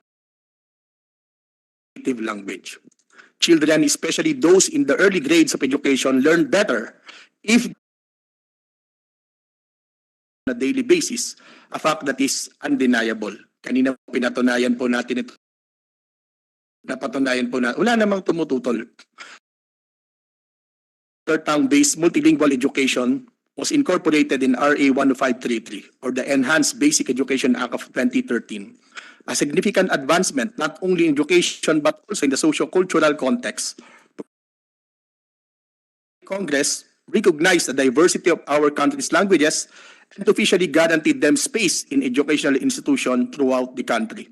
native language. Children, especially those in the early grades of education, learn better if on a daily basis, a fact that is undeniable. Kanina pinatunayan po natin ito. Napatunayan po na wala namang tumututol. Tongue-based multilingual education was incorporated in RA 10533 or the Enhanced Basic Education Act of 2013. A significant advancement not only in education but also in the socio-cultural context. Congress recognized the diversity of our country's languages and officially guaranteed them space in educational institutions throughout the country.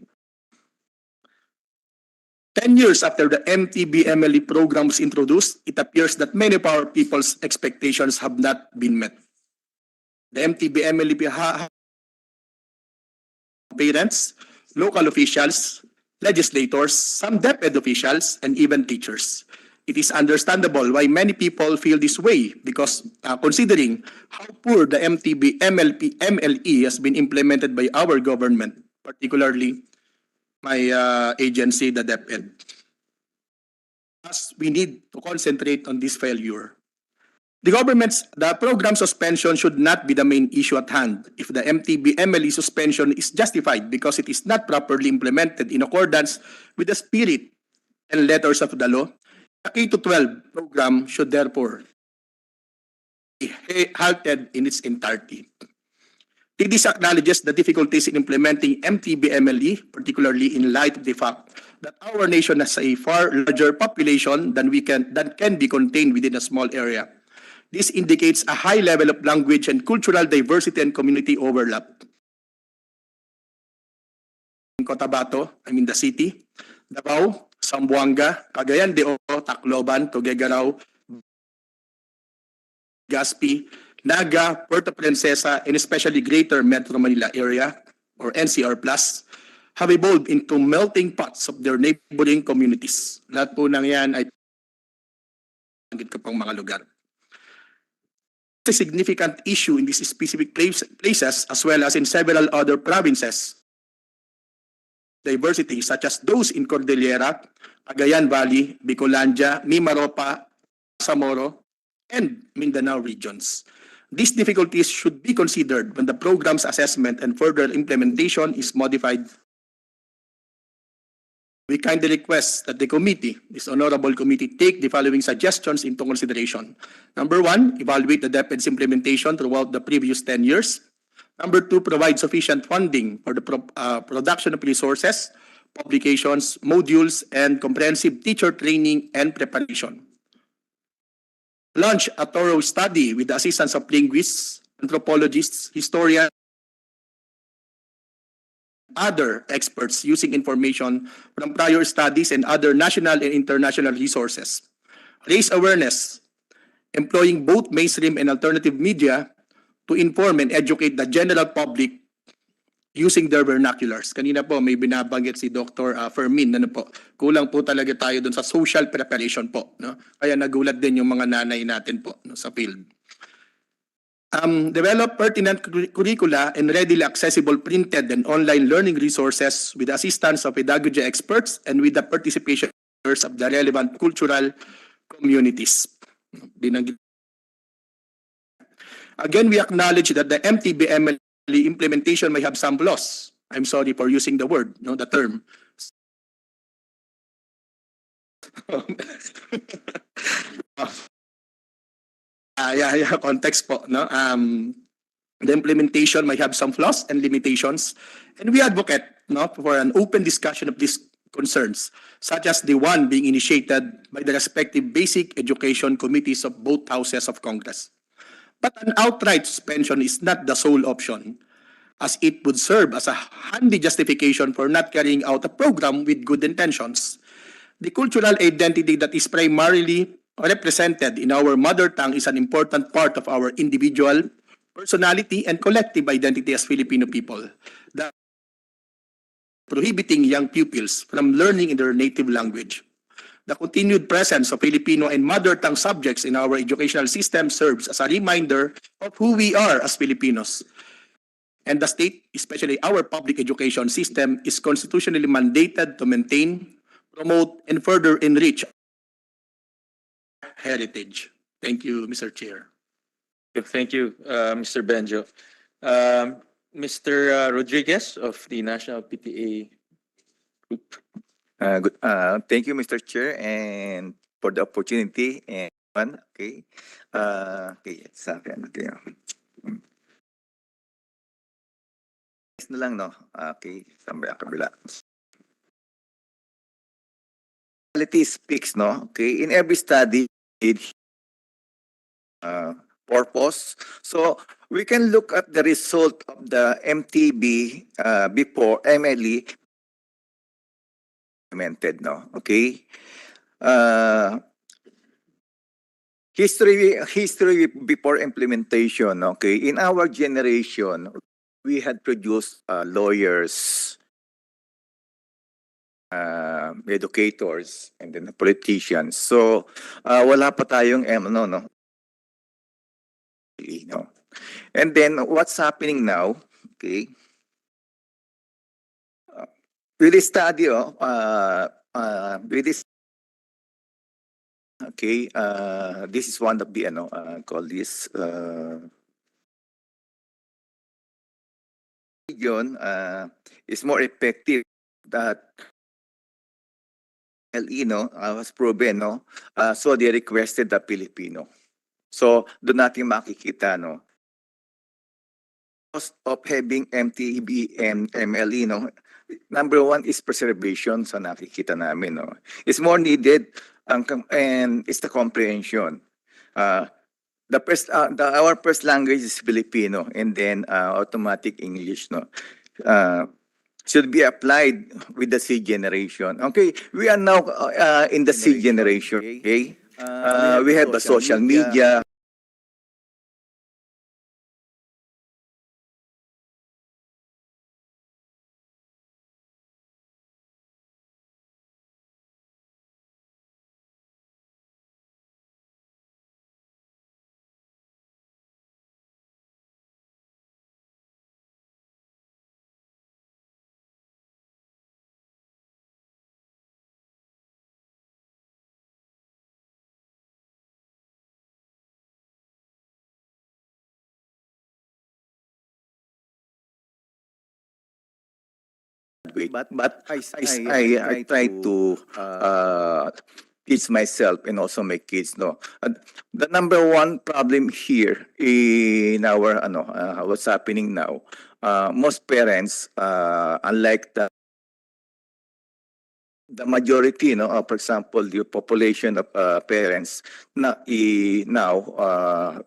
10 years after the MTB-MLE program was introduced, it appears that many of our people's expectations have not been met. The MTB-MLE parents, local officials, legislators, some DepEd officials, and even teachers. It is understandable why many people feel this way because considering how poor the MTB-MLE has been implemented by our government, particularly my agency, the DepEd. Thus, we need to concentrate on this failure. The program suspension should not be the main issue at hand. If the MTB-MLE suspension is justified because it is not properly implemented in accordance with the spirit and letters of the law, the K-12 program should therefore be halted in its entirety. TDS acknowledges the difficulties in implementing MTB-MLE, particularly in light of the fact that our nation has a far larger population than can be contained within a small area. This indicates a high level of language and cultural diversity and community overlap. In Cotabato, the city, Davao, Zamboanga, Cagayan de Oro, Tacloban, Tuguegarao, Gaspi, Naga, Puerto Princesa, and especially Greater Metro Manila area, or NCR+, have evolved into melting pots of their neighboring communities. Lahat po nang yan ay ko pang mga lugar. It's a significant issue in these specific places as well as in several other provinces. Diversity such as those in Cordillera, Cagayan Valley, Bicolandia, Mimaropa, Samoro, and Mindanao regions. These difficulties should be considered when the program's assessment and further implementation is modified. we kindly request that the committee, this honorable committee, take the following suggestions into consideration. Number one, evaluate the DepEd's implementation throughout the previous 10 years. Number two, provide sufficient funding for the production of resources, publications, modules, and comprehensive teacher training and preparation. Launch a thorough study with the assistance of linguists, anthropologists, historians, other experts using information from prior studies and other national and international resources. Raise awareness, employing both mainstream and alternative media to inform and educate the general public using their vernaculars. Kanina po may binabanggit si Dr. Fermin, ano po, kulang po talaga tayo dun sa social preparation po. No? Kaya nagulat din yung mga nanay natin po no, sa field. Develop pertinent curricula and readily accessible printed and online learning resources with the assistance of pedagogy experts and with the participation of the relevant cultural communities. Again, we acknowledge that the MTBML implementation may have some flaws. I'm sorry for using the word, no, the term. Context po, no? The implementation might have some flaws and limitations, and we advocate no, for an open discussion of these concerns, such as the one being initiated by the respective basic education committees of both houses of Congress. But an outright suspension is not the sole option, as it would serve as a handy justification for not carrying out a program with good intentions. The cultural identity that is primarily represented in our mother tongue is an important part of our individual personality and collective identity as Filipino people. The prohibiting young pupils from learning in their native language. The continued presence of Filipino and mother tongue subjects in our educational system serves as a reminder of who we are as Filipinos. And the state, especially our public education system, is constitutionally mandated to maintain, promote, and further enrich heritage. Thank you, Mr. Chair. Thank you, Mr. Benjo. Mr. Rodriguez of the National PTA Group. Thank you, Mr. Chair, and for the opportunity. And okay, sa akin. Okay. Na lang, no? Okay, sampai kabila. Reality speaks, no? Okay, in every study, purpose. So we can look at the result of the MTB before MLE implemented, no? Okay. History before implementation, okay? In our generation, we had produced lawyers, educators, and then politicians. So wala pa tayong no. And then what's happening now? Okay, with this study, with this. Okay, this is one of the call this region is more effective that LE was proven, no? So they requested the Filipino. So doon natin makikita, no? Cost of having MTB and MLE, no? Number one is preservation, so nakikita namin, no? It's more needed and it's the comprehension. Our first language is Filipino, and then automatic English, no? Should be applied with the C generation. Okay, we are now in the C generation. Okay, we have the social media. but I try to teach myself and also my kids, no. And the number one problem here in our what's happening now, most parents, unlike the majority, no, for example, the population of parents now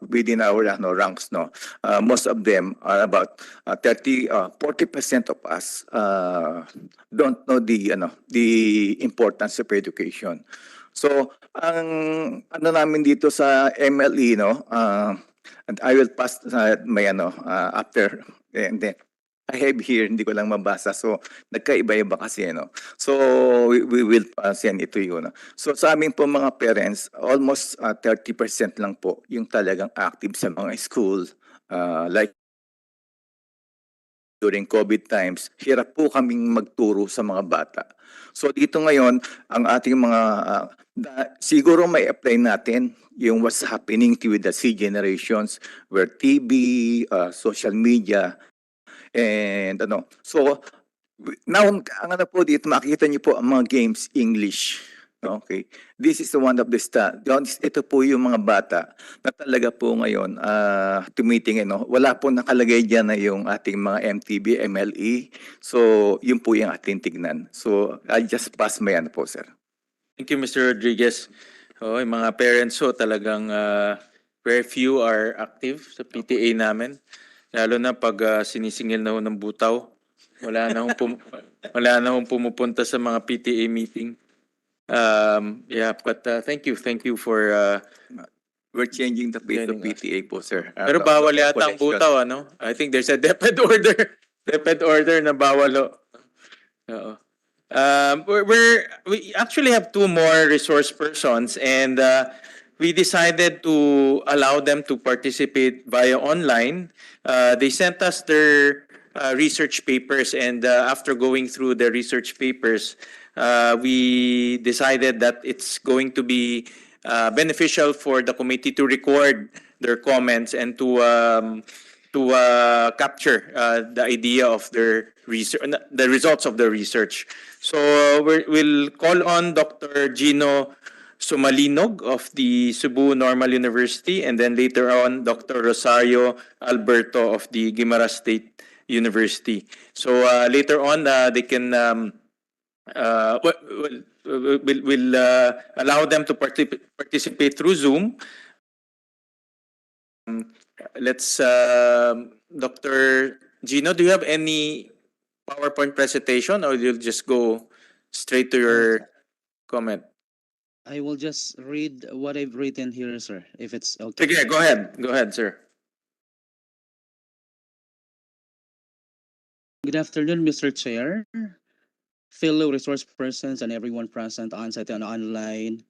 within our ranks, no, most of them are about 40% of us don't know the importance of education. So ang namin dito sa MLE, no, and I will pass my after, and then I have here, hindi ko lang mabasa. So, nagkaiba-iba kasi, no? So, we will send it to you, no? So, sa amin po mga parents, almost 30% lang po yung talagang active sa mga school. Like, during COVID times, hirap po kaming magturo sa mga bata. So, dito ngayon, ang ating mga, siguro may apply natin yung what's happening with the C generations, where TV, social media, and so now ang po dito makikita niyo po ang mga games English. Okay. This is the one of the ito po yung mga bata na talaga po ngayon tumitingin, no. Wala po nakalagay diyan na yung ating mga MTB, MLE. So yun po yung ating tignan. So I just pass my po, sir. Thank you, Mr. Rodriguez. Yung mga parents talagang very few are active sa PTA namin. Lalo na pag sinisingil na ng butaw, wala na hong pumupunta sa mga PTA meeting. Yeah, but thank you for we're changing the face of PTA po, sir. Pero bawal yata ang butaw, ano? I think there's a DepEd order na bawal. Oo. We actually have two more resource persons, and we decided to allow them to participate via online. They sent us their research papers, and after going through the research papers, we decided that it's going to be beneficial for the committee to record their comments and to capture the idea of their research, the results of the research. So we'll call on Dr. Gino Sumalinog of the Cebu Normal University, and then later on Dr. Rosario Alberto of the Guimaras State University. So later on they can we'll allow them to participate through Zoom. Let's Dr. Gino, do you have any PowerPoint presentation, or you'll just go straight to your comment? I will just read what I've written here, sir, if it's okay. Okay, go ahead, sir. Good afternoon, Mr. Chair, fellow resource persons, and everyone present on-site and online.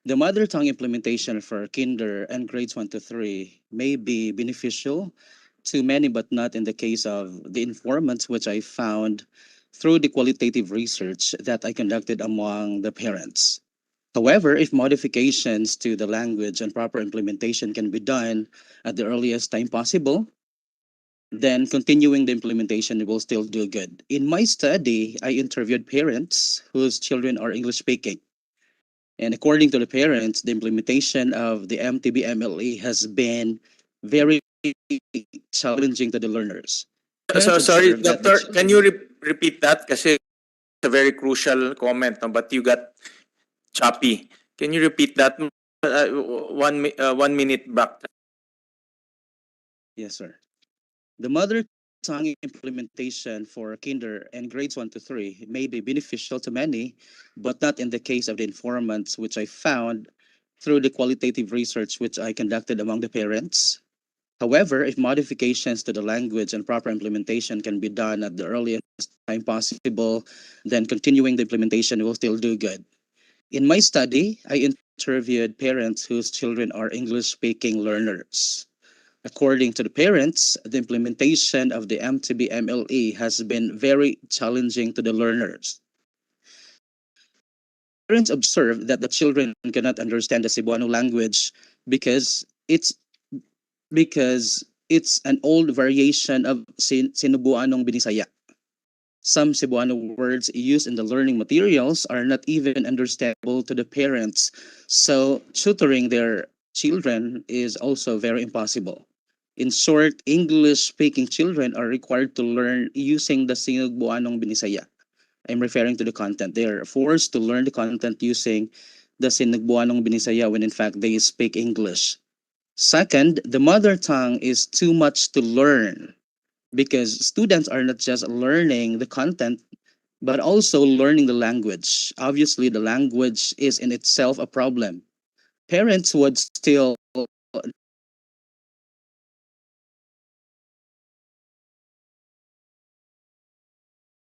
The mother tongue implementation for kinder and grades 1 to 3 may be beneficial to many, but not in the case of the informants, which I found through the qualitative research that I conducted among the parents. However, if modifications to the language and proper implementation can be done at the earliest time possible, then continuing the implementation will still do good. In my study, I interviewed parents whose children are English speaking. And according to the parents, the implementation of the MTB MLE has been very challenging to the learners. So sorry, Doctor, can you repeat that? Kasi it's a very crucial comment, no? But you got choppy. Can you repeat that 1 minute back? Yes, sir. The mother tongue implementation for kinder and grades 1 to 3 may be beneficial to many, but not in the case of the informants, which I found through the qualitative research which I conducted among the parents. However, if modifications to the language and proper implementation can be done at the earliest time possible, then continuing the implementation will still do good. In my study, I interviewed parents whose children are English-speaking learners. According to the parents, the implementation of the MTB MLE has been very challenging to the learners. Parents observe that the children cannot understand the Cebuano language because it's an old variation of Sinubuanong Binisaya. Some Cebuano words used in the learning materials are not even understandable to the parents. So tutoring their children is also very impossible. In short, English-speaking children are required to learn using the Sinugbuanong Binisaya. I'm referring to the content. They are forced to learn the content using the Sinugbuanong Binisaya when in fact they speak English. Second, the mother tongue is too much to learn because students are not just learning the content but also learning the language. Obviously, the language is in itself a problem. Parents would still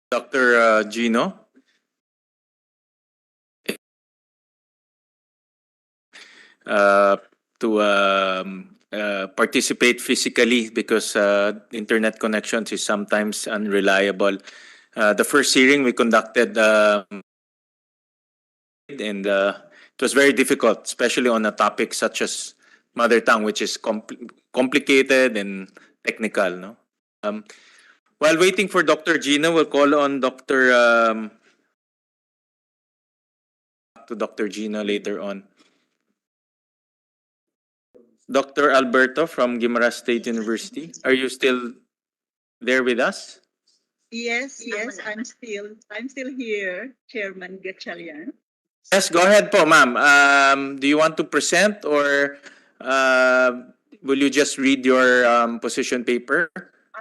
Dr. Gino, uh, to participate physically because internet connections is sometimes unreliable. The first hearing we conducted and it was very difficult, especially on a topic such as mother tongue, which is complicated and technical. No. While waiting for Dr. Gina, we'll call on Dr. Gina later on. Dr. Alberto from Guimaras State University, are you still there with us? Yes, I'm still here, Chairman Gatchalian. Yes, go ahead po, ma'am. Do you want to present or will you just read your position paper?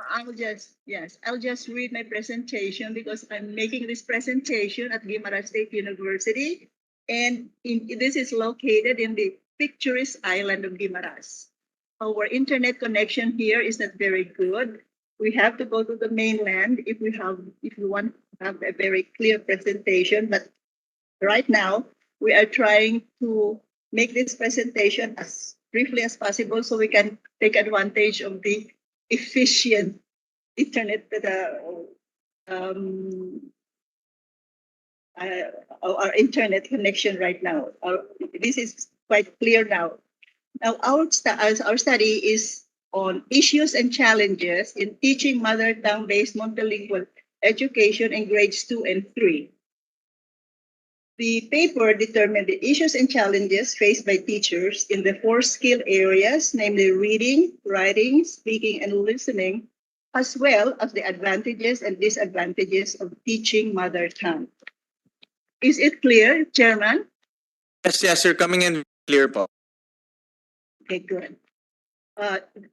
I'll just read my presentation because I'm making this presentation at Guimaras State University, and this is located in the picturesque island of Guimaras. Our internet connection here is not very good. We have to go to the mainland if we want to have a very clear presentation. But right now, we are trying to make this presentation as briefly as possible so we can take advantage of the efficient internet um, our internet connection right now. This is quite clear now. Now, our study is on issues and challenges in teaching mother tongue-based multilingual education in grades 2 and 3. The paper determined the issues and challenges faced by teachers in the 4 skill areas, namely reading, writing, speaking, and listening, as well as the advantages and disadvantages of teaching mother tongue. Is it clear, Chairman? Yes, sir. Coming in clear po. Okay, good.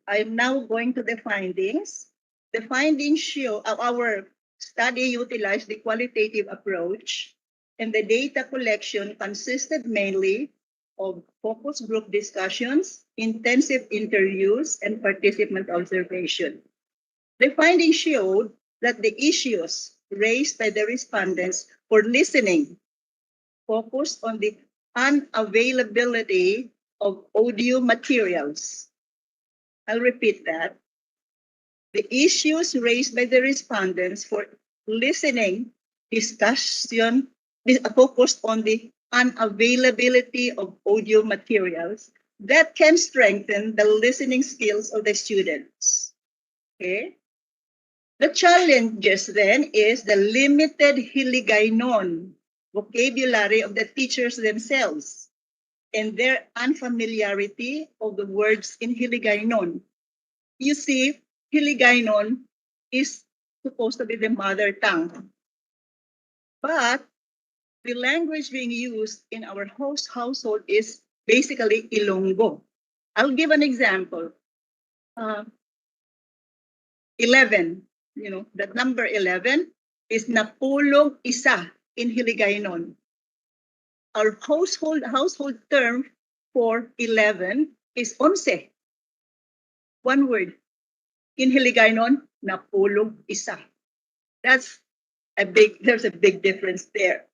I'm now going to the findings. The findings show our study utilized the qualitative approach, and the data collection consisted mainly of focus group discussions, intensive interviews, and participant observation. The findings showed that the issues raised by the respondents for listening focused on the unavailability of audio materials. I'll repeat that. The issues raised by the respondents for listening discussion focused on the unavailability of audio materials that can strengthen the listening skills of the students. Okay? The challenges then is the limited Hiligaynon vocabulary of the teachers themselves and their unfamiliarity of the words in Hiligaynon. You see, Hiligaynon is supposed to be the mother tongue. But the language being used in our host household is basically Ilonggo. I'll give an example. 11, that number 11 is napulog isa in Hiligaynon. Our household term for 11 is 11. One word. In Hiligaynon, napulog isa. There's a big difference there.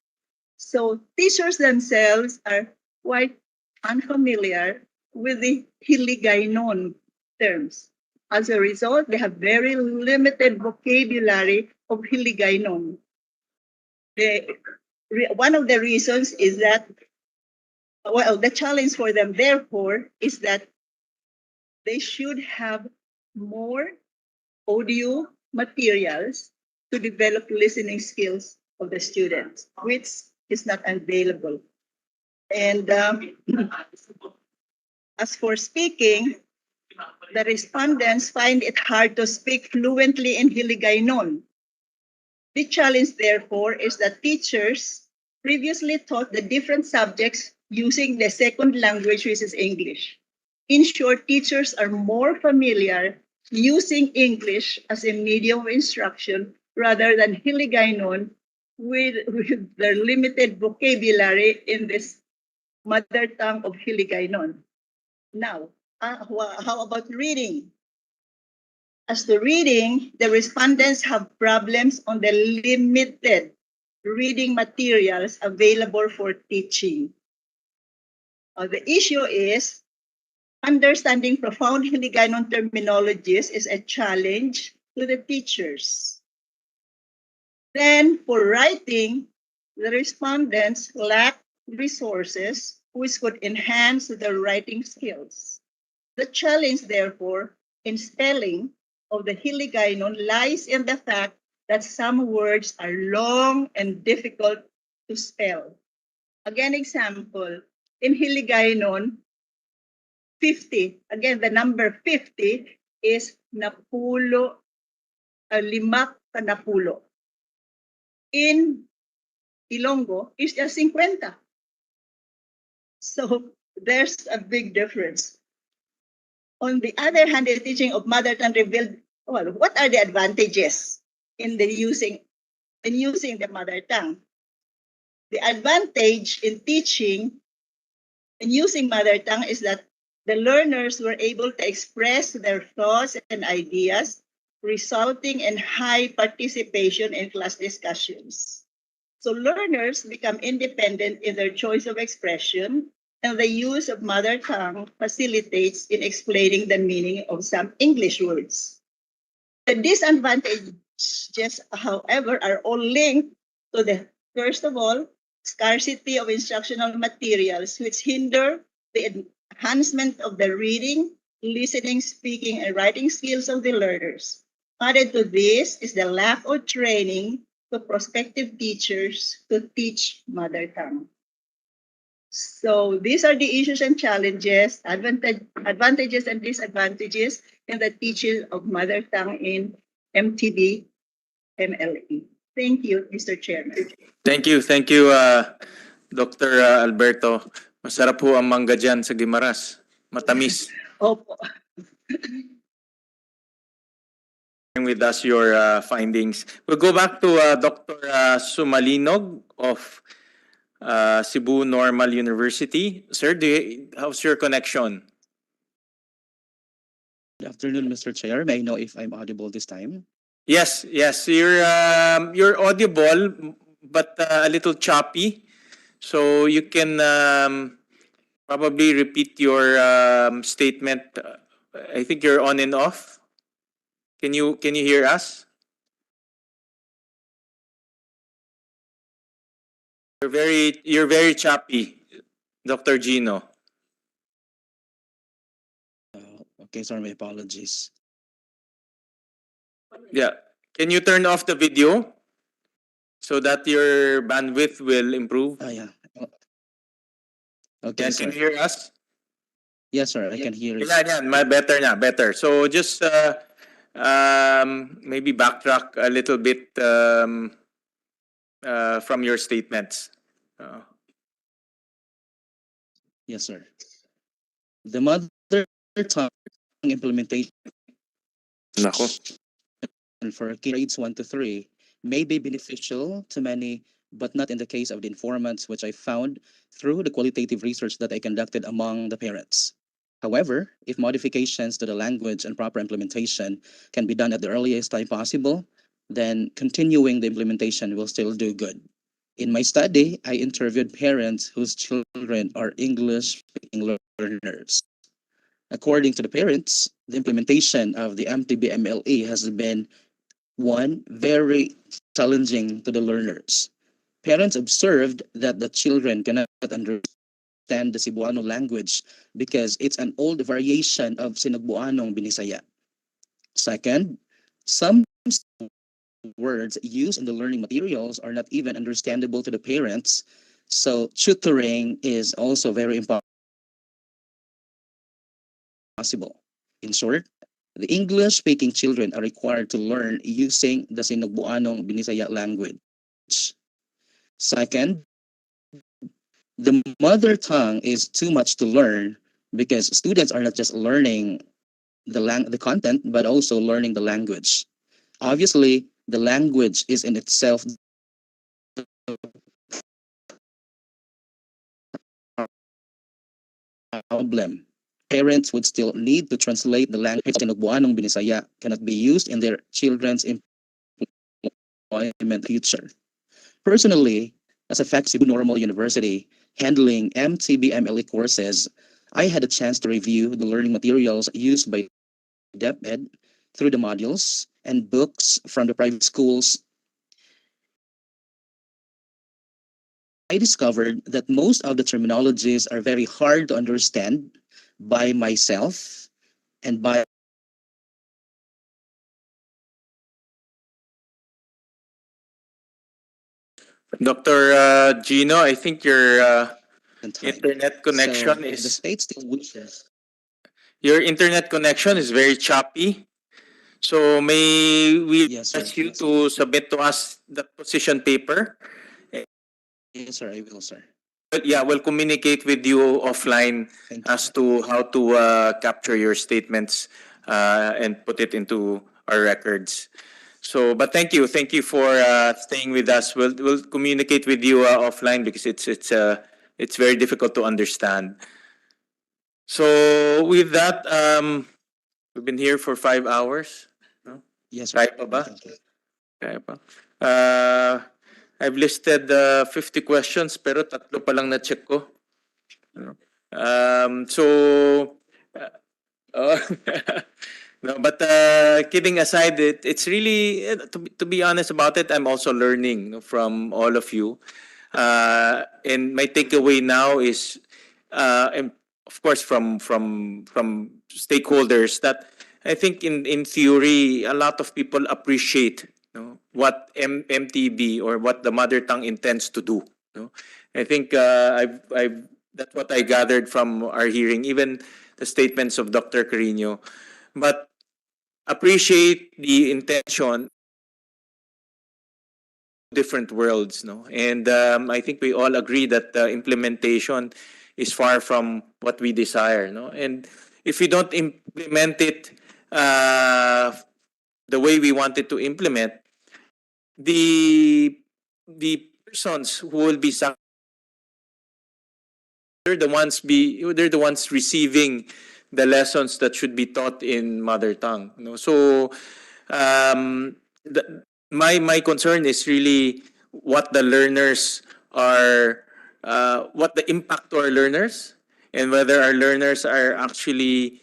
So teachers themselves are quite unfamiliar with the Hiligaynon terms. As a result, they have very limited vocabulary of Hiligaynon. One of the reasons is that, the challenge for them, therefore, is that they should have more audio materials to develop listening skills of the students, which is not available. And as for speaking, the respondents find it hard to speak fluently in Hiligaynon. The challenge, therefore, is that teachers previously taught the different subjects using the second language, which is English. In short, teachers are more familiar using English as a medium of instruction rather than Hiligaynon with their limited vocabulary in this mother tongue of Hiligaynon. Now, how about reading? As to reading, the respondents have problems on the limited reading materials available for teaching. The issue is understanding profound Hiligaynon terminologies is a challenge to the teachers. Then, for writing, the respondents lack resources which could enhance their writing skills. The challenge, therefore, in spelling of the Hiligaynon lies in the fact that some words are long and difficult to spell. Again, example, in Hiligaynon, 50, again, the number 50 is napulo, limak ka napulo. In Ilonggo, it's just 50. So there's a big difference. On the other hand, the teaching of mother tongue revealed, well, what are the advantages in using the mother tongue? The advantage in teaching and using mother tongue is that the learners were able to express their thoughts and ideas, resulting in high participation in class discussions. So learners become independent in their choice of expression, and the use of mother tongue facilitates in explaining the meaning of some English words. The disadvantages, however, are all linked to the, first of all, scarcity of instructional materials, which hinder the enhancement of the reading, listening, speaking, and writing skills of the learners. Added to this is the lack of training to prospective teachers to teach mother tongue. So these are the issues and challenges, advantages and disadvantages in the teaching of mother tongue in MTB MLE. Thank you, Mr. Chairman. Thank you, Dr. Alberto. Masarap po ang mangga dyan sa Guimaras. Matamis. Opo. With us your findings. We'll go back to Dr. Sumalinog of Cebu Normal University. Sir, how's your connection? Good afternoon, Mr. Chair. May I know if I'm audible this time? Yes, you're audible, but a little choppy. So you can probably repeat your statement. I think you're on and off. Can you hear us? You're very choppy, Dr. Gino. Okay, sorry, my apologies. Yeah. Can you turn off the video so that your bandwidth will improve? Yeah. Okay, And sir. can you hear us? Yes, sir. I can hear you. Yeah, better. So just maybe backtrack a little bit from your statements. Yes, sir. The mother tongue implementation for grades 1 to 3 may be beneficial to many, but not in the case of the informants, which I found through the qualitative research that I conducted among the parents. However, if modifications to the language and proper implementation can be done at the earliest time possible, then continuing the implementation will still do good. In my study, I interviewed parents whose children are English-speaking learners. According to the parents, the implementation of the MTB-MLE has been one, very challenging to the learners. Parents observed that the children cannot understand the Cebuano language because it's an old variation of Sinagbuanong Binisaya. Second, some words used in the learning materials are not even understandable to the parents. So tutoring is also very impossible. In short, the English-speaking children are required to learn using the Sinugbuanong Binisaya language. Second, the mother tongue is too much to learn because students are not just learning the content, but also learning the language. Obviously, the language is in itself problem. Parents would still need to translate the language in Cebuanong Binisaya cannot be used in their children's employment future. Personally, as a fact Cebu Normal University handling MTBMLE courses, I had a chance to review the learning materials used by DepEd through the modules and books from the private schools. I discovered that most of the terminologies are very hard to understand by myself and by Dr. Gino, I think your internet connection So if the is state still wishes. your internet connection is very choppy. So may we Yes, sir. ask you to submit to us the position paper? Yes, sir. I will, sir. But yeah, we'll communicate with you offline as to how to capture your statements and put it into our records. So, but thank you for staying with us. We'll communicate with you offline because it's very difficult to understand. So with that, we've been here for 5 hours. No? Yes, sir. Kaya pa ba? Thank you. Kaya pa. I've listed 50 questions pero tatlo pa lang na-check ko. Ano? So, uh, no, but kidding aside, it's really, to be honest about it, I'm also learning, no, from all of you. And my takeaway now is, and of course, from stakeholders, that I think in theory, a lot of people appreciate, what MTB or what the mother tongue intends to do. I think I've that's what I gathered from our hearing, even the statements of Dr. Carino. But appreciate the intention, different worlds, no? And I think we all agree that the implementation is far from what we desire, no? And if we don't implement it the way we wanted to implement, the persons who will be they're the ones receiving the lessons that should be taught in mother tongue. So my concern is really what the learners are, what the impact to our learners, and whether our learners are actually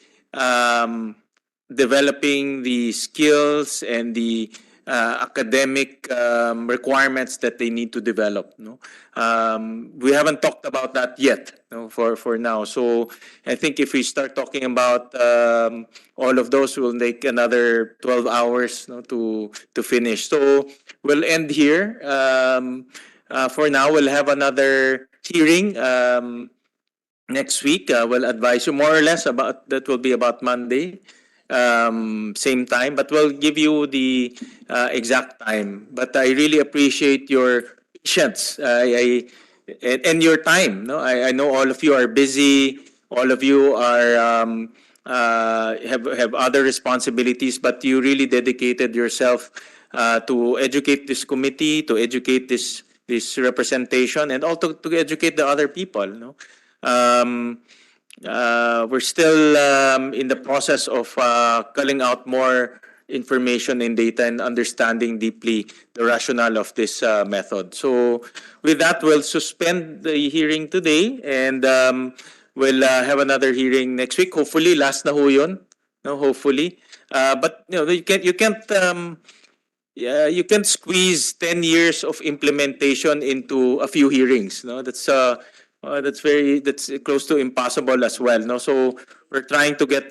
developing the skills and the academic requirements that they need to develop. We haven't talked about that yet, for now. So I think if we start talking about all of those, we'll take another 12 hours, to finish. So we'll end here. For now, we'll have another hearing next week. We'll advise you more or less about that. Will be about Monday, same time, but we'll give you the exact time. But I really appreciate your patience, and your time. No, I know all of you are busy. All of you are have other responsibilities, but you really dedicated yourself to educate this committee, to educate this representation, and also to educate the other people. We're still in the process of culling out more information and data and understanding deeply the rationale of this method. So with that, we'll suspend the hearing today, and we'll have another hearing next week. Hopefully, last na ho yun. No, hopefully. But you can't squeeze 10 years of implementation into a few hearings. No, that's That's close to impossible as well, no? So we're trying to get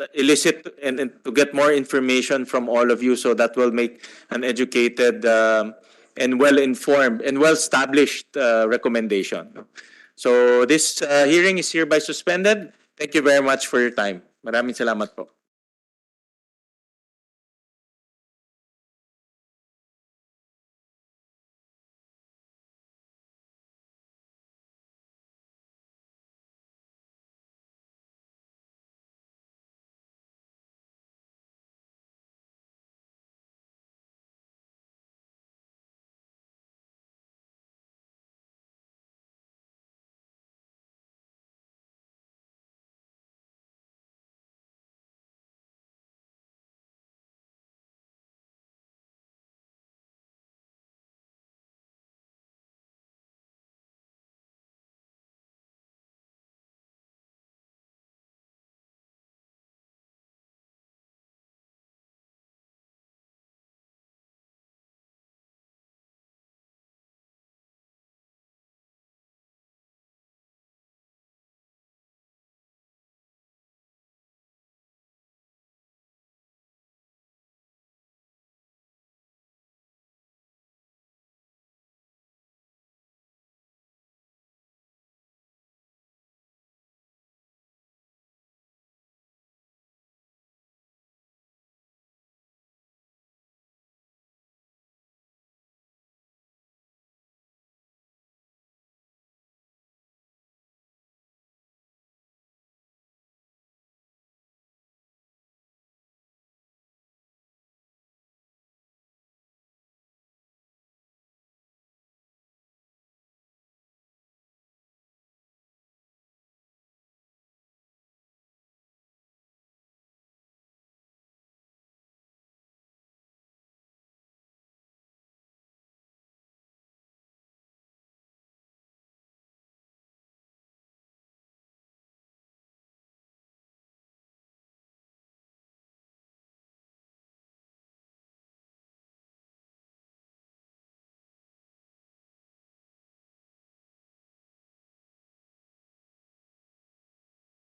and to get more information from all of you, so that will make an educated and well-informed and well-established recommendation. No? So this hearing is hereby suspended. Thank you very much for your time. Maraming salamat po.